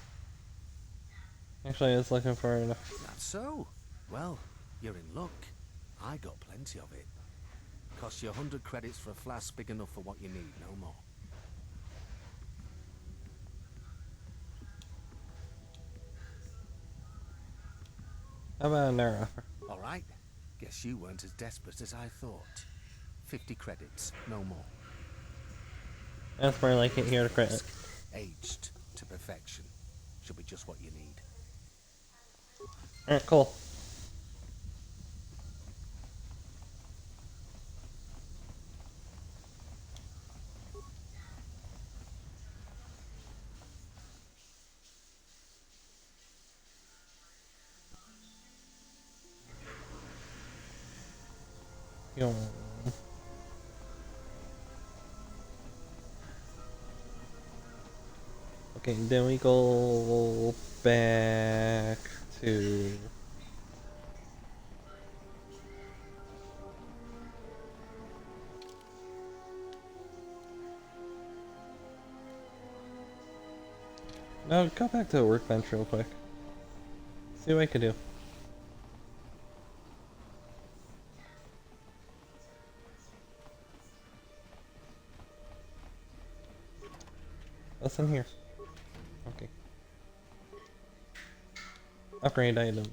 Actually, I was looking for it. That's so. Well, you're in luck. I got plenty of it. Costs you 100 credits for a flask big enough for what you need, no more. How about another offer? All right. Guess you weren't as desperate as I thought. 50 credits, no more. That's more like it here to credit. Aged to perfection. Should be just what you need. Alright, cool. Yo. Okay, then we go back to no, go back to the workbench real quick. See what I can do. What's in here? Okay. Upgrade item.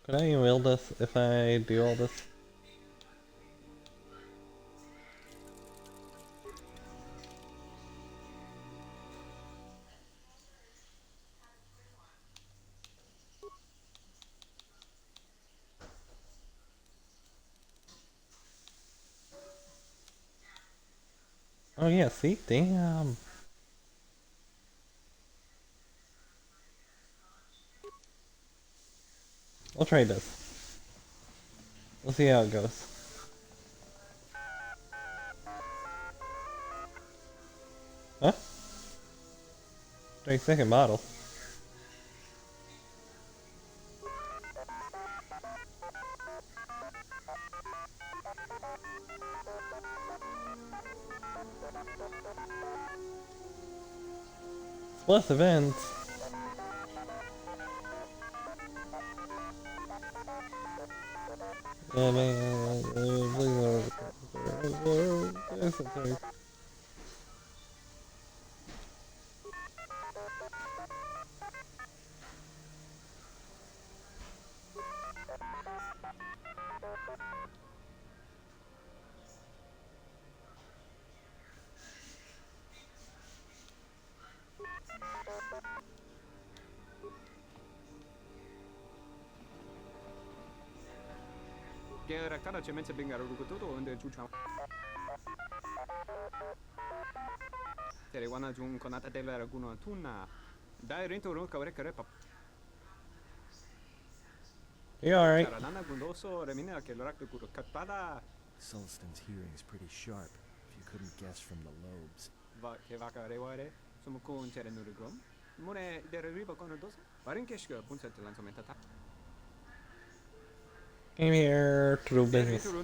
Could I wield this if I do all this? Oh yeah, see? Damn. We'll try this. We'll see how it goes. Huh? 30-second model. Plus events. Yeah, man. Please. raktada cemense bingaru rukututo unde chucha. Tere wana jung konata della raguno tuna. Dai rento ro kawre kare pap. You alright? Charanana gundoso remina ke lorak de kuro katada. Sulston's hearing's pretty sharp, if you couldn't guess from the lobes. Va ke vaka reware. Sumukun tere nurigrom. Mune dere riba kono dosa. Varinkeshka punset lansomenta. Came here to do business. We're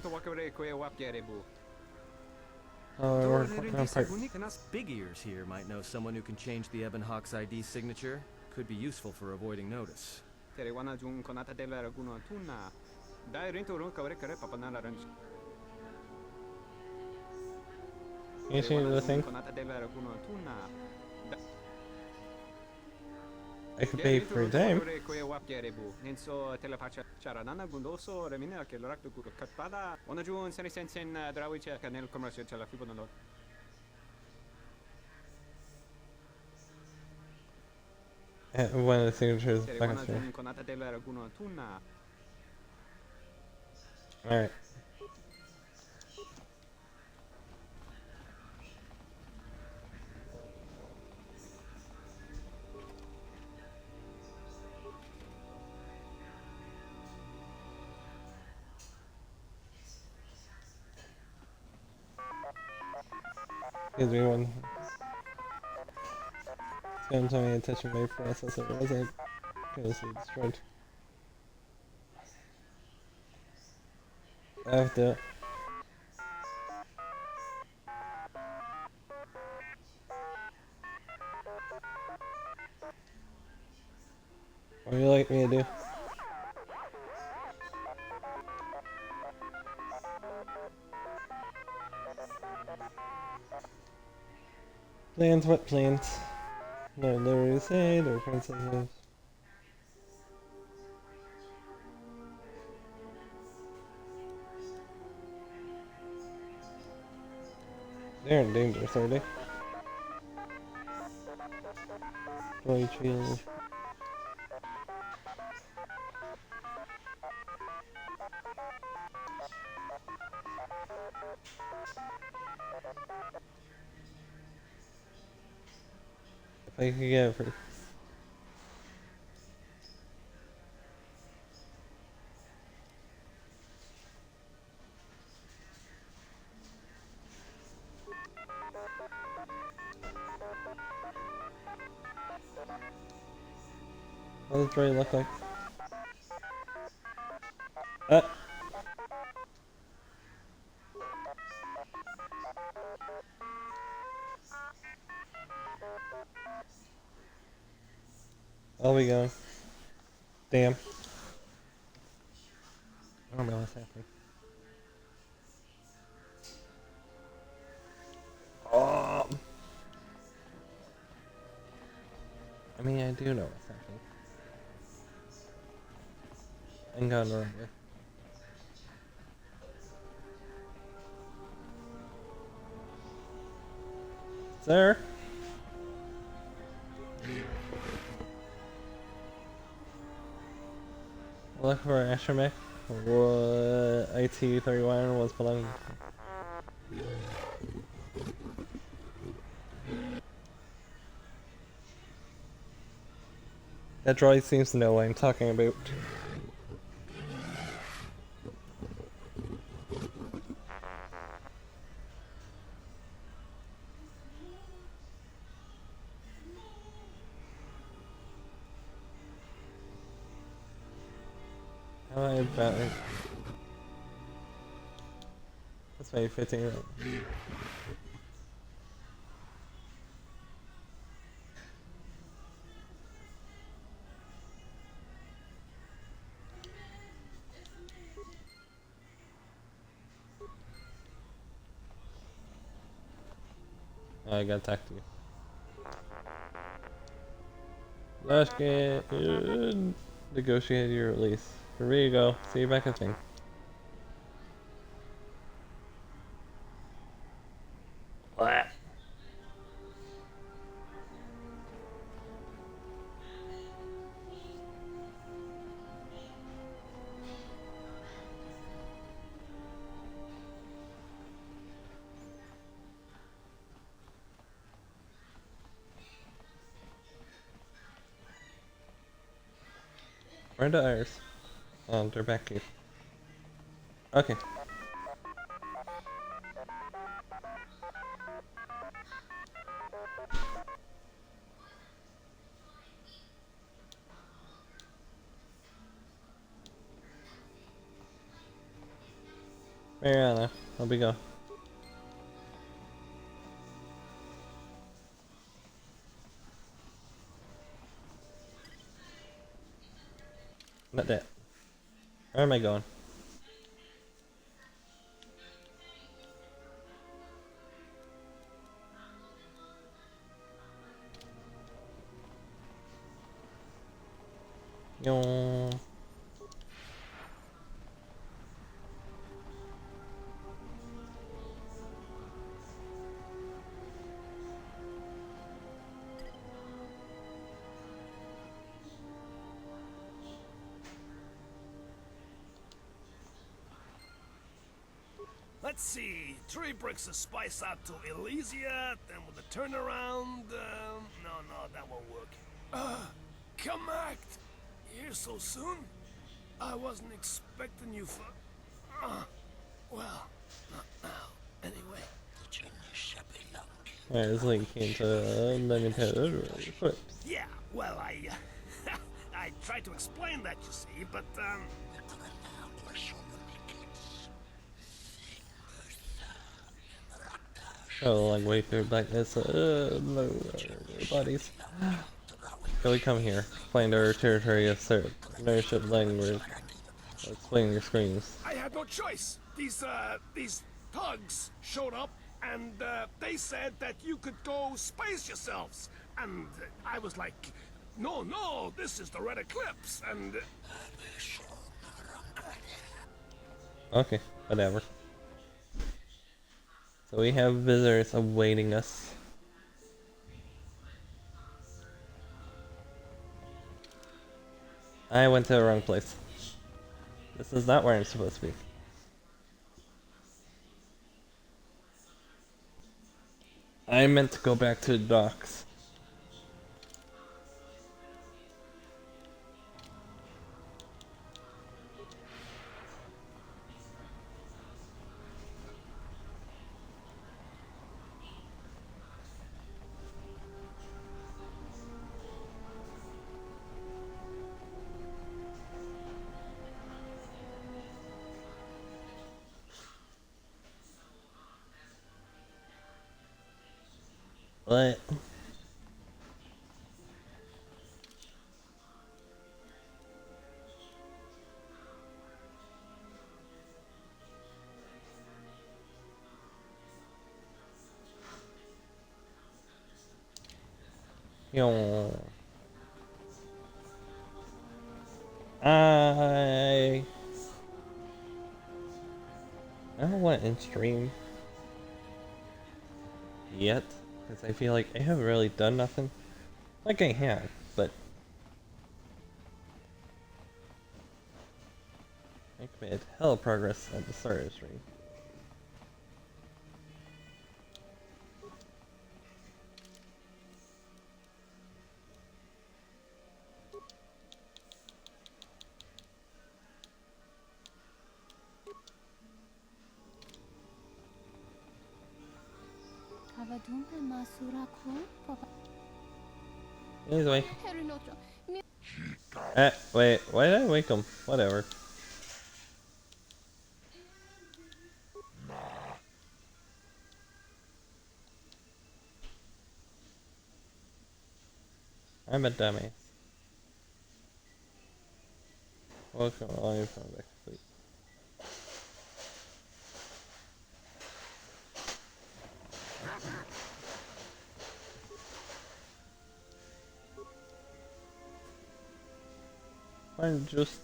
working on parts. Big Ears here might know someone who can change the Ebon Hawk's ID signature. Could be useful for avoiding notice. Terewana jung konata della raguno tuna. Dai rento ro kawre kare papanala ranch. Can you see the thing? Konata della raguno tuna. I could pay for a time. Nenso telepacha charanana gundoso remina ke lorak de kuro katada. Ona jun seni sensen drawiche kanel commercial chala fibo no. One of the signatures back up Terewana here. jung konata della raguno tuna. Alright. Gives me one. It's gonna tell me to touch my processor, wasn't because it destroyed. I have to. What do you like me to do? Plans, what plans? No, literally say, they're princesses. They're in danger, are they? Joy shield. If I could get it for what does Dre look like? Oh, we go. Damn. I don't know what's happening. Oh. I mean, I do know what's happening. I'm going the wrong way. Sir? Look for Astromech. What IT-31 was belonging to. That droid seems to know what I'm talking about. How about it? That's why you're fitting it up. I gotta talk to you. Let's get negotiate your release. Here we go. See you back at thing. What? Where are the others? Oh, they're back here. Okay. Mariana, where we go? Not that. Where am I going? Yo. Let's see. 3 bricks of spice out to Elysia, then with a turnaround. No, that won't work. Come back. Here so soon? I wasn't expecting you for. Well, not now. Anyway. Alright, it's linking to Nintendo Flips. Yeah, well, I tried to explain that, you see, but, Oh, like wait for blackness. No bodies. Can we come here? Find our territory of ownership language. Explain your screens. I had no choice. These thugs showed up, and they said that you could go space yourselves. And I was like, no, this is the Red Eclipse, and... Okay, whatever. So we have visitors awaiting us. I went to the wrong place. This is not where I'm supposed to be. I meant to go back to the docks. What? Yo. I don't want in stream yet. Because I feel like I haven't really done nothing. Like I have, but I made hell progress at the start of the stream. Anyway. Wait, why did I wake him? Whatever. I'm a dummy. Welcome all from back to sleep. I'm just...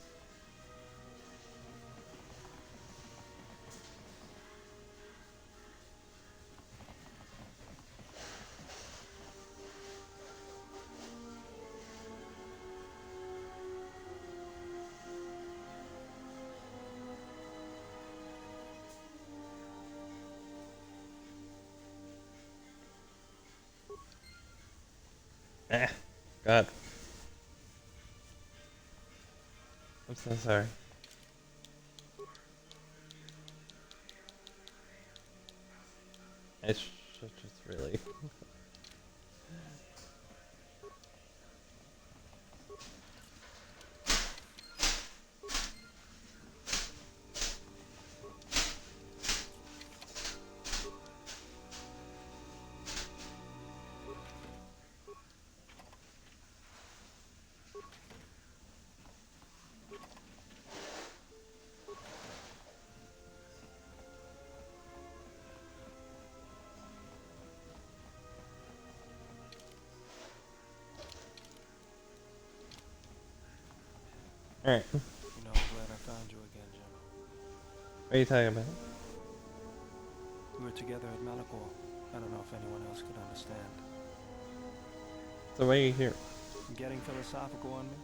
God. I'm so sorry. I should just really... Alright. You know, I'm glad I found you again, Jim. What are you talking about? We were together at Malachor. I don't know if anyone else could understand. So why are you here? Getting philosophical on me?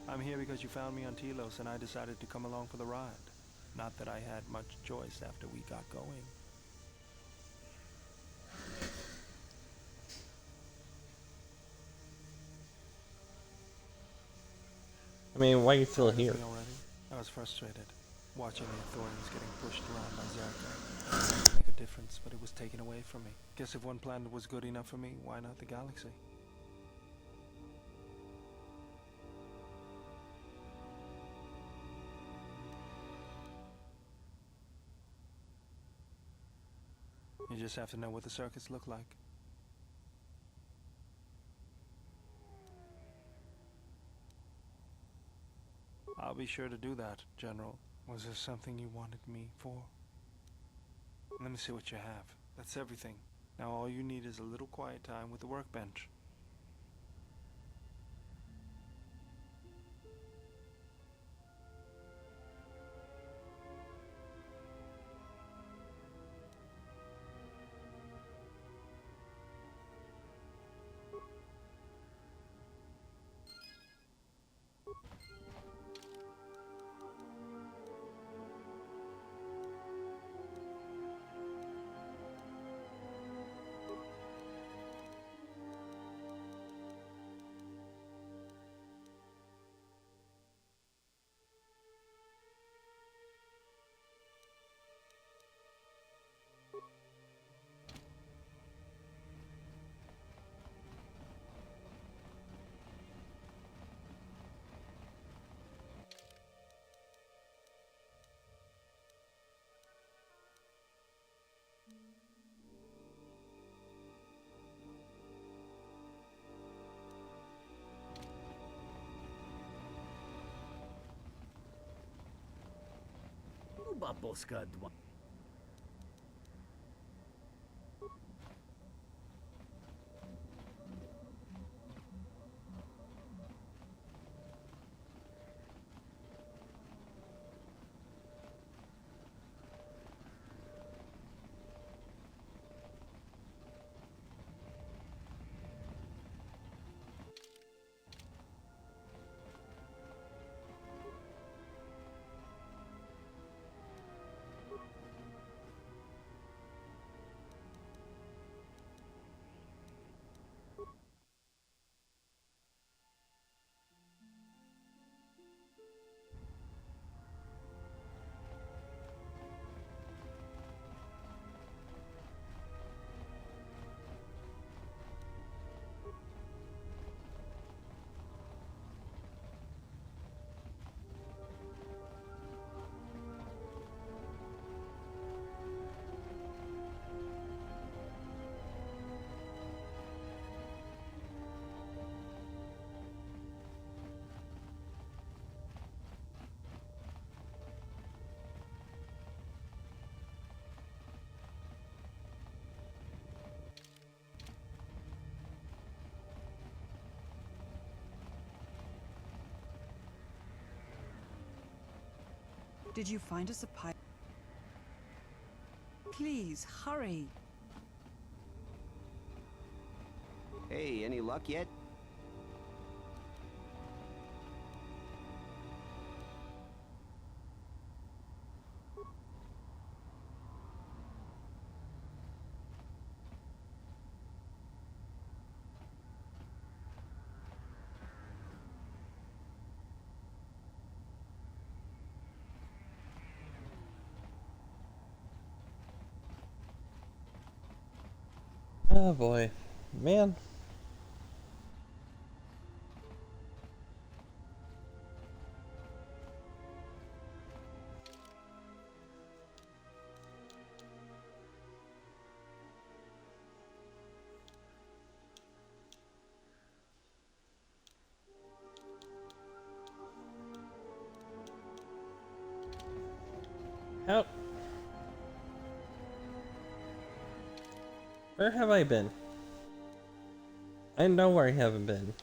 I'm here because you found me on Telos and I decided to come along for the ride. Not that I had much choice after we got going. I mean, why are you still here? Already? I was frustrated, watching the authorities getting pushed around by Zerka. I wanted to make a difference, but it was taken away from me. Guess if one planet was good enough for me, why not the galaxy? You just have to know what the circuits look like. I'll be sure to do that, General. Was there something you wanted me for? Let me see what you have. That's everything. Now all you need is a little quiet time with the workbench. Baboska dwa. Did you find us a pipe? Please, hurry. Hey, any luck yet? Oh boy. Man. How? Where have I been? I know where I haven't been.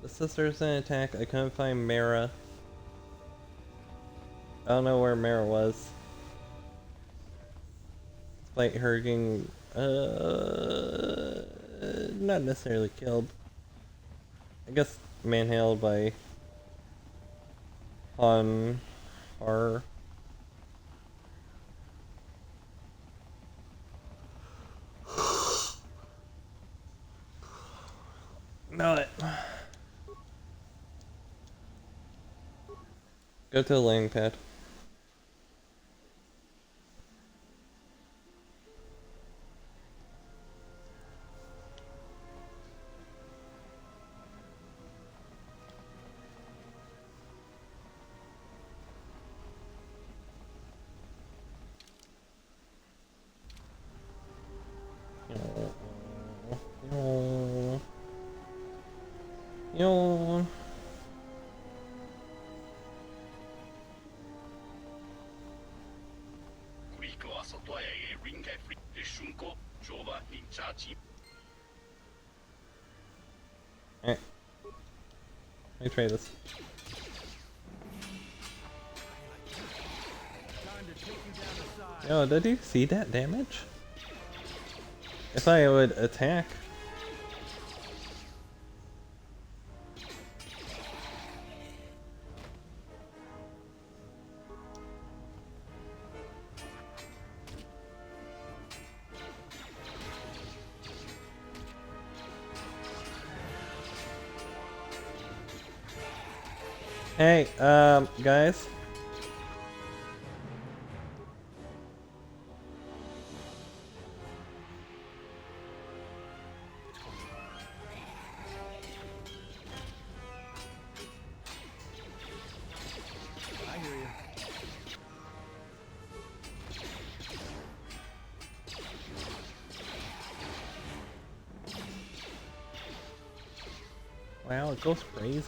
The sisters in attack. I couldn't find Mara. I don't know where Mara was. Despite her getting, not necessarily killed. I guess manhandled by Han or know it. Go to the landing pad. Yawn. Alright. Let me try this. Yo, did you see that damage? If I would attack. Hey, guys. I hear you. Wow, it goes crazy.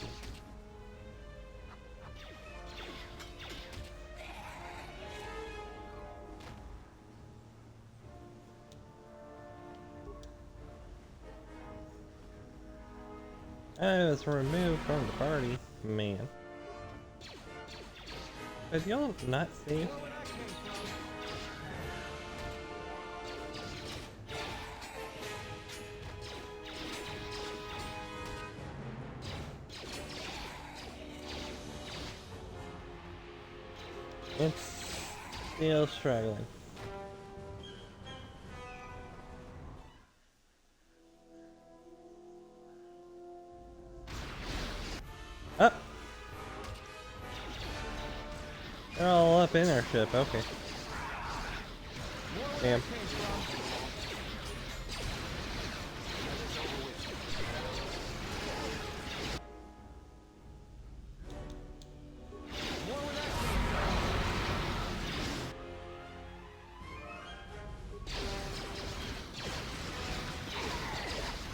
I was removed from the party, man. Did y'all not see? It's still struggling. Ah! They're all up in our ship, okay. Damn.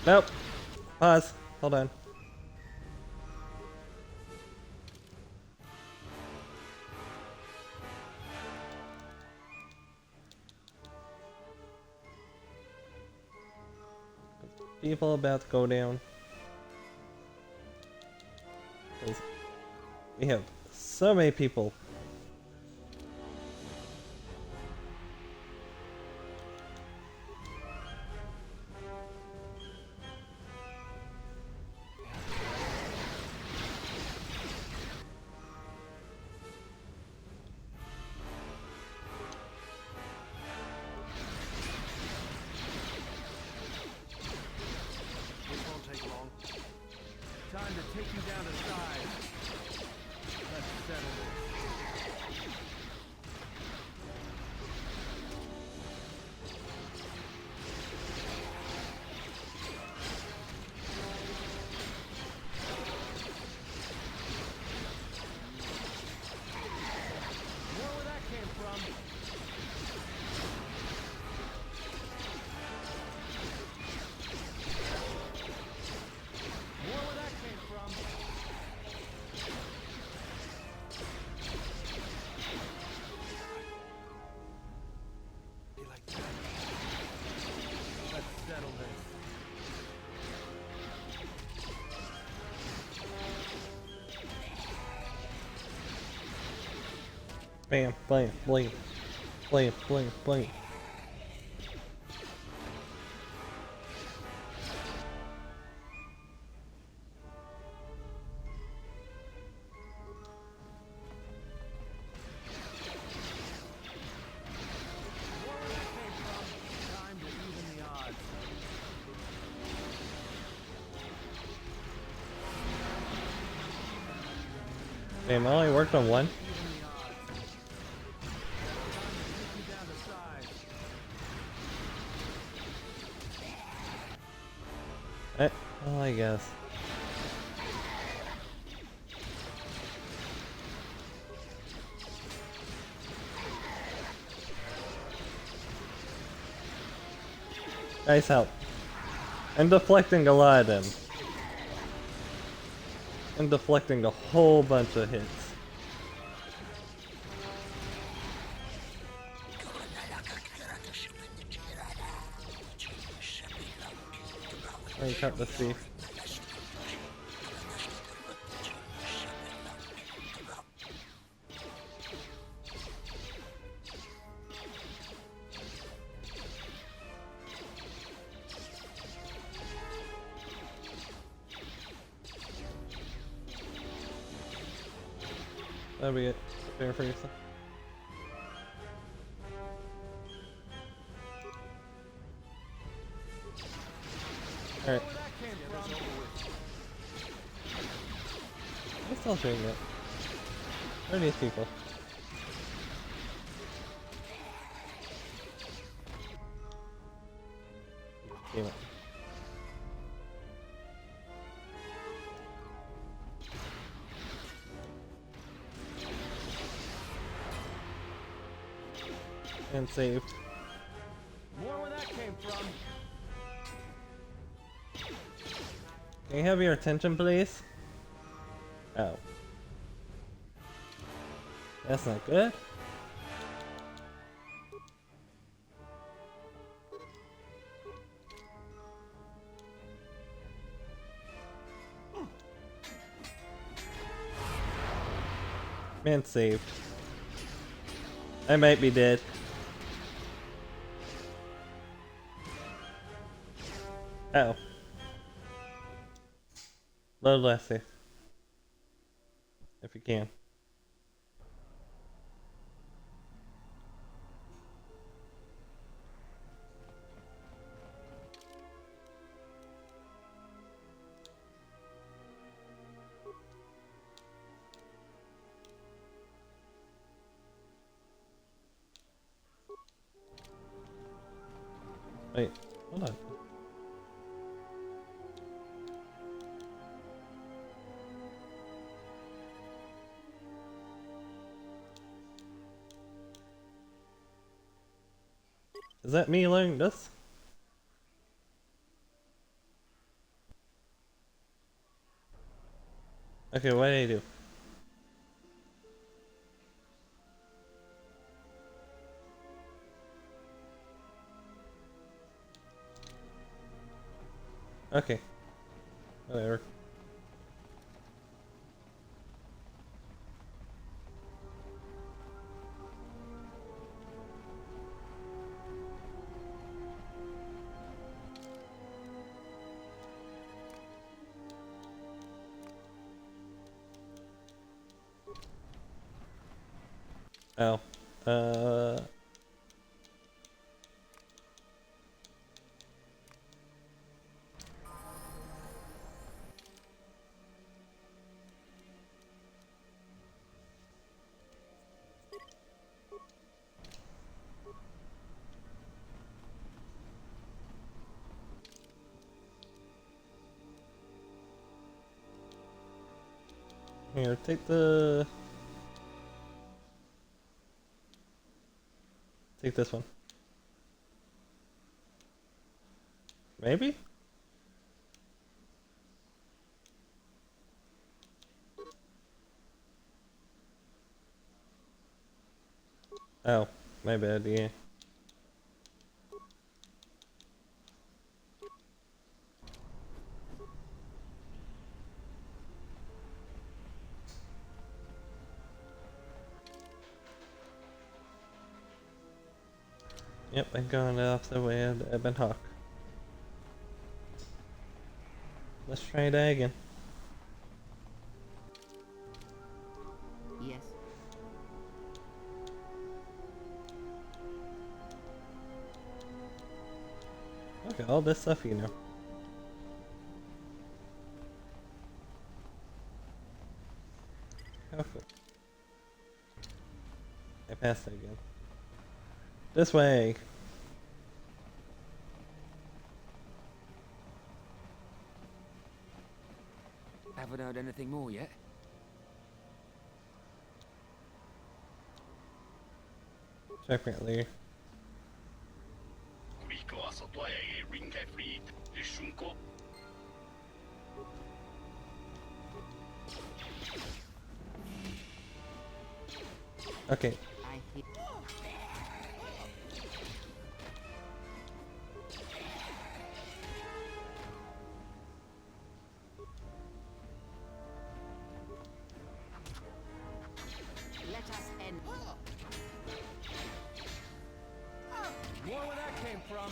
Nope. Pause. Hold on. People about to go down. 'Cause we have so many people. take you down to size. Let's settle this. More where that came from. More where that came from. You like that? Let's settle this. Bam, blam, blam. Blam, blam, blam. More where that came from. Time to even the odds. Damn, I only worked on one. Even the odds. Take you down to size. Well, I guess. Nice help. I'm deflecting a lot of them. I'm deflecting a whole bunch of hits. I cut the thief. That'll be it. Prepare for yourself. Alright. I'm still doing it. Where are these people? Damn it. And save. More where that came from. Can you have your attention, please? Oh. That's not good. Man saved. I might be dead. Uh oh. Load Lassie. If you can. Wait, hold on. Is that me learning this? Okay, what did I do? Okay. Whatever. Oh. Here, take this one. Maybe? Oh, my bad, yeah. Yep, I'm going off the way of Ebon Hawk. Let's try that again. Yes. Okay, all this stuff you know. How cool. I passed that again. This way! Haven't heard anything more yet. Definitely. Okay. Let us end. More where that came from.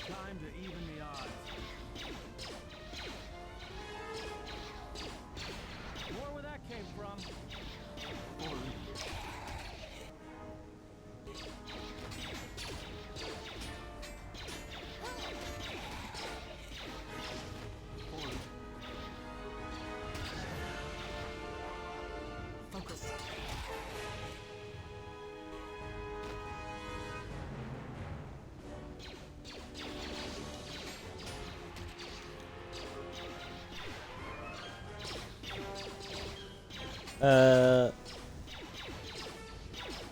Time to even the odds. More where that came from. Focus.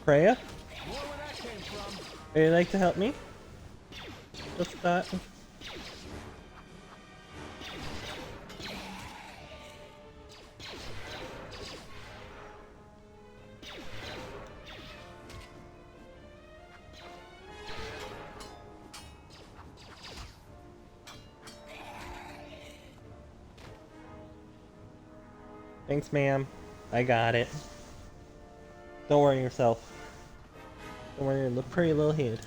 Freya? Would you like to help me? Just that. Thanks, ma'am. I got it. Don't worry yourself. Don't worry your pretty little head.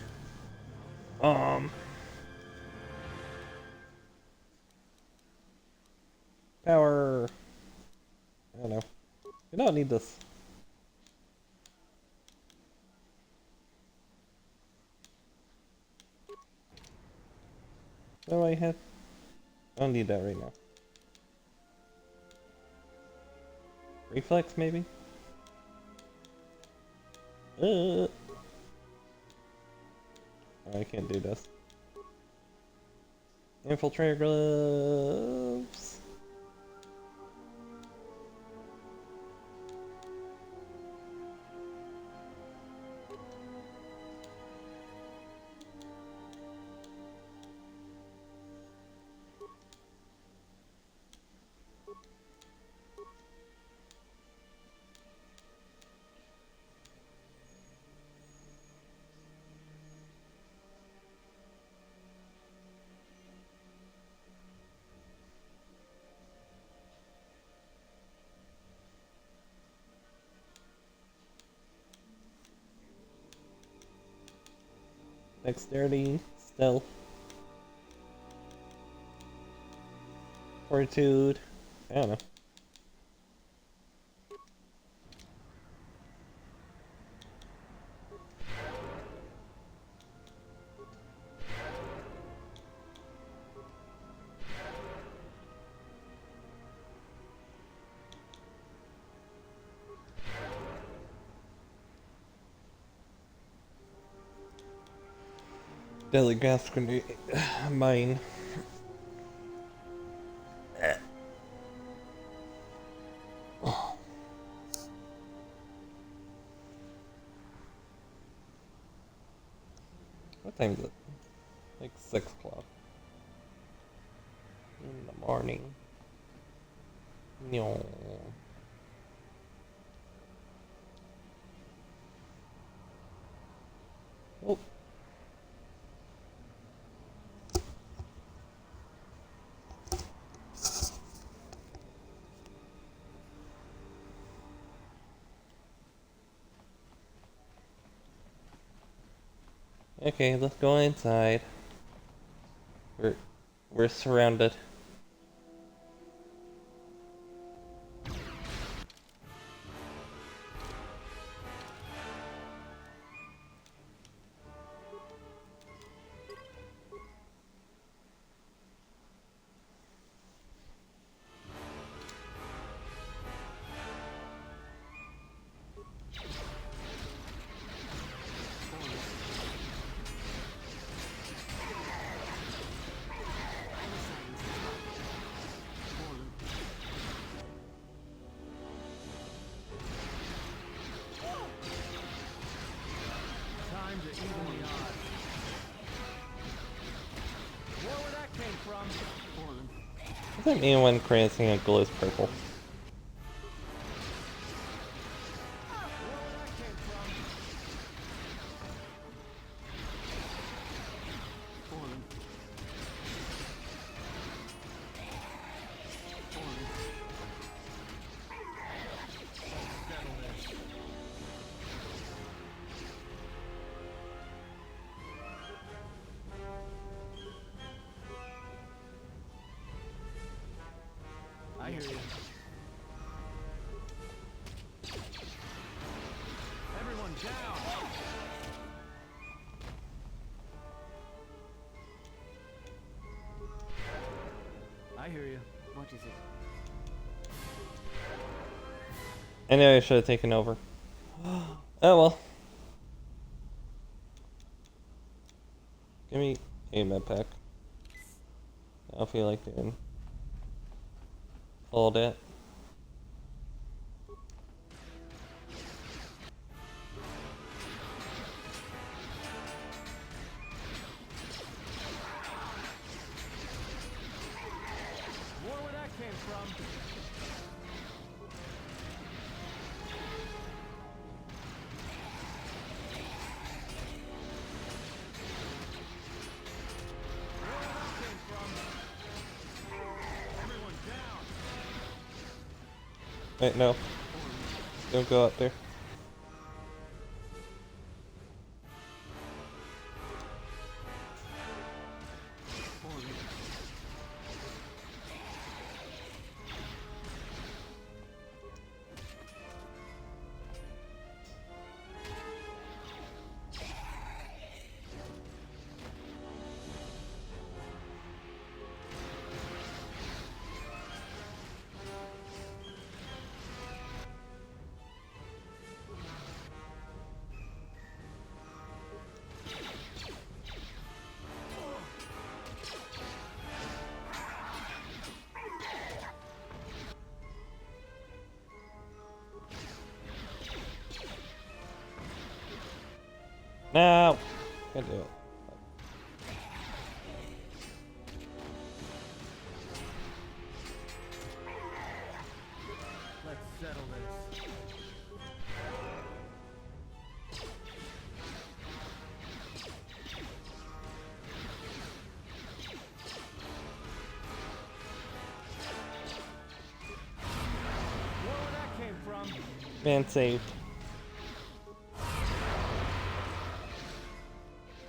Power. I don't know. You don't need this. What do I have? I don't need that right now. Reflex, maybe? Oh, I can't do this. Infiltrator gloves. Dexterity, stealth, fortitude, I don't know. Deadly gas grenade mine. What time is it? Like 6 o'clock in the morning. No. Oh. Okay, let's go inside. We're surrounded. Time to even the odds. Where where that came from? What does that mean when Cranston and glows purple? I hear you. Everyone down! I hear you. What is it? I know I should have taken over. Oh well. Give me a med pack. I don't feel like doing all that. Where that came from? Wait, no. Don't go out there. No! Can't do it. Let's settle this. Where that came from? Man saved.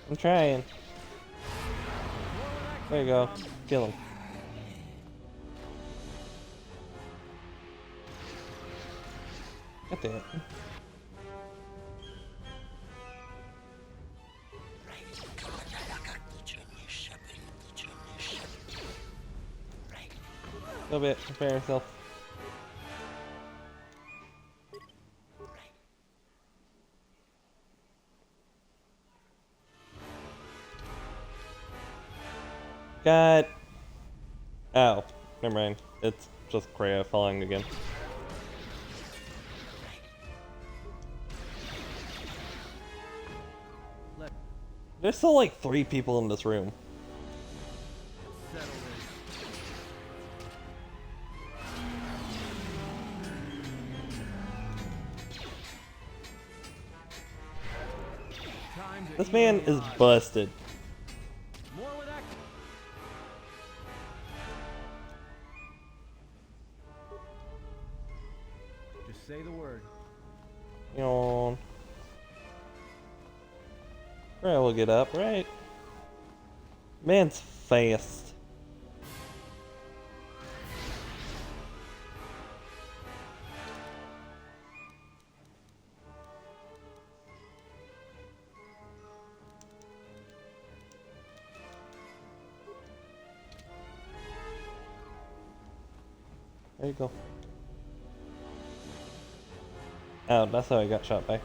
I'm trying. There you go. Kill him. God damn it. A little bit. Prepare yourself. Got... Oh, never mind. It's just Kreia falling again. There's still like 3 people in this room. This man is busted. Just say the word. Yawn. Right, we'll get up, right? Man's fast. There you go. Oh, that's how I got shot by.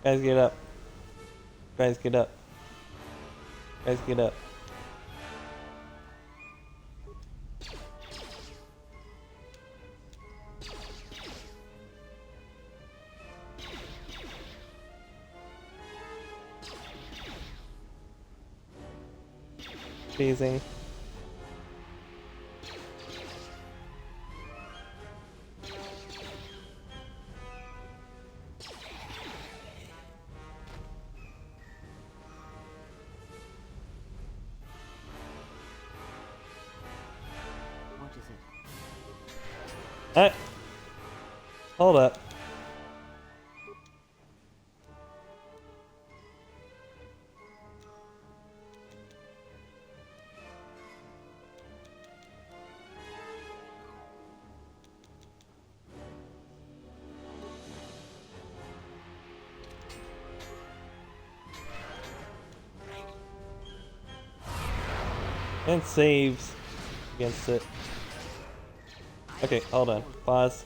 Guys, get up. Guys, get up. Guys, get up. Chasing. What is it? Hold up. And saves against it. Okay, hold on. Pause.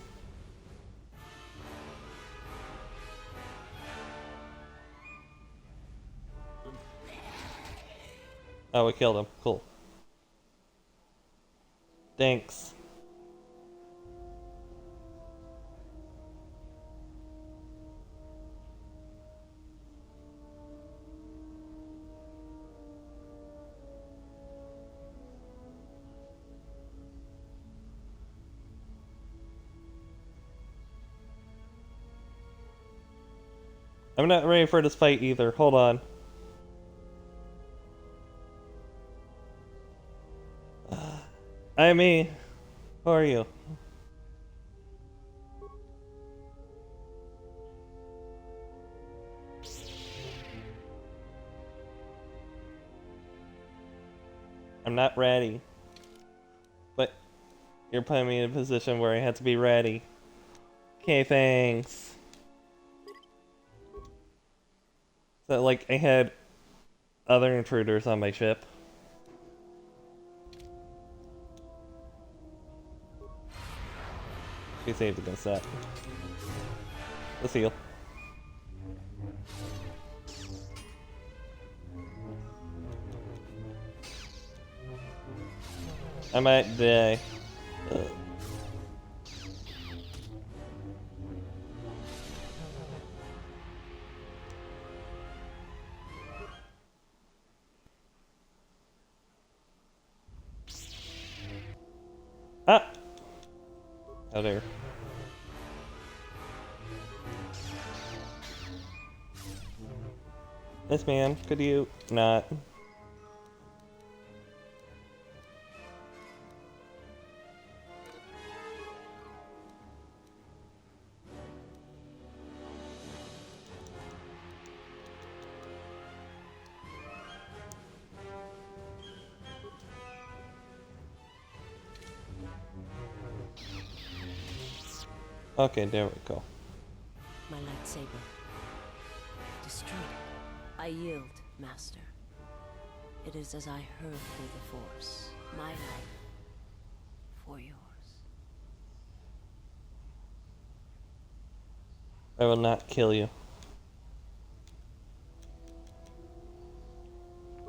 Oh, we killed him. Cool. Thanks. I'm not ready for this fight either. Hold on. Hi, me. How are you? I'm not ready. But you're putting me in a position where I have to be ready. Okay, thanks. So, like, I had other intruders on my ship. She saved against that. Let's heal. I might die. Ah! Oh, there. This man, could you not? Okay, there we go. My lightsaber. Destroyed it. I yield, Master. It is as I heard through the Force. My life for yours. I will not kill you.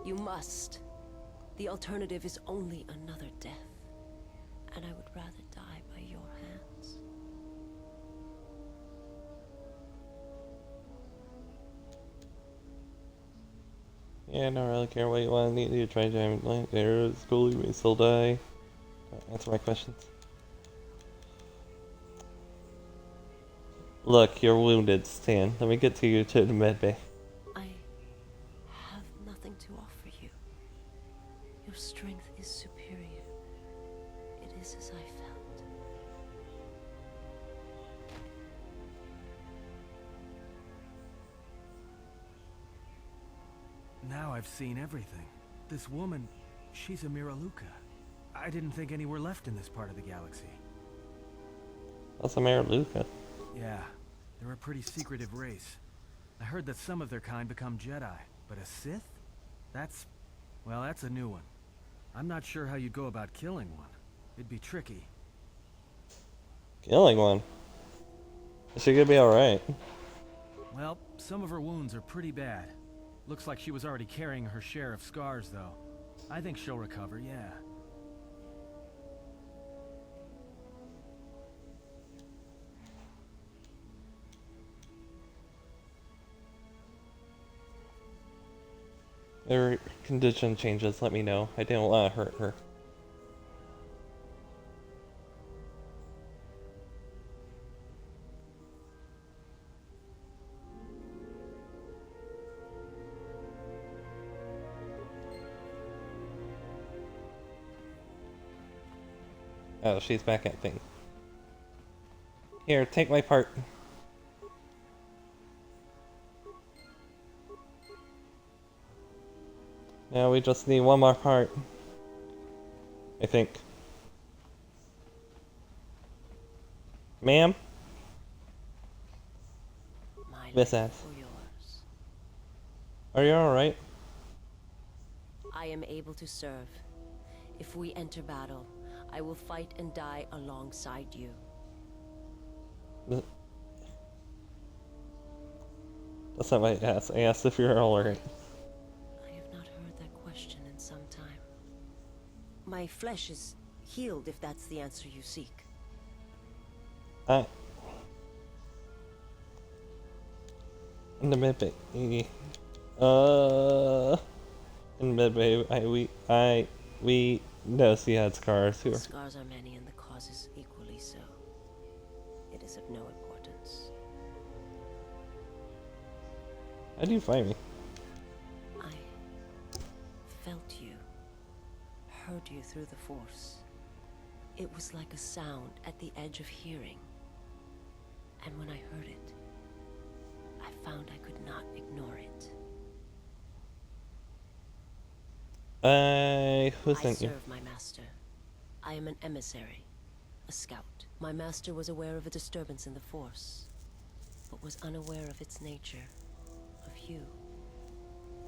You must. The alternative is only another death. And I would rather die by your hands. Yeah, I don't really care what you want. Need to try to like there. It's cool. You may still die. Don't answer my questions. Look, you're wounded, Stan. Let me get to you to the medbay. I have nothing to offer you. Your strength is superior. It is as I felt. Now I've seen everything. This woman, she's a Miraluka. I didn't think any were left in this part of the galaxy. That's a Miraluka. Yeah, they're a pretty secretive race. I heard that some of their kind become Jedi, but a Sith? That's a new one. I'm not sure how you'd go about killing one. It'd be tricky. Killing one? Is she gonna be alright? Well, some of her wounds are pretty bad. Looks like she was already carrying her share of scars, though. I think she'll recover, yeah. If her condition changes, let me know. I didn't want to hurt her. Oh, she's back at thing. Here, take my part. Now we just need one more part. I think. Ma'am? Miss Ass. Are you alright? I am able to serve. If we enter battle, I will fight and die alongside you. That's not my ass. I asked if you're alright. I have not heard that question in some time. My flesh is healed, if that's the answer you seek. In the medbay. In the medbay, we know she had scars here. Scars are many and the causes equally so. It is of no importance. How do you find me? I felt you, heard you through the Force. It was like a sound at the edge of hearing. And when I heard it, I found I could not ignore it. Who sent you? I serve my master. I am an emissary, a scout. My master was aware of a disturbance in the Force, but was unaware of its nature, of you.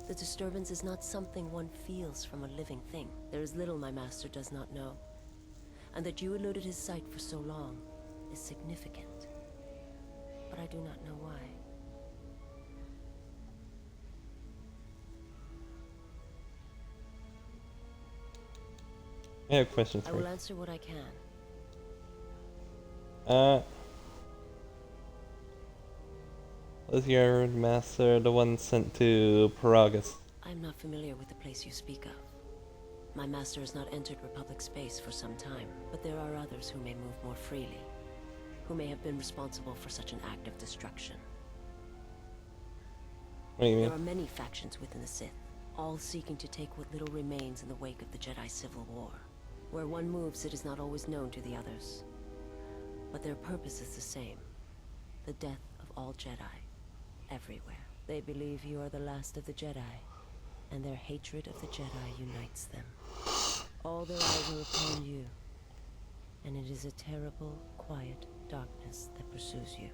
The disturbance is not something one feels from a living thing. There is little my master does not know, and that you eluded his sight for so long is significant. But I do not know why. I have questions I for will you. answer what I can. Was your master the one sent to Paragus? I am not familiar with the place you speak of. My master has not entered Republic space for some time, but there are others who may move more freely, who may have been responsible for such an act of destruction. What do you mean? There are many factions within the Sith, all seeking to take what little remains in the wake of the Jedi Civil War. Where one moves, it is not always known to the others. But their purpose is the same. The death of all Jedi. Everywhere. They believe you are the last of the Jedi, and their hatred of the Jedi unites them. All their eyes are upon you, and it is a terrible, quiet darkness that pursues you.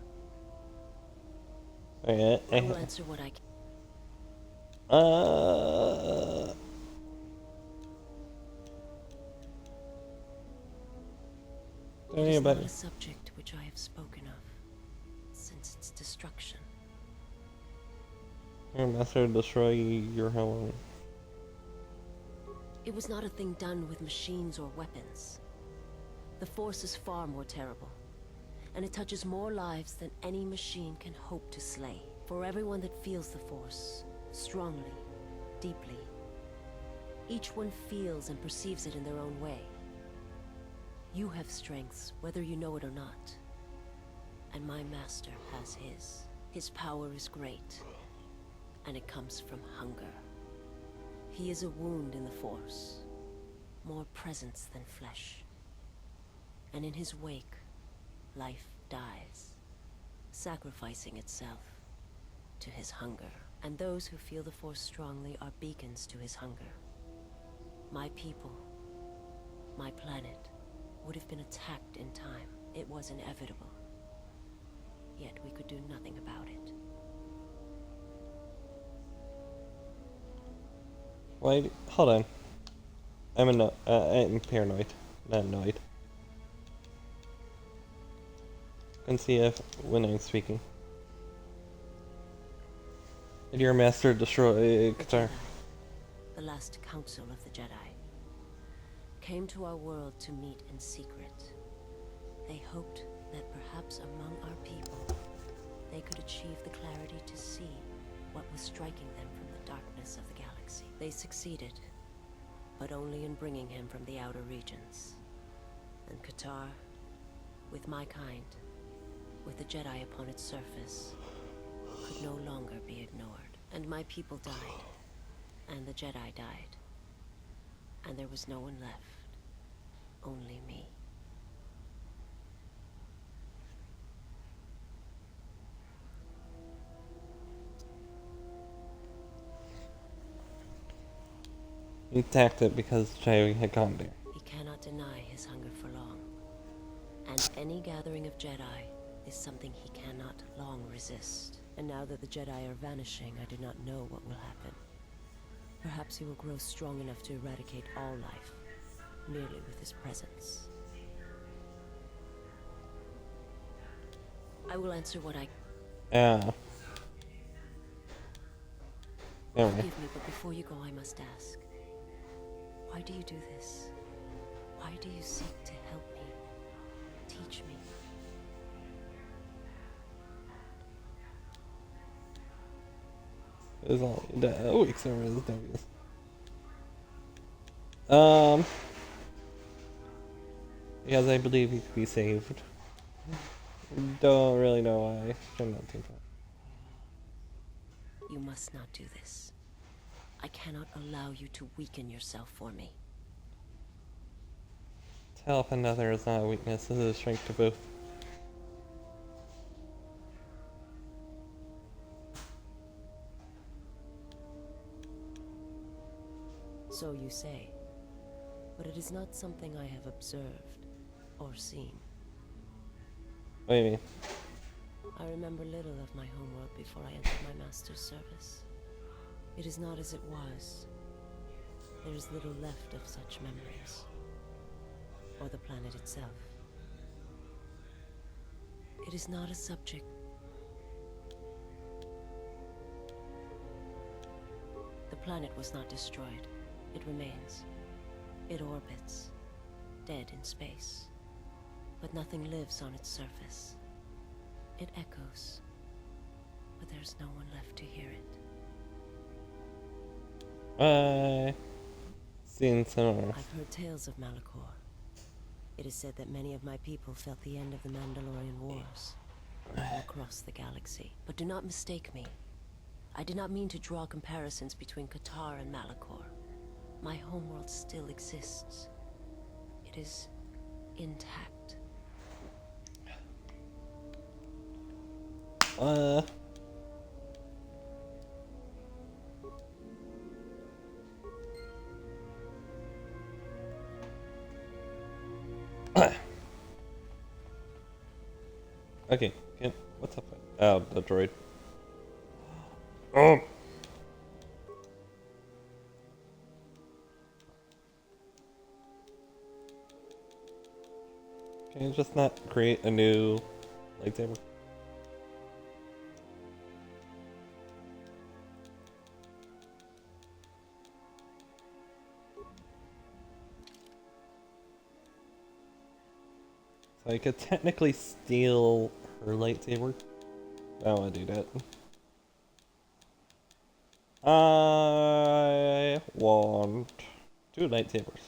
Okay, I will answer what I can. It is not a subject which I have spoken of, since its destruction. Your master destroy your home. It was not a thing done with machines or weapons. The Force is far more terrible, and it touches more lives than any machine can hope to slay. For everyone that feels the Force, strongly, deeply, each one feels and perceives it in their own way. You have strengths, whether you know it or not. And my master has his. His power is great, and it comes from hunger. He is a wound in the Force, more presence than flesh. And in his wake, life dies, sacrificing itself to his hunger. And those who feel the Force strongly are beacons to his hunger. My people, my planet, would have been attacked in time. It was inevitable. Yet we could do nothing about it. Why? Hold on. I'm paranoid, not annoyed. Can see if when I'm speaking. Did your master destroy Qatar? The last council of the Jedi came to our world to meet in secret. They hoped that perhaps among our people, they could achieve the clarity to see what was striking them from the darkness of the galaxy. They succeeded, but only in bringing him from the outer regions. And Qatar, with my kind, with the Jedi upon its surface, could no longer be ignored. And my people died, and the Jedi died, and there was no one left, only me. He attacked it because Jedi had gone there. He cannot deny his hunger for long, and any gathering of Jedi is something he cannot long resist. And now that the Jedi are vanishing, I do not know what will happen. Perhaps he will grow strong enough to eradicate all life, merely with his presence. I will answer what I... Yeah. Anyway. Forgive me, but before you go, I must ask. Why do you do this? Why do you seek to help me? Teach me. Is all weeks over his W's. Because I believe he could be saved. Don't really know why. I'm not too bad. You must not do this. I cannot allow you to weaken yourself for me. To help another is not a weakness, it is a strength to both. So you say, but it is not something I have observed or seen. What do you mean? I remember little of my homeworld before I entered my master's service. It is not as it was. There is little left of such memories, or the planet itself. It is not a subject. The planet was not destroyed. It remains. It orbits, dead in space. But nothing lives on its surface. It echoes, but there's no one left to hear it. Seen similar. I've heard tales of Malachor. It is said that many of my people felt the end of the Mandalorian Wars all across the galaxy. But do not mistake me. I did not mean to draw comparisons between Qatar and Malachor. My homeworld still exists. It is intact. Okay, what's up? Oh, the droid. Oh! Can you just not create a new lightsaber? So I could technically steal her lightsaber. I don't want to do that. I want 2 lightsabers.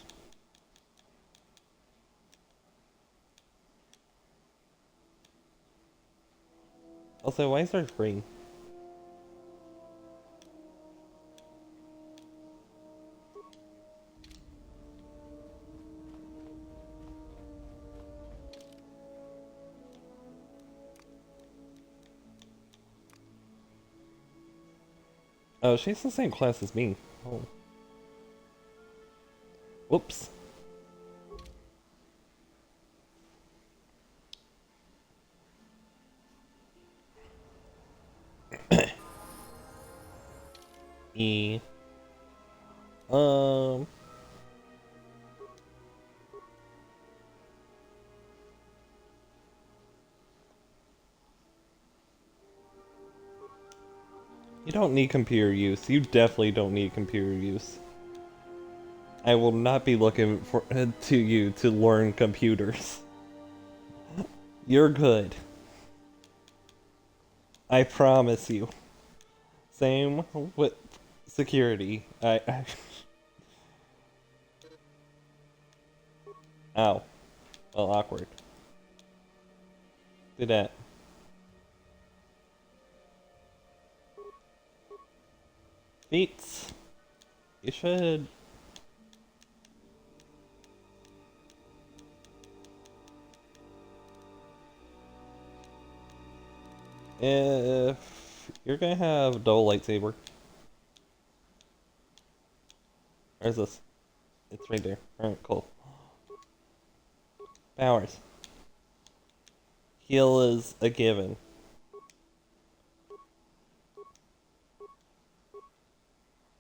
Also, why is there green? Oh, she's the same class as me. Oh. Whoops. E. You don't need computer use. You definitely don't need computer use. I will not be looking for to you to learn computers. You're good. I promise you. Same with security. I Ow. Well, awkward. Do that. Beats. You should. If you're gonna have dual lightsaber. Where's this? It's right there. Alright, cool. Powers. Heal is a given.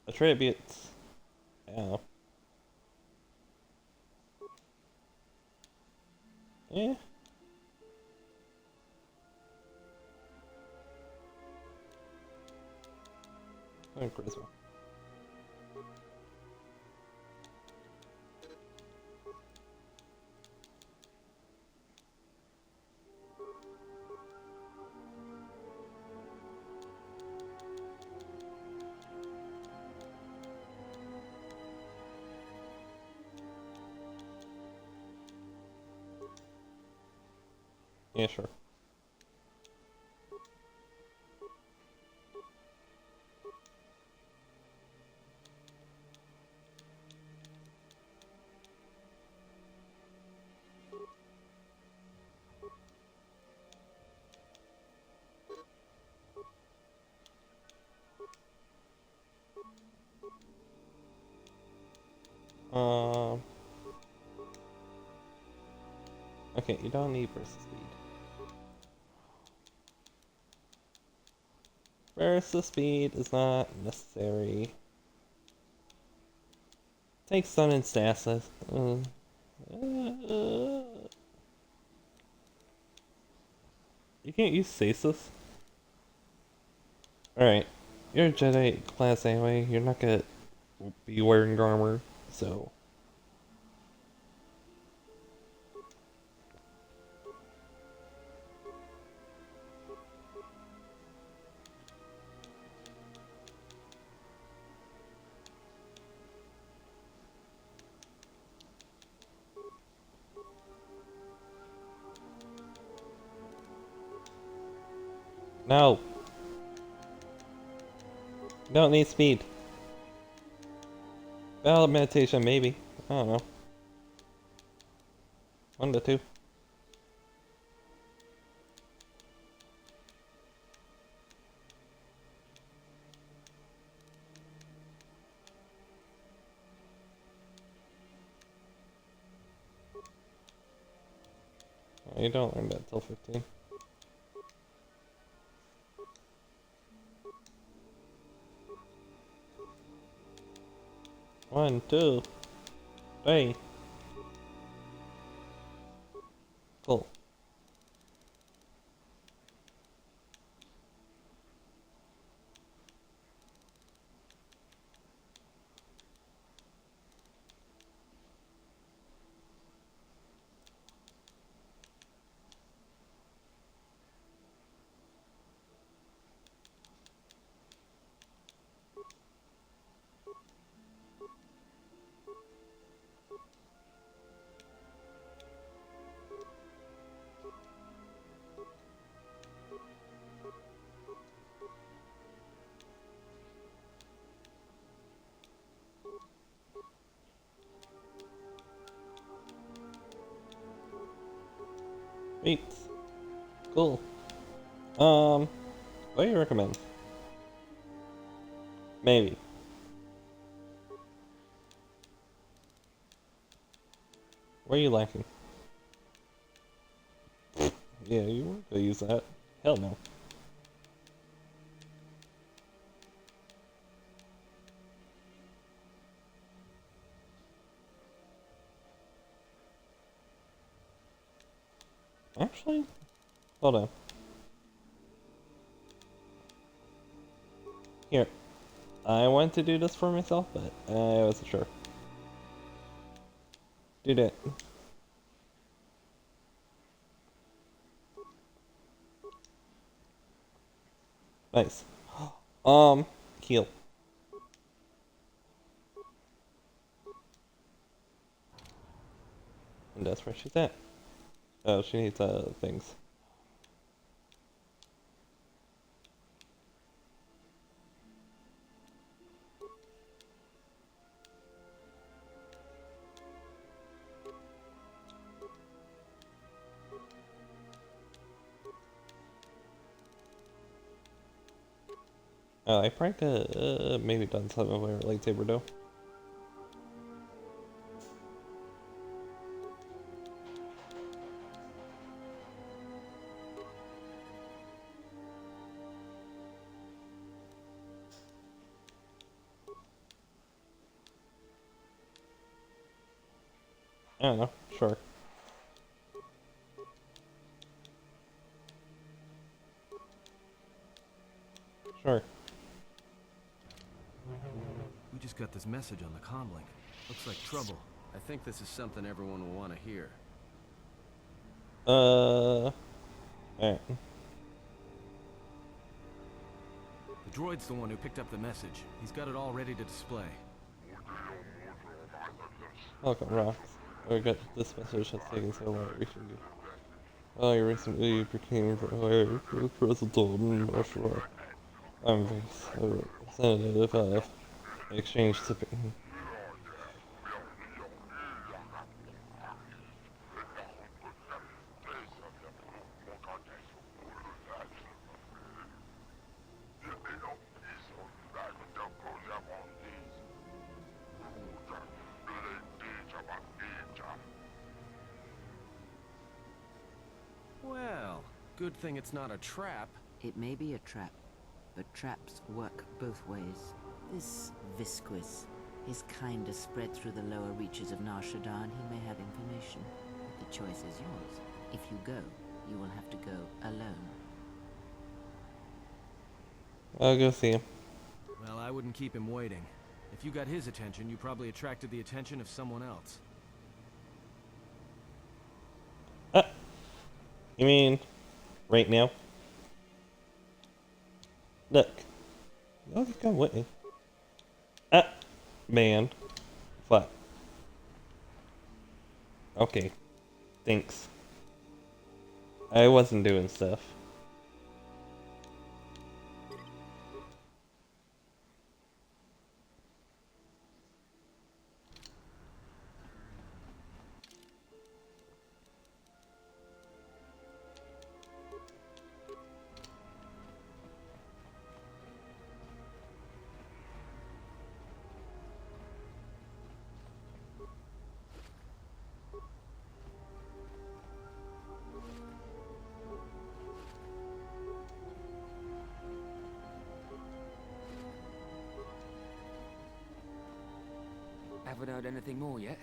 Attributes. Yeah. Yeah. Oh, charisma. Yeah, sure. Okay, you don't need burst speed. Burst speed is not necessary. Take stun and stasis. You can't use stasis? Alright. You're a Jedi class anyway. You're not gonna be wearing armor, so. No. Don't need speed. Battle meditation, maybe. I don't know. 1 to 2. You don't learn that till 15. One, two, three. Cool. Sweet. Cool. What do you recommend? Maybe. What are you lacking? Yeah, you weren't gonna use that. Hell no. Actually, hold on. Here. I wanted to do this for myself, but I wasn't sure. Do that. Nice. Heal. And that's where she's at. Oh, she needs, things. I probably could, maybe done something with her lightsaber though. I don't know, sure. Sure. We just got this message on the comlink. Looks like trouble. I think this is something everyone will want to hear. Alright. The droid's the one who picked up the message. He's got it all ready to display. Welcome, Rocks. We got this message that's taking so long reaching you. Oh, you recently became the president of Russia. I'm a representative of exchange shipping. Well, good thing it's not a trap. It may be a trap, but traps work both ways. This Visquis, his kind is spread through the lower reaches of Nar Shaddaa. He may have information. But the choice is yours. If you go, you will have to go alone. I'll go see him. Well, I wouldn't keep him waiting. If you got his attention, you probably attracted the attention of someone else. You mean right now? Look. Oh, you come with me. Man. What? Okay. Thanks. I wasn't doing stuff. Haven't heard anything more yet?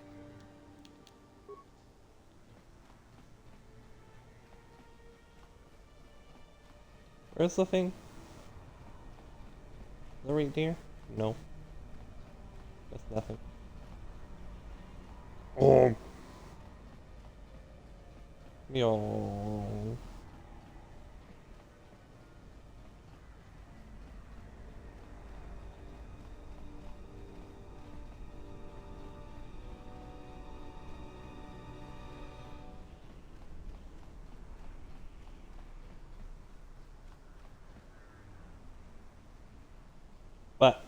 Where's the thing? Is it right there? No. That's nothing. Oh. Yo. What?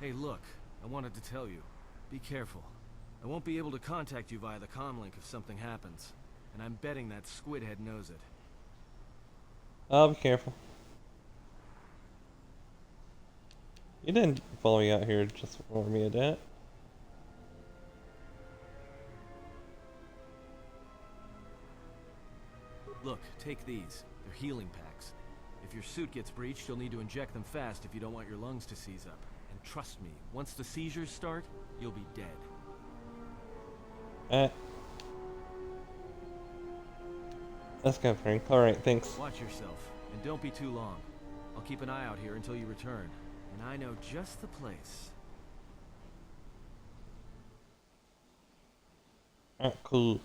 Hey, look. I wanted to tell you. Be careful. I won't be able to contact you via the comlink if something happens. And I'm betting that Squidhead knows it. I'll be careful. You didn't follow me out here just for me a debt. Look, take these. They're healing packs. If your suit gets breached, you'll need to inject them fast if you don't want your lungs to seize up. And trust me, once the seizures start, you'll be dead. That's good, Frank. Alright, thanks. Watch yourself, and don't be too long. I'll keep an eye out here until you return. And I know just the place. Alright, cool.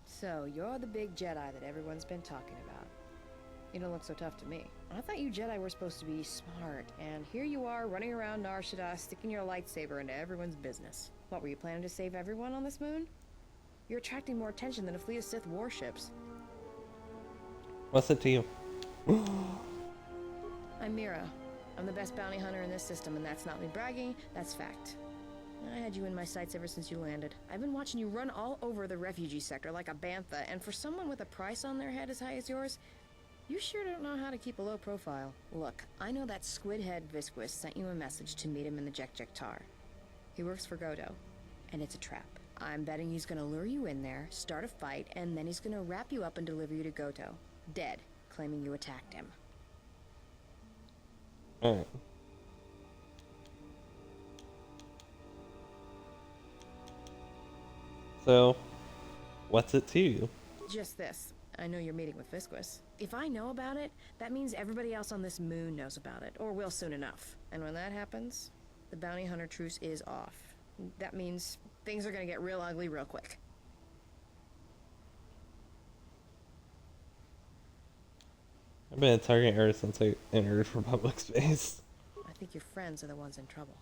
So, you're the big Jedi that everyone's been talking about. You don't look so tough to me. I thought you Jedi were supposed to be smart, and here you are running around Nar Shaddaa sticking your lightsaber into everyone's business. What, were you planning to save everyone on this moon? You're attracting more attention than a fleet of Sith warships. What's it to you? I'm Mira. I'm the best bounty hunter in this system, and that's not me bragging, that's fact. I had you in my sights ever since you landed. I've been watching you run all over the refugee sector like a bantha, and for someone with a price on their head as high as yours, you sure don't know how to keep a low profile. Look, I know that squid-head Visquis sent you a message to meet him in the Jek Tar. He works for Godo, and it's a trap. I'm betting he's gonna lure you in there, start a fight, and then he's gonna wrap you up and deliver you to Goto. Dead, claiming you attacked him. Alright. So, what's it to you? Just this. I know you're meeting with Visquis. If I know about it, that means everybody else on this moon knows about it, or will soon enough. And when that happens, the bounty hunter truce is off. That means things are gonna get real ugly real quick. I've been a target ever since I entered Republic space. I think your friends are the ones in trouble.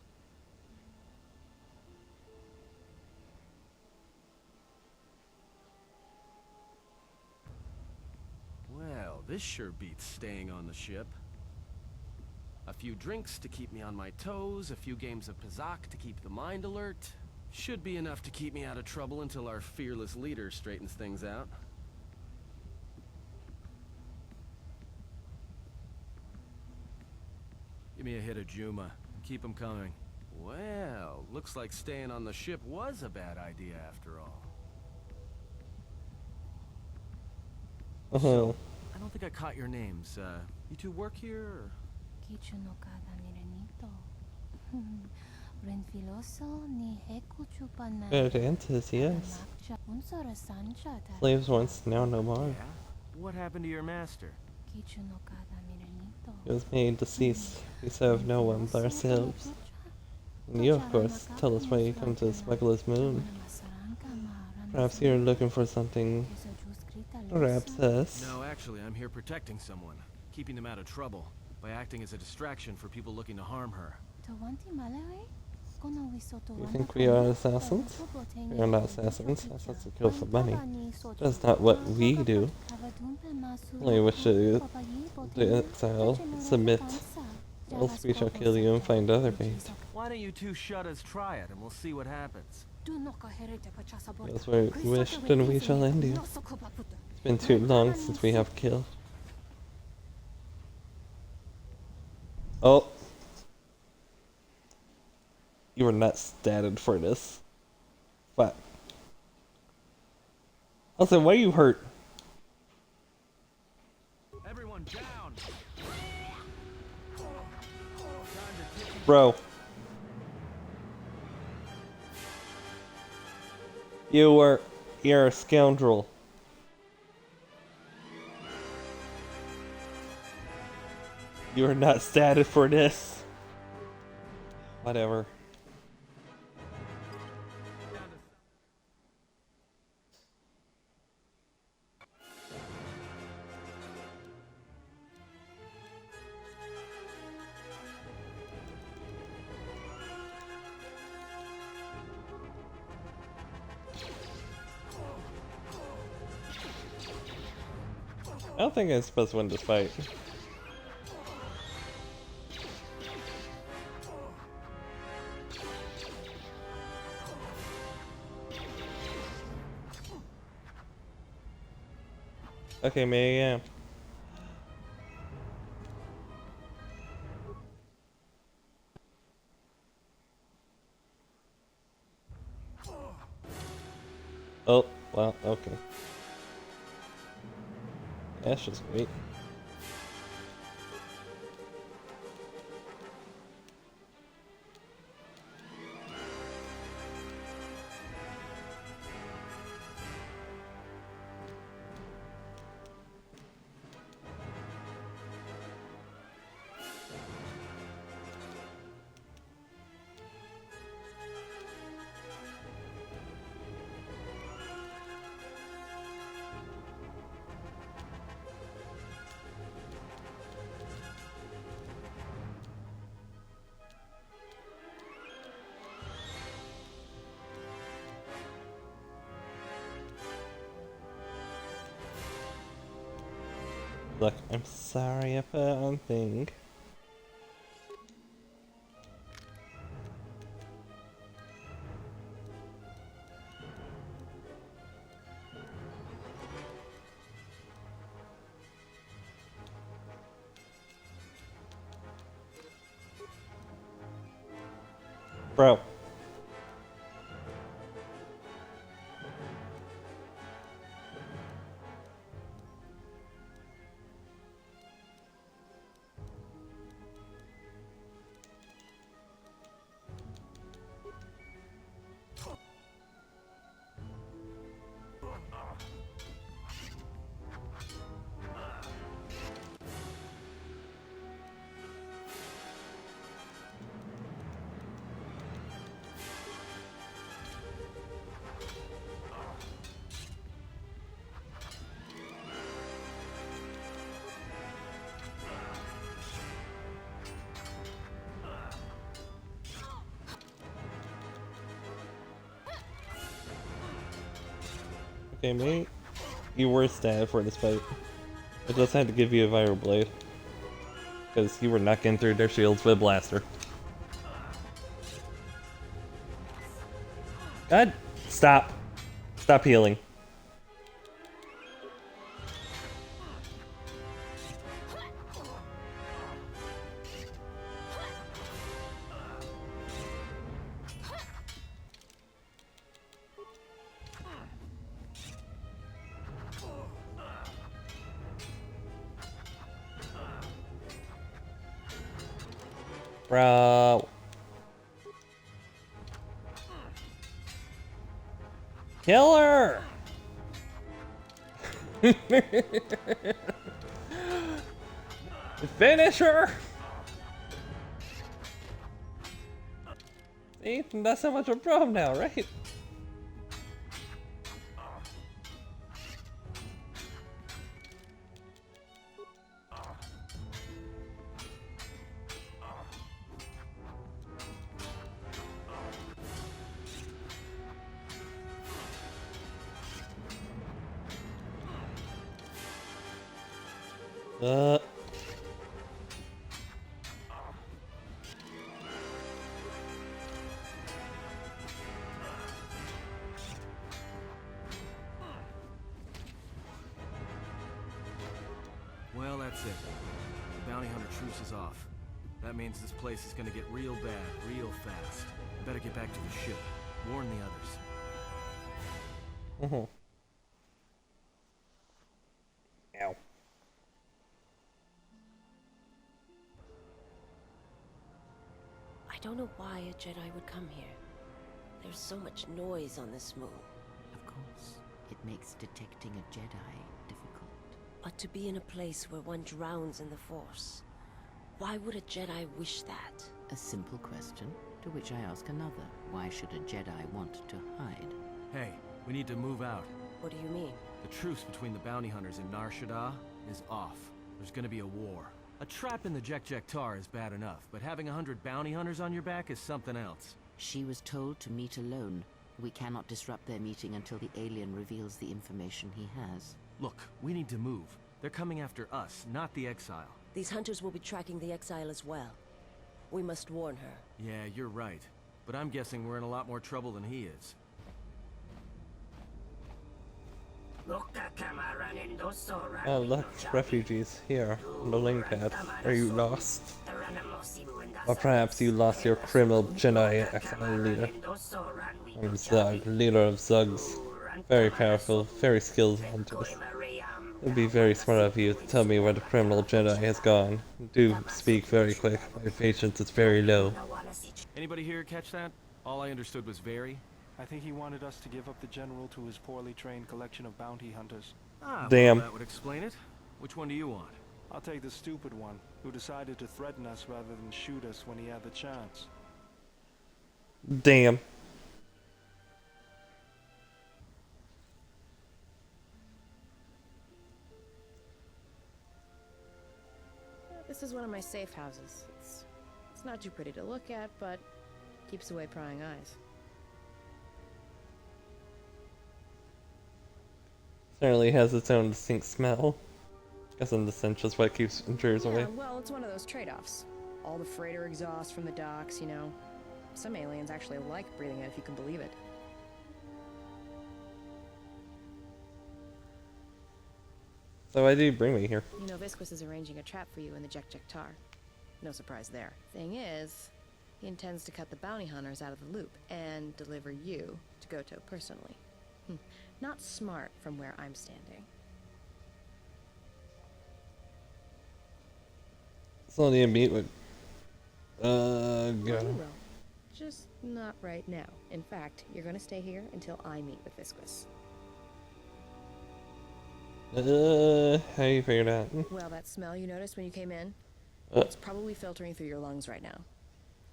Well, this sure beats staying on the ship. A few drinks to keep me on my toes, a few games of Pazak to keep the mind alert. Should be enough to keep me out of trouble until our fearless leader straightens things out. Give me a hit of Juma. Keep them coming. Well, looks like staying on the ship was a bad idea after all. So, I don't think I caught your names. You two work here, or? Good answers, yes. Slaves once, now no more. What happened to your master? He was made deceased. We serve no one but ourselves. And you, of course, tell us why you come to the Smuggler's Moon. Perhaps you're looking for something. Perhaps us. No, actually, I'm here protecting someone, keeping them out of trouble, by acting as a distraction for people looking to harm her. You think we are assassins? We are not assassins. Assassins kill for money. That's not what we do. Only wish to the exile submit. Else we shall kill you and find other bait. Why don't you two Shuddas try it, and we'll see what happens. That's what we wish, then we shall end you. It's been too long since we have killed. Oh. You were not statted for this. But also, why are you hurt? Everyone down. Bro. You're a scoundrel. You are not statted for this. Whatever. I don't think I'm supposed to win this fight. Okay, maybe I am. Oh, well, okay. That's just great. Look, I'm sorry if I don't think. Bro. Okay, mate. You were stabbed for this fight. I just had to give you a Viral Blade. Because you were not getting through their shields with a blaster. God, stop. Stop healing. Bro. Kill her! Finish her! See? Not so much of a problem now, right? Well, that's it. The bounty hunter truce is off. That means this place is gonna get real bad, real fast. I better get back to the ship. Warn the others. Ow. I don't know why a Jedi would come here. There's so much noise on this moon. Of course, it makes detecting a Jedi difficult. But to be in a place where one drowns in the Force, why would a Jedi wish that? A simple question, to which I ask another. Why should a Jedi want to hide? Hey, we need to move out. What do you mean? The truce between the bounty hunters and Nar Shaddaa is off. There's gonna be a war. A trap in the Jek Tar is bad enough, but having 100 bounty hunters on your back is something else. She was told to meet alone. We cannot disrupt their meeting until the alien reveals the information he has. Look, we need to move. They're coming after us, not the Exile. These hunters will be tracking the Exile as well. We must warn her. Yeah, you're right. But I'm guessing we're in a lot more trouble than he is. Oh look, refugees here on the link pad. Are you lost? Or perhaps you lost your criminal Jedi exile leader. I'm Zug, leader of Zugs. Very powerful, very skilled hunters. It would be very smart of you to tell me where the criminal Jedi has gone. Do speak very quick, my patience is very low. Anybody here catch that? All I understood was very. I think he wanted us to give up the General to his poorly trained collection of bounty hunters. Ah, damn. Well, that would explain it. Which one do you want? I'll take the stupid one, who decided to threaten us rather than shoot us when he had the chance. Damn. This is one of my safe houses. It's not too pretty to look at, but keeps away prying eyes. Certainly has its own distinct smell. Guessing the stench is what keeps intruders away. Yeah, well, it's one of those trade-offs. All the freighter exhaust from the docks, you know. Some aliens actually like breathing it, if you can believe it. So why do you bring me here? You know, Visquis is arranging a trap for you in the Jek Tar. No surprise there. Thing is, he intends to cut the bounty hunters out of the loop and deliver you to Goto personally. Not smart from where I'm standing. It's only a meet with... Well, God. you will. Just not right now. In fact, you're gonna stay here until I meet with Visquis. How you figured out? Well, that smell you noticed when you came in? It's probably filtering through your lungs right now.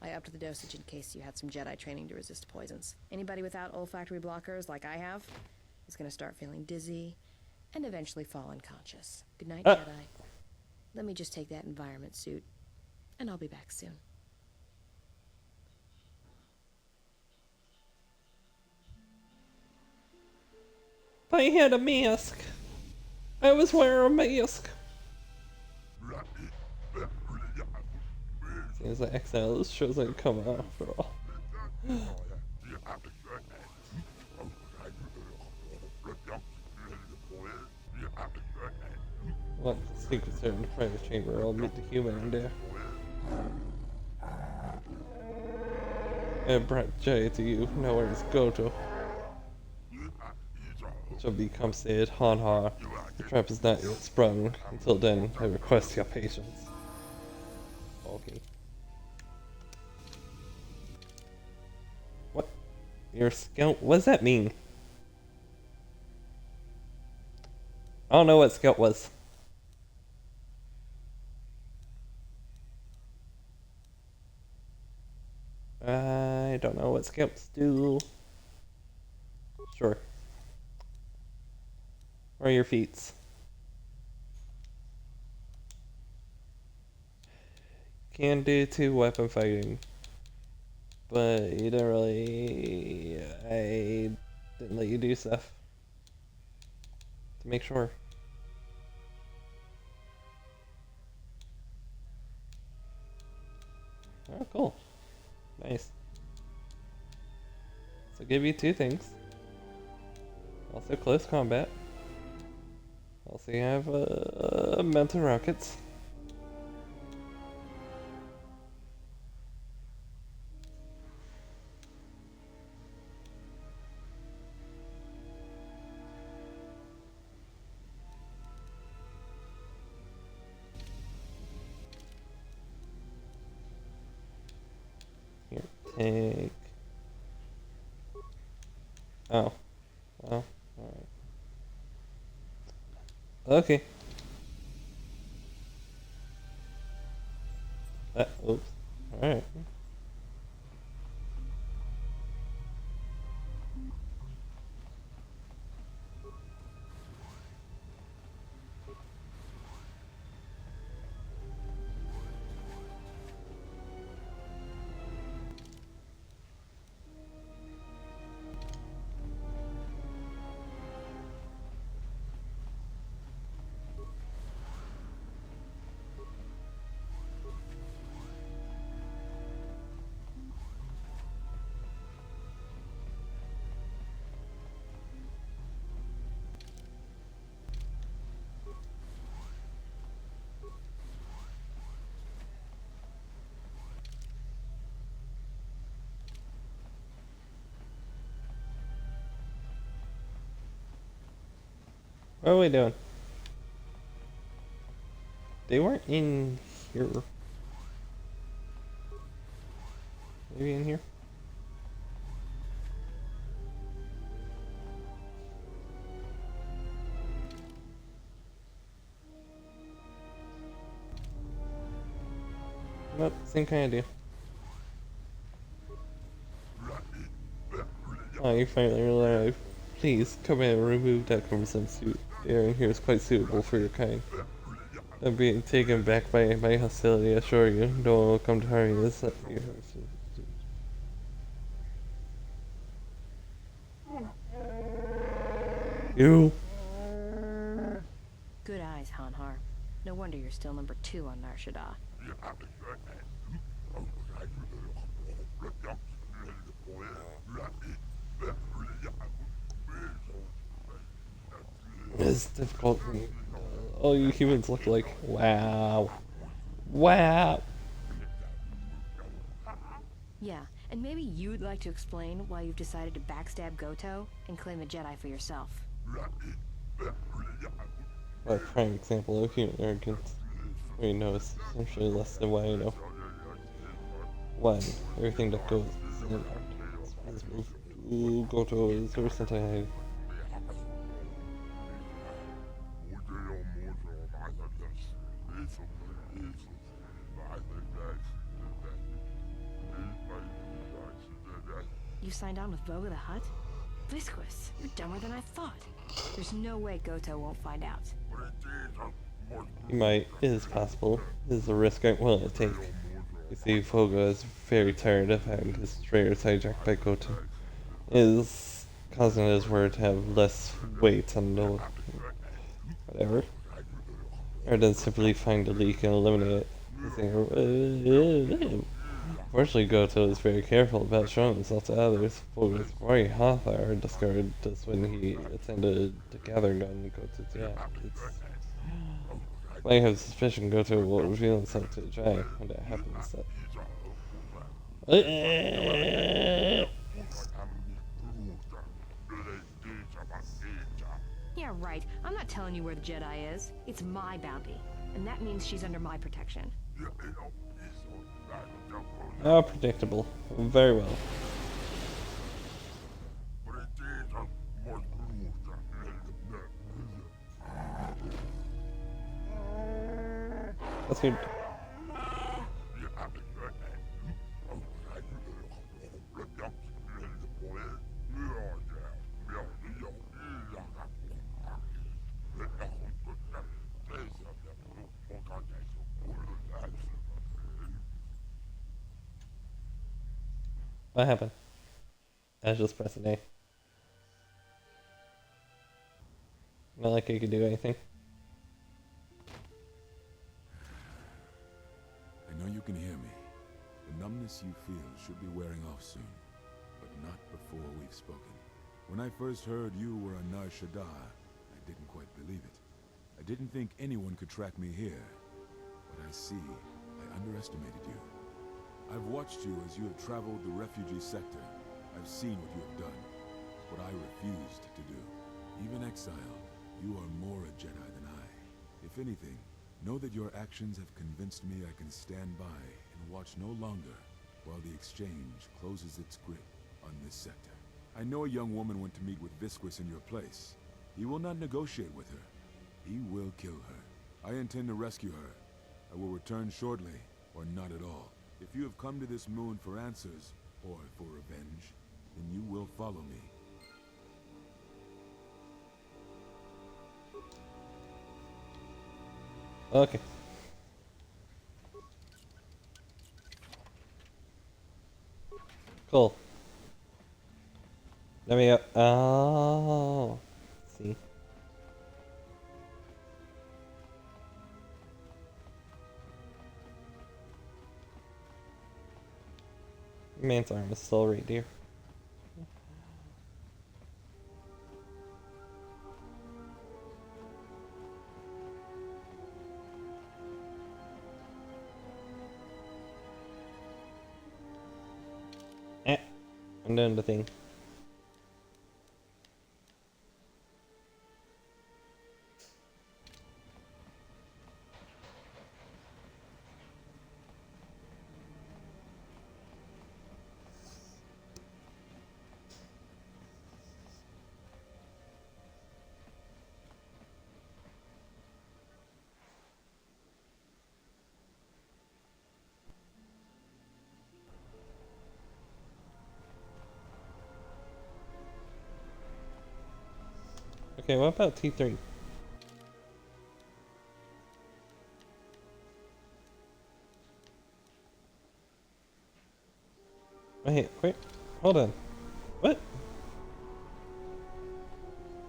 I upped the dosage in case you had some Jedi training to resist poisons. Anybody without olfactory blockers, like I have, is gonna start feeling dizzy and eventually fall unconscious. Good night, Jedi. Let me just take that environment suit, and I'll be back soon. I had a mask. I was wearing a mask. Seems like Exile shows like come out after all. What secrets are in the private chamber? I'll meet the human in there. I brought Jay to you. Now where is Goto? Shall become said, Hanha. The trap is not yet sprung. Until then, I request your patience. Okay. What? Your scout? What does that mean? I don't know what scout was. I don't know what scouts do. Sure. Where are your feats? Can do 2 weapon fighting. But you don't really... I didn't let you do stuff. To make sure. Oh, cool. Nice. So give you 2 things. Also close combat. Also you have mental rockets. Here, take... Oh. Well, alright. Okay. Oops. Alright. What are we doing? They weren't in here. Maybe in here? Nope, same kind of deal. Oh, you finally alive. Please, come in and remove that cumbersome suit. The air in here is quite suitable for your kind. I'm being taken back by my hostility, I assure you. No one will come to harm you. You. Good eyes, Hanhar. No wonder you're still number 2 on Nar Shaddaa. It's difficult. All you humans look like. Wow. Wow. Yeah, and maybe you'd like to explain why you've decided to backstab Goto and claim the Jedi for yourself. A prime example of human arrogance. We know it's essentially less than what I know. 1. Everything that goes is moved to Goto is ever since I had. You signed on with Voga the Hutt? Visquis, you're dumber than I thought. There's no way Goto won't find out. He might. It is possible. It is a risk I'm willing to take. You see, Voga is very tired of having his traders hijacked by Goto. It is causing his word to have less weight on the whatever. Rather than simply find the leak and eliminate it. Fortunately, Goto is very careful about showing himself to others. Voga's Roy Hathar discovered this when he attended the Gather Gun Goto's yacht. I have suspicion Goto will reveal himself to the giant when that happens. Yeah, right. I'm not telling you where the Jedi is. It's my bounty. And that means she's under my protection. Oh, predictable. Very well. That's good. What happened? I just pressed an A. Not like I could do anything. I know you can hear me. The numbness you feel should be wearing off soon, but not before we've spoken. When I first heard you were on Nar Shaddaa, I didn't quite believe it. I didn't think anyone could track me here, but I see I underestimated you. I've watched you as you have traveled the refugee sector. I've seen what you have done, what I refused to do. Even exiled, you are more a Jedi than I. If anything, know that your actions have convinced me I can stand by and watch no longer while the Exchange closes its grip on this sector. I know a young woman went to meet with Visquis in your place. He will not negotiate with her. He will kill her. I intend to rescue her. I will return shortly, or not at all. If you have come to this moon for answers, or for revenge, then you will follow me. Okay. Cool. Let me go. Oh. See. Man's arm is still right there. I'm doing the thing. Okay, what about T3? Wait, hold on. What?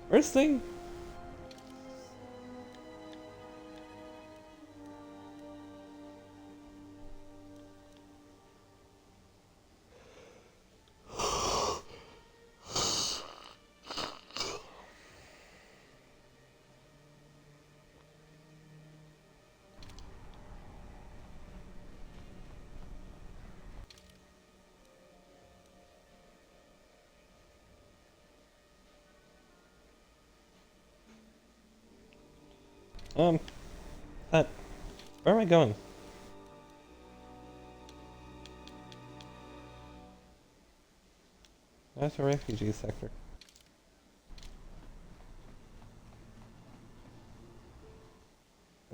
Where's thing? Where am I going? That's a refugee sector.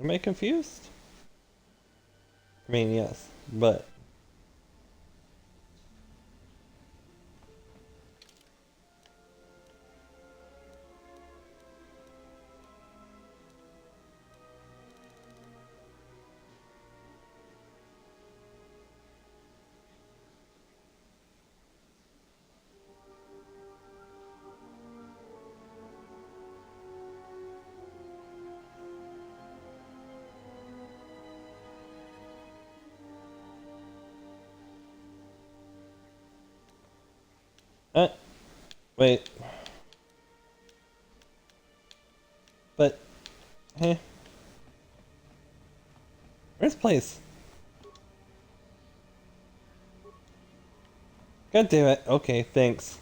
Am I confused? I mean, yes, but... wait. But, hey. Where's place? God damn it. Okay, thanks.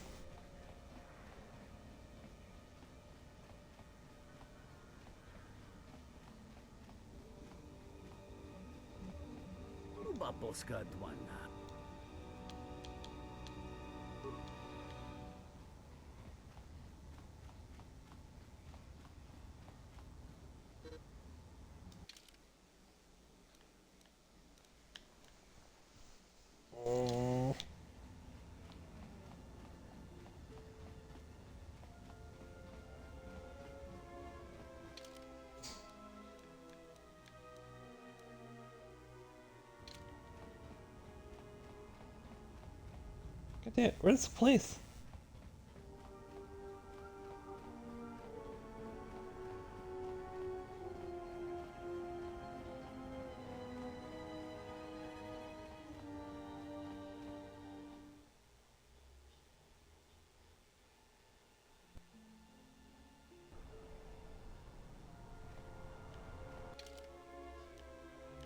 God damn, where's the place?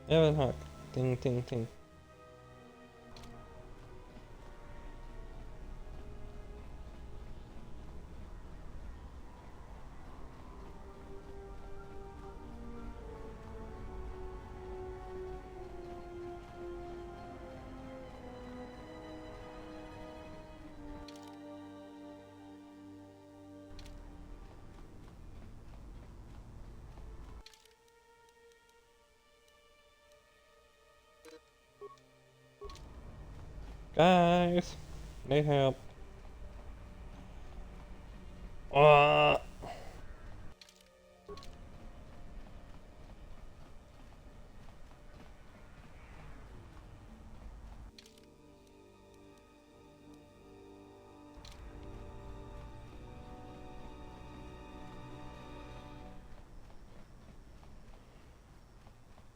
Evan Hawk. Ding, ding, ding. Guys, need help.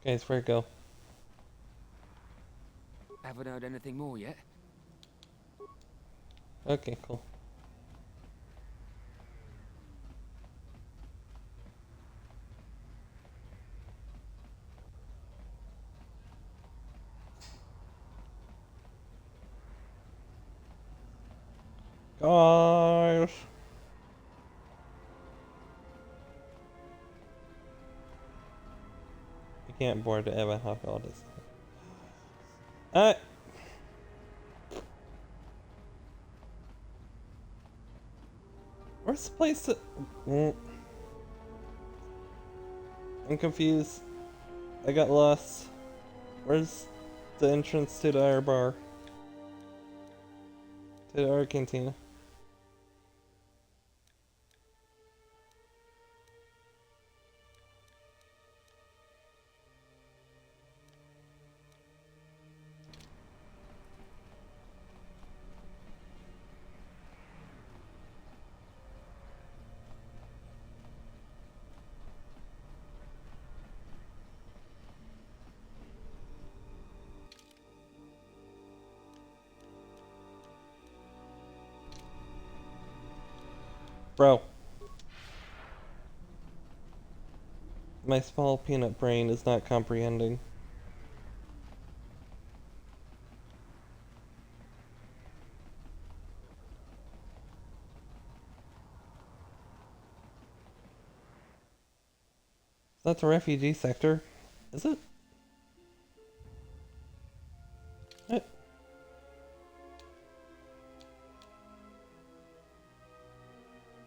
Guys, where'd it go? Haven't heard anything more yet. Okay, cool. Guys! You can't board the Evan Hawk all this. Where's the place to... I'm confused. I got lost. Where's the entrance to the R bar? To the R cantina. Bro. My small peanut brain is not comprehending. That's a refugee sector, is it? What?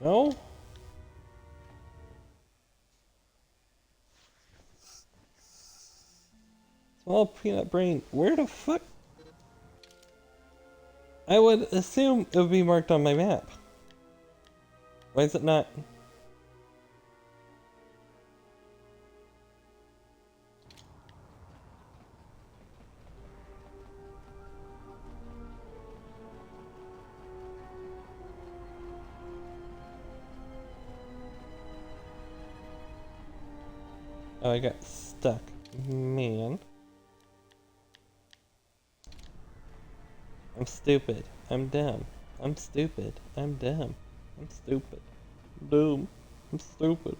No? Small peanut brain, where the fuck? I would assume it would be marked on my map. Why is it not? Oh, I got stuck. Man. I'm stupid. I'm dumb. I'm stupid. I'm dumb. I'm stupid. Doom. I'm stupid.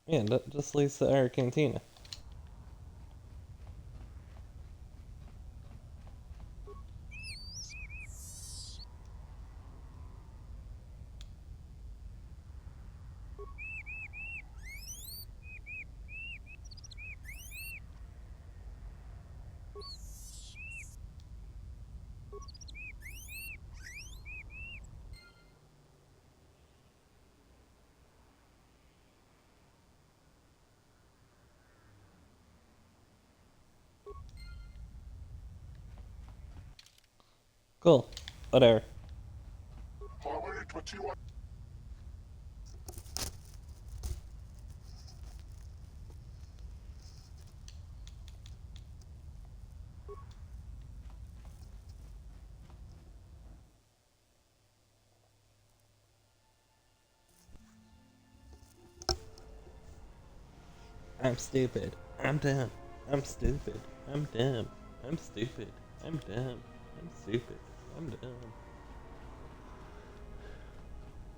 Yeah, that just leads to our cantina. Cool. Whatever. I'm stupid. I'm dumb. I'm stupid. I'm dumb. I'm stupid. I'm dumb. I'm stupid. I'm dumb.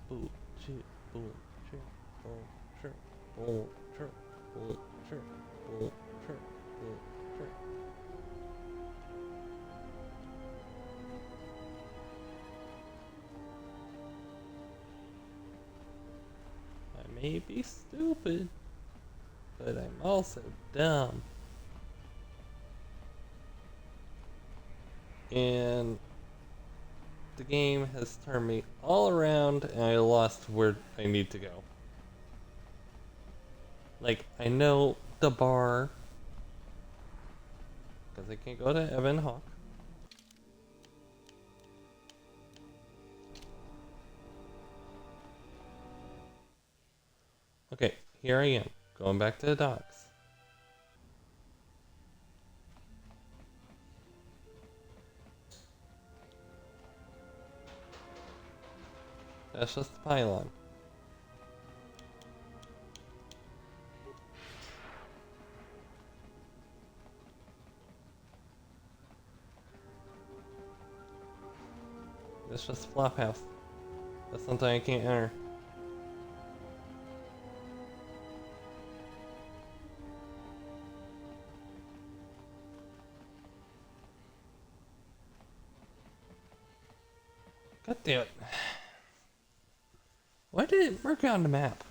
Bullshit. Bullshit. Bullshit. Bullshit. Bullshit. Bullshit. Bullshit. I may be stupid, but I'm also dumb. And the game has turned me all around and I lost where I need to go. Like, I know the bar, because I can't go to Evan Hawk. Okay, here I am, going back to the docks. That's just the pylon. It's just a Flophouse. That's something I can't enter. God damn it. Why did it work on the map?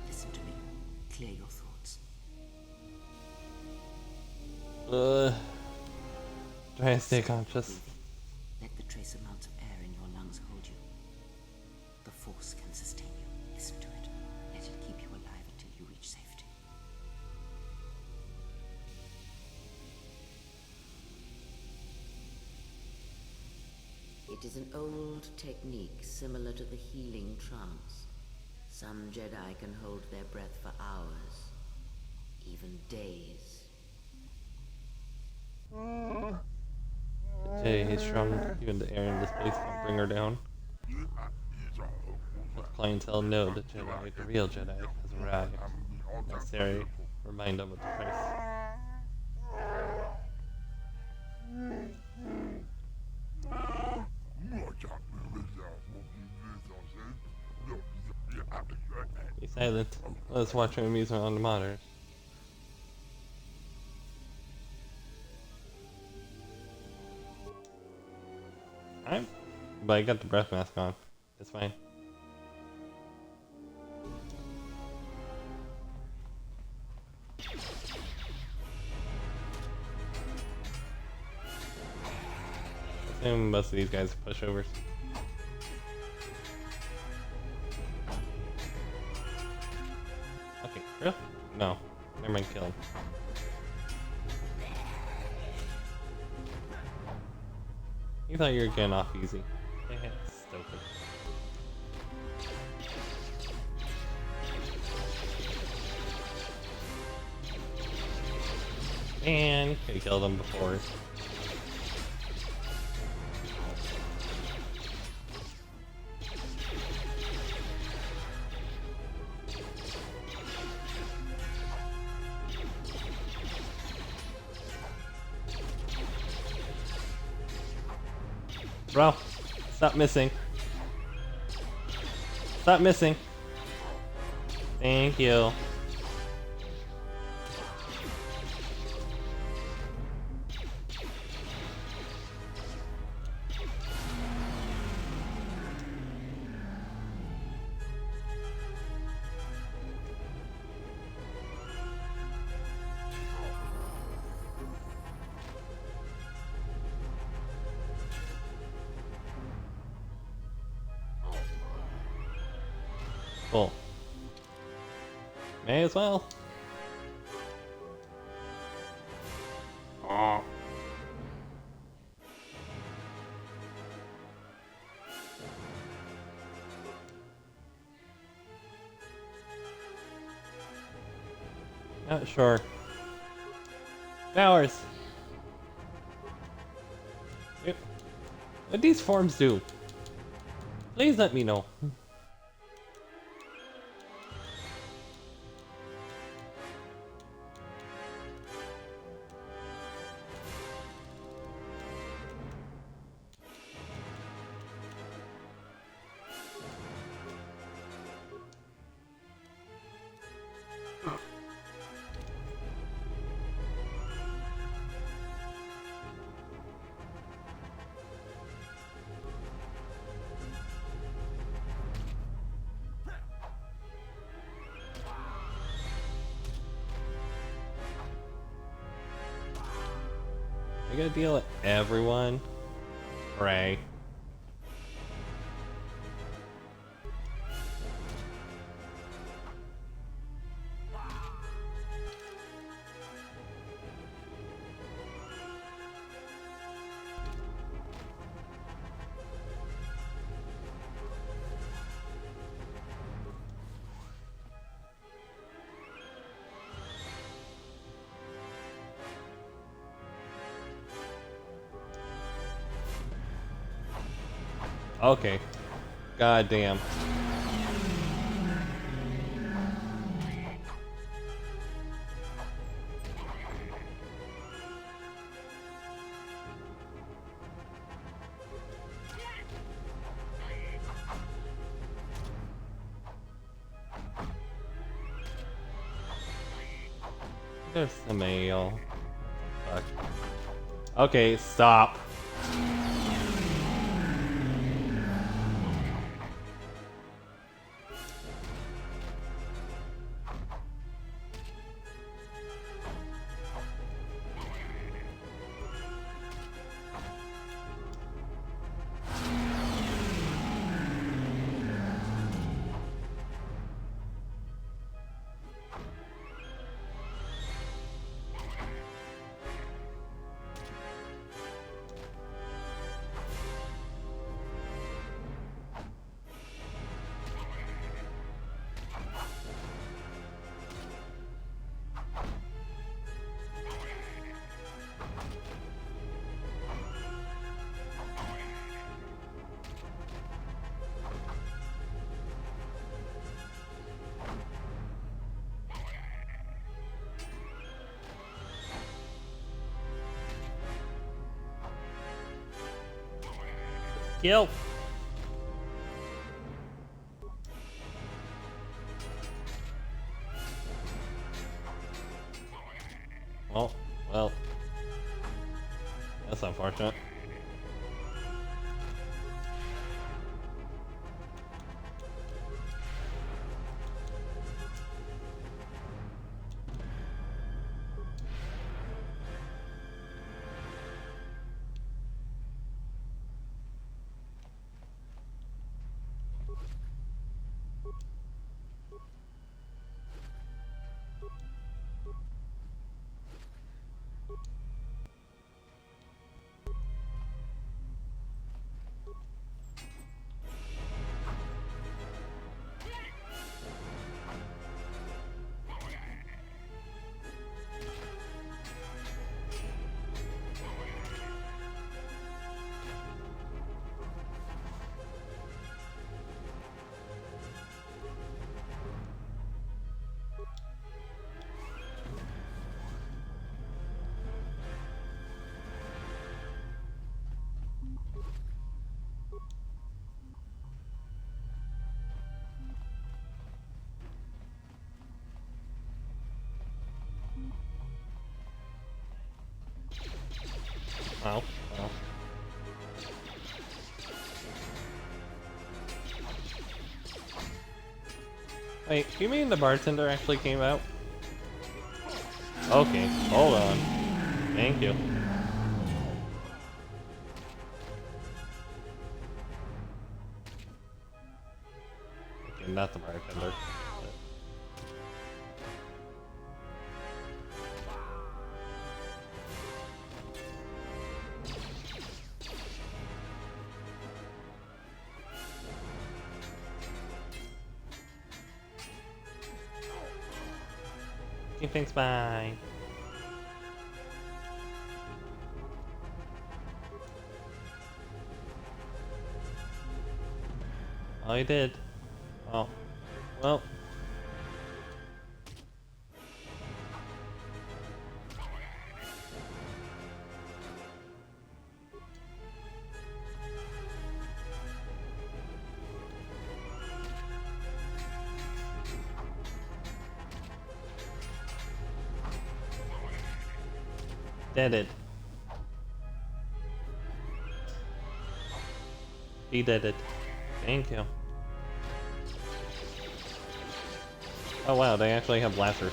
Listen to me. Clear your thoughts. Try and stay conscious. Let the trace amounts of air in your lungs hold you. The force can sustain you. Listen to it. Let it keep you alive until you reach safety. It is an old technique similar to the healing trance. Some Jedi can hold their breath for hours, even days. Hey, he's strong. Even the air in this place can bring her down. Let clientele know the Jedi, the real Jedi, has arrived. Necessary. Remind them of the price. Be silent. Let's watch our amusement on the monitor. But I got the breath mask on. It's fine. I assume most of these guys are pushovers. Okay, real? No. Never mind, kill him. You thought you were getting off easy. Stupid. Man, you could have killed him before. Bro, stop missing. Stop missing. Thank you. Cool. May as well. Oh. Not sure. Powers. Yep. What these forms do? Please let me know. I gotta deal with everyone. Pray. Okay. God damn. There's the mail. Fuck. Okay, stop. Heal. Oh, well. That's unfortunate. Oh, well. Wait, you mean the bartender actually came out? Okay, hold on. Thank you. Okay, not the bartender. Okay, thanks, bye. Oh, he did. Oh. Well. Did it. He did it. Thank you. Oh wow, they actually have blasters.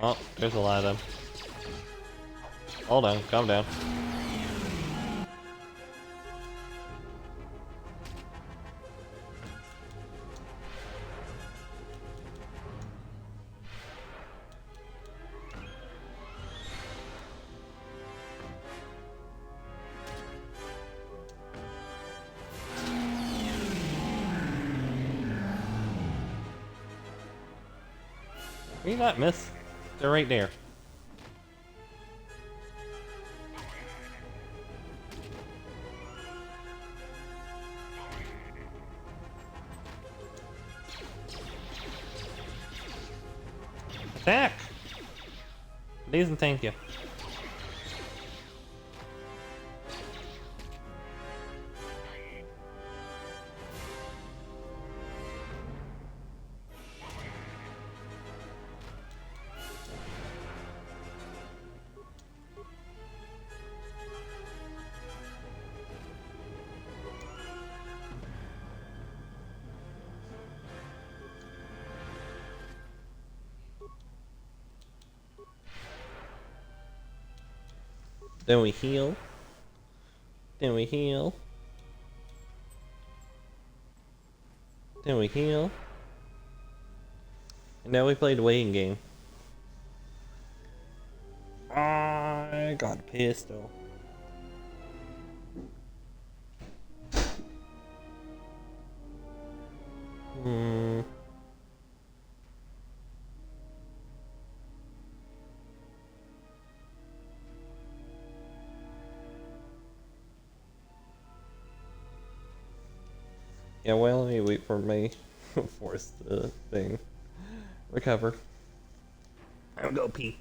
Oh, there's a lot of them. Hold on, calm down. Can you not miss? They're right there. Attack! Please and thank you. Then we heal. Then we heal. Then we heal. And now we play the waiting game. I got a pistol. Yeah, well, let me wait for me force the thing. Recover. I'll go pee.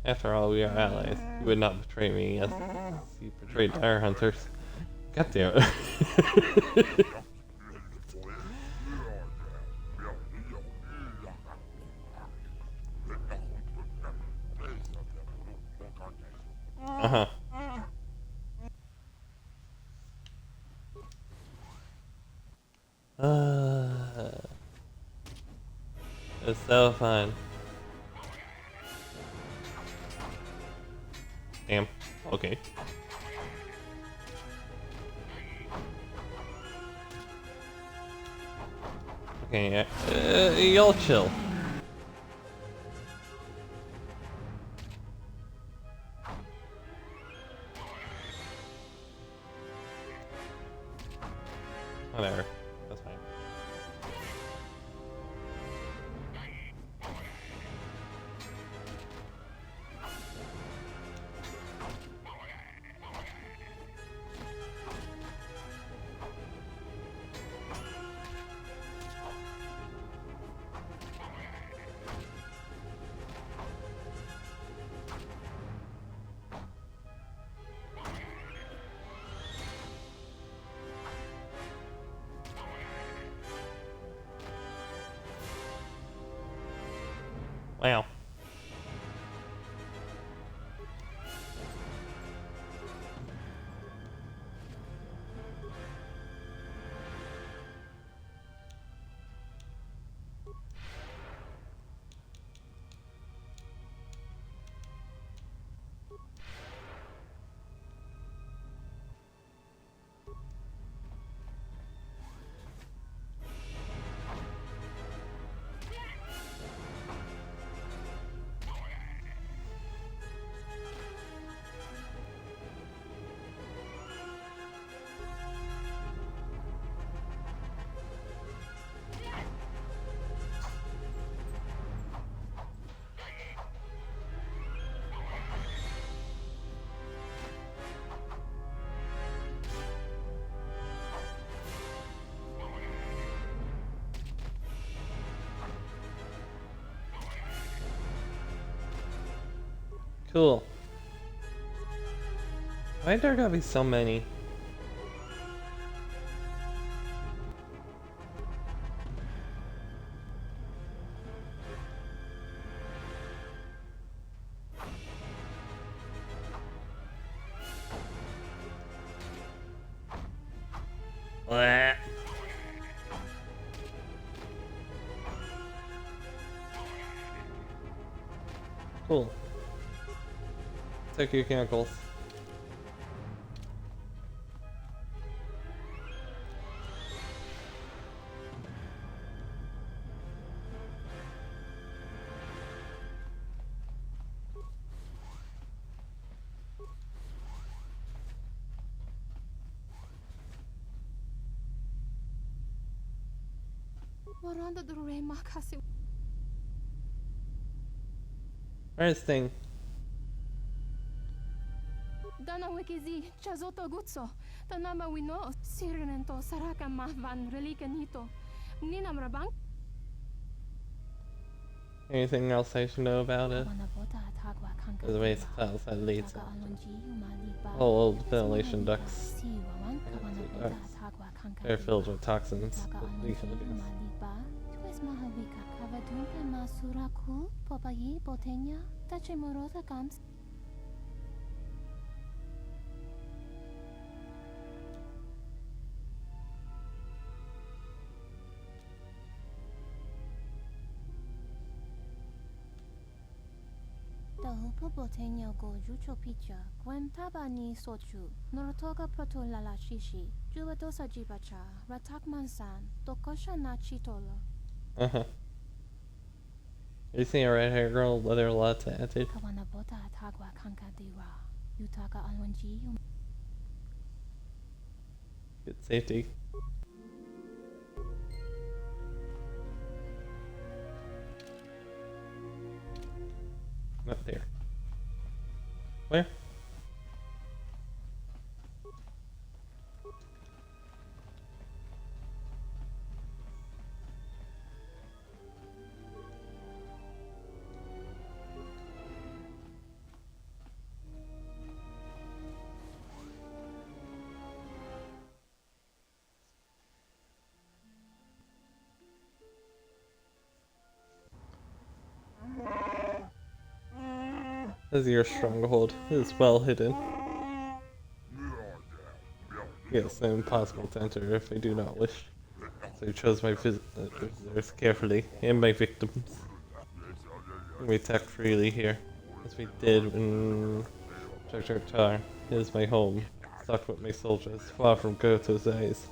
After all, we are allies. You would not betray me as you betrayed Dire Hunters. God damn it. Uh-huh. It's so fun. Damn. Okay. Okay, y'all chill. Whatever. That's fine. Wow. Cool. Why there gotta be so many? Blah. Cool. Take your chemicals. Where's Thing? Dana wikizi, chazoto gutso, tanama wino, sirenento, saraka mahvan, relika nito, ninam rabang. Anything else I should know about it? The way it's outside leads. Old ventilation ducts. They're filled with toxins. Dahupo botenya go jucho picha, gwen tabani sochu, norotoga proto lala shishi, jubadosa jibacha, ratak mansan, dokosha na chitola. Uh-huh. You seen a red hair girl with her lots of attitude? Kawanabota atagwa kanka dira, yutaka alwanji. Good safety. Not there. Where? Azir stronghold is well hidden. Yes, and impossible to enter if I do not wish. So I chose my visitors carefully, and my victims. We attack freely here, as we did in Jar. It is my home, stuck with my soldiers, far from Goto's eyes.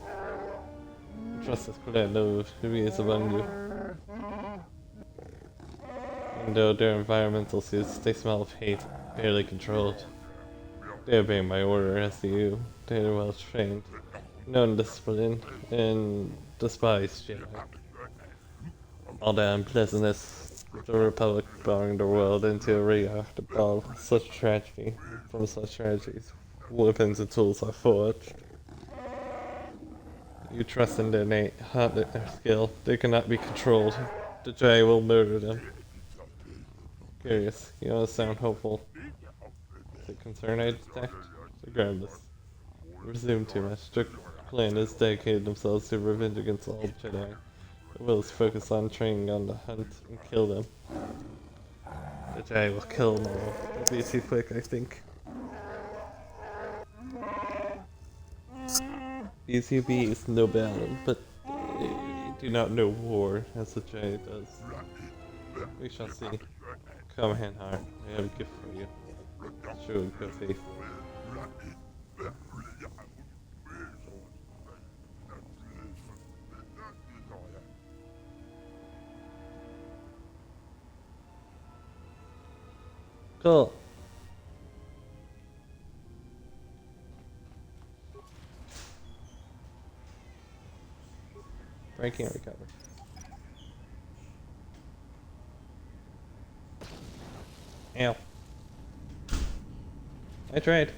Trust this clan of who he is among you. And though their environmental suits, they smell of hate, barely controlled. They obey my order as do you. They are well trained, known discipline, and despise Jedi. All that unpleasantness, the Republic brought the world into a reactive ball. Such tragedy, from such tragedies, weapons and tools are forged. You trust in their their skill. They cannot be controlled. The Jedi will murder them. Curious, you don't sound hopeful. The concern I detect? Regardless. Resume too much. The clan has dedicated themselves to revenge against all Jedi. The will is focused on training on the hunt and kill them. The Jedi will kill them all. It'll be too quick, I think. BCB is no battle, but they do not know war as the Jedi does. We shall see. Come, Hanhar, I have a gift for you. True and good faith. Cool. Breaking and recover. Ow. I tried.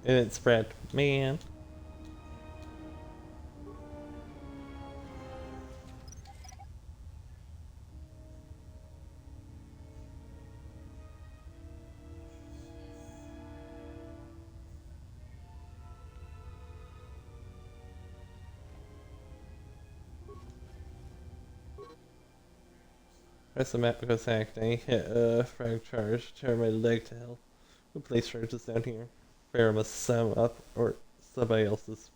And it spread. Man. Press the map because acting. Hit a frag charge. Turn my leg to hell. Who place charges down here? Fair must sum up, or somebody else is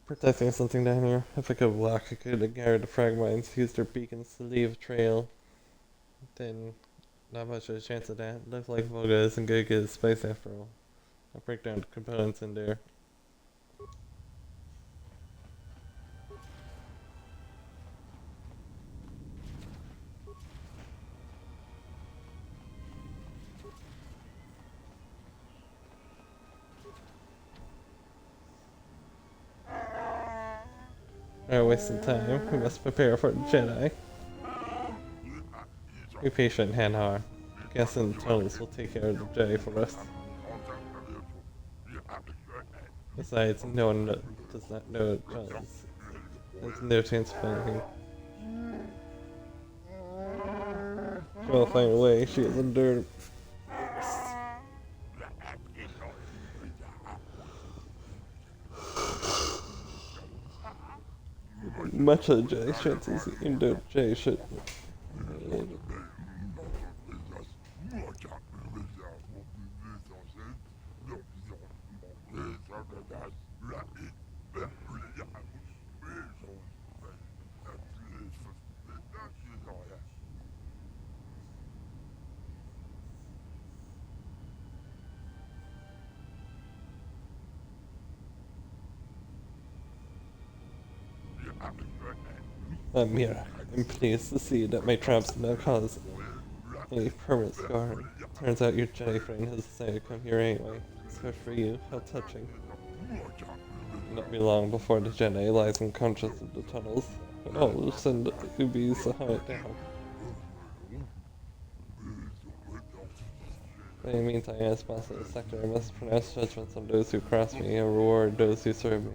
protecting something down here. If I could walk, I could guard the frag mines, use their beacons to leave a trail. Then, not much of a chance of that. Looks like Volga isn't gonna get his spice after all. I'll break down the components in there. We're wasting time. We must prepare for the Jedi. Be patient, Hanhar. Gas and the tunnels will take care of the Jedi for us. Besides, no one does not know the tunnels. There's no chance of anything. She will find a way. She is endured. Much of the Jedi's chances in the Jedi should. I'm here. I'm pleased to see that my traps did not cause a permanent scar. Turns out your Jedi friend has decided to come here anyway. So for you, how touching. Not be long before the Jedi lies unconscious in the tunnels. Oh, loosen the UBs to hunt it down. In the meantime, as boss of the sector, I must pronounce judgments on those who cross me and reward those who serve me.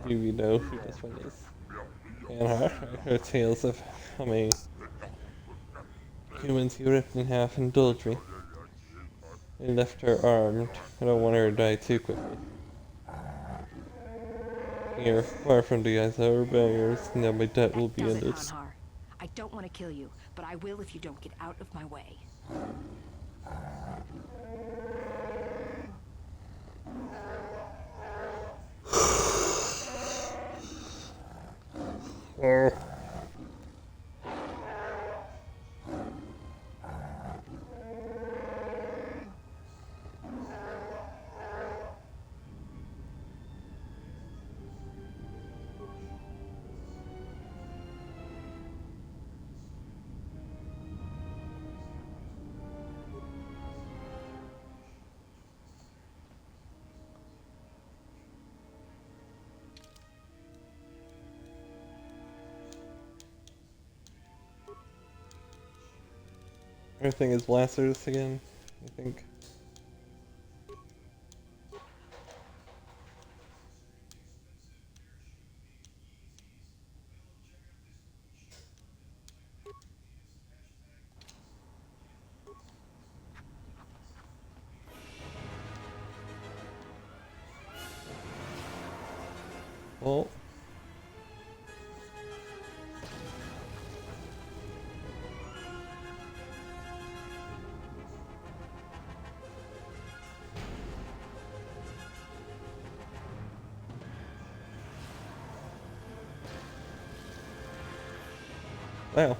Do you know who this one is? Anhar. I heard tales of how many humans you ripped in half in Duldry. They left her armed. I don't want her to die too quickly. Here, far from the eyes of our barriers, now my debt will be ended. Anhar. I don't want to kill you, but I will if you don't get out of my way. Everything is blasters again, I think. Well, wow.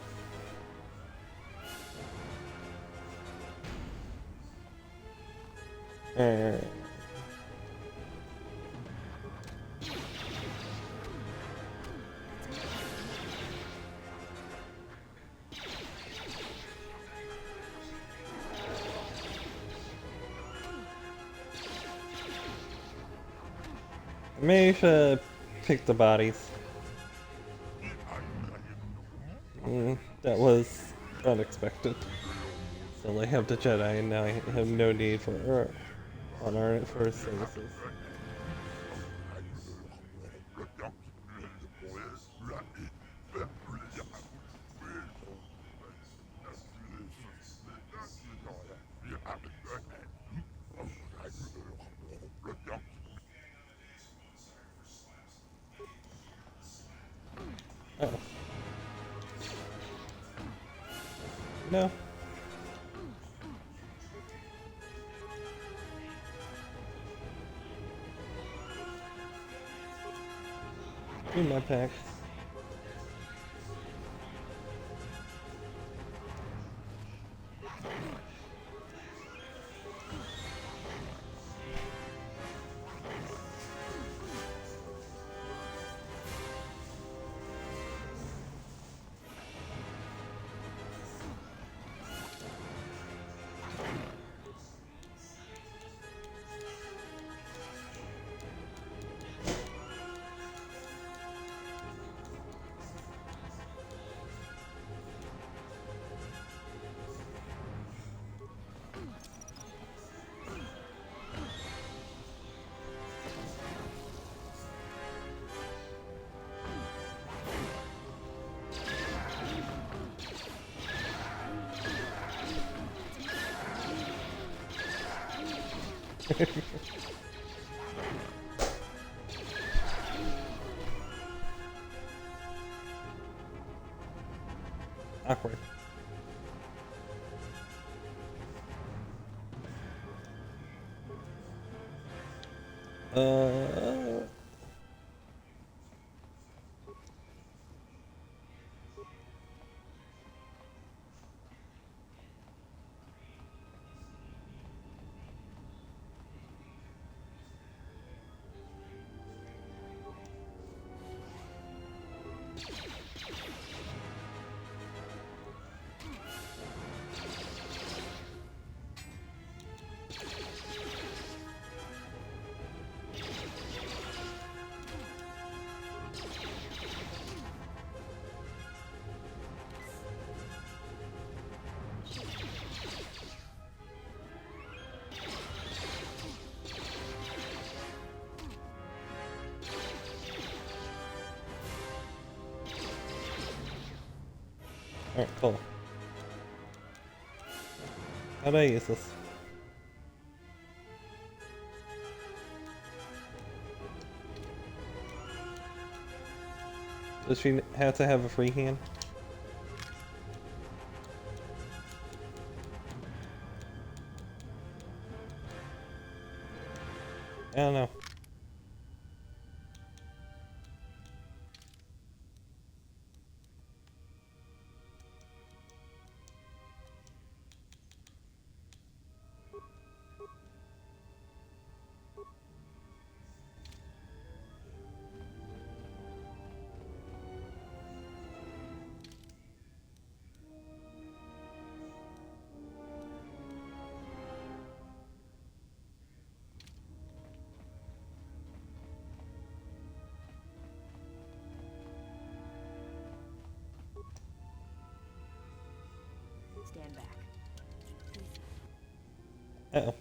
Alright. Maybe should pick the bodies. That was unexpected. So I have the Jedi and now I have no need for honor for his services. Oh. No. In my pack. Awkward. Alright, cool. How do I use this? Does she have to have a free hand? I don't know. Stand back. Uh-oh.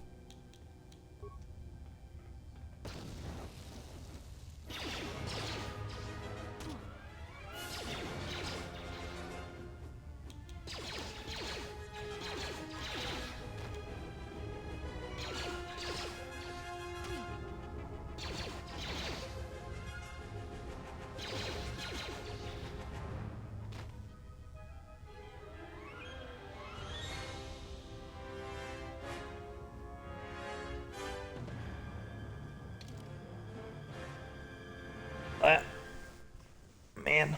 Man.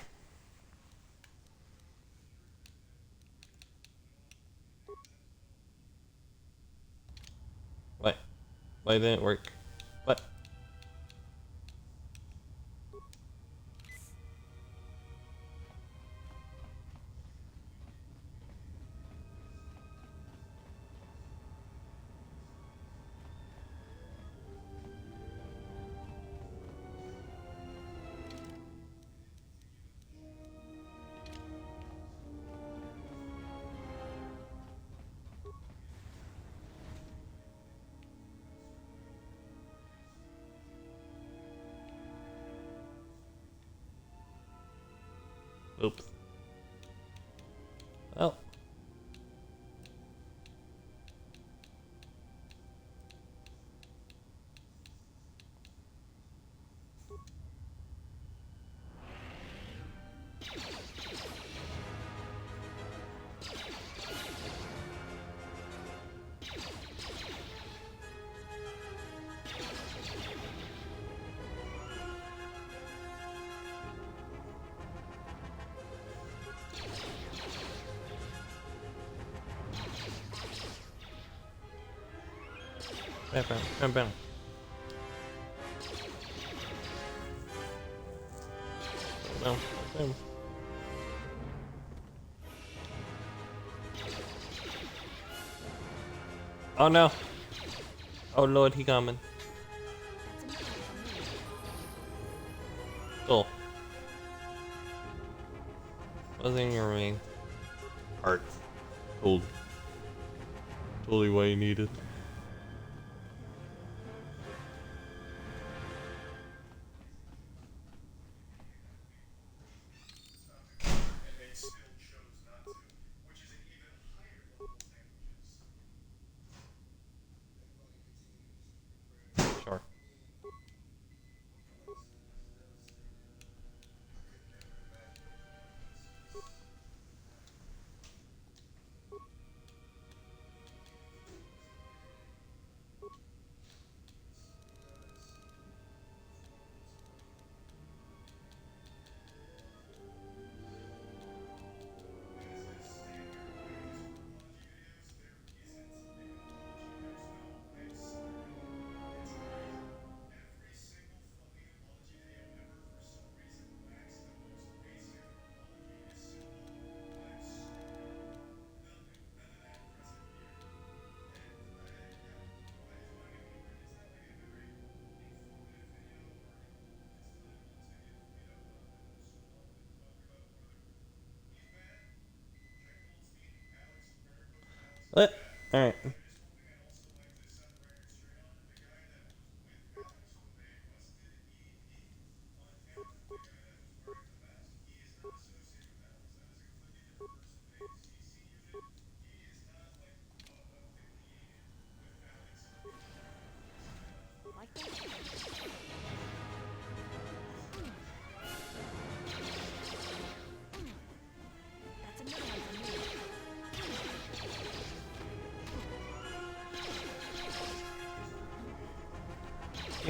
What? Why didn't it work? What? Oops. Well. Bam, bam. Bam, bam. Oh no! Oh lord, he coming. Cool. What's in your ring? Heart. Gold. Totally what you needed. Sure. What? Alright.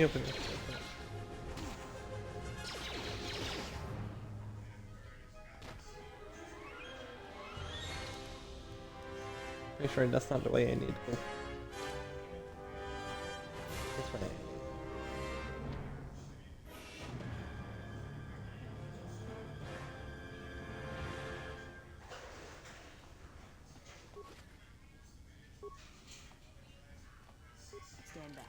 open it. Pretty sure that's not the way I need to go. This way. Stand back.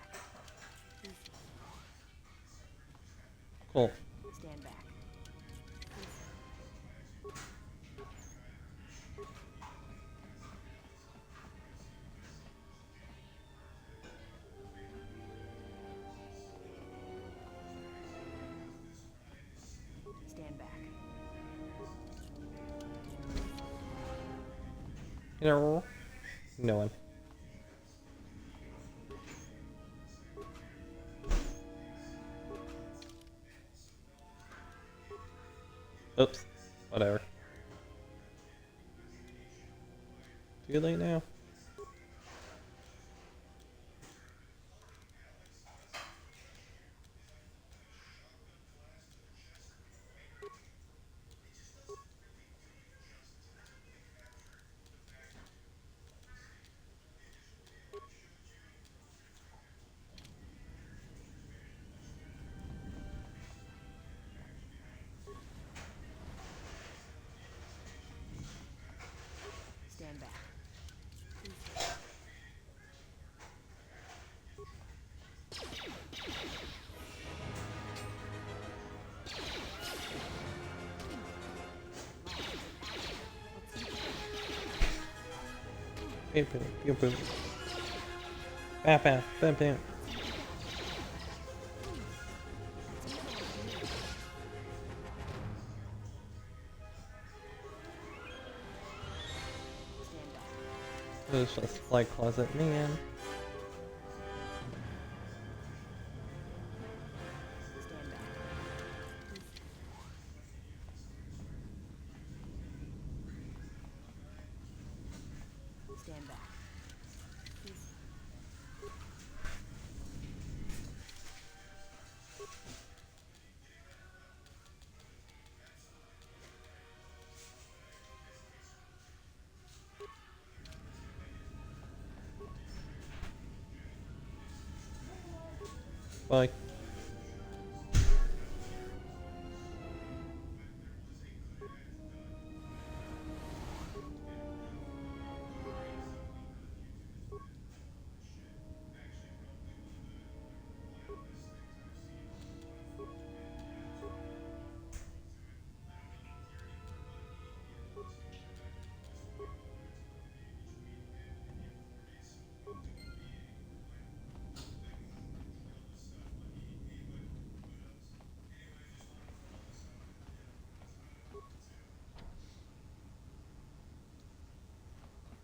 Cool. Stand back. Stand back. You know, no one. Oops. Whatever. Too late now. Stand back. Bam, bam, bam, bam. Bam, bam, bam, bam. It's just like Closet Man. Stand back. Bye.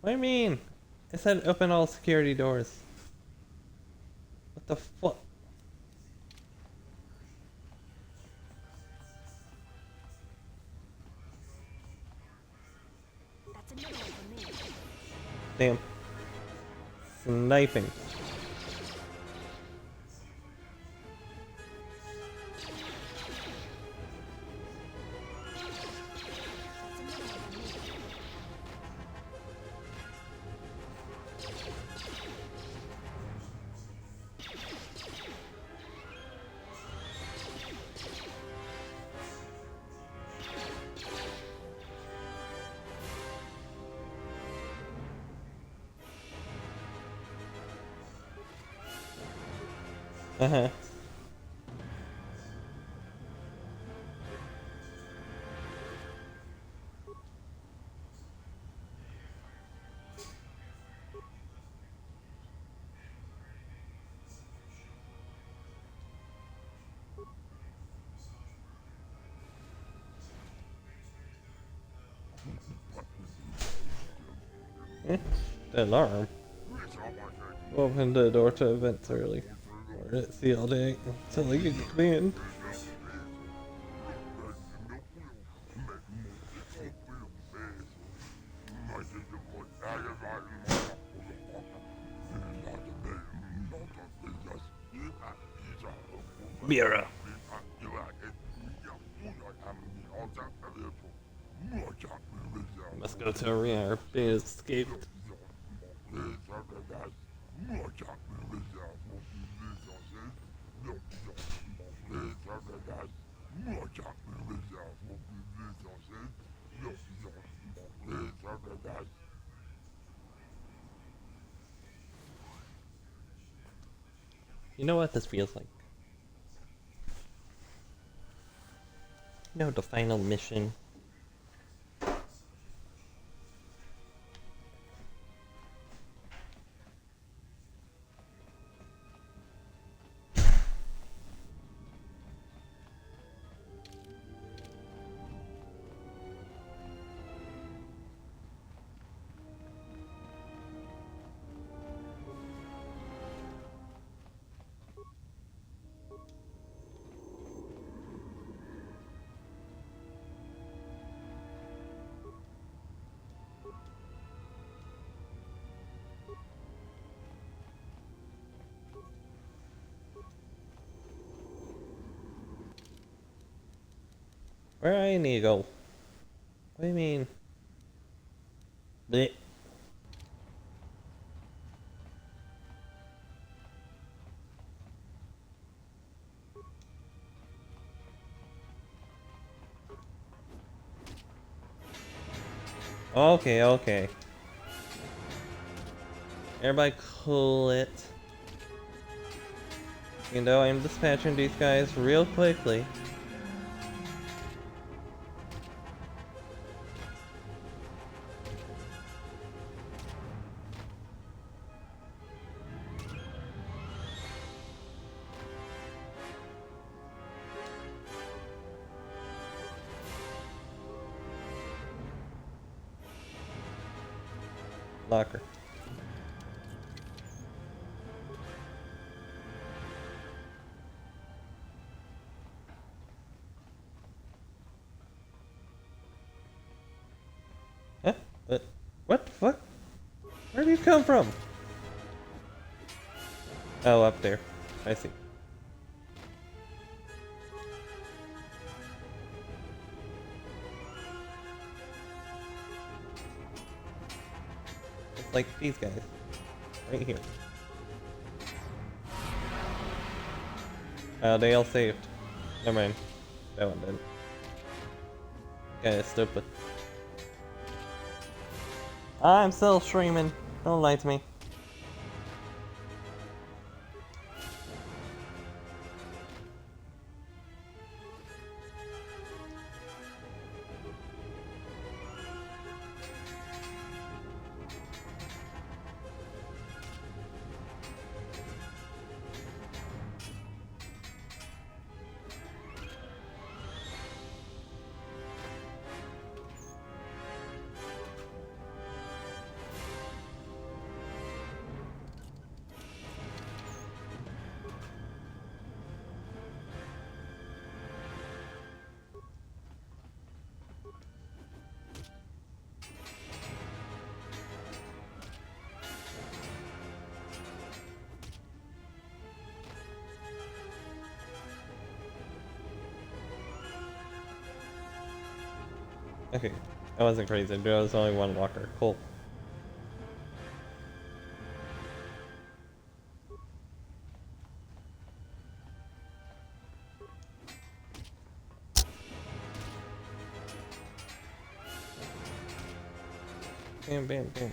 What do you mean? It said open all security doors. What the fuck? That's a new one for me. Damn. Sniping. Uh-huh. The alarm. Open the door to events early. Or at sea all day until you get clean. Bureau. Must go to arena or be escaped. You know what this feels like? You know, the final mission. Where I need to go? What do you mean? Blech. Okay, okay. Everybody cool it. You know, I'm dispatching these guys real quickly. Locker. Huh? What the fuck? Where did you come from? Oh, up there. I see. It's like these guys. Right here. They all saved. Never mind. That one didn't. Kinda stupid. I'm still streaming. Don't lie to me. Okay, that wasn't crazy. There was only one walker. Cool. Bam, bam, bam.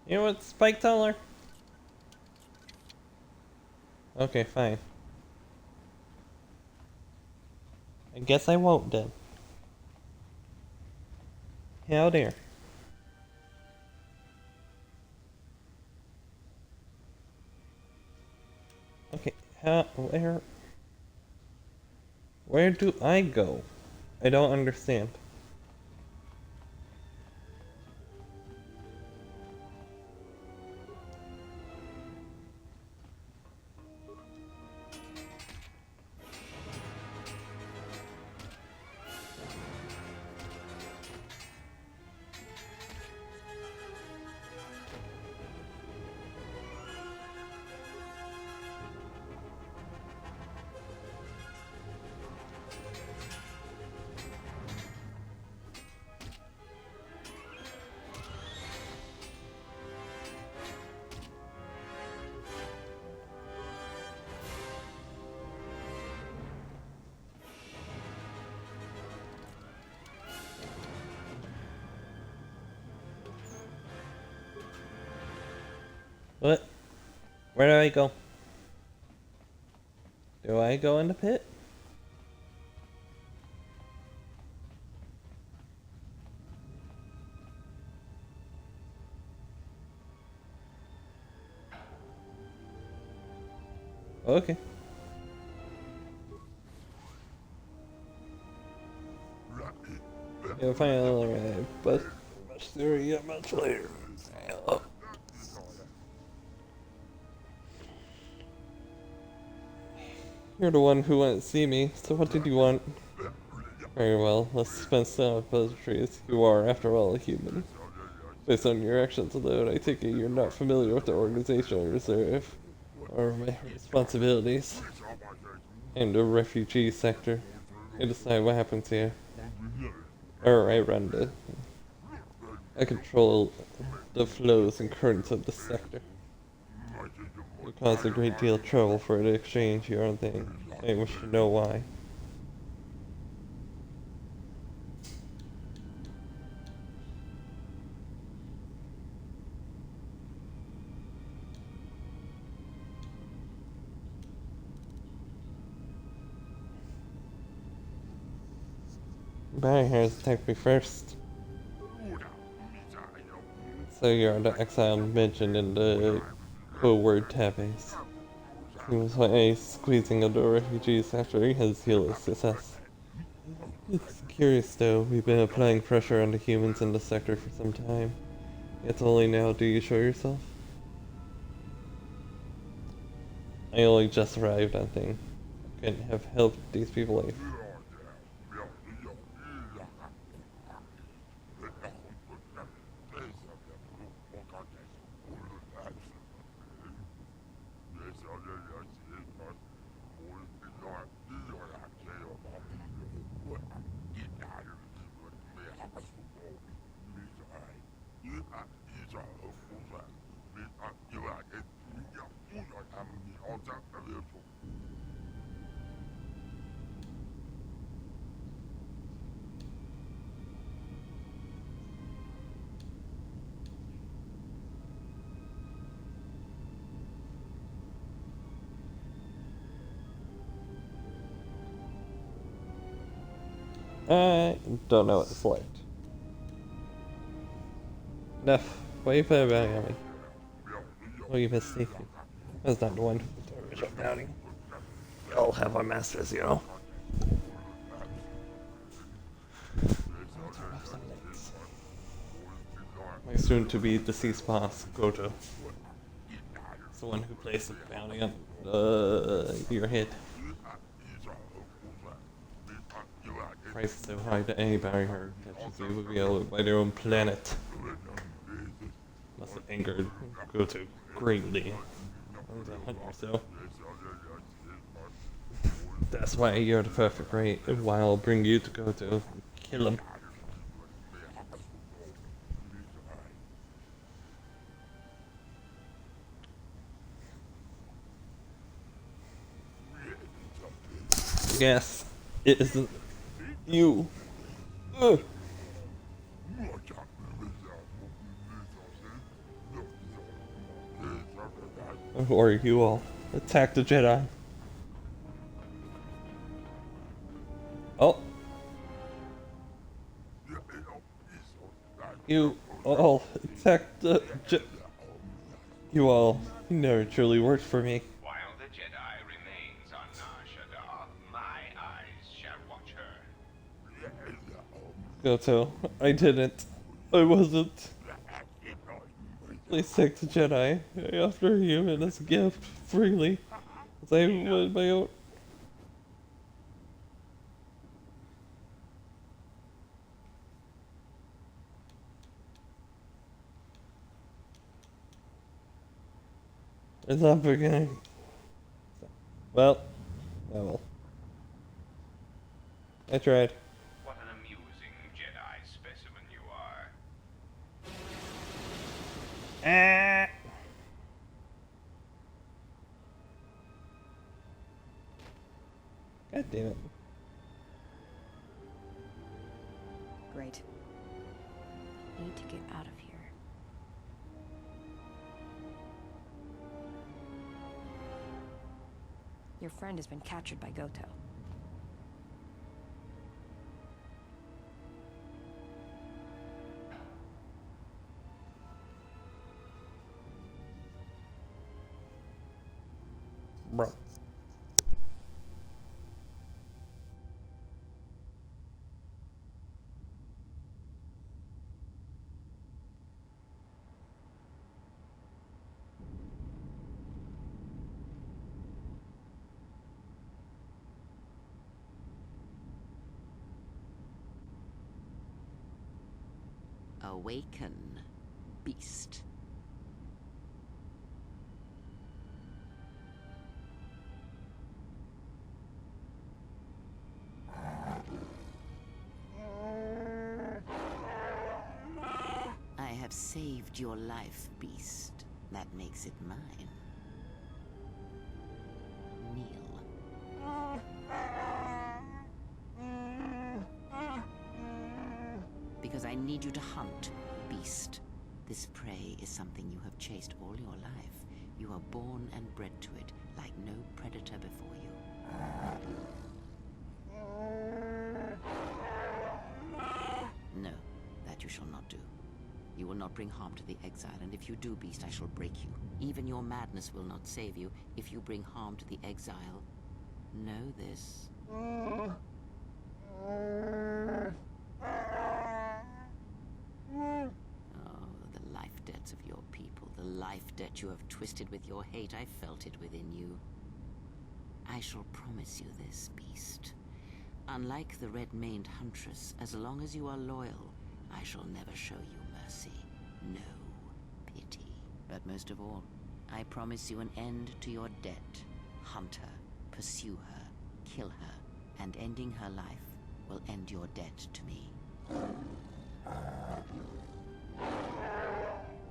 You know what, Spike Tunnel? Okay, fine. I guess I won't then. How dare. Okay, where do I go? I don't understand. What? Where do I go? Do I go in the pit? Okay. You'll find another guy, but much sooner yet much later. You're the one who went to see me, so what did you want? Very well, let's dispense some of pleasantries. You are, after all, a human. Based on your actions alone, I take it you're not familiar with the organizational reserve, or my responsibilities, and the refugee sector. I decide what happens here. Or I run it. I control the flows and currents of the sector. It caused a great deal of trouble for the exchange here, aren't they? I wish to know why. Barry has attacked me first. So you're the exile mentioned in the code word tabbies. He was squeezing of the refugees after he has healed success. It's curious though, we've been applying pressure on the humans in the sector for some time. Yet only now do you show yourself? I only just arrived on thing. Couldn't have helped these people leave. I don't know what to select. Neff, why you put a bounty on me? Oh, you mistaken. That's not the one with the original bounty. We all have our masters, you know. My soon-to-be deceased boss, Gojo. It's the one who placed the bounty on your head. Price so high that any barrier catches you would be able by their own planet. Must have angered Goto greatly. I was a hunter, so. That's why you're the perfect rate, why I'll bring you to Goto and kill him. Yes, it isn't you. Or you all attack the Jedi. Oh. You all attacked you all never truly worked for me. While the Jedi remains on Nar Shaddaa, my eyes shall watch her. Goto, I didn't. I wasn't. Please take the Jedi. I offer you it as a gift, freely, as I would my own. It's not beginning. Well, I will. I tried. What an amusing Jedi specimen you are. God damn it. Great. Need to get out of here. Your friend has been captured by Goto. Bro. Awaken, beast. I have saved your life, beast. That makes it mine. Kneel. Because I need you to hunt, beast. This prey is something you have chased all your life. You are born and bred to it, like no predator before you. No, that you shall not do. You will not bring harm to the exile, and if you do, beast, I shall break you. Even your madness will not save you if you bring harm to the exile. Know this. Oh, the life debts of your people, the life debt you have twisted with your hate, I felt it within you. I shall promise you this, beast. Unlike the red-maned huntress, as long as you are loyal, I shall never show you mercy. No pity. But most of all, I promise you an end to your debt. Hunt her, pursue her, kill her, and ending her life will end your debt to me.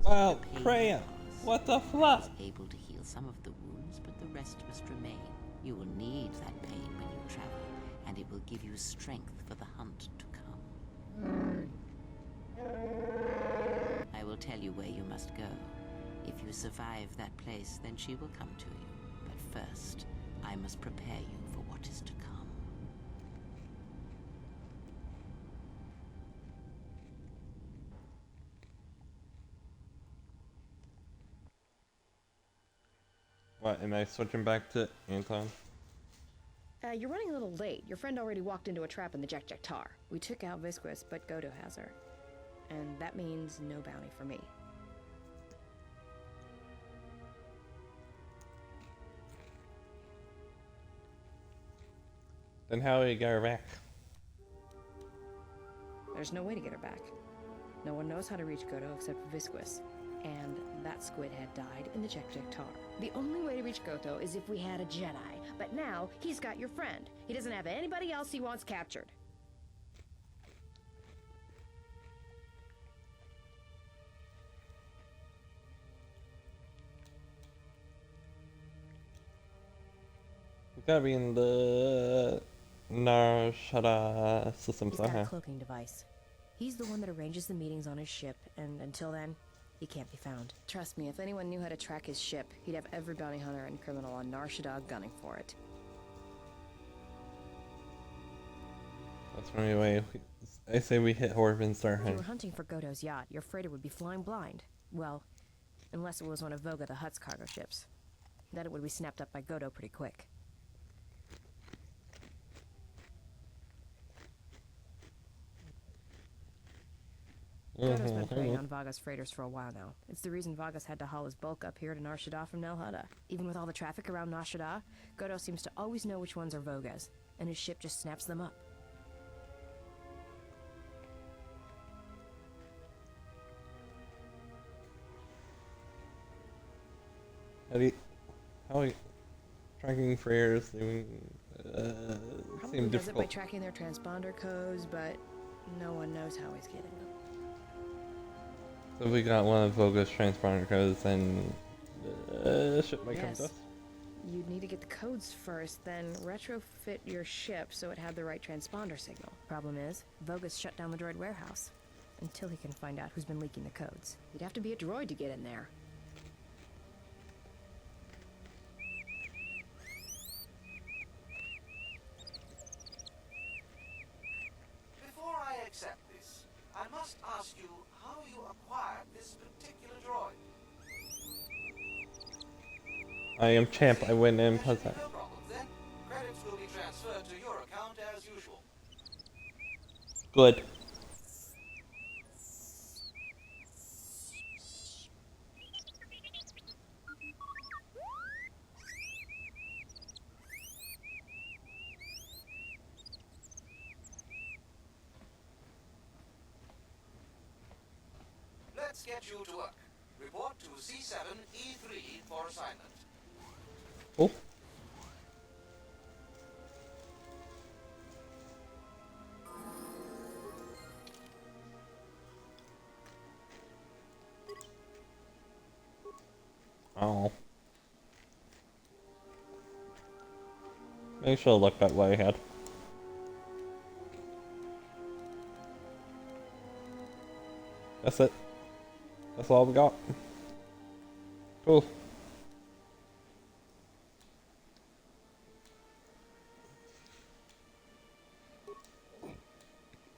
Well, Freya, what the fuck? Is able to heal some of the wounds, but the rest must remain. You will need that pain when you travel, and it will give you strength for the hunt to come. I will tell you where you must go. If you survive that place, then she will come to you. But first, I must prepare you for what is to come. What, am I switching back to Anton? You're running a little late. Your friend already walked into a trap in the Jek-Jek Tar. We took out Visquis, but Goto has her. And that means no bounty for me. Then how do we get her back? There's no way to get her back. No one knows how to reach Goto except for Visquis. And that squid had died in the Jek-Jek Tar. The only way to reach Goto is if we had a Jedi. But now, he's got your friend. He doesn't have anybody else he wants captured. It's gotta be in the Nar Shaddaa system He's got a somehow. cloaking device. He's the one that arranges the meetings on his ship, and until then, he can't be found. Trust me, if anyone knew how to track his ship, he'd have every bounty hunter and criminal on Nar Shaddaa gunning for it. That's the only way. I say we hit Horb and start If you were hunting. hunting for Godo's yacht, your freighter would be flying blind. Well, unless it was one of Voga the Hutt's cargo ships. Then it would be snapped up by Godo pretty quick. Godo's been preying on Vaga's freighters for a while now. It's the reason Vaga's had to haul his bulk up here to Nar Shaddaa from Nal Hutta. Even with all the traffic around Nar Shaddaa, Godo seems to always know which ones are Voga's, and his ship just snaps them up. How are you tracking freighters seem Probably seem does it by difficult. tracking their transponder codes, but no one knows how he's getting them. So if we got one of Voga's transponder codes, then the ship might come to Yes. us. You'd need to get the codes first, then retrofit your ship so it had the right transponder signal. Problem is, Voga's shut down the droid warehouse. Until he can find out who's been leaking the codes. You'd have to be a droid to get in there. Before I accept this, I must ask you how you acquired this particular droid. I am champ. I win in Puzzle. No problem then. Credits will be transferred to your account as usual. Good. Let's get you to work. Report to C7E3 for assignment. Oh. Oh. Maybe should have looked at what I had. That's it. That's all we got. Cool.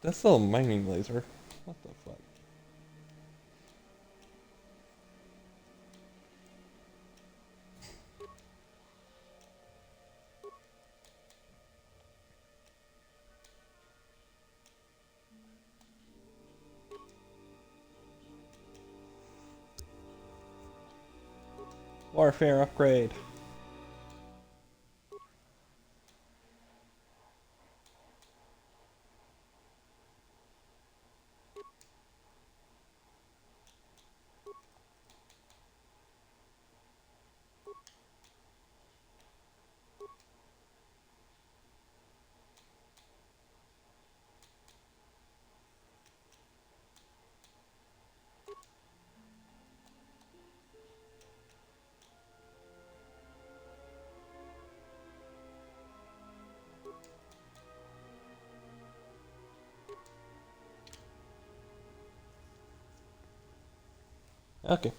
That's still a mining laser. What the fuck? Warfare upgrade. Okay.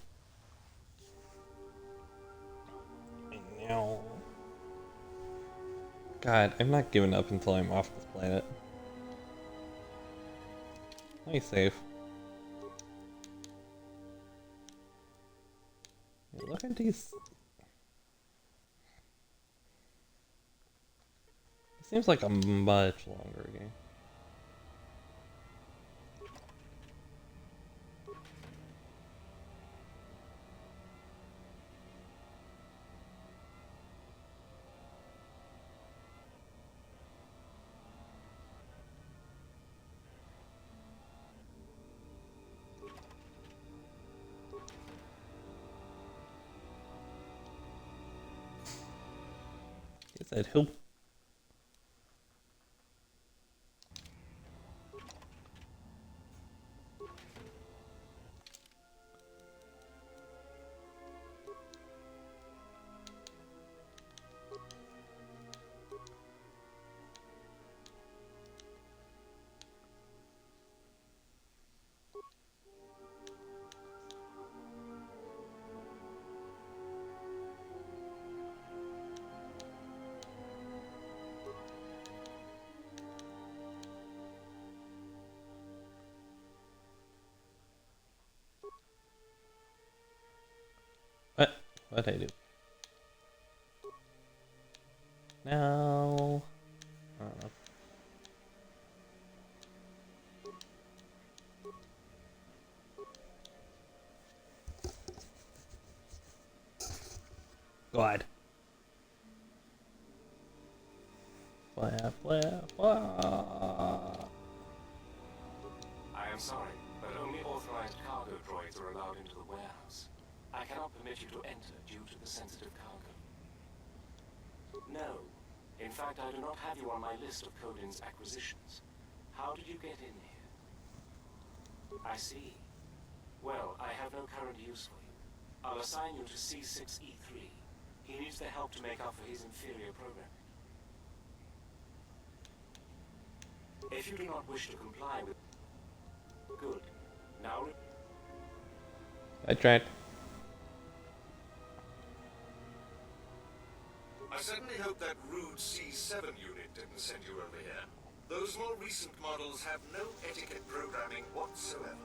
Now. God, I'm not giving up until I'm off this planet. Let me save. Look at these. It seems like a much longer game. He said who? What'd I do? Now... I don't know. God. Flap, flap, flap. I am sorry, but only authorized cargo droids are allowed into the warehouse. I cannot permit you to enter due to the sensitive cargo. No. In fact, I do not have you on my list of Codin's acquisitions. How did you get in here? I see. Well, I have no current use for you. I'll assign you to C6E3. He needs the help to make up for his inferior programming. If you do not wish to comply with... Good. Now... I tried. I certainly hope that rude C7 unit didn't send you over here. Those more recent models have no etiquette programming whatsoever.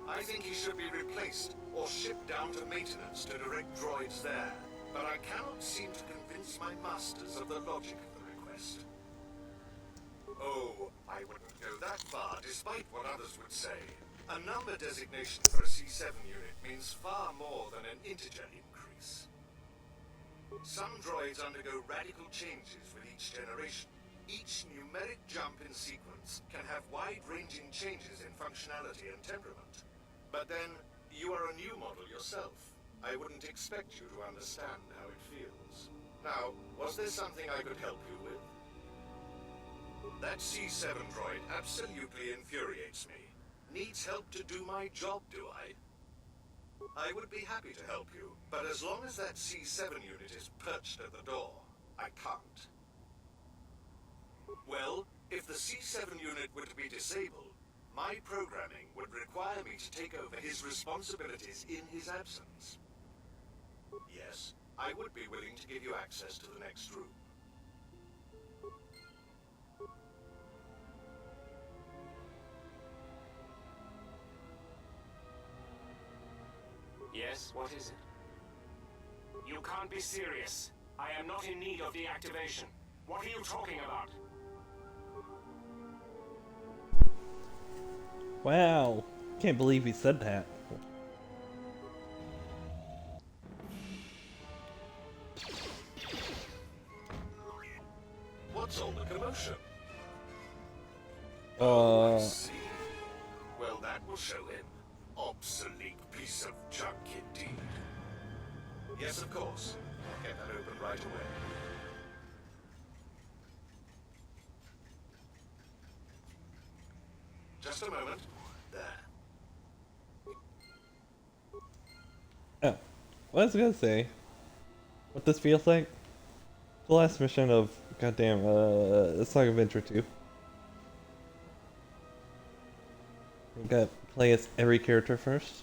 I think he should be replaced or shipped down to maintenance to direct droids there, but I cannot seem to convince my masters of the logic of the request. Oh, I wouldn't go that far, despite what others would say. A number designation for a C7 unit means far more than an integer increase. Some droids undergo radical changes with each generation. Each numeric jump in sequence can have wide-ranging changes in functionality and temperament. But then, you are a new model yourself. I wouldn't expect you to understand how it feels. Now, was there something I could help you with? That C7 droid absolutely infuriates me. Needs help to do my job, do I? I would be happy to help you, but as long as that C7 unit is perched at the door, I can't. Well, if the C7 unit were to be disabled, my programming would require me to take over his responsibilities in his absence. Yes, I would be willing to give you access to the next room. Yes, what is it? You can't be serious. I am not in need of deactivation. What are you talking about? Wow. Can't believe he said that. What's all the commotion? I see. Well, that will show him. Obsolete piece of junk indeed. Yes, of course. I'll get that open right away. Just a moment. There. Oh, what I was gonna say, what this feels like, the last mission of goddamn Song of Adventure 2. We gotta play as every character first.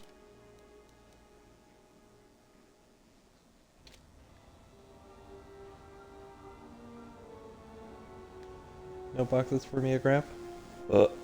No boxes for me to grab. What?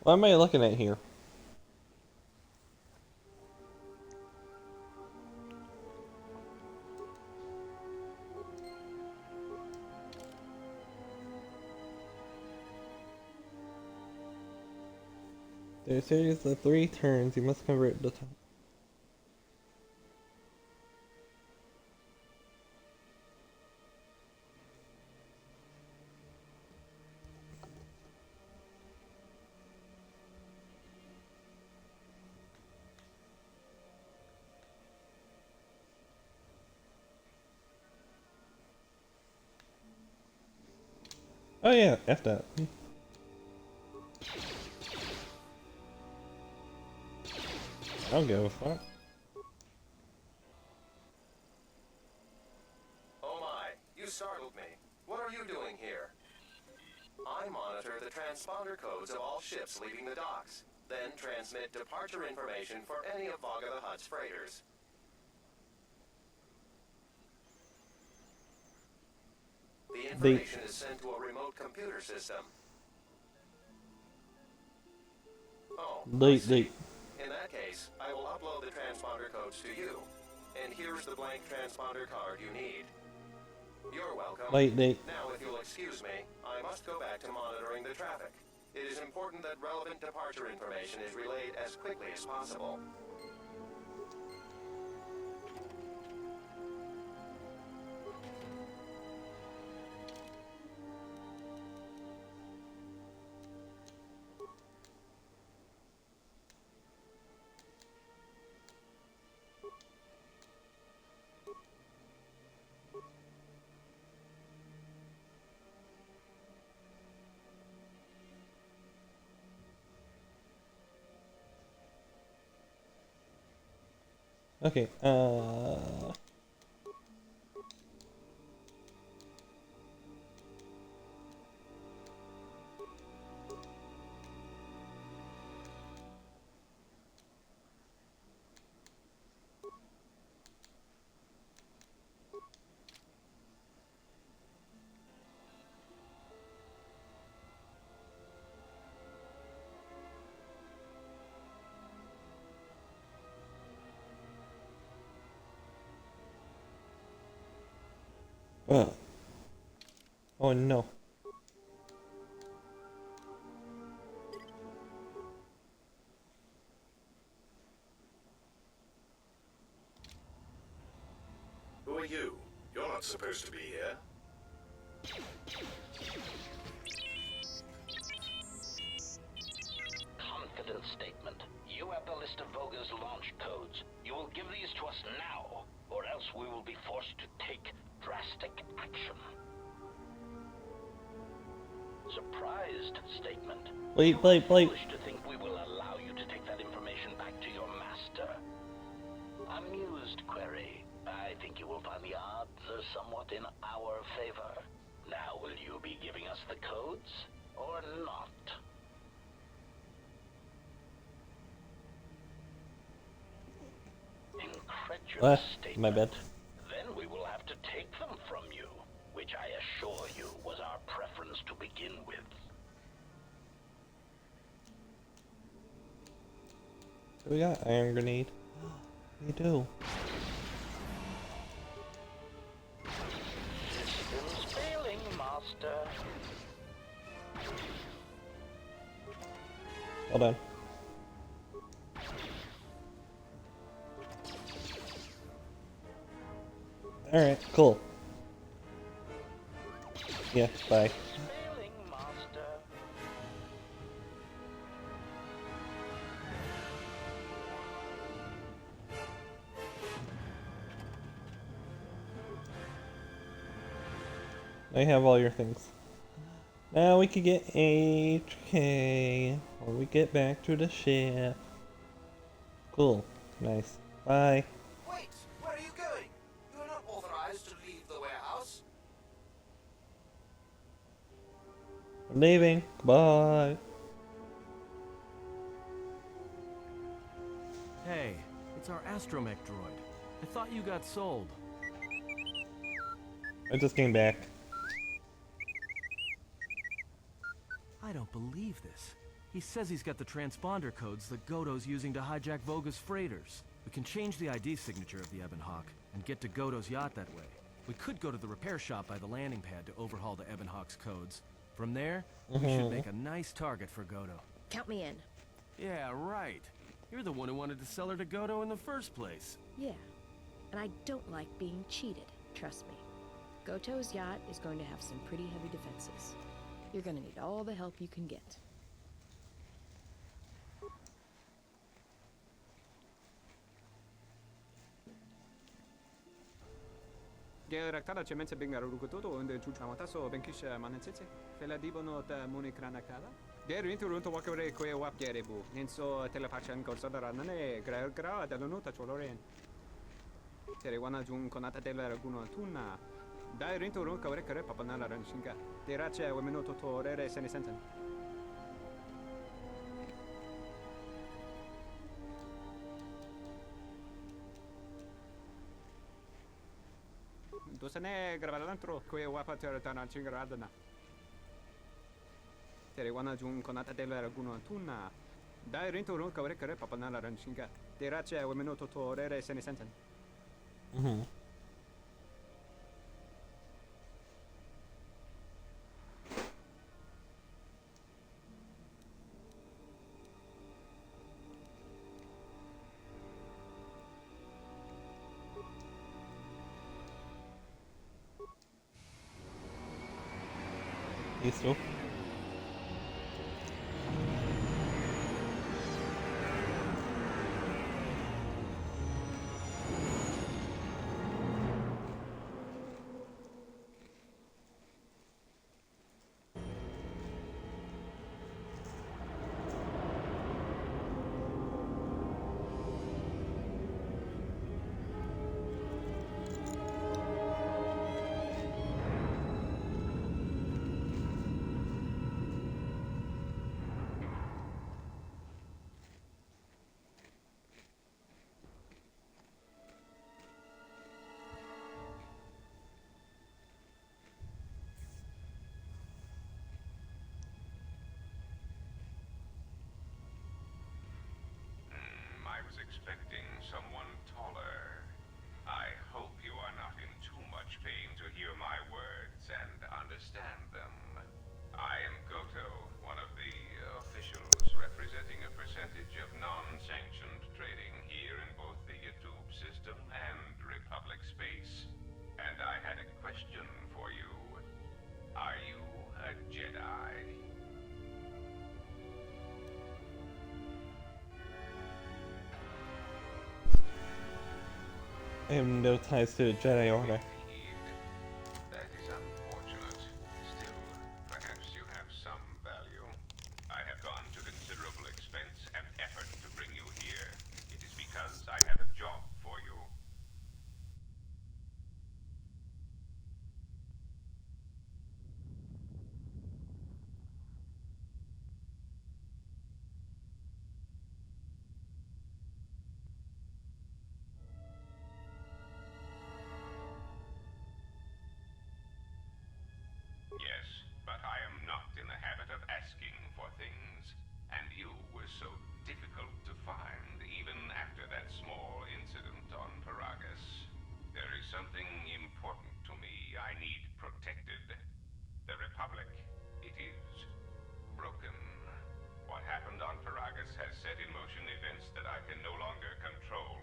What am I looking at here? a series of 3 turns. You must convert the time. Oh yeah, F that. I don't give a fuck. Oh my, you startled me. What are you doing here? I monitor the transponder codes of all ships leaving the docks, then transmit departure information for any of Vaga the Hutt's freighters. The information is sent to a remote computer system. Oh, I see. In that case, I will upload the transponder codes to you. And here's the blank transponder card you need. You're welcome. Now, if you'll excuse me, I must go back to monitoring the traffic. It is important that relevant departure information is relayed as quickly as possible. Okay, oh no. Who are you? You're not supposed to be here. Confidence statement. You have the list of Voga's launch codes. You will give these to us now, or else we will be forced to take drastic action. Surprised statement. Wait. Foolish to think we will allow you to take that information back to your master. Amused, Query. I think you will find the odds are somewhat in our favor. Now, will you be giving us the codes, or not? Incredulous statement. My bad. Then we will have to take them from you, which I assure you was our preference to begin with. We got iron grenade. We do. Systems failing, Master. Hold on. Alright, cool. Yeah, bye. Failing, Master. I have all your things. Now we can get HK when we get back to the ship. Cool. Nice. Bye. Wait! Where are you going? You are not authorized to leave the warehouse. I'm leaving. Bye. Hey, it's our astromech droid. I thought you got sold. I just came back. I don't believe this. He says he's got the transponder codes that Godo's using to hijack Voga's freighters. We can change the ID signature of the Ebon Hawk and get to Godo's yacht that way. We could go to the repair shop by the landing pad to overhaul the Ebon Hawk's codes. From there, we should make a nice target for Godo. Count me in. Yeah, right. You're the one who wanted to sell her to Godo in the first place. Yeah, and I don't like being cheated, trust me. Goto's yacht is going to have some pretty heavy defenses. You're gonna need all the help you can get. Geraktada cemente bingar rukutoto and chuchamataso benkisha manensitse. Fela dibono ta munikranakala. Geri into runto wakare kwe wap gerebu. Nenso telepachan consideranane gra dall'onuta choloren. Tere wana jun konata della raguno tuna. Dai rinto run kawre kare papanala ranshinga. Terace wemenoto torere seni senten. Dosane gravalantro kwe wapater tana chingaradana. Tere wana jun konata della raguno tuna. Dai rinto run kawre kare papanala ranshinga. Terace wemenoto torere seni senten. Listo. I was expecting someone taller. I hope you are not in too much pain to hear my words and understand them. I am Goto, one of the officials representing a percentage of non-sanctioned trading here in both the YouTube system and Republic space. And I had a question for you. Are you a Jedi? I have no ties to the Jedi Order. That is unfortunate. Still, perhaps you have some value. I have gone to considerable expense and effort to bring you here. It is because I have a job for you. Yes, but I am not in the habit of asking for things, and you were so difficult to find even after that small incident on Paragus. There is something important to me I need protected. The Republic, it is broken. What happened on Paragus has set in motion events that I can no longer control.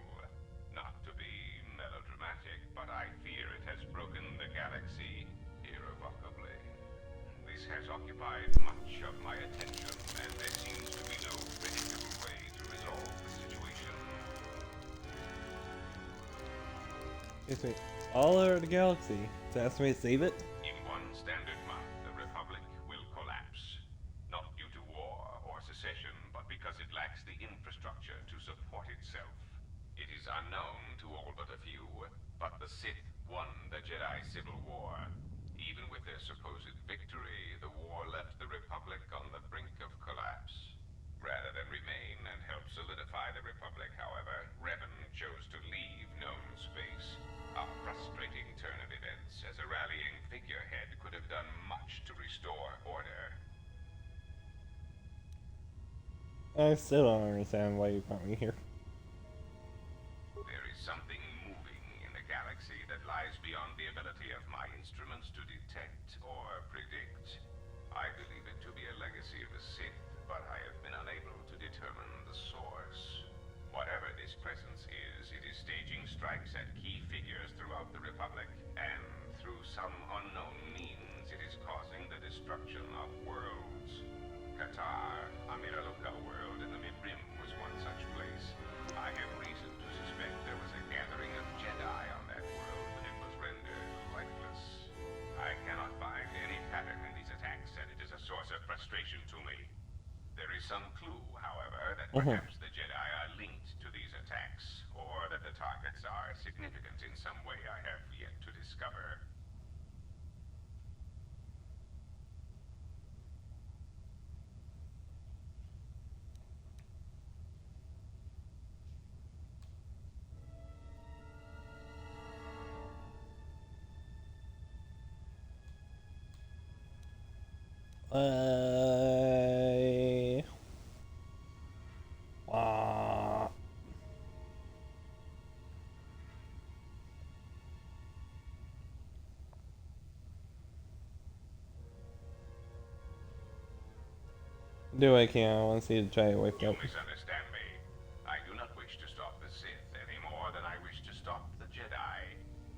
Not to be melodramatic, but I fear it has broken the galaxy irrevocably. This has occupied much of my attention, and there seems to be no predictable way to resolve the situation. It's all over the galaxy. So that's the way to save it? In one standard month, the Republic will collapse. Not due to war or secession, but because it lacks the infrastructure to support itself. It is unknown to all but a few, but the Sith won the Jedi Civil War. Even with their supposed victory, the war left the Republic on the brink of collapse. Rather than remain and help solidify the Republic, however, Revan chose to leave known space. A frustrating turn of events, as a rallying figurehead could have done much to restore order. I still don't understand why you brought me here. There is something moving in the galaxy that lies beyond the ability of my instruments to detect or predict. I believe it to be a legacy of the Sith, but I have been unable to determine strikes at key figures throughout the Republic, and through some unknown means, it is causing the destruction of worlds. Qatar, Amiraluka world in the Mid-Rim was one such place. I have reason to suspect there was a gathering of Jedi on that world, but it was rendered lifeless. I cannot find any pattern in these attacks, and it is a source of frustration to me. There is some clue, however, that perhaps the Jedi are linked to these attacks, or that the targets are significant in some way I have yet to discover. Do I can't. I want to see the Jedi wake You up. misunderstand me. I do not wish to stop the Sith any more than I wish to stop the Jedi.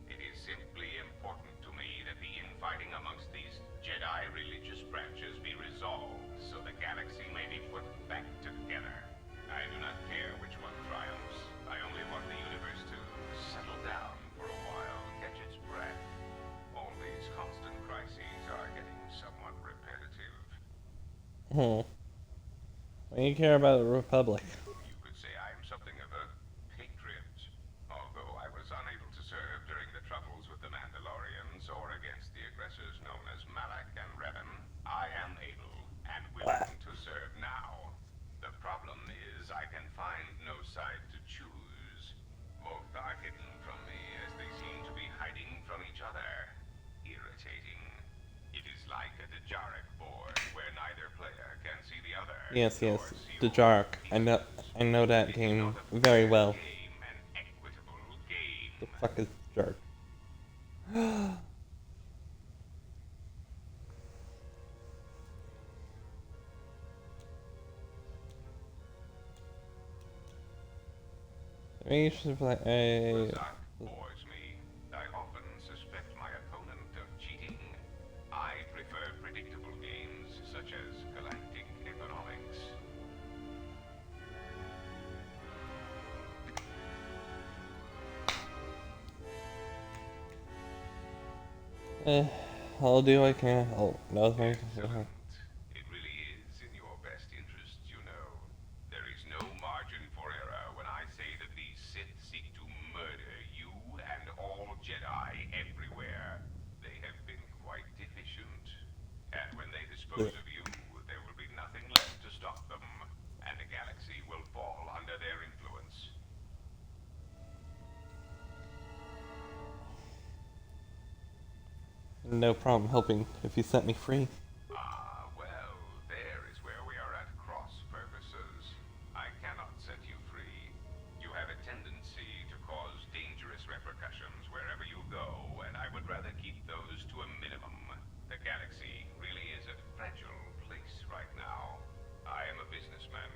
It is simply important to me that the infighting amongst these Jedi religious branches be resolved, so the galaxy may be put back together. I do not care which one triumphs. I only want the universe to settle down for a while, catch its breath. All these constant crises are getting somewhat repetitive. What do you care about the Republic? You could say I am something of a patriot. Although I was unable to serve during the troubles with the Mandalorians or against the aggressors known as Malak and Revan, I am able and willing to serve now. The problem is I can find no side to choose. Both are hidden from me as they seem to be hiding from each other. Irritating. It is like a Dejarik board where neither player can see the other. Yes, the Jark. I know that game very well. The fuck is Jark? Maybe you should play. Bores me. I often suspect my opponent of cheating. I prefer predictable games such as Galactic Economics. I'll do what I can. Oh, no thanks. It really is in your best interest, you know. There is no margin for error when I say that these Sith seek to murder you and all Jedi everywhere. They have been quite deficient. And when they dispose of you, there will be nothing left to stop them, and the galaxy will fall under their influence. No problem helping if you set me free. Well, there is where we are at cross purposes. I cannot set you free. You have a tendency to cause dangerous repercussions wherever you go, and I would rather keep those to a minimum. The galaxy really is a fragile place right now. I am a businessman.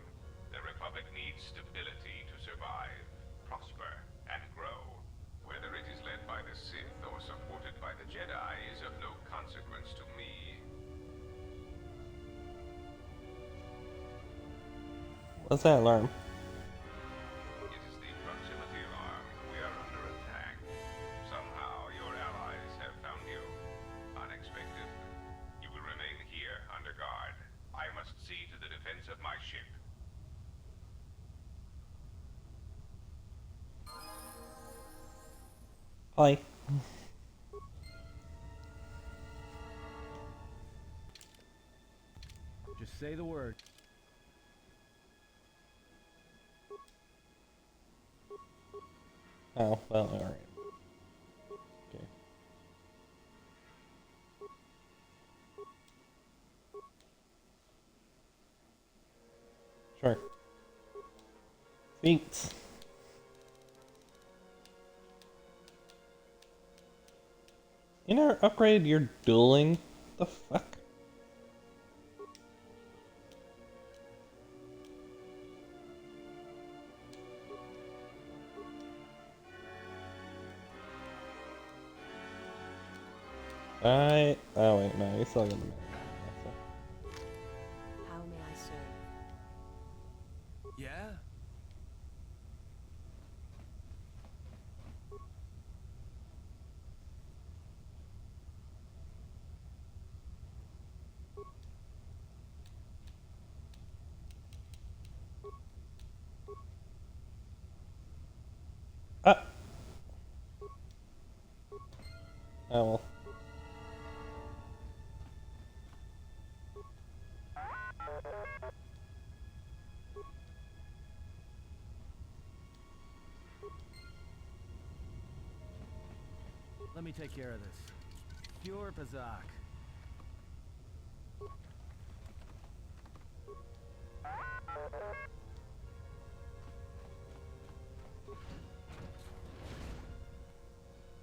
The Republic needs stability to survive, prosper, and grow. Whether it is led by the Sith or supported by the Jedi is of no consequence to me. What's that alarm? It is the proximity alarm. We are under attack. Somehow your allies have found you. Unexpected. You will remain here under guard. I must see to the defense of my ship. Hi. Just say the word. Oh, well, alright. Okay. Sure. Thanks. You never upgraded your dueling? The fuck? Alright. Oh wait, no, you still got the man. How may I serve? Yeah? Ah! Oh well. Let me take care of this. Pure Pazak.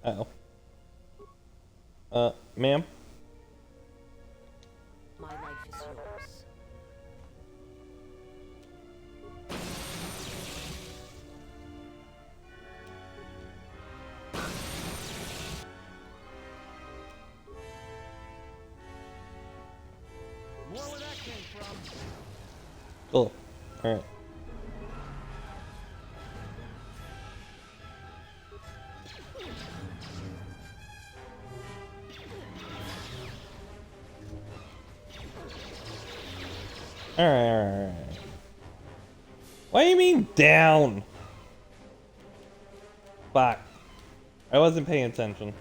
Uh-oh. Ma'am? My life is yours. More where that came from. Cool. Alright. Alright. What do you mean down? Fuck. I wasn't paying attention.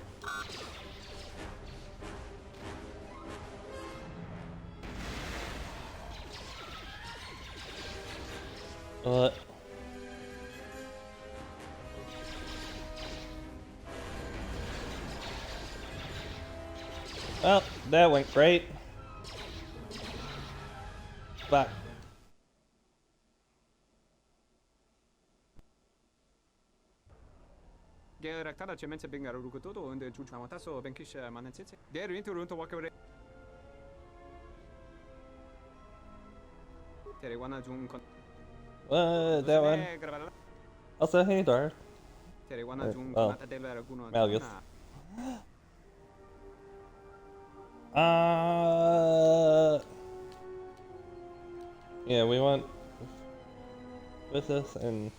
What? Well, that went great. Fuck. Geraktada cemente binga rukutoto and chuchamataso benkish manetete. There into runto wakare. Terewana jun kon. That one. Also, hey, Dar. Terewana jun Oh, konata della raguno. Malgus. Yeah, we want with this and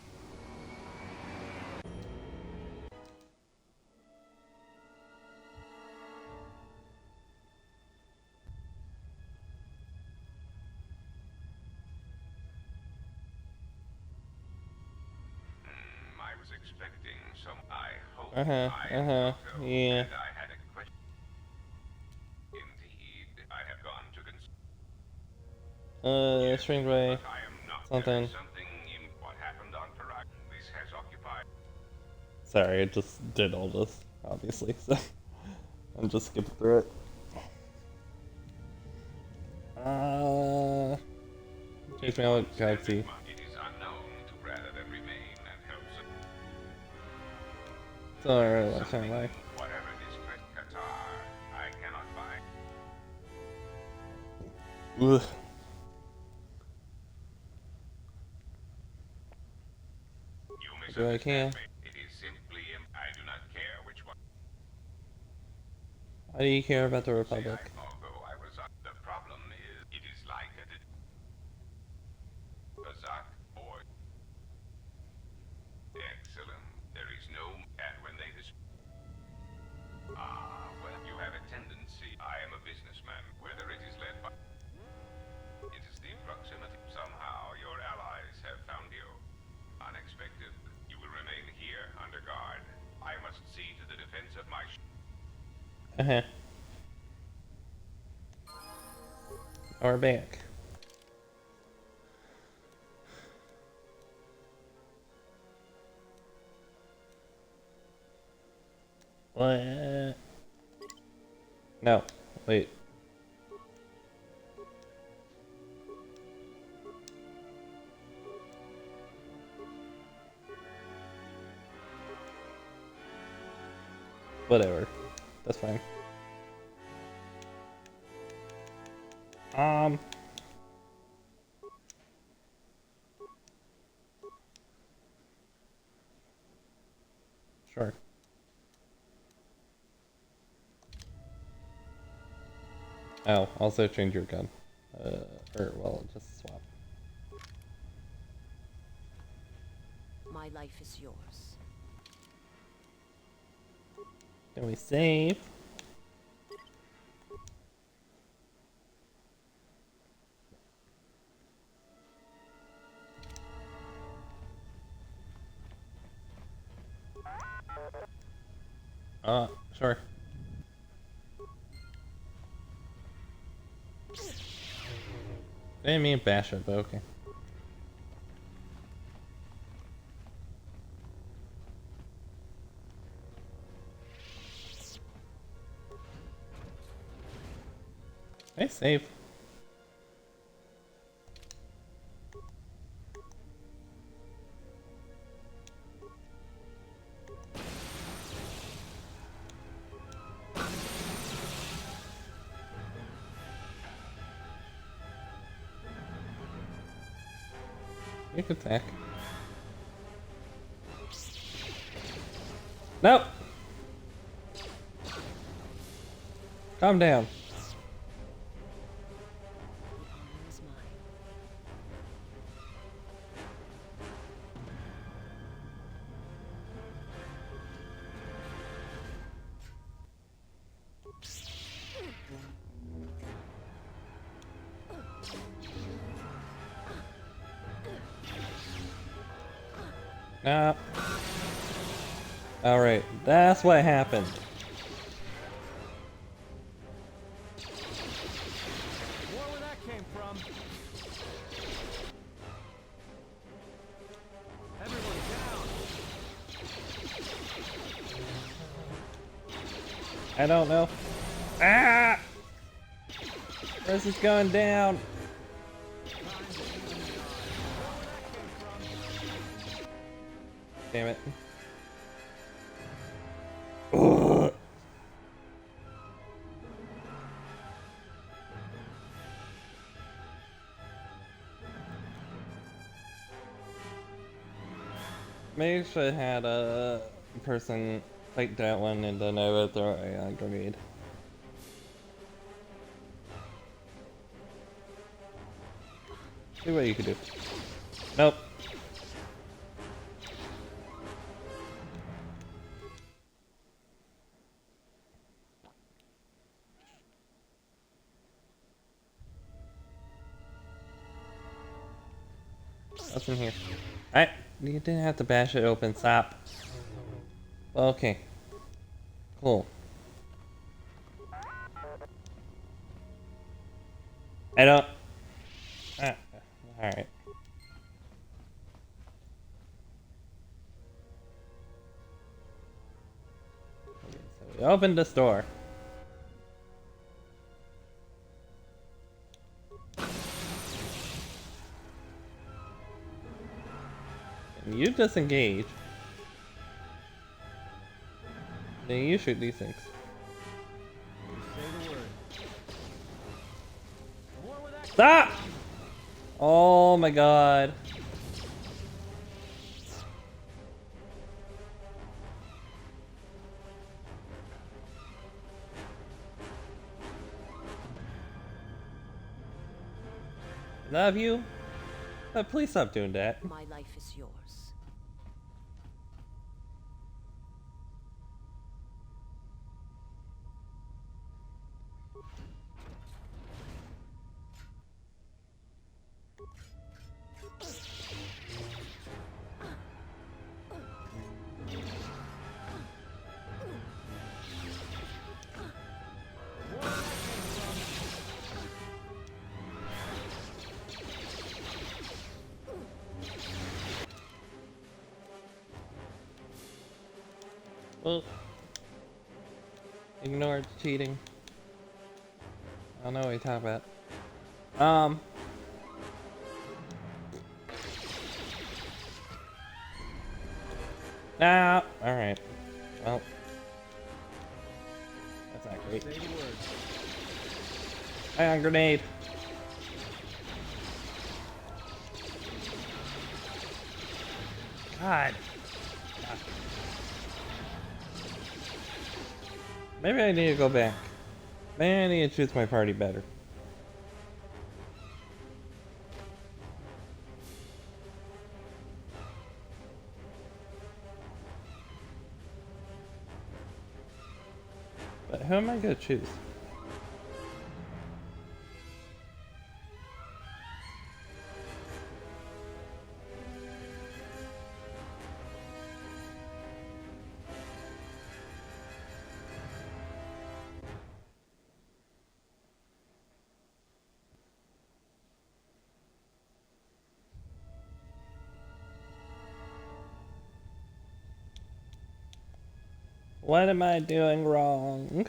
I was expecting some. I hope yeah. and I had a question. Indeed, I have gone to strange way. I am not. Something. There is something in what happened on Parag. This has occupied. Sorry, I just did all this, obviously, so I'm just skipping through it. Chase me out, Galaxy. It is unknown to rather than remain and helps. It's alright, last time, like. Whatever this great Qatar, I cannot find. Ugh. Do what I can. It is simply, I do not care which one. Why do you care about the Republic? Although I was the problem is, it is like a Bazak boy. Excellent. There is no, and when they well, you have a tendency. I am a businessman. Whether it is led by, it is the proximity. Somehow your allies have found you. Unexpected. You will remain here under guard. I must see to the defense of my. We're back. What? No, wait. Whatever. That's fine. Sure. Oh, also change your gun. Or, well, just swap. My life is yours. Can we save? Sure. I didn't mean bash it, but okay. Hey, save. You can attack. Nope. Calm down. Alright, that's what happened. Where that came from? Everyone down. I don't know. Ah! This is going down. Damn it. Ugh. Maybe I should have had a person fight that one and then I would throw a grenade. See what you can do. Nope. What's in here? Alright, you didn't have to bash it open, stop. Okay. Cool. I don't... Alright. Okay, so we opened this door. And you disengage. Then you shoot these things. Stop! Oh my god. Love you. But please stop doing that. My life is yours. Well, ignore cheating. I don't know what you're talking about. Nah, alright. Well, that's not great. Ion grenade. God. Maybe I need to go back. Maybe I need to choose my party better. But who am I gonna choose? What am I doing wrong?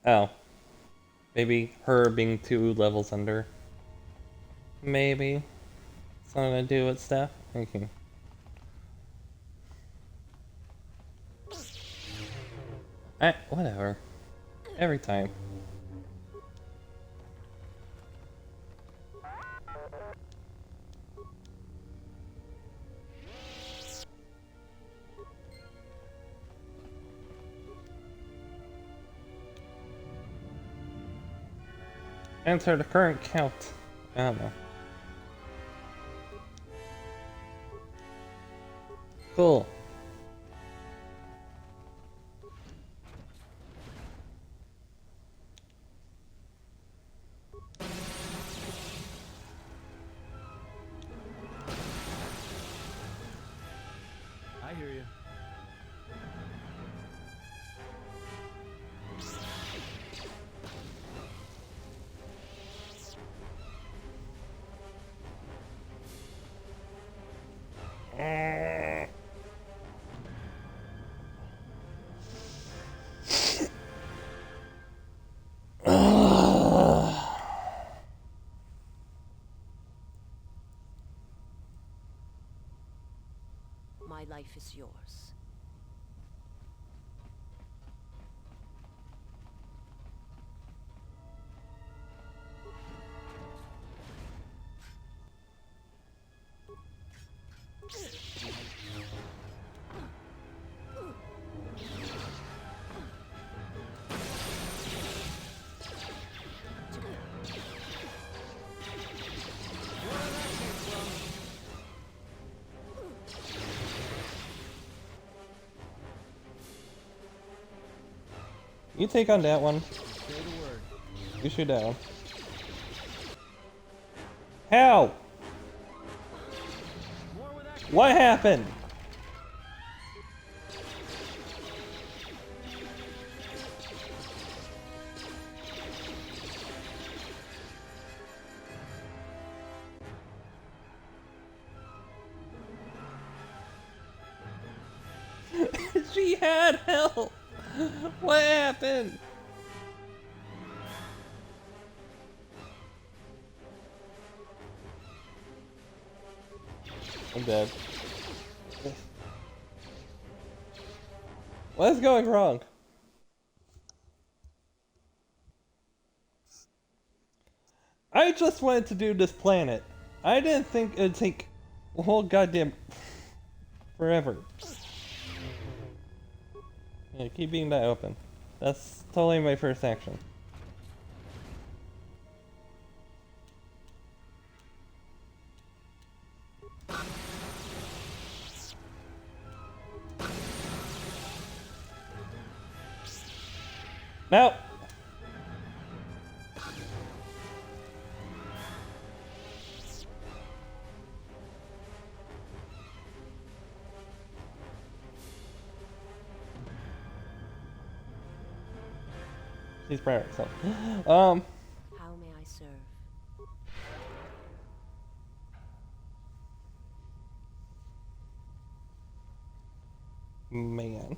Oh. Maybe her being 2 levels under. Maybe. Something to do with stuff? Okay. Whatever. Every time. Enter the current count. I don't know. Cool. I hear you. My life is yours. You take on that one. You shoot down. How? What happened? She had help. What happened? I'm dead. What is going wrong? I just wanted to do this planet. I didn't think it'd take a whole goddamn forever. Yeah, keep being that open. That's totally my first action. No! He's prior, so. How may I serve? Man.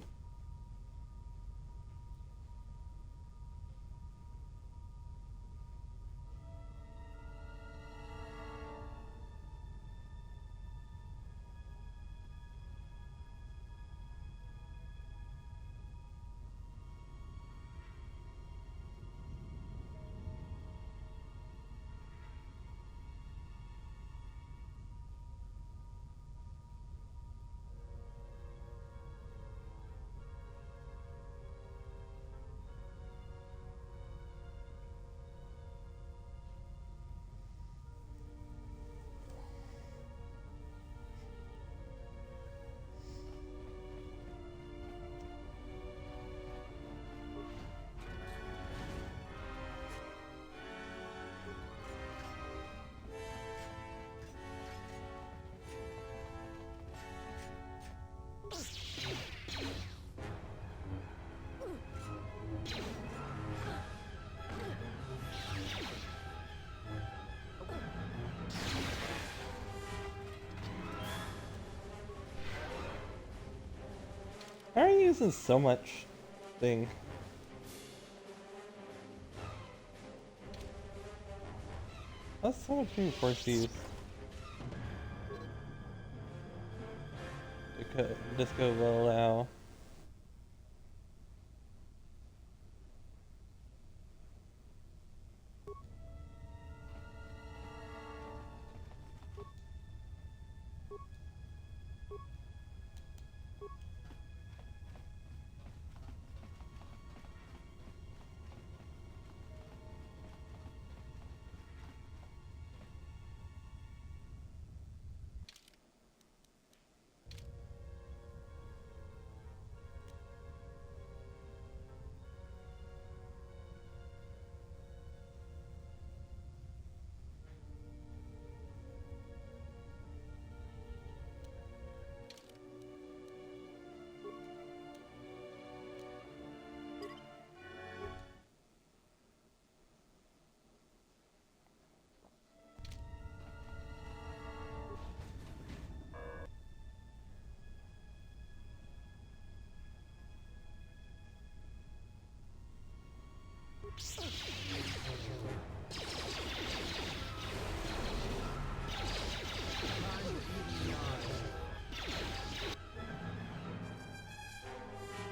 How are you using so much thing? That's so much being forced to use. Disco will allow.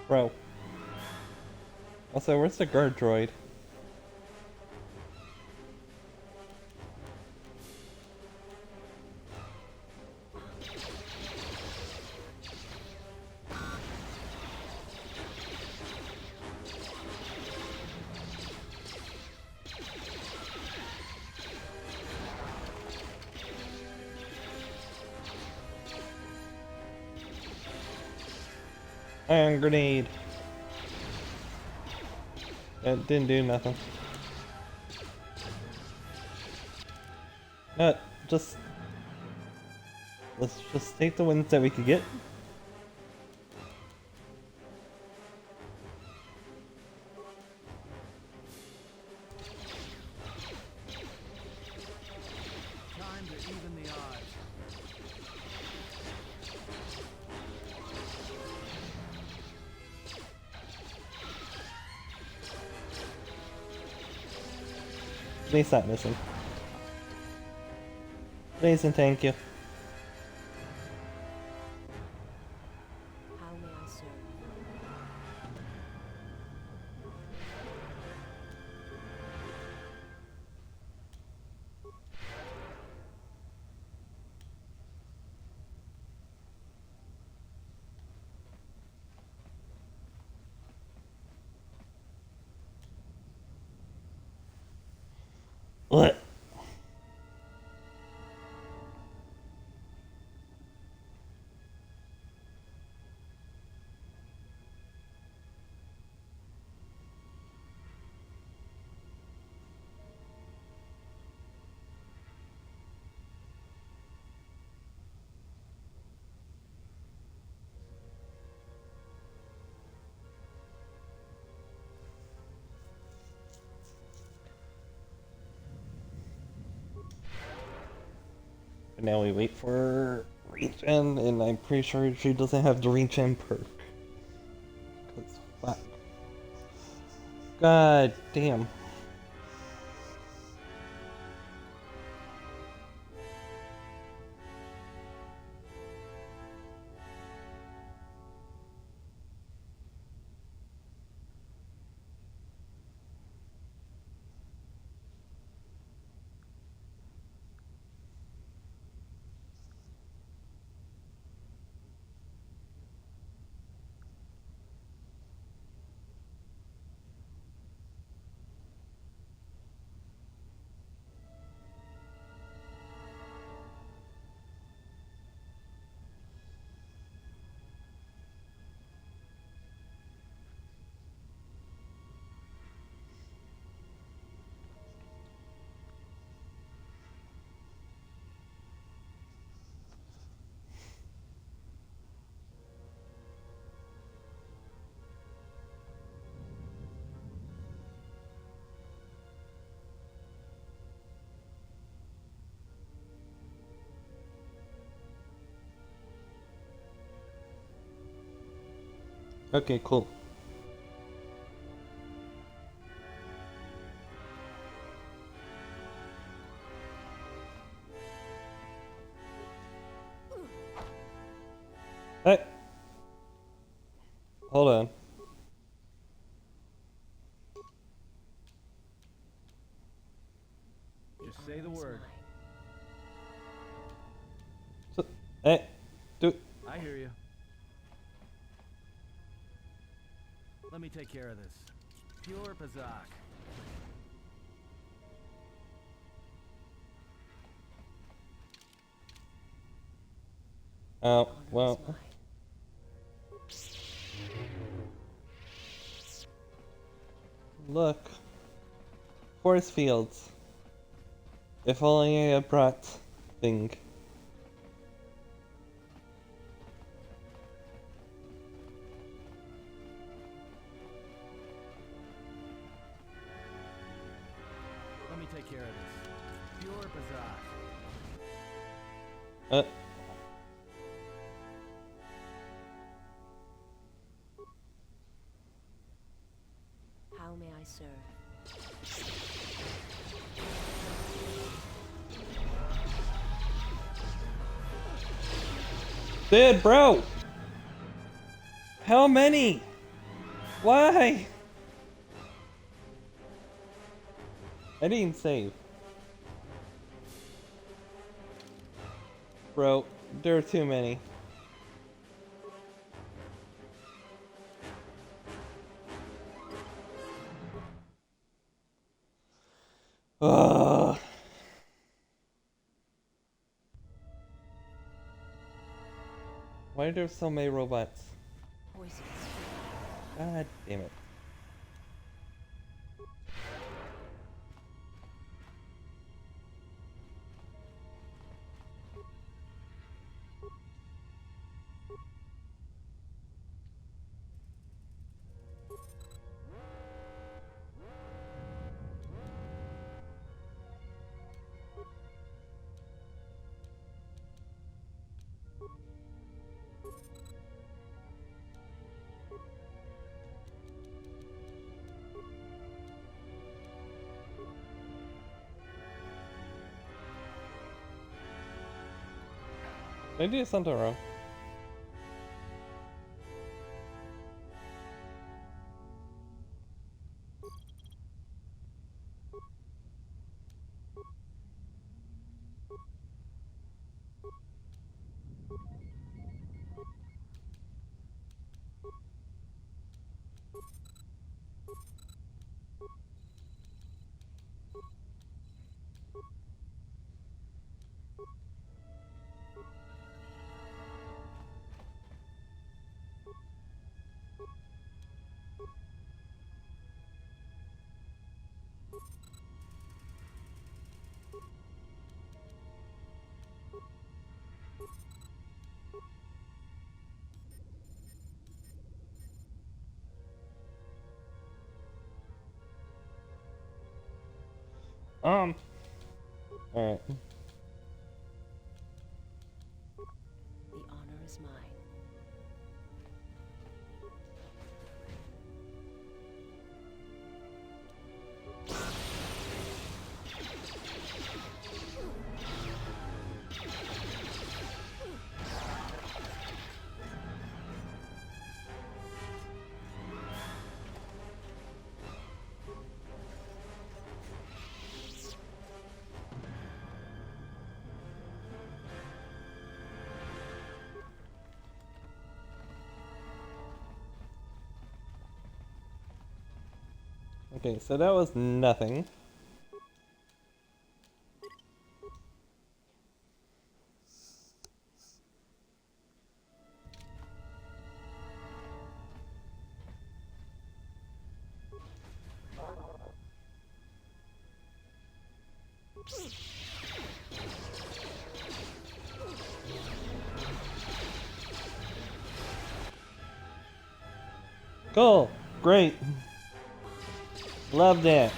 Bro. Also, where's the guard droid? Ion grenade. It didn't do nothing. No, let's just take the wins that we could get. Time to even the odds. Please stop missing. Please and thank you. How may I serve? What? And now we wait for regen, and I'm pretty sure she doesn't have the regen perk. 'Cause fuck. God damn. Okay, cool. Hey! Hold on. Just say the word. Hey! Do I hear you. Let me take care of this. Pure Pazak. Oh, well. Look. Force fields. If only I had brought thing. Let me take care of this. Pure Pazak. How may I serve? Dude, bro! How many? Why? I didn't save. Bro, there are too many. Ugh. Why are there so many robots? God damn it. Did I do something wrong? Alright. The honor is mine. Okay, so that was nothing. Cool. Great. Love that.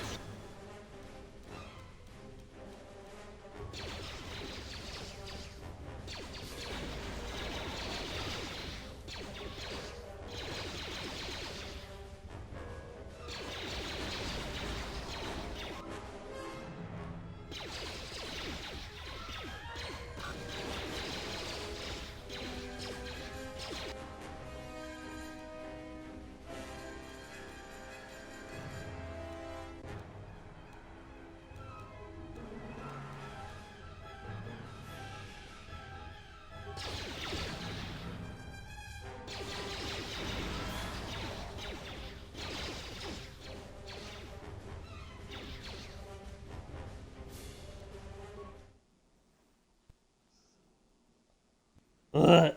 Ugh.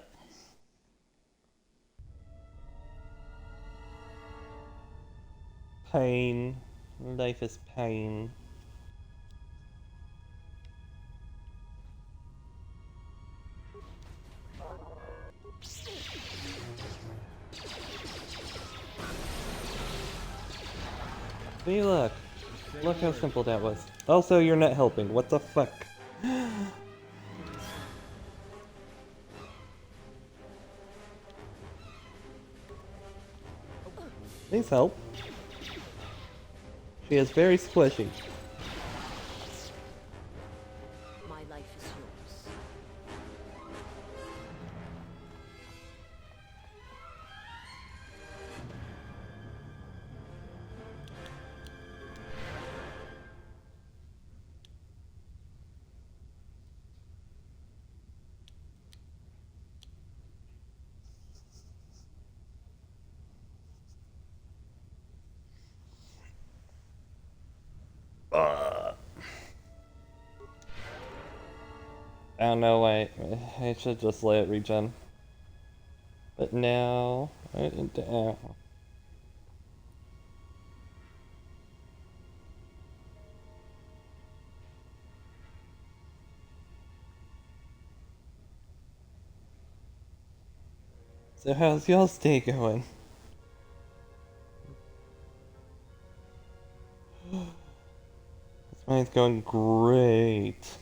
Pain. Life is pain. See, look. Look how simple that was. Also, you're not helping. What the fuck? Please help. She is very squishy. My life is yours. I don't know why. I should just let it regen. But now... So how's y'all's day going? Mine's going great.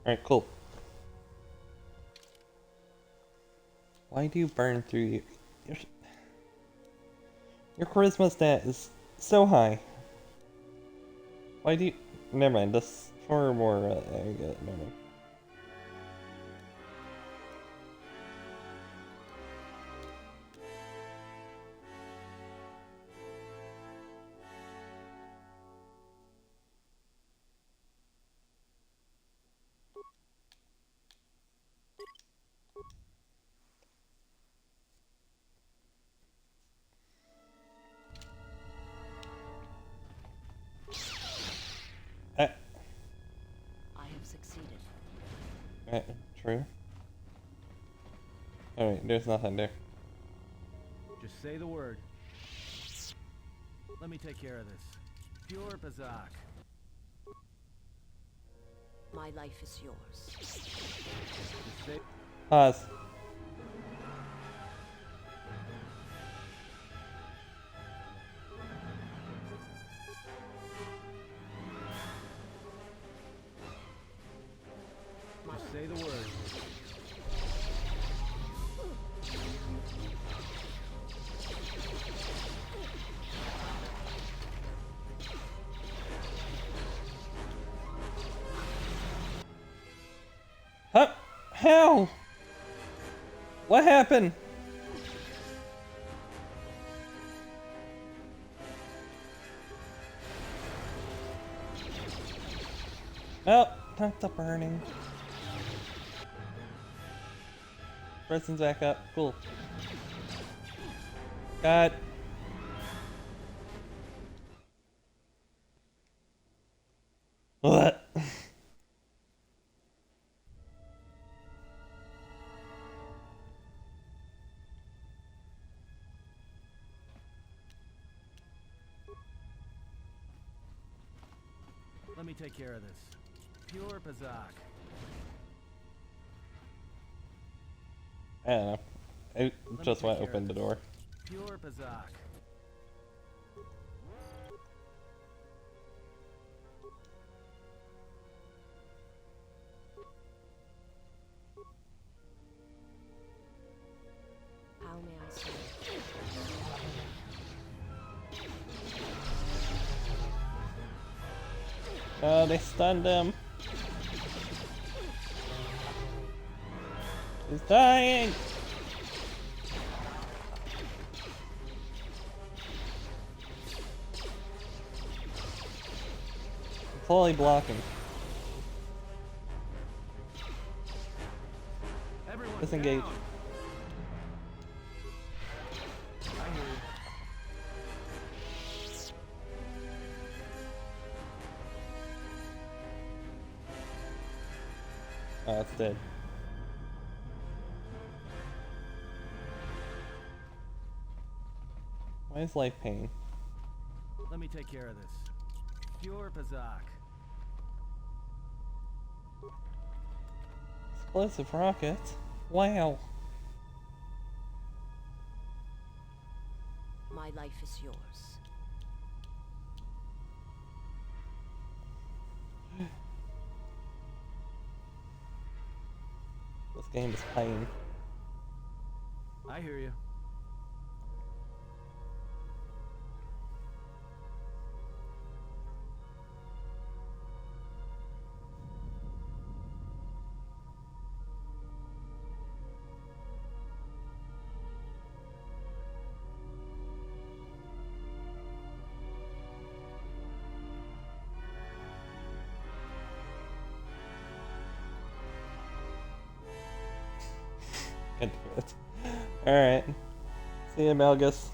Alright, cool. Why do you burn through your charisma stat is so high. Why do you... Never mind, that's 4 more, I get, never mind. I have succeeded. True. Alright, there's nothing there. Just say the word. Let me take care of this. Pure Bazak. My life is yours. Just say... Pause. Just say the word. Huh? How? What happened? Oh, not the burning. Preston's back up. Cool. God. What? me take care of this. Pure Pazak. I don't know. I just want to open the door. Pure Pazak. How may I serve? Oh, they stunned him. He's dying. Fully blocking. Everyone Disengage. down. I hear you. Oh, it's dead. Why is life pain? Let me take care of this. Pure Pazak. Explosive rockets? Wow. My life is yours. This game is pain. I hear you. Can't do it. Alright. See you, Melgus.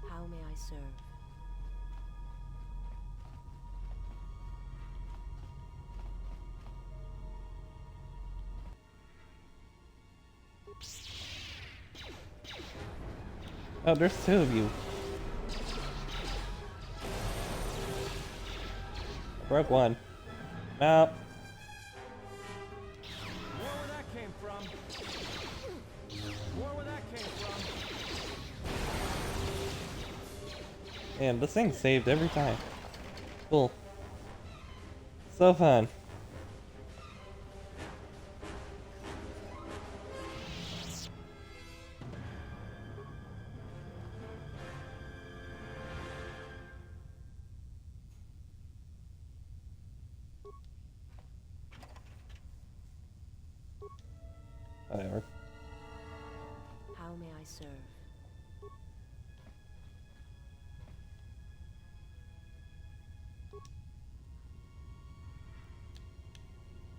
How may I serve? Oh, there's two of you. I broke one. Out. More where that came from. More where that came from. Man, this thing saved every time. Cool. So fun. Whatever. How may I serve?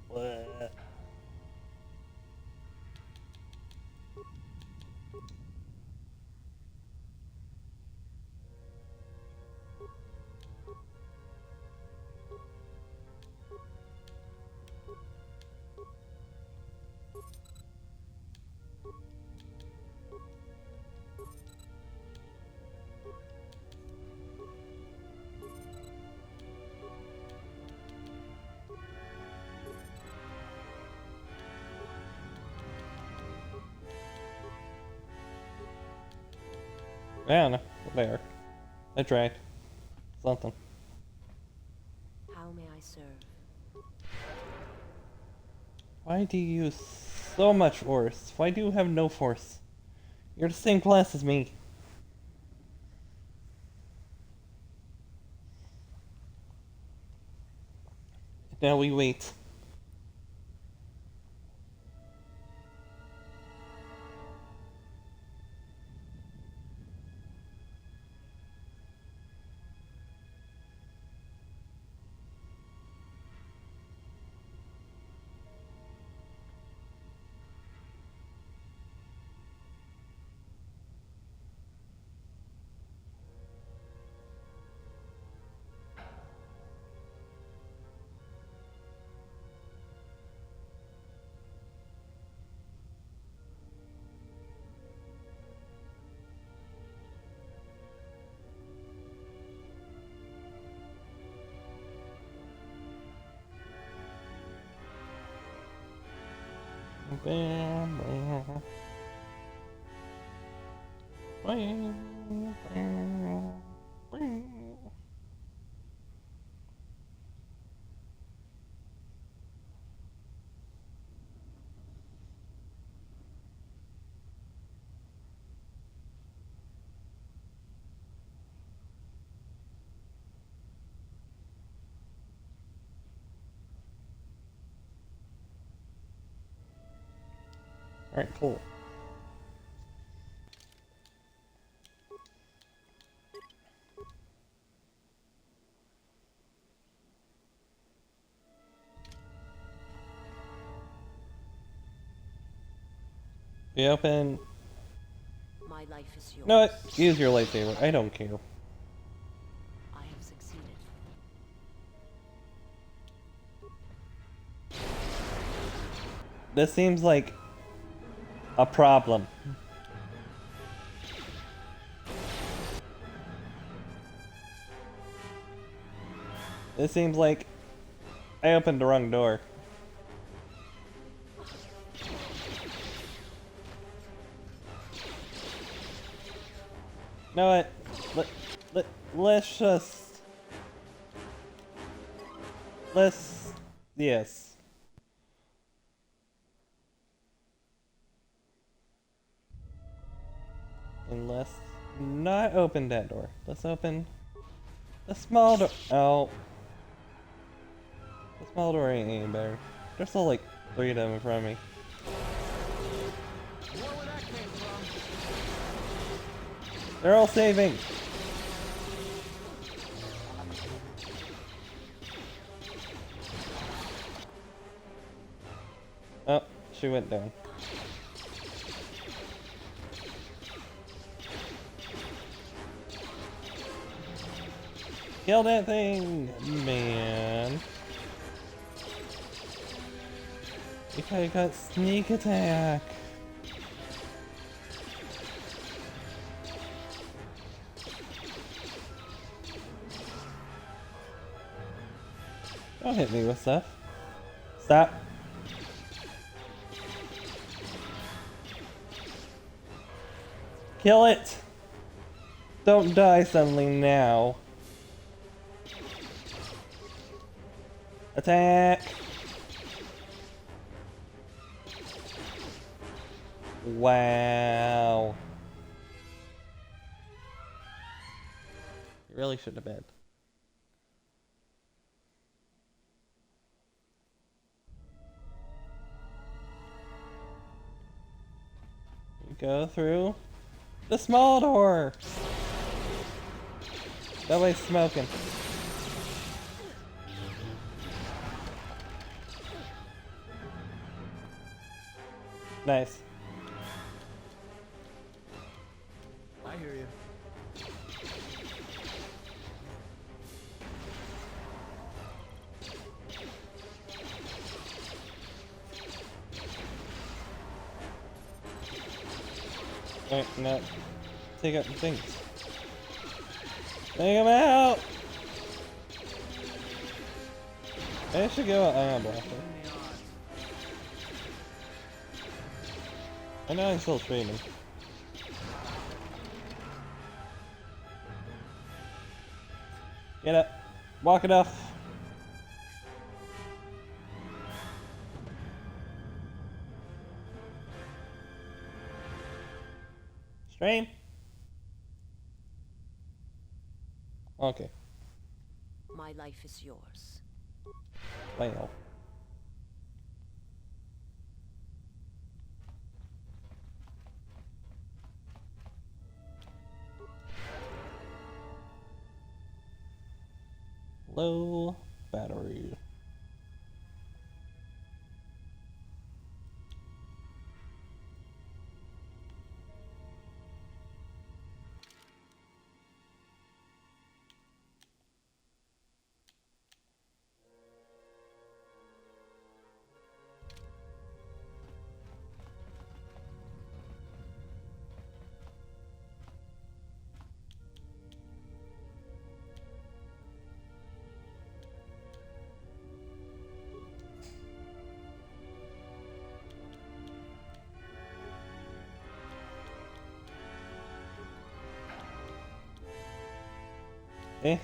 What? I don't know. There. I tried. Something. How may I serve? Why do you use so much force? Why do you have no force? You're the same class as me. Now we wait. Bam, bam. Bam, bam, bam. Alright, cool. We open. My life is yours. No, use your lightsaber. I don't care. I have succeeded. This seems like a problem. This seems like I opened the wrong door. Know what? Let's just... Yes. And let's not open that door. Let's open the small door. Oh. The small door ain't any better. There's still like 3 of them in front of me. They're all saving! Oh, she went down. Kill that thing! Man. If I got sneak attack. Don't hit me with stuff. Stop. Kill it! Don't die suddenly now. Attack! Wow. You really should have been. Go through the small door. Nobody's smoking. Nice. I hear you. Wait, no. Take out the things. Take them out! I should go Ion Blaster. I know I'm still streaming. Get up. Walk it off. Stream. Okay. My life is yours. Well. Low battery. Eh?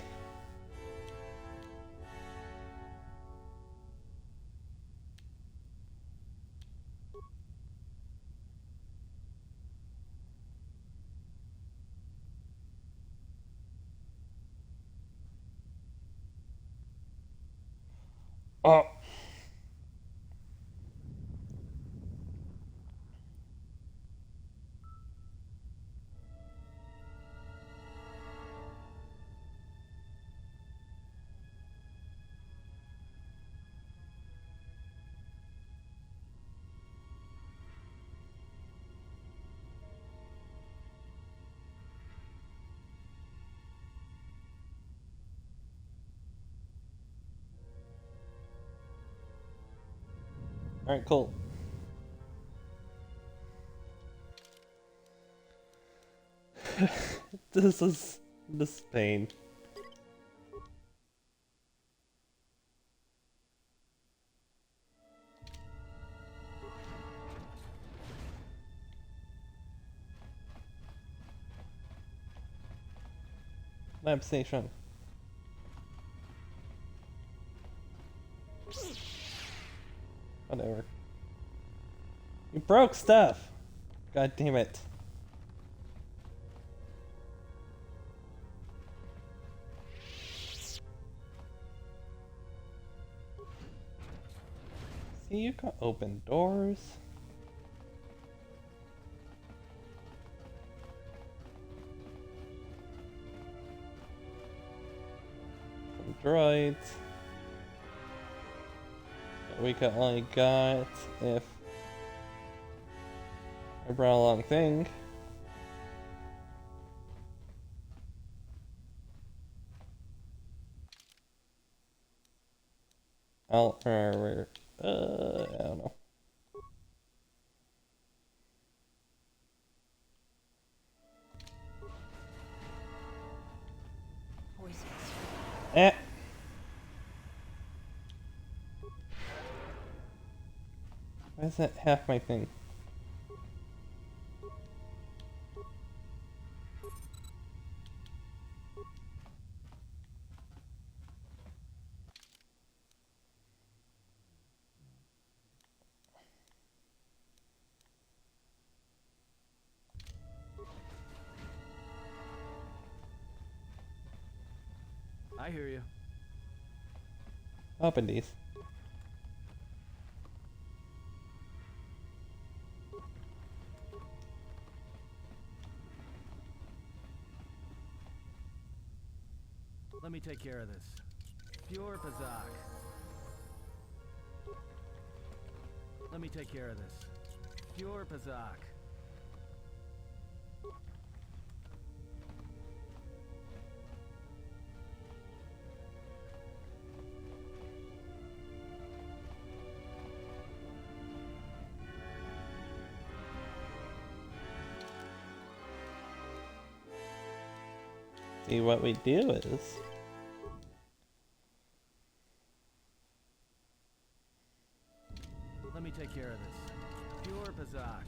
Oh. Alright, cool. This is pain. Lab station. Whatever. You broke stuff! God damn it. See, you can open doors. Some droids. We could only got if I brought along thing. I don't know. Eh. Why is that half my thing? I hear you. Open these. Let me take care of this. Pure Pazak. Let me take care of this. Pure Pazak. See, what we do is Let me take care of this. Pure Pazak.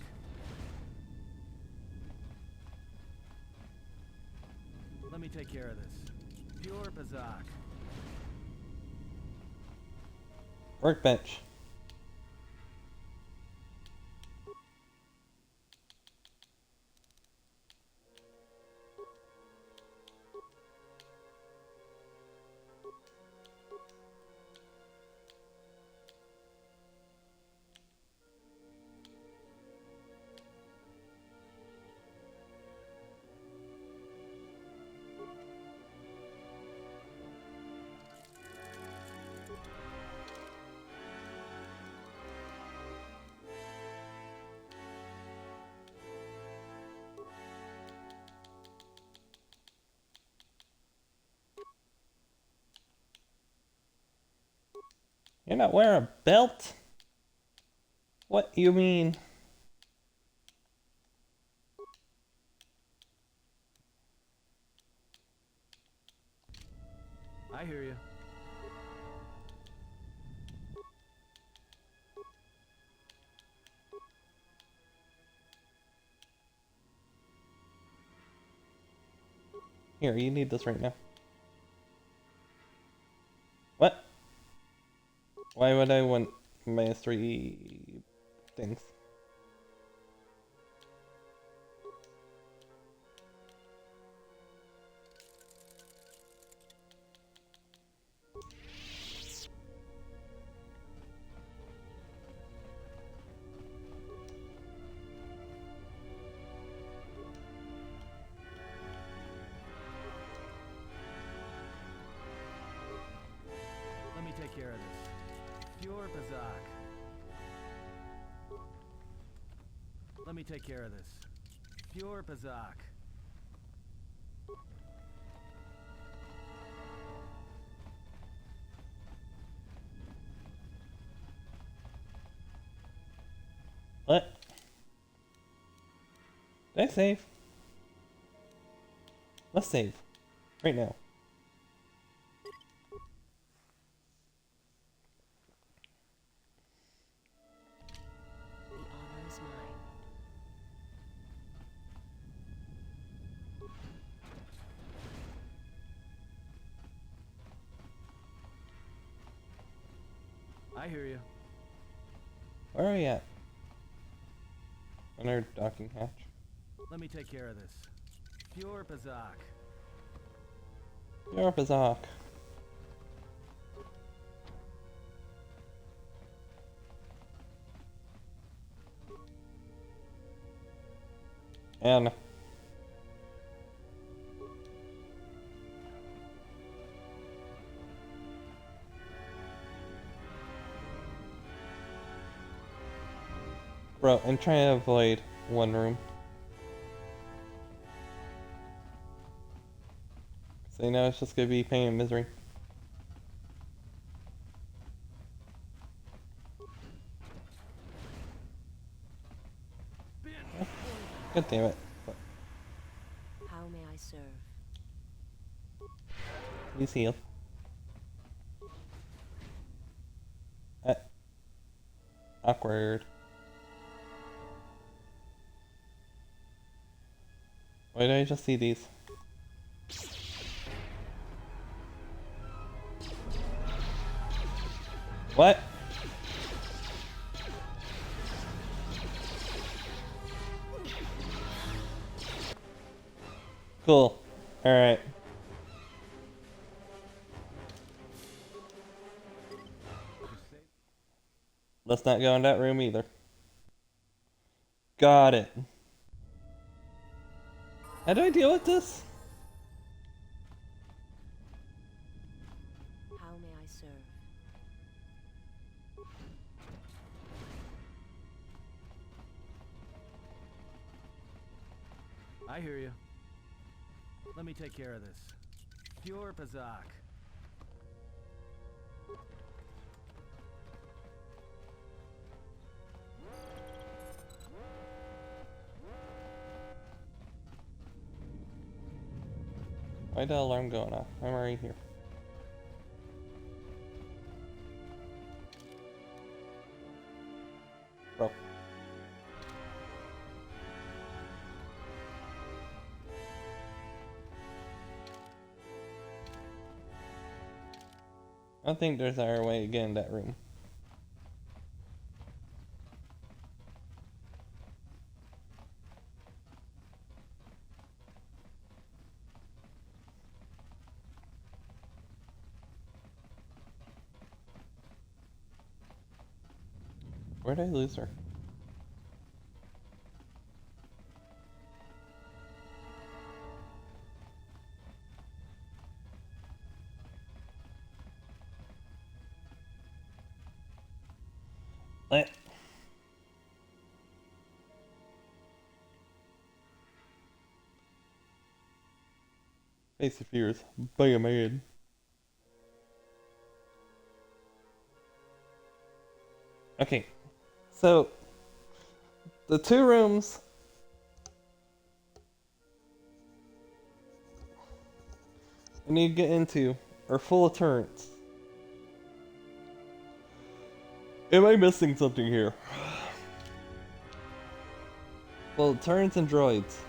Let me take care of this. Pure Pazak. workbench. You're not wearing a belt? What you mean? I hear you. Here, you need this right now. Why would I want -3 things? Let me take care of this. Pure Bazak. Let me take care of this. Pure Bazak. What? Did I save? Let's save. Right now. The honor is mine. I hear you. Where are we at? On our docking hatch. Let me take care of this. Pure Bazak. You're Bazak. And bro, I'm trying to avoid one room. So now it's just gonna be pain and misery. God damn it. How may I serve? Please heal. Awkward. Why did I just see these? What? Cool. Alright. Let's not go in that room either. Got it. How do I deal with this? How may I serve? I hear you. Let me take care of this. Pure Bazak. Why the alarm going off? I'm already here. Bro. I don't think there's our way to get in that room. Where'd I lose her? Let. Face of Fears. Bam, man. Okay. So, the two rooms I need to get into are full of turrets. Am I missing something here? Well, turrets and droids.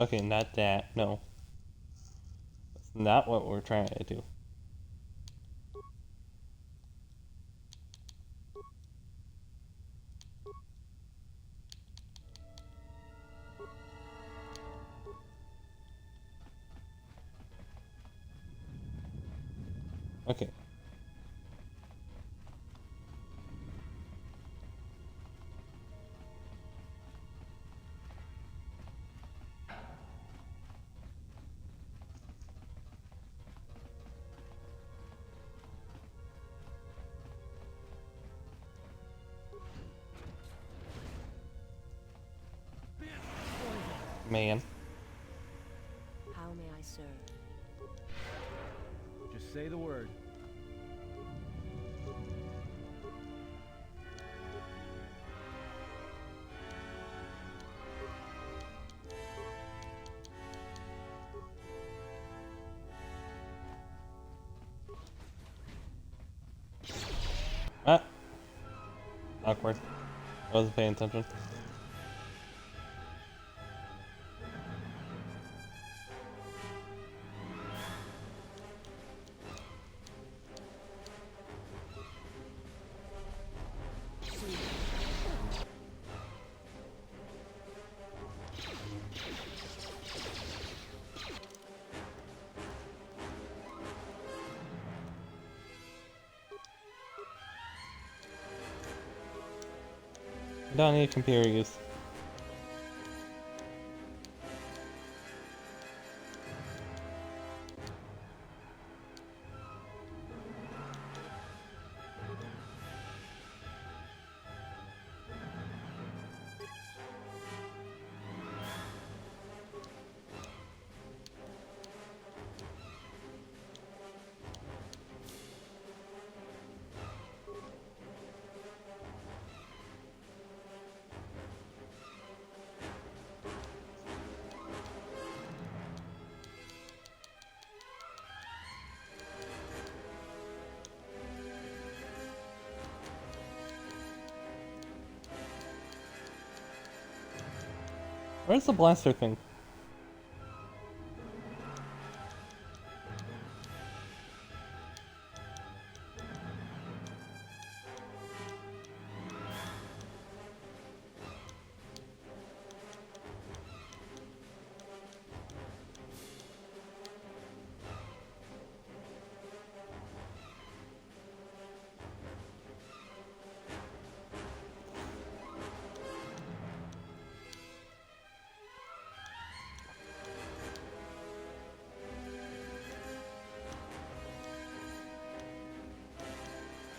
Okay, not that. No. That's not what we're trying to do. Okay. Man. How may I serve? Just say the word. Ah. Awkward. I wasn't paying attention. Don't need computer use. Where's the blaster thing?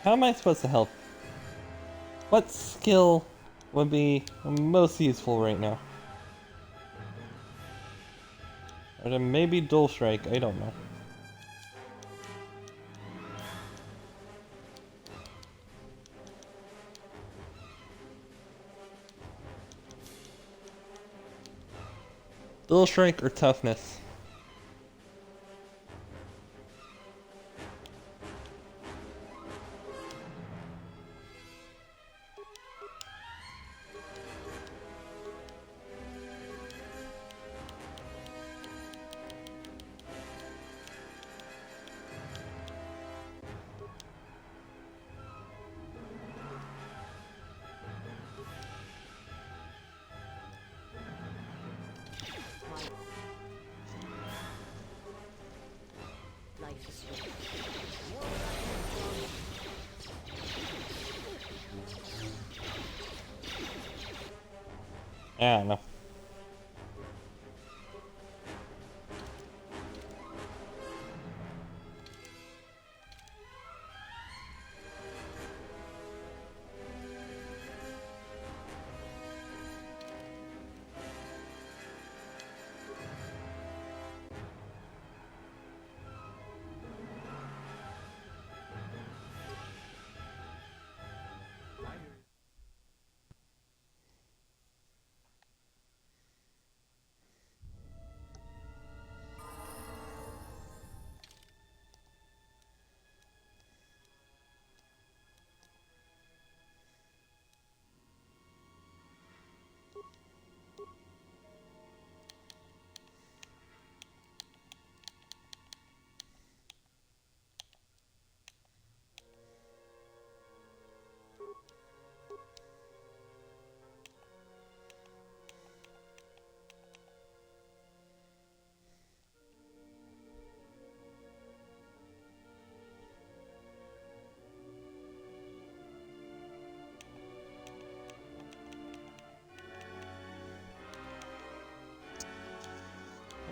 How am I supposed to help? What skill would be most useful right now? Or then maybe Dual Strike, I don't know. Dual Strike or Toughness? Life is I don't know.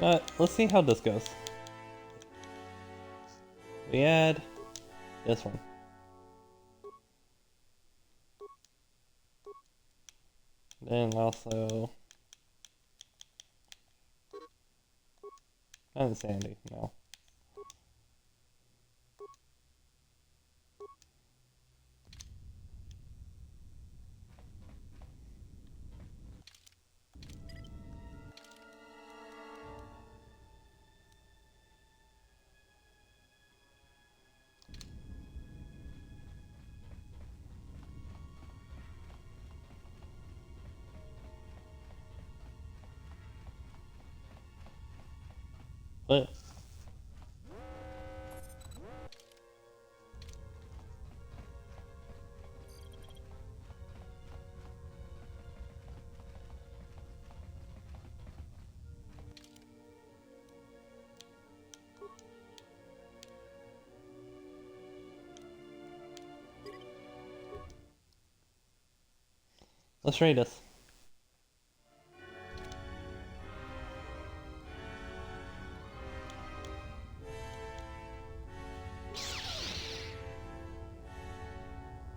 Let's see how this goes. We add this one. Then also Sandy, no. But let's rate this.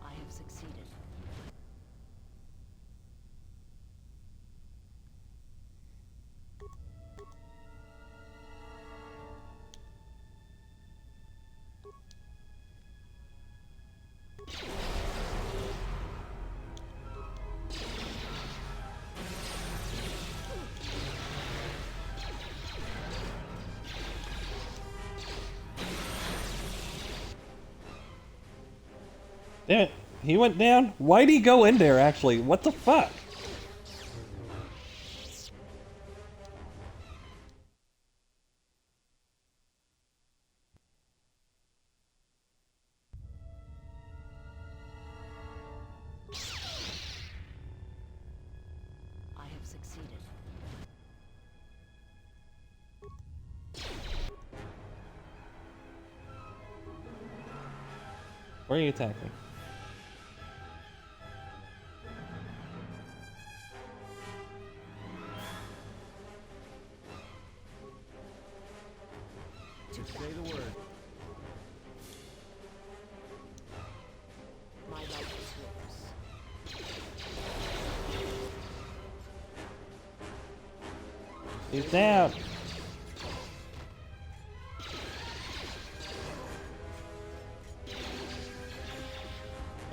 I have succeeded. Damn it, he went down? Why'd he go in there actually? What the fuck? I have succeeded. Where are you attacking? Just say the word. My life is yours. He's down.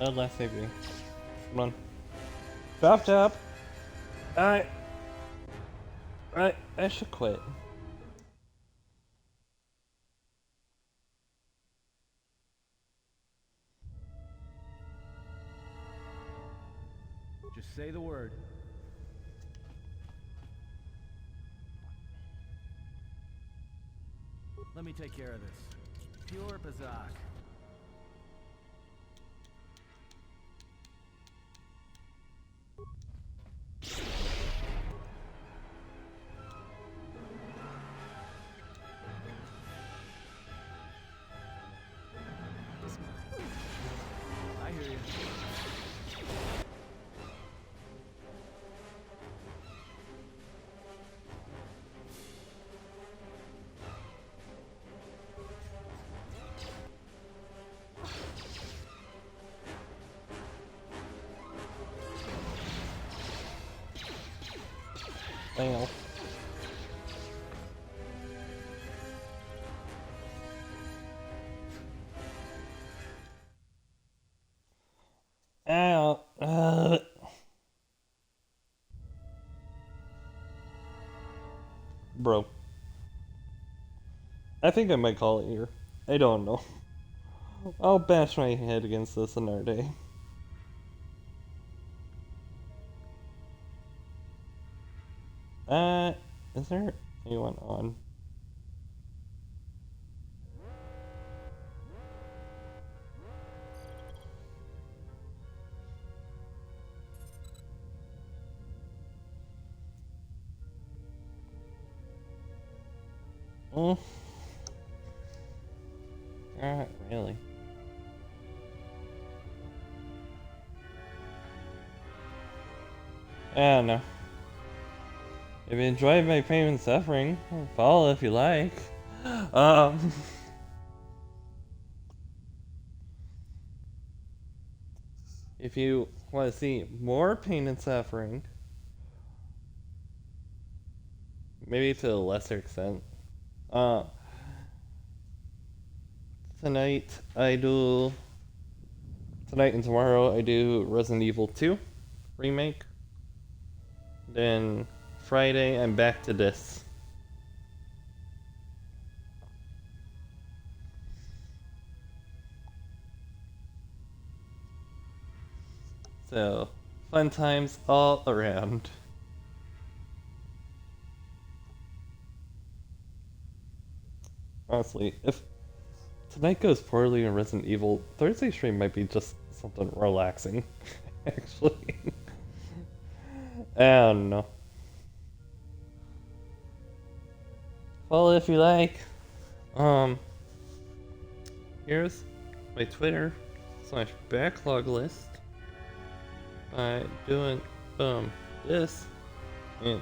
Oh, last save me. Come on. Chop. Alright. Right, I should quit. Just say the word. Let me take care of this. Pure Pazak. I hear you. Fail. Ow. Bro. I think I might call it here. I don't know. I'll bash my head against this another day. Is there anyone on? Really? I don't know. If you enjoyed my pain and suffering, follow if you like. If you want to see more pain and suffering, maybe to a lesser extent, tonight and tomorrow I do Resident Evil 2 remake. Then Friday I'm back to this. So, fun times all around. Honestly, if tonight goes poorly in Resident Evil, Thursday stream might be just something relaxing, actually. I don't know. Follow if you like. Here's my Twitter /backlog list. By doing this and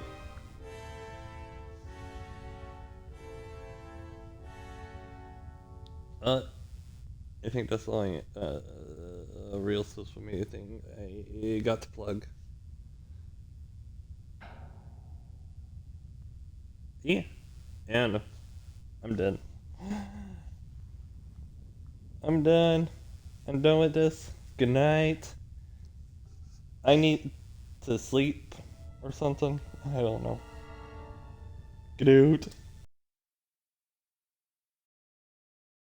I think that's the only real social media thing I got to plug. Yeah, and I'm done. I'm done. I'm done with this. Good night. I need to sleep or something. I don't know. Get out.